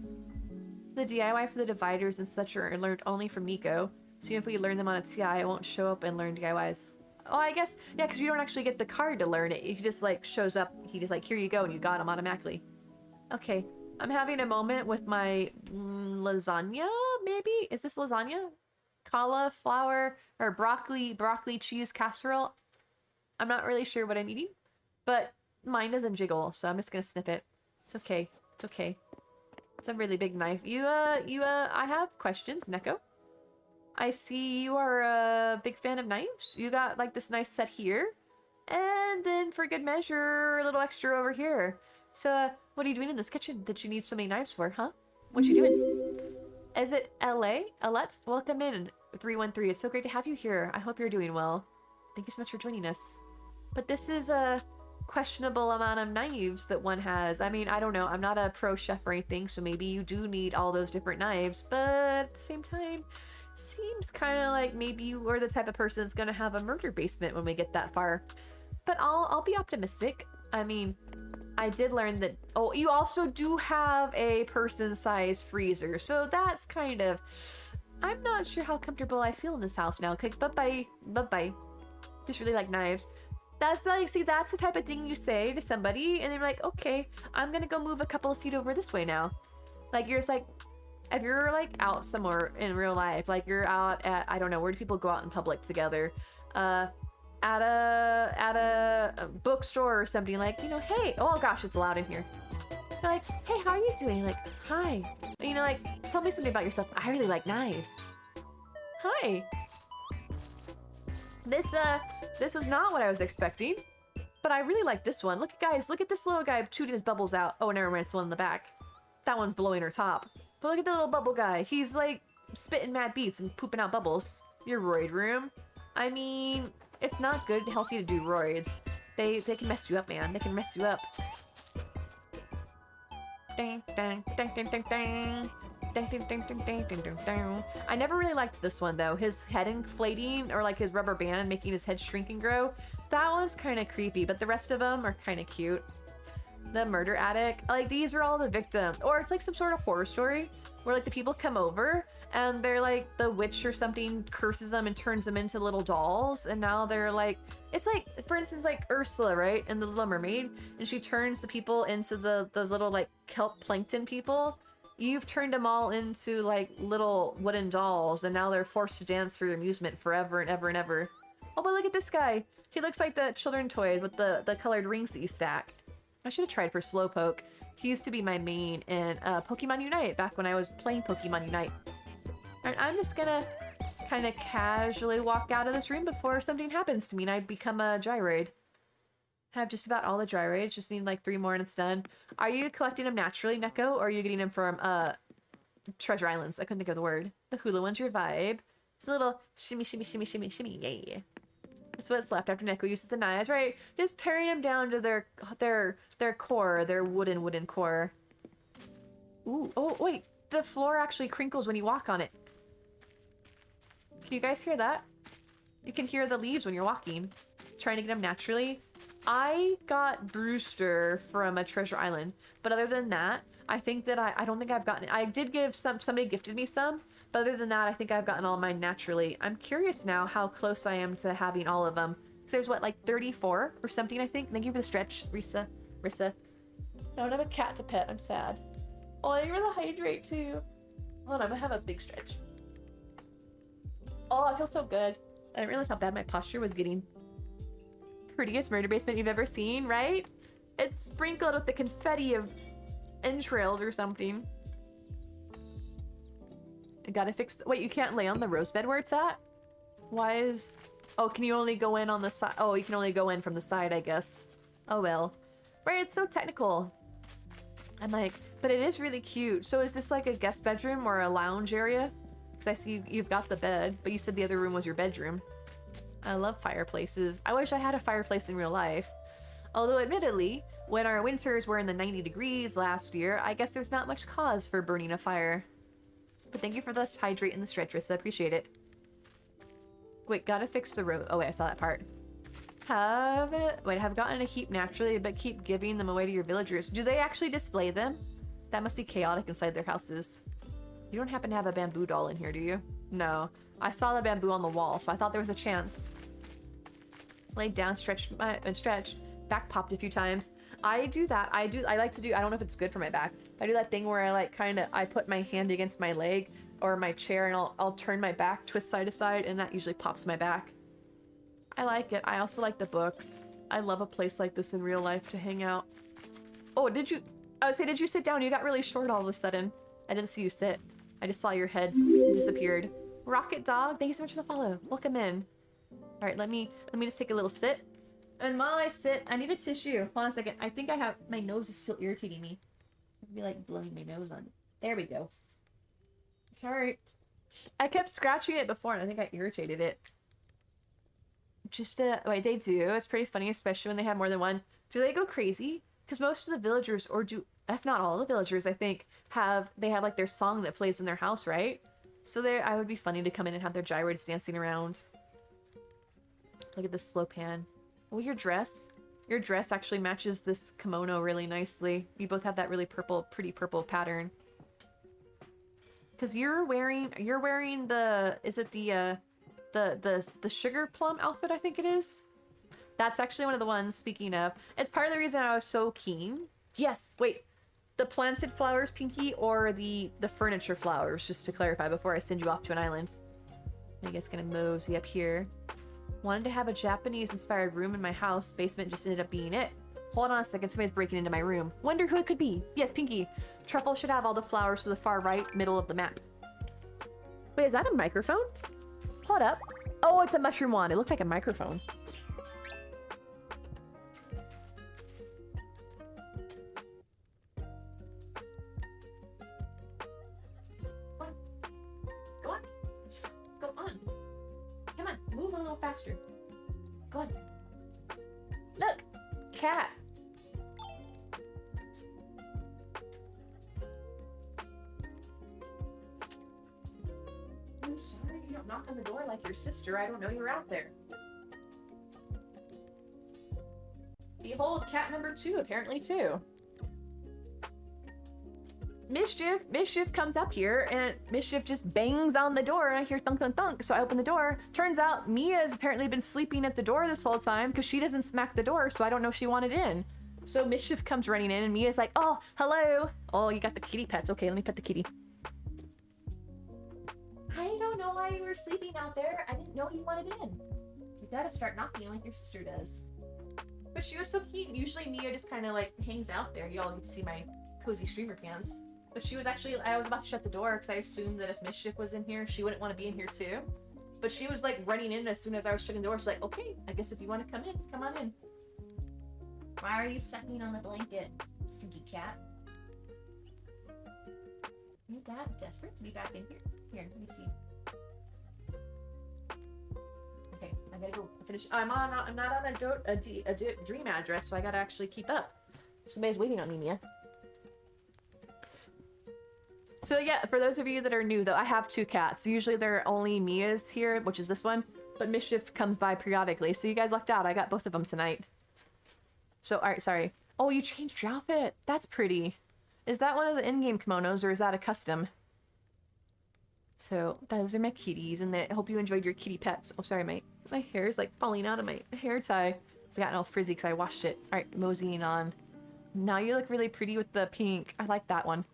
The DIY for the dividers and such are learned only from Nico. So even if we learn them on a TI, it won't show up and learn DIYs. Oh, I guess, yeah, because you don't actually get the card to learn it. He just, like, shows up. He just, like, here you go, and you got him automatically. Okay, I'm having a moment with my lasagna, maybe? Is this lasagna? Cauliflower or broccoli cheese casserole? I'm not really sure what I'm eating, but mine doesn't jiggle, so I'm just gonna sniff it. It's okay. It's okay. It's a really big knife. I have questions, Neko. I see you are a big fan of knives. You got, like, this nice set here. And then, for good measure, a little extra over here. So, what are you doing in this kitchen that you need so many knives for, huh? What you doing? Is it LA? Alette? Welcome in, 313. It's so great to have you here. I hope you're doing well. Thank you so much for joining us. But this is a questionable amount of knives that one has. I mean, I don't know. I'm not a pro chef or anything, so maybe you do need all those different knives. But at the same time, seems kind of like maybe you are the type of person that's going to have a murder basement when we get that far. But I'll be optimistic. I mean, I did learn that... Oh, you also do have a person-sized freezer. So that's kind of... I'm not sure how comfortable I feel in this house now. Okay, bye-bye. Bye-bye. Just really like knives. That's like, see, that's the type of thing you say to somebody, and they're like, okay, I'm gonna go move a couple of feet over this way now. Like, you're just like... If you're, like, out somewhere in real life, like, you're out at... I don't know, where do people go out in public together? At a bookstore or something, like, you know, hey, oh gosh, it's loud in here. You're like, hey, how are you doing? Like, hi. You know, like, tell me something about yourself. I really like knives. Hi. This was not what I was expecting, but I really like this one. Look, guys, look at this little guy shooting his bubbles out. Oh, never mind, it's still in the back. That one's blowing her top. But look at the little bubble guy. He's, like, spitting mad beats and pooping out bubbles. Your roid room. I mean... It's not good, healthy to do roids. They can mess you up, man. They can mess you up. Dang, dang, dang, dang, dang, dang. Dang, dang, dang, dang, dang, dang, dang, dang. I never really liked this one, though. His head inflating, or like his rubber band making his head shrink and grow. That one's kind of creepy, but the rest of them are kind of cute. The murder attic. Like, these are all the victims. Or it's like some sort of horror story where, like, the people come over and they're like, the witch or something curses them and turns them into little dolls, and now they're like, it's like, for instance, like Ursula, right, in The Little Mermaid, and she turns the people into those little, like, kelp plankton people. You've turned them all into, like, little wooden dolls, and now they're forced to dance for your amusement forever and ever and ever. Oh, but look at this guy. He looks like the children toy with the colored rings that you stack. I should have tried for Slowpoke. He used to be my main in Pokemon Unite back when I was playing Pokemon Unite. And I'm just gonna kind of casually walk out of this room before something happens to me and I become a Gyroid. Have just about all the Gyroids, just need like 3 more and it's done. Are you collecting them naturally, Neko, or are you getting them from Treasure Islands? I couldn't think of the word. The hula one's your vibe. It's a little shimmy, shimmy, shimmy, shimmy, shimmy, yeah. That's what's left after Neko uses the knives, right? Just paring them down to their core, their wooden core. Ooh, oh wait, the floor actually crinkles when you walk on it. Can you guys hear that? You can hear the leaves when you're walking. Trying to get them naturally. I got Brewster from a Treasure Island, but other than that, I think that I don't think I've gotten. I did give somebody gifted me some, but other than that, I think I've gotten all mine naturally. I'm curious now how close I am to having all of them. So there's what, like 34 or something, I think. Thank you for the stretch, Rissa. I don't have a cat to pet. I'm sad. Oh, I really hydrate too. Hold on, I'm gonna have a big stretch. Oh, I feel so good. I didn't realize how bad my posture was getting. Prettiest murder basement you've ever seen, right? It's sprinkled with the confetti of entrails or something. I gotta fix. Wait, you can't lay on the rose bed where it's at? Why is... Oh, can you only go in on the side? Oh, you can only go in from the side, I guess. Oh well. Right, it's so technical. I'm like, but it is really cute. So is this like a guest bedroom or a lounge area? Because I see you've got the bed, but you said the other room was your bedroom. I love fireplaces. I wish I had a fireplace in real life. Although admittedly, when our winters were in the 90 degrees last year, I guess there's not much cause for burning a fire. But thank you for the hydrate and the stretch, Rissa. Appreciate it. Wait, gotta fix the road. Oh wait, I saw that part. Have gotten a heap naturally, but keep giving them away to your villagers. Do they actually display them? That must be chaotic inside their houses. You don't happen to have a bamboo doll in here, do you? No. I saw the bamboo on the wall, so I thought there was a chance. Laid down, stretched and stretched. Back popped a few times. I do that. I like to do, I don't know if it's good for my back. I do that thing where I like I put my hand against my leg or my chair and I'll turn my back, twist side to side, and that usually pops my back. I like it. I also like the books. I love a place like this in real life to hang out. Oh, did you sit down? You got really short all of a sudden. I didn't see you sit. I just saw your head disappeared. Rocket Dog, thank you so much for the follow. Welcome in. All right, let me just take a little sit. And while I sit, I need a tissue. Hold on a second. I think my nose is still irritating me. I'd be like blowing my nose on. There we go. Sorry. I kept scratching it before and I think I irritated it. Wait, they do. It's pretty funny, especially when they have more than one. Do they go crazy? Because most of the villagers, if not all the villagers, I think, have like their song that plays in their house, right? So I would be funny to come in and have their gyroids dancing around. Look at this slow pan. Oh, your dress. Your dress actually matches this kimono really nicely. You both have that really pretty purple pattern. Because you're wearing is it the sugar plum outfit, I think it is? That's actually one of the ones, speaking of. It's part of the reason I was so keen. Yes, wait. The planted flowers, Pinky, or the furniture flowers, just to clarify before I send you off to an island. I guess gonna mosey up here. Wanted to have a Japanese-inspired room in my house. Basement just ended up being it. Hold on a second, somebody's breaking into my room. Wonder who it could be. Yes, Pinky. Truffle should have all the flowers to the far right, middle of the map. Wait, is that a microphone? Hold up. Oh, it's a mushroom wand. It looked like a microphone. Go on. Go on. Come on. Move a little faster. Go on. Look. Cat. I'm sorry you don't knock on the door like your sister. I don't know you're out there. Behold, cat number 2, apparently too. Mischief comes up here, and Mischief just bangs on the door, and I hear thunk, thunk, thunk, so I open the door. Turns out Mia's apparently been sleeping at the door this whole time, because she doesn't smack the door, so I don't know if she wanted in. So Mischief comes running in, and Mia's like, oh, hello. Oh, you got the kitty pets. Okay, let me pet the kitty. I don't know why you were sleeping out there. I didn't know you wanted in. You gotta start knocking like your sister does. But she was so cute. Usually Mia just kind of like hangs out there. You all get to see my cozy streamer pants. But she was actually, I was about to shut the door because I assumed that if Mischief was in here, she wouldn't want to be in here too. But she was like running in as soon as I was shutting the door. She's like, okay, I guess if you want to come in, come on in. Why are you sucking on the blanket, stinky cat? You that desperate to be back in here? Here, let me see. Okay, I gotta go finish. I'm not on a dream address, so I gotta actually keep up. Somebody's waiting on me, Mia. So yeah, for those of you that are new, though, I have 2 cats. Usually there are only Mia's here, which is this one. But Mischief comes by periodically, so you guys lucked out. I got both of them tonight. So, alright, sorry. Oh, you changed your outfit. That's pretty. Is that one of the in-game kimonos, or is that a custom? So, those are my kitties, and I hope you enjoyed your kitty pets. Oh, sorry, my hair is, like, falling out of my hair tie. It's gotten all frizzy because I washed it. Alright, moseying on. Now you look really pretty with the pink. I like that one.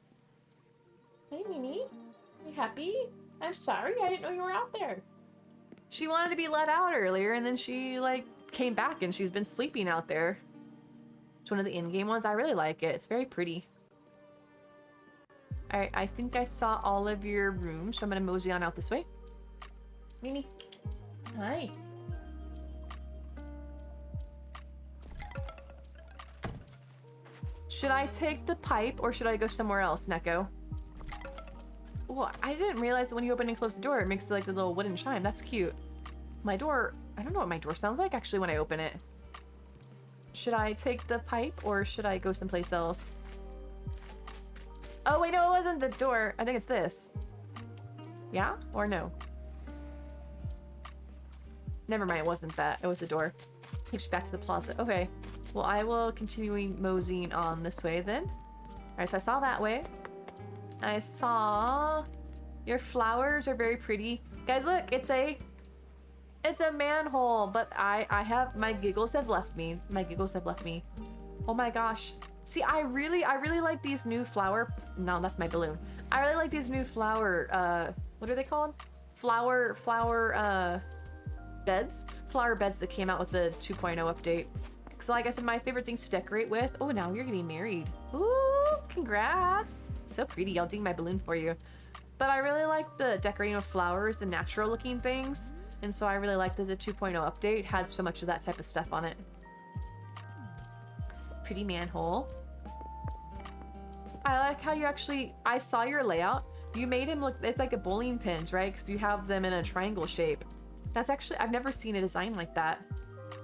Hey, Mimi. You happy? I'm sorry, I didn't know you were out there. She wanted to be let out earlier, and then she, like, came back, and she's been sleeping out there. It's one of the in-game ones. I really like it. It's very pretty. Alright, I think I saw all of your rooms, so I'm gonna mosey on out this way. Mimi. Hi. Should I take the pipe, or should I go somewhere else, Neko? Well, I didn't realize that when you open and close the door, it makes like a little wooden chime. That's cute. My door, I don't know what my door sounds like actually when I open it. Should I take the pipe or should I go someplace else? Oh wait, no, it wasn't the door. I think it's this. Yeah or no? Never mind, it wasn't that. It was the door. Takes you back to the plaza. Okay. Well, I will continue moseying on this way then. Alright, so I saw that way. I saw your flowers are very pretty. Guys, look, it's a manhole, but I have, my giggles have left me. My giggles have left me. Oh my gosh. See, I really like these new flower, no, that's my balloon. I really like these new flower, what are they called? Flower beds? Flower beds that came out with the 2.0 update. So like I said, my favorite things to decorate with. Oh, now you're getting married. Ooh, congrats. So pretty. I'll ding my balloon for you. But I really like the decorating with flowers and natural looking things. And so I really like that the 2.0 update has so much of that type of stuff on it. Pretty manhole. I like how you actually, I saw your layout. You made him look, it's like a bowling pins, right? Because you have them in a triangle shape. That's actually, I've never seen a design like that.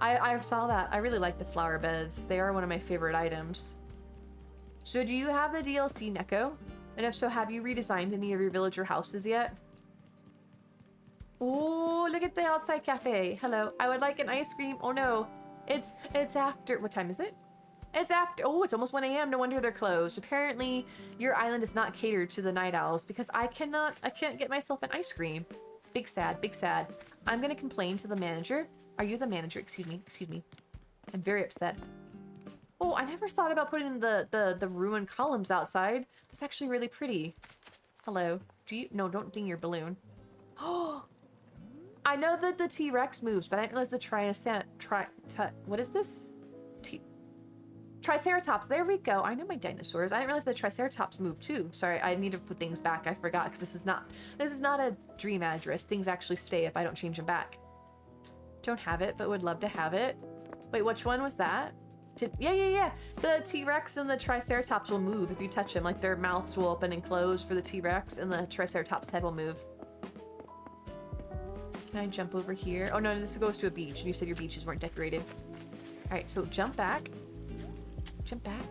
I saw that. I really like the flower beds. They are one of my favorite items. So do you have the DLC, Neko? And if so, have you redesigned any of your villager houses yet? Oh, look at the outside cafe. Hello. I would like an ice cream. Oh no. It's after, what time is it? It's after, oh, it's almost 1 a.m. No wonder they're closed. Apparently, your island is not catered to the night owls because I can't get myself an ice cream. Big sad, big sad. I'm gonna complain to the manager. Are you the manager? Excuse me. I'm very upset. Oh, I never thought about putting the ruined columns outside. It's actually really pretty. Hello. No, don't ding your balloon. Oh, I know that the T-Rex moves, but I didn't realize the what is this? Triceratops. There we go. I know my dinosaurs. I didn't realize the Triceratops move too. Sorry, I need to put things back. I forgot because this is not a dream address. Things actually stay if I don't change them back. Don't have it, but would love to have it. Wait, which one was that? Yeah. The T-Rex and the Triceratops will move if you touch them. Like their mouths will open and close for the T-Rex, and the Triceratops head will move. Can I jump over here? Oh no, this goes to a beach, and you said your beaches weren't decorated. All right, so jump back. Jump back.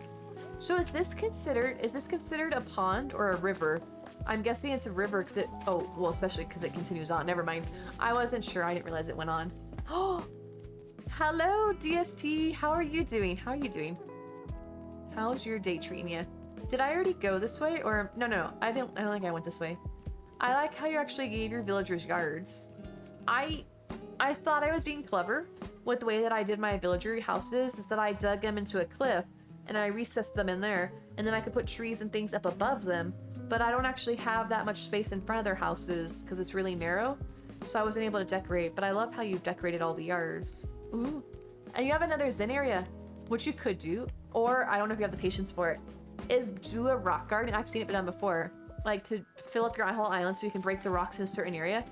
So is this considered a pond or a river? I'm guessing it's a river because oh, well, especially because it continues on. Never mind. I wasn't sure. I didn't realize it went on. Oh, hello, DST. How are you doing? How's your day treating you? Did I already go this way or no? I don't think I went this way. I like how you actually gave your villagers yards. I thought I was being clever with the way that I did my villager houses is that I dug them into a cliff and I recessed them in there, and then I could put trees and things up above them, but I don't actually have that much space in front of their houses because it's really narrow, so I wasn't able to decorate. But I love how you've decorated all the yards. Ooh, and you have another zen area. What you could do, or I don't know if you have the patience for it, is do a rock garden. I've seen it done before, like to fill up your whole island so you can break the rocks in a certain area,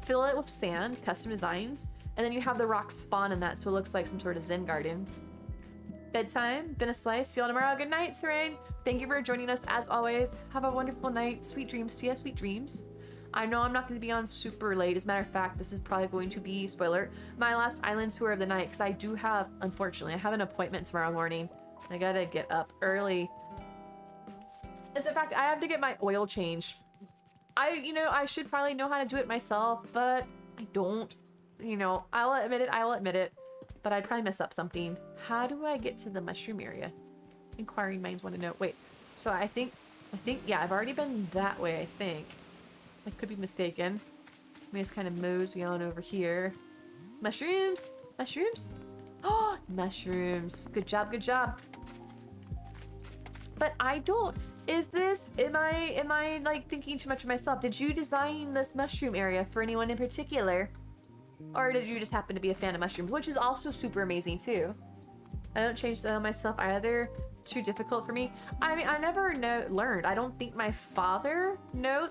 fill it with sand, custom designs, and then you have the rocks spawn in that so it looks like some sort of zen garden. Bedtime, been a slice. See you all tomorrow. Good night, Serene. Thank you for joining us as always. Have a wonderful night. Sweet dreams to you. Sweet dreams. I know I'm not going to be on super late. As a matter of fact, this is probably going to be, spoiler, my last island tour of the night because I do have, unfortunately, I have an appointment tomorrow morning. I gotta get up early. And in fact, I have to get my oil changed. I should probably know how to do it myself, but I don't. you know, I'll admit it. But I'd probably mess up something. How do I get to the mushroom area? Inquiring minds want to know. Wait, so I think, yeah, I've already been that way, I think. I could be mistaken. Let me just kind of mosey on over here. Mushrooms? Mushrooms? Oh, mushrooms. Good job, good job. But I don't, am I like thinking too much of myself? Did you design this mushroom area for anyone in particular? Or did you just happen to be a fan of mushrooms, which is also super amazing too. I don't change myself either. Too difficult for me. I mean, I never learned. I don't think my father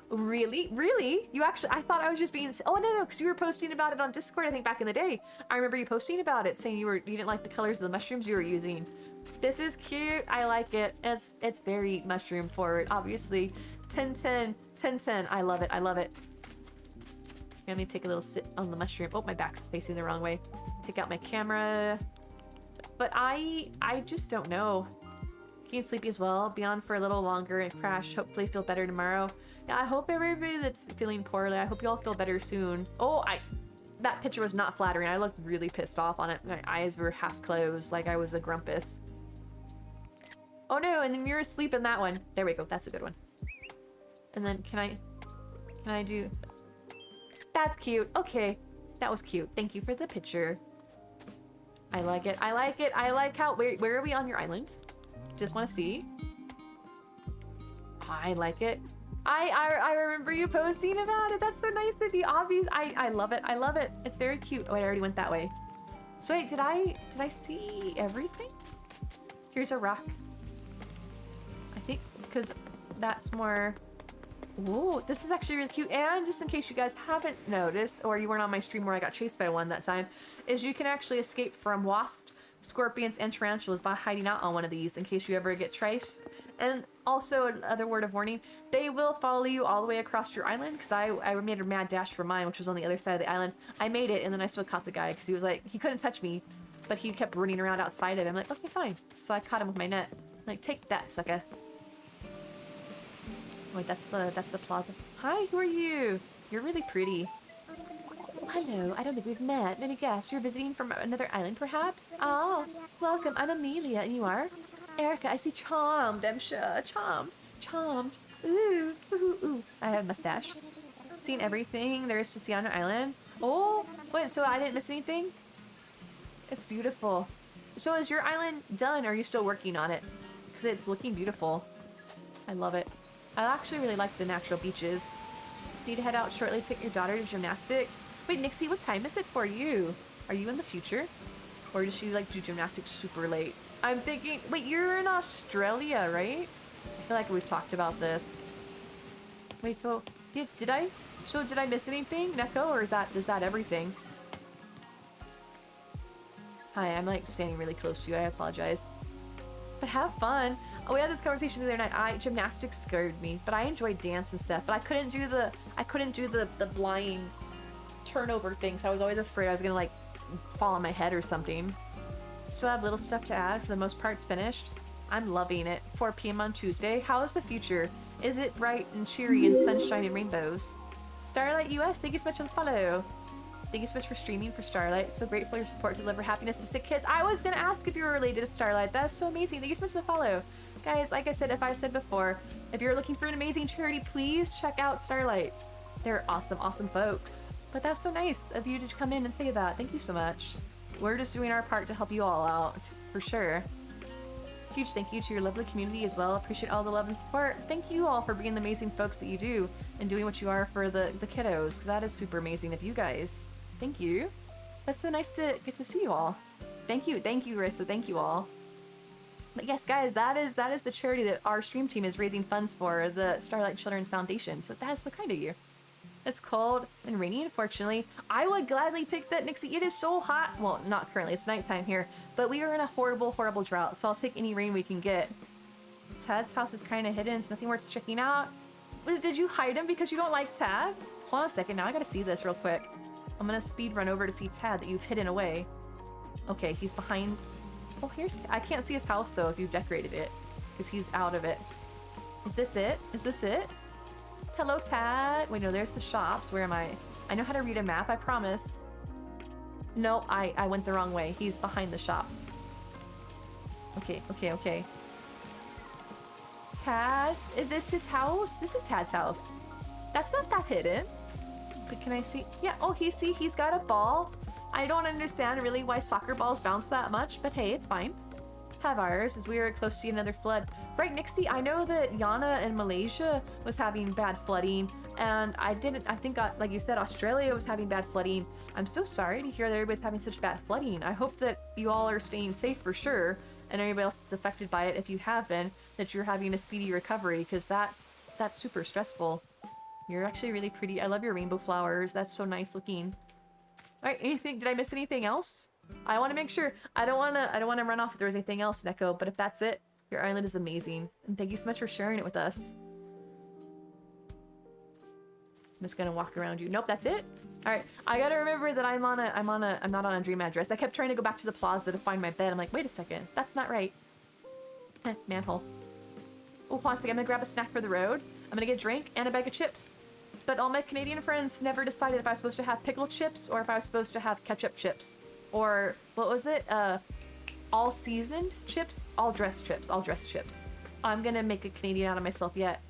really? You actually, I thought I was just being, oh no, because you were posting about it on Discord, I think back in the day. I remember you posting about it, saying you didn't like the colors of the mushrooms you were using. This is cute. I like it. It's very mushroom forward, obviously. 10/10. I love it. I love it. Let me take a little sit on the mushroom. Oh, my back's facing the wrong way. Take out my camera. But I just don't know. Getting sleepy as well. Be on for a little longer and crash. Hopefully feel better tomorrow. Yeah, I hope everybody that's feeling poorly, I hope you all feel better soon. Oh, that picture was not flattering. I looked really pissed off on it. My eyes were half closed, like I was a grumpus. Oh no, and then you're asleep in that one. There we go. That's a good one. And then can I do... That's cute. Okay. That was cute. Thank you for the picture. I like it. I like it. I like how... Where are we on your island? Just want to see. I like it. I remember you posting about it. That's so nice of you. Obvious. I love it. I love it. It's very cute. Oh, I already went that way. So wait, did I see everything? Here's a rock. I think because that's more... Whoa, this is actually really cute. And just in case you guys haven't noticed, or you weren't on my stream where I got chased by one that time, is you can actually escape from wasps, scorpions, and tarantulas by hiding out on one of these in case you ever get chased. And also, another word of warning, they will follow you all the way across your island, because I made a mad dash for mine, which was on the other side of the island. I made it, and then I still caught the guy, because he was like, he couldn't touch me, but he kept running around outside of him. I'm like, okay, fine. So I caught him with my net. I'm like, take that, sucker. Wait, that's the plaza. Hi, who are you? You're really pretty. Hello, I don't think we've met. Let me guess, you're visiting from another island, perhaps? Oh, welcome. I'm Amelia, and you are? Erica, I see. Charmed, I'm sure. Charmed. Ooh, ooh, ooh. I have a mustache. Seen everything there is to see on an island. Oh, wait, so I didn't miss anything? It's beautiful. So is your island done, or are you still working on it? Because it's looking beautiful. I love it. I actually really like the natural beaches. Need to head out shortly to take your daughter to gymnastics. Wait, Nixie, what time is it for you? Are you in the future? Or does she like do gymnastics super late? I'm thinking, wait, you're in Australia, right? I feel like we've talked about this. Wait, so did I miss anything, Neko, or is that everything? Hi, I'm like standing really close to you. I apologize. But have fun. Oh, we had this conversation the other night. Gymnastics scared me, but I enjoyed dance and stuff. But I couldn't do the blind turnover things. I was always afraid I was gonna like fall on my head or something. Still have little stuff to add. For the most part, it's finished. I'm loving it. 4 p.m. on Tuesday. How is the future? Is it bright and cheery and sunshine and rainbows? Starlight US, thank you so much for the follow. Thank you so much for streaming for Starlight. So grateful for your support to deliver happiness to sick kids. I was gonna ask if you were related to Starlight. That's so amazing. Thank you so much for the follow. Guys, like I said, if I've said before, if you're looking for an amazing charity, please check out Starlight. They're awesome, awesome folks. But that's so nice of you to come in and say that. Thank you so much. We're just doing our part to help you all out, for sure. Huge thank you to your lovely community as well. Appreciate all the love and support. Thank you all for being the amazing folks that you do and doing what you are for the kiddos, because that is super amazing of you guys. Thank you. That's so nice to get to see you all. Thank you, Rissa. Thank you all. But yes, guys, that is the charity that our stream team is raising funds for, the Starlight Children's Foundation. So that is so kind of you. It's cold and rainy, unfortunately. I would gladly take that, Nixie. It is so hot. Well, not currently. It's nighttime here. But we are in a horrible, horrible drought, so I'll take any rain we can get. Tad's house is kind of hidden. It's nothing worth checking out. Did you hide him because you don't like Tad? Hold on a second. Now I gotta see this real quick. I'm gonna speed run over to see Tad that you've hidden away. Okay, he's behind... Oh, here's... I can't see his house, though, if you've decorated it. Because he's out of it. Is this it? Is this it? Hello, Tad. Wait, no, there's the shops. Where am I? I know how to read a map, I promise. No, I went the wrong way. He's behind the shops. Okay, okay, okay. Tad? Is this his house? This is Tad's house. That's not that hidden. But can I see? Yeah, oh, he's got a ball. I don't understand really why soccer balls bounce that much, but hey, it's fine. Have ours, as we were close to another flood. Right, Nixie, I know that Yana in Malaysia was having bad flooding, and I think, like you said, Australia was having bad flooding. I'm so sorry to hear that everybody's having such bad flooding. I hope that you all are staying safe for sure, and everybody else that's affected by it, if you have been, that you're having a speedy recovery, because that's super stressful. You're actually really pretty. I love your rainbow flowers. That's so nice looking. All right, did I miss anything else? I want to make sure. I don't want to run off if there's anything else, Neko, but if that's it, your island is amazing. And thank you so much for sharing it with us. I'm just gonna walk around you. Nope, that's it. All right, I gotta remember that I'm not on a dream address. I kept trying to go back to the plaza to find my bed. I'm like, wait a second, that's not right. Manhole. Oh, hold on a second, I'm gonna grab a snack for the road. I'm gonna get a drink and a bag of chips. But all my Canadian friends never decided if I was supposed to have pickle chips or if I was supposed to have ketchup chips. Or, what was it? All seasoned chips? All dressed chips. All dressed chips. I'm gonna make a Canadian out of myself yet.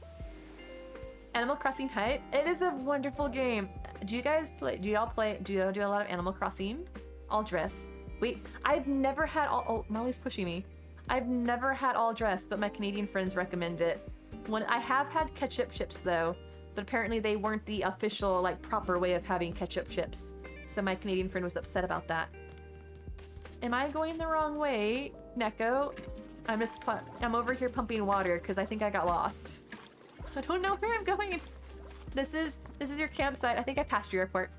Animal Crossing hype? It is a wonderful game. Do you guys play? Do y'all play? Do you do a lot of Animal Crossing? All dressed. Wait, I've never had all. Oh, Molly's pushing me. I've never had all dressed, but my Canadian friends recommend it. When I have had ketchup chips though, but apparently they weren't the official, like, proper way of having ketchup chips. So my Canadian friend was upset about that. Am I going the wrong way, Neko? I'm over here pumping water because I think I got lost. I don't know where I'm going. This is your campsite. I think I passed your airport.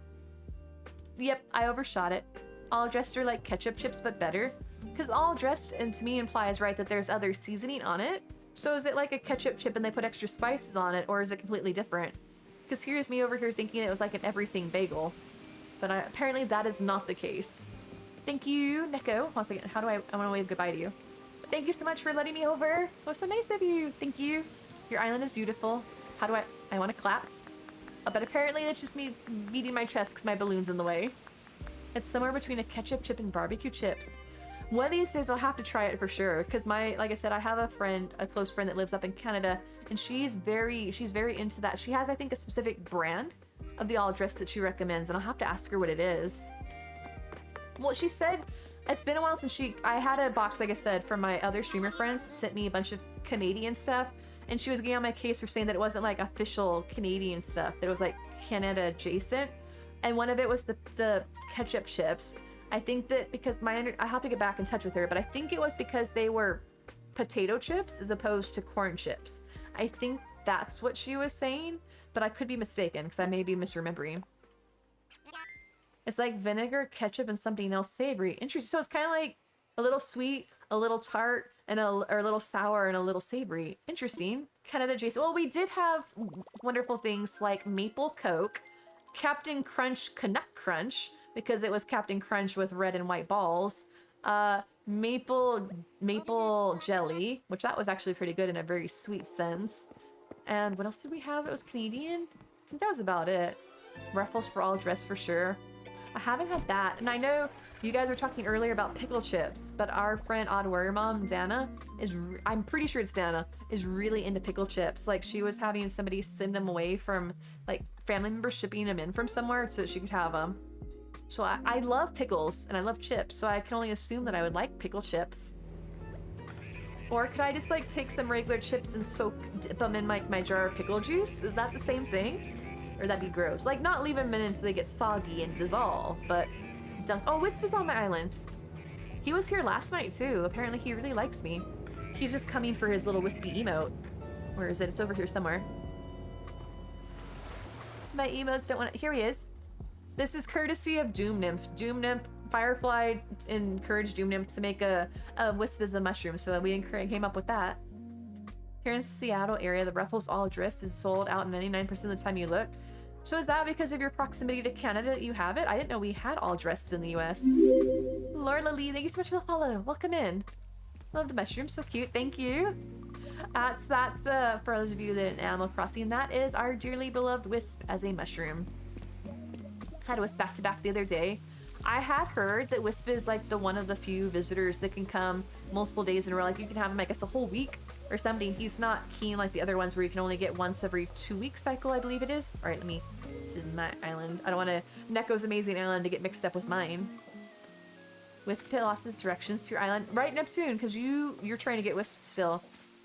Yep, I overshot it. All dressed are like ketchup chips, but better. Because all dressed, and to me implies, right, that there's other seasoning on it. So is it like a ketchup chip and they put extra spices on it, or is it completely different? Because here's me over here thinking it was like an everything bagel. But apparently that is not the case. Thank you, Neko. Once again, how do I want to wave goodbye to you. But thank you so much for letting me over. Oh, so nice of you. Thank you. Your island is beautiful. How do I want to clap? But apparently it's just me beating my chest because my balloon's in the way. It's somewhere between a ketchup chip and barbecue chips. One of these days I'll have to try it for sure, because like I said, I have a close friend that lives up in Canada, and she's very into that. She has, I think, a specific brand of the all dressed that she recommends, and I'll have to ask her what it is. Well, she said it's been a while since I had a box, like I said, from my other streamer friends that sent me a bunch of Canadian stuff, and she was getting on my case for saying that it wasn't like official Canadian stuff, that it was like Canada adjacent, and one of it was the ketchup chips. I think that because I have to get back in touch with her, but I think it was because they were potato chips as opposed to corn chips. I think that's what she was saying, but I could be mistaken because I may be misremembering. It's like vinegar, ketchup, and something else savory. Interesting. So it's kind of like a little sweet, a little tart, and or a little sour and a little savory. Interesting. Canada adjacent. Well, we did have wonderful things like Maple Coke, Captain Crunch Canuck Crunch, because it was Captain Crunch with red and white balls. Maple jelly, which that was actually pretty good in a very sweet sense. And what else did we have that was Canadian? I think that was about it. Ruffles for all dressed for sure. I haven't had that. And I know you guys were talking earlier about pickle chips, but our friend Odd Warrior Mom, Dana, I'm pretty sure it's Dana, is really into pickle chips. Like, she was having somebody send them away from, like, family members shipping them in from somewhere so that she could have them. So I love pickles and I love chips, so I can only assume that I would like pickle chips. Or could I just like take some regular chips and dip them in like my jar of pickle juice? Is that the same thing? Or that'd be gross. Like, not leave them in until they get soggy and dissolve, but dunk. Oh, Wisp is on my island. He was here last night too. Apparently he really likes me. He's just coming for his little wispy emote. Where is it? It's over here somewhere. My emotes don't want to. Here he is. This is courtesy of Doom Nymph. Doom Nymph, Firefly encouraged Doom Nymph to make a Wisp as a mushroom, so we came up with that. Here in Seattle area, the Ruffles All Dressed is sold out 99% of the time you look. So is that because of your proximity to Canada that you have it? I didn't know we had All Dressed in the US. Laura Lee, thank you so much for the follow. Welcome in. Love the mushroom, so cute. Thank you. That's for those of you that in Animal Crossing, that is our dearly beloved Wisp as a mushroom. Had a Wisp back to back the other day. I had heard that Wisp is like the one of the few visitors that can come multiple days in a row. Like you can have him, I guess, a whole week or something. He's not keen like the other ones where you can only get once every 2-week cycle, I believe it is. All right, let me. This is my island. I don't want to Neko's amazing island to get mixed up with mine. Wisp lost its directions to your island. Right, Neptune, because you're trying to get Wisp still.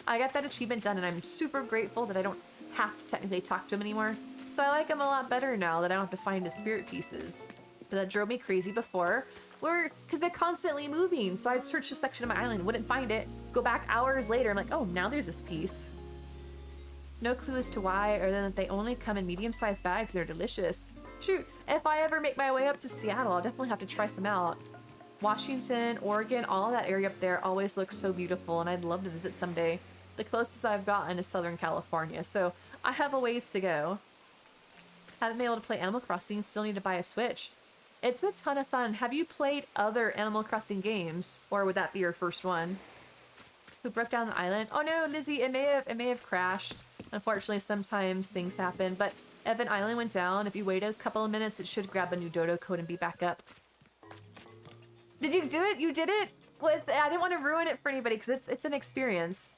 I got that achievement done, and I'm super grateful that I don't have to technically talk to him anymore. So I like him a lot better now that I don't have to find his spirit pieces. But that drove me crazy before, because they're constantly moving. So I'd search a section of my island, wouldn't find it, go back hours later, I'm like, oh, now there's this piece. No clue as to why, other than that they only come in medium-sized bags and they're delicious. Shoot, if I ever make my way up to Seattle, I'll definitely have to try some out. Washington, Oregon, all of that area up there always looks so beautiful, and I'd love to visit someday. The closest I've gotten is Southern California, so I have a ways to go. Haven't been able to play Animal Crossing, still need to buy a Switch. It's a ton of fun. Have you played other Animal Crossing games, or would that be your first one? Who broke down the island? Oh no, Lizzie, it may have crashed. Unfortunately, sometimes things happen, but if an island went down, if you wait a couple of minutes, it should grab a new dodo code and be back up. Did you do it? You did it? Well, I didn't want to ruin it for anybody because it's an experience.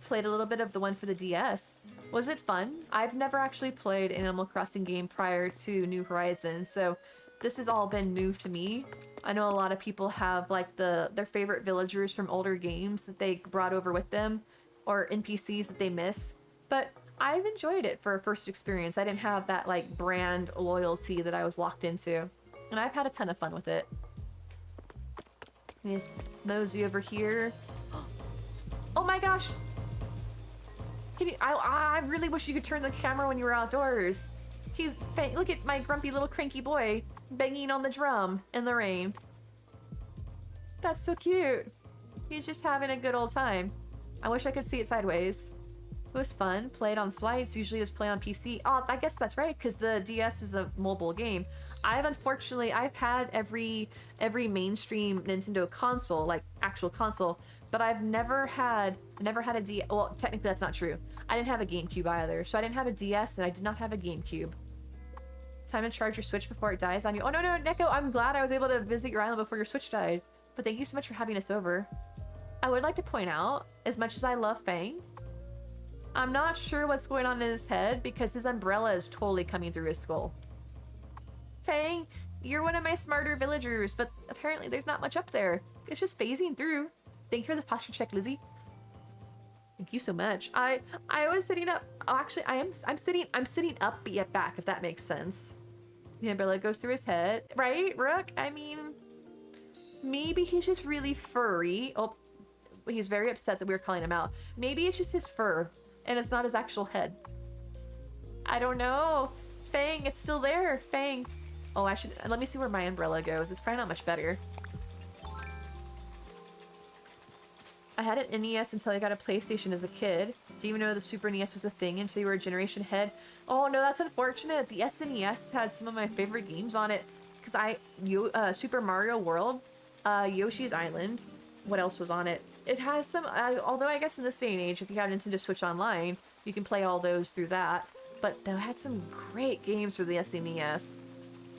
Played a little bit of the one for the DS. Was it fun? I've never actually played an Animal Crossing game prior to New Horizons, so this has all been new to me. I know a lot of people have like their favorite villagers from older games that they brought over with them, or NPCs that they miss, but I've enjoyed it for a first experience. I didn't have that like brand loyalty that I was locked into, and I've had a ton of fun with it. There's Mosey over here. Oh my gosh! Can you, I really wish you could turn the camera when you were outdoors. Look at my grumpy little cranky boy banging on the drum in the rain. That's so cute. He's just having a good old time. I wish I could see it sideways. It was fun. Played on flights. Usually just play on PC. Oh, I guess that's right, because the DS is a mobile game. I've had every mainstream Nintendo console, like actual console, but I've never had a DS. Well, technically that's not true. I didn't have a GameCube either, so I didn't have a DS and I did not have a GameCube. Time to charge your Switch before it dies on you. Oh no, Neko, I'm glad I was able to visit your island before your Switch died. But thank you so much for having us over. I would like to point out, as much as I love Fang, I'm not sure what's going on in his head because his umbrella is totally coming through his skull. Fang, you're one of my smarter villagers, but apparently there's not much up there. It's just phasing through. Thank you for the posture check, Lizzie. Thank you so much. I was sitting up. Oh, actually, I'm sitting up but yet back, if that makes sense. The umbrella goes through his head, right, Rook? I mean, maybe he's just really furry. Oh, he's very upset that we were calling him out. Maybe it's just his fur, and it's not his actual head. I don't know. Fang, it's still there. Fang. Oh, let me see where my umbrella goes. It's probably not much better. I had an NES until I got a PlayStation as a kid. Didn't even know the Super NES was a thing until you were a generation ahead. Oh no, that's unfortunate. The SNES had some of my favorite games on it. Because Super Mario World, Yoshi's Island, what else was on it? It has some, although I guess in this day and age, if you have Nintendo Switch Online, you can play all those through that. But they had some great games for the SNES.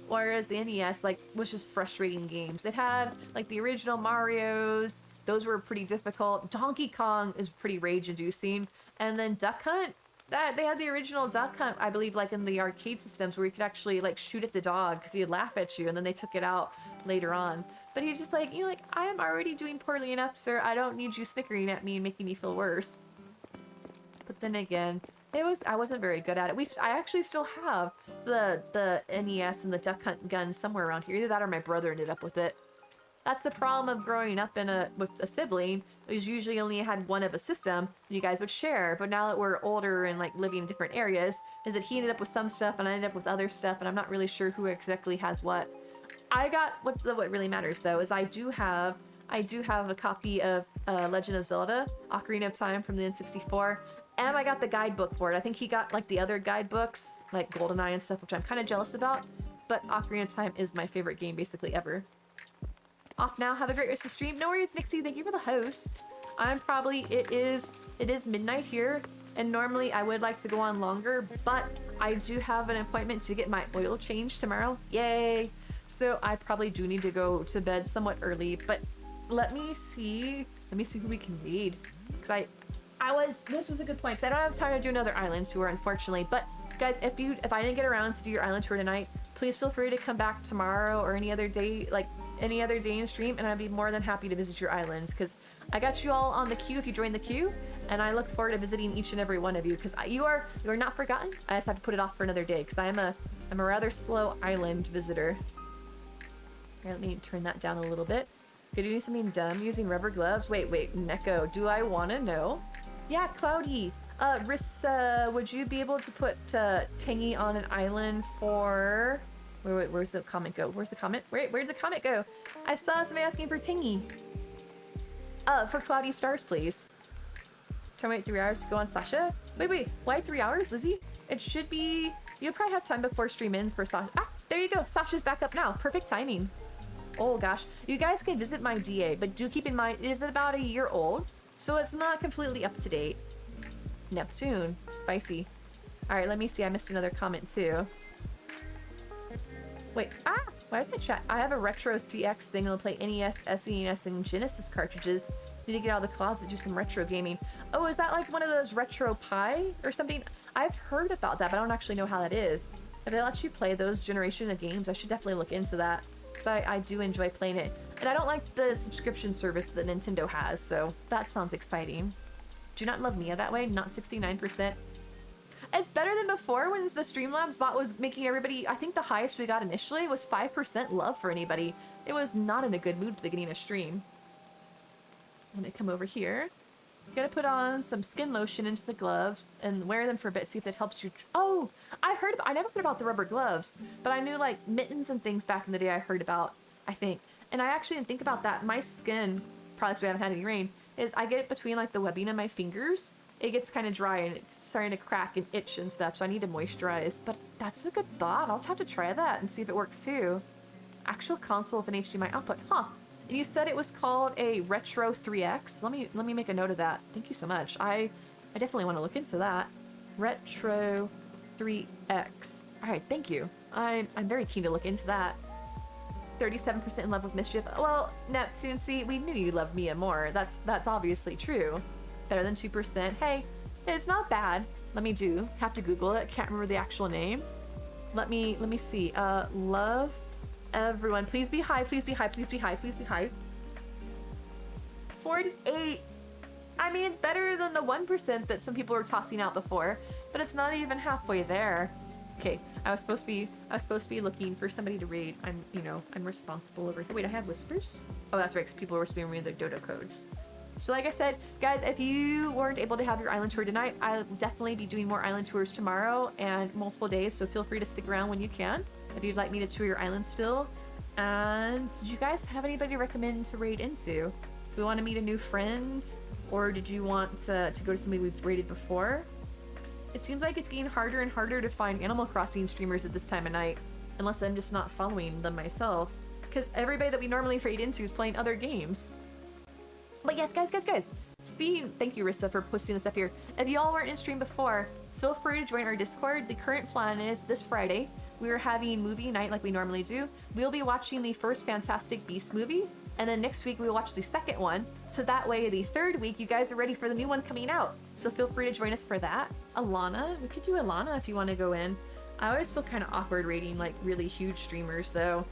Whereas the NES, was just frustrating games. It had, the original Marios. Those were pretty difficult. Donkey Kong is pretty rage-inducing. And then Duck Hunt, they had the original Duck Hunt, I believe, in the arcade systems where you could actually, shoot at the dog because he'd laugh at you, and then they took it out later on. But he's just I am already doing poorly enough, sir. I don't need you snickering at me and making me feel worse. But then again, I wasn't very good at it. I actually still have the NES and the Duck Hunt gun somewhere around here. Either that or my brother ended up with it. That's the problem of growing up with a sibling. It was usually only had one of a system you guys would share. But now that we're older and living in different areas, is that he ended up with some stuff and I ended up with other stuff, and I'm not really sure who exactly has what. I got what really matters though is I do have a copy of Legend of Zelda: Ocarina of Time from the N64, and I got the guidebook for it. I think he got the other guidebooks, like GoldenEye and stuff, which I'm kind of jealous about. But Ocarina of Time is my favorite game basically ever. Off now. Have a great rest of the stream. No worries, Nixie. Thank you for the host. It is midnight here, and normally I would like to go on longer, but I do have an appointment to get my oil changed tomorrow. Yay! So I probably do need to go to bed somewhat early, but let me see who we can read. Because this was a good point, because I don't have time to do another island tour, unfortunately. But guys, if I didn't get around to do your island tour tonight, please feel free to come back tomorrow or any other day, like any other day in stream, and I'd be more than happy to visit your islands, because I got you all on the queue if you join the queue, and I look forward to visiting each and every one of you, because you are not forgotten. I just have to put it off for another day, because I'm a rather slow island visitor. Here, let me turn that down a little bit. Could you do something dumb using rubber gloves? Wait, Neko, do I want to know? Yeah, Cloudy. Rissa, would you be able to put Tangy on an island for... Wait, where's the comment go? Where's the comment? Where'd the comment go? I saw somebody asking for Tangy. For Cloudy Stars, please. Try to wait 3 hours to go on Sasha? Wait, why 3 hours, Lizzie? It should be... You'll probably have time before stream ends for Sasha. Ah, there you go. Sasha's back up now. Perfect timing. Oh gosh. You guys can visit my DA, but do keep in mind, it is about a year old, so it's not completely up to date. Neptune. Spicy. Alright, let me see. I missed another comment too. Wait, why is my chat? I have a Retro 3X thing that'll play NES, SNES, and Genesis cartridges. Need to get out of the closet, do some retro gaming. Oh, is that like one of those Retro Pi or something? I've heard about that, but I don't actually know how that is. If they let you play those generation of games, I should definitely look into that, because I do enjoy playing it. And I don't like the subscription service that Nintendo has, so that sounds exciting. Do you not love Mia that way? Not 69%. It's better than before when the Streamlabs bot was making everybody... I think the highest we got initially was 5% love for anybody. It was not in a good mood at the beginning of stream. I'm gonna come over here. Gonna put on some skin lotion into the gloves and wear them for a bit, see if that helps you... Oh! I never heard about the rubber gloves, but I knew like mittens and things back in the day I heard about, I think. And I actually didn't think about that. My skin, probably because we haven't had any rain, is I get it between like the webbing of my fingers. It gets kind of dry and it's starting to crack and itch and stuff, so I need to moisturize. But that's a good thought. I'll have to try that and see if it works too. Actual console with an HDMI output. Huh. And you said it was called a Retro 3X. Let me make a note of that. Thank you so much. I definitely want to look into that. Retro 3X. All right, thank you. I'm very keen to look into that. 37% in love with Mischief. Well, Neptune, see, we knew you loved Mia more. That's obviously true. Better than 2%. Hey, it's not bad. Have to Google it. Can't remember the actual name. Let me see. Love everyone. Please be high. Please be high. Please be high. Please be high. 48. I mean, it's better than the 1% that some people were tossing out before, but it's not even halfway there. Okay, I was supposed to be looking for somebody to raid. I'm responsible over here. Wait, I have whispers? Oh, that's right, because people were whispering me their dodo codes. So like I said, guys, if you weren't able to have your island tour tonight, I'll definitely be doing more island tours tomorrow and multiple days, so feel free to stick around when you can if you'd like me to tour your island still. And did you guys have anybody to recommend to raid into? Do we want to meet a new friend, or did you want to go to somebody we've raided before? It seems like it's getting harder and harder to find Animal Crossing streamers at this time of night, unless I'm just not following them myself, because everybody that we normally raid into is playing other games. But yes, guys. Thank you, Rissa, for posting this up here. If y'all weren't in stream before, feel free to join our Discord. The current plan is this Friday, we are having movie night like we normally do. We'll be watching the first Fantastic Beasts movie, and then next week we'll watch the second one. So that way, the third week, you guys are ready for the new one coming out. So feel free to join us for that. Alana, we could do Alana if you want to go in. I always feel kind of awkward rating like really huge streamers though.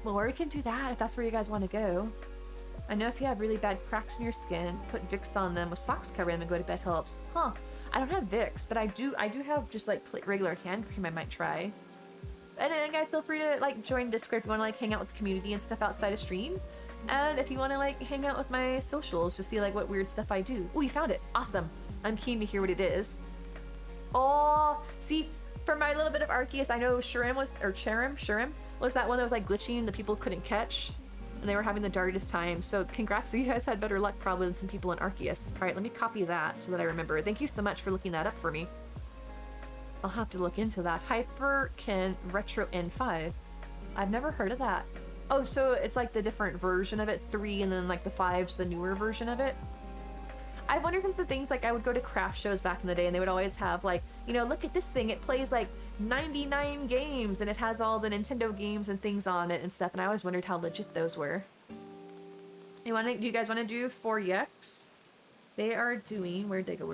Well, we can do that if that's where you guys want to go. I know if you have really bad cracks in your skin, put Vicks on them with socks covering them and go to bed helps. Huh, I don't have Vicks, but I do have just like regular hand cream I might try. And then guys, feel free to like join Discord if you want to like hang out with the community and stuff outside of stream. And if you want to like hang out with my socials, just see like what weird stuff I do. Oh, you found it. Awesome. I'm keen to hear what it is. Oh, see, for my little bit of Arceus, I know Shurim was that one that was like glitching and the people couldn't catch. And they were having the darkest time. So congrats, you guys had better luck probably than some people in Arceus. All right, let me copy that so that I remember. Thank you so much for looking that up for me. I'll have to look into that. Hyperkin Retro N5. I've never heard of that. Oh, so it's like the different version of it, 3, and then like the 5's the newer version of it. I wonder if it's the things like I would go to craft shows back in the day and they would always have like, you know, look at this thing. It plays like 99 games and it has all the Nintendo games and things on it and stuff. And I always wondered how legit those were. Do you guys want to do 4EX? They are doing, where'd they go?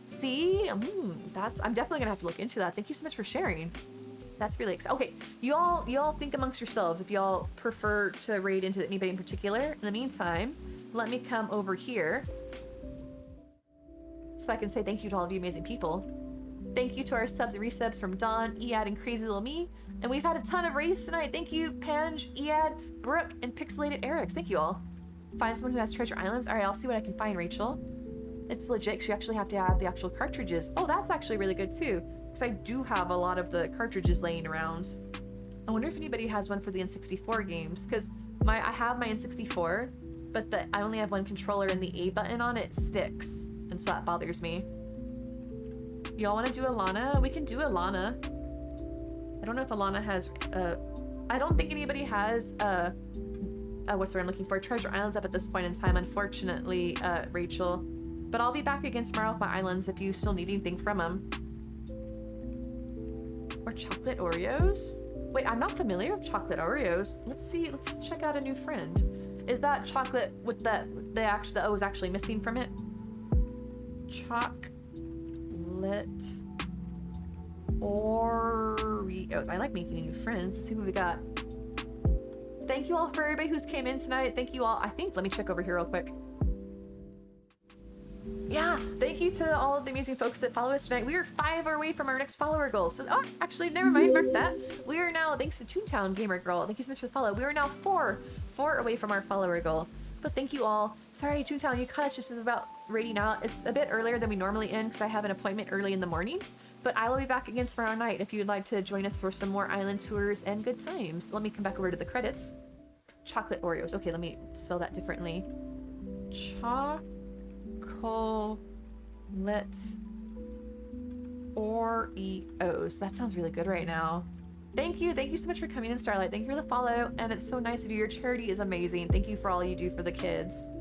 See? I'm definitely gonna have to look into that. Thank you so much for sharing. That's really exciting. Okay, you all think amongst yourselves if y'all prefer to raid into anybody in particular. In the meantime, let me come over here so I can say thank you to all of you amazing people. Thank you to our subs and resubs from Dawn, Ead, and Crazy Little Me. And we've had a ton of raids tonight. Thank you, Pange, Ead, Brooke, and Pixelated Erics. Thank you all. Find someone who has treasure islands. All right, I'll see what I can find, Rachel. It's legit because you actually have to have the actual cartridges. Oh, that's actually really good too. Because I do have a lot of the cartridges laying around. I wonder if anybody has one for the N64 games. Because I have my N64, but I only have one controller and the A button on it sticks. And so that bothers me. Y'all want to do Alana? We can do Alana. I don't know if Alana has... I don't think anybody has... what's the word I'm looking for? Treasure Islands up at this point in time, unfortunately, Rachel. But I'll be back again tomorrow with my islands if you still need anything from them. Or chocolate Oreos? Wait, I'm not familiar with chocolate Oreos. Let's see, let's check out a new friend. Is that chocolate with the O is actually missing from it? Chocolate Oreos. I like making new friends. Let's see who we got. Thank you all for everybody who's came in tonight. Thank you all. I think, let me check over here real quick. Yeah, thank you to all of the amazing folks that follow us tonight. We are 5 away from our next follower goal. So, oh, actually, never mind, mark that. We are now, thanks to Toontown Gamer Girl, thank you so much for the follow. We are now 4 away from our follower goal. But thank you all. Sorry, Toontown, you caught us just about raiding out. It's a bit earlier than we normally end because I have an appointment early in the morning. But I will be back again tomorrow night if you'd like to join us for some more island tours and good times. Let me come back over to the credits. Chocolate Oreos. Okay, let me spell that differently. Chocolate Oreos. That sounds really good right now. Thank you so much for coming in, Starlight. Thank you for the follow, and it's so nice of you. Your charity is amazing. Thank you for all you do for the kids.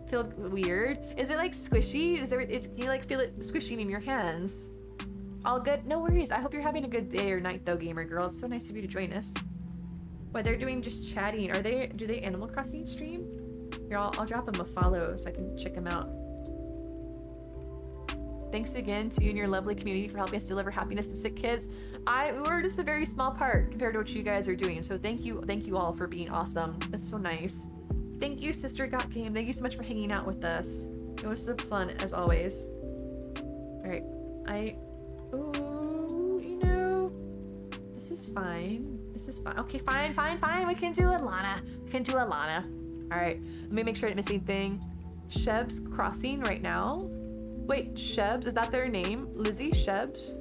Feel weird? Is it like squishy? Can you like feel it squishing in your hands? All good? No worries. I hope you're having a good day or night though, gamer girl. It's so nice of you to join us. What they're doing, just chatting. Do they Animal Crossing stream? Here, I'll drop them a follow so I can check them out. Thanks again to you and your lovely community for helping us deliver happiness to sick kids. We're just a very small part compared to what you guys are doing. So thank you all for being awesome. That's so nice. Thank you, Sister Got Game. Thank you so much for hanging out with us. It was so fun as always. All right, you know, this is fine. This is fine. Okay, fine. We can do Alana. All right, let me make sure I didn't miss anything. Sheb's Crossing right now. Wait, Shebs, is that their name? Lizzie Shebs?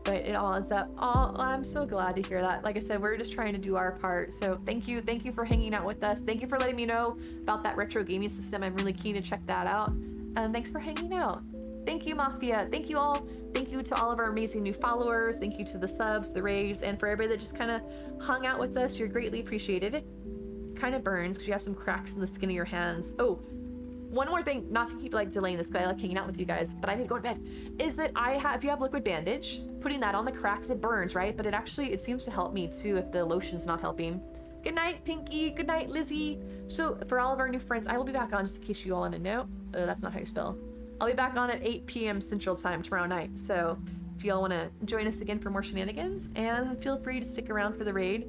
But it all adds up. Oh, I'm so glad to hear that. Like I said, we're just trying to do our part. So thank you for hanging out with us. Thank you for letting me know about that retro gaming system. I'm really keen to check that out. And thanks for hanging out. Thank you, Mafia. Thank you all. Thank you to all of our amazing new followers. Thank you to the subs, the raids, and for everybody that just kind of hung out with us. You're greatly appreciated. It kind of burns because you have some cracks in the skin of your hands. Oh, one more thing, not to keep like delaying this because I like hanging out with you guys, but I need to go to bed, is that if you have liquid bandage, putting that on the cracks, it burns, right? But it seems to help me too if the lotion's not helping. Good night, Pinky. Good night, Lizzie. So for all of our new friends, I will be back on, just in case you all want to know. That's not how you spell. I'll be back on at 8 p.m. Central Time tomorrow night. So if you all want to join us again for more shenanigans, and feel free to stick around for the raid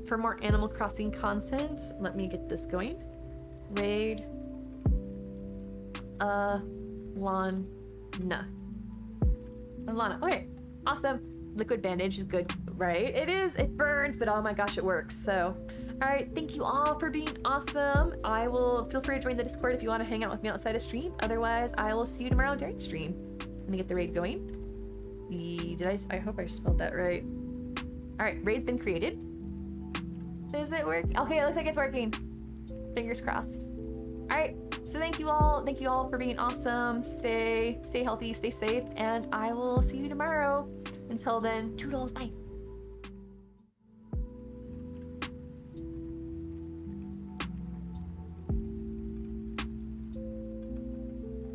for more Animal Crossing content. Let me get this going. Raid. Alana. Okay, awesome. Liquid bandage is good, right? It is. It burns, but oh my gosh, it works. So, all right. Thank you all for being awesome. I will feel free to join the Discord if you want to hang out with me outside of stream. Otherwise, I will see you tomorrow during stream. Let me get the raid going. I hope I spelled that right. All right, raid's been created. Is it working? Okay, it looks like it's working. Fingers crossed. All right. So thank you all. Thank you all for being awesome. Stay healthy, stay safe, and I will see you tomorrow. Until then, toodles, bye.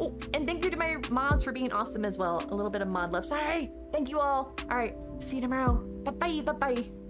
Oh, and thank you to my mods for being awesome as well. A little bit of mod love. Sorry. Thank you all. All right. See you tomorrow. Bye-bye. Bye-bye.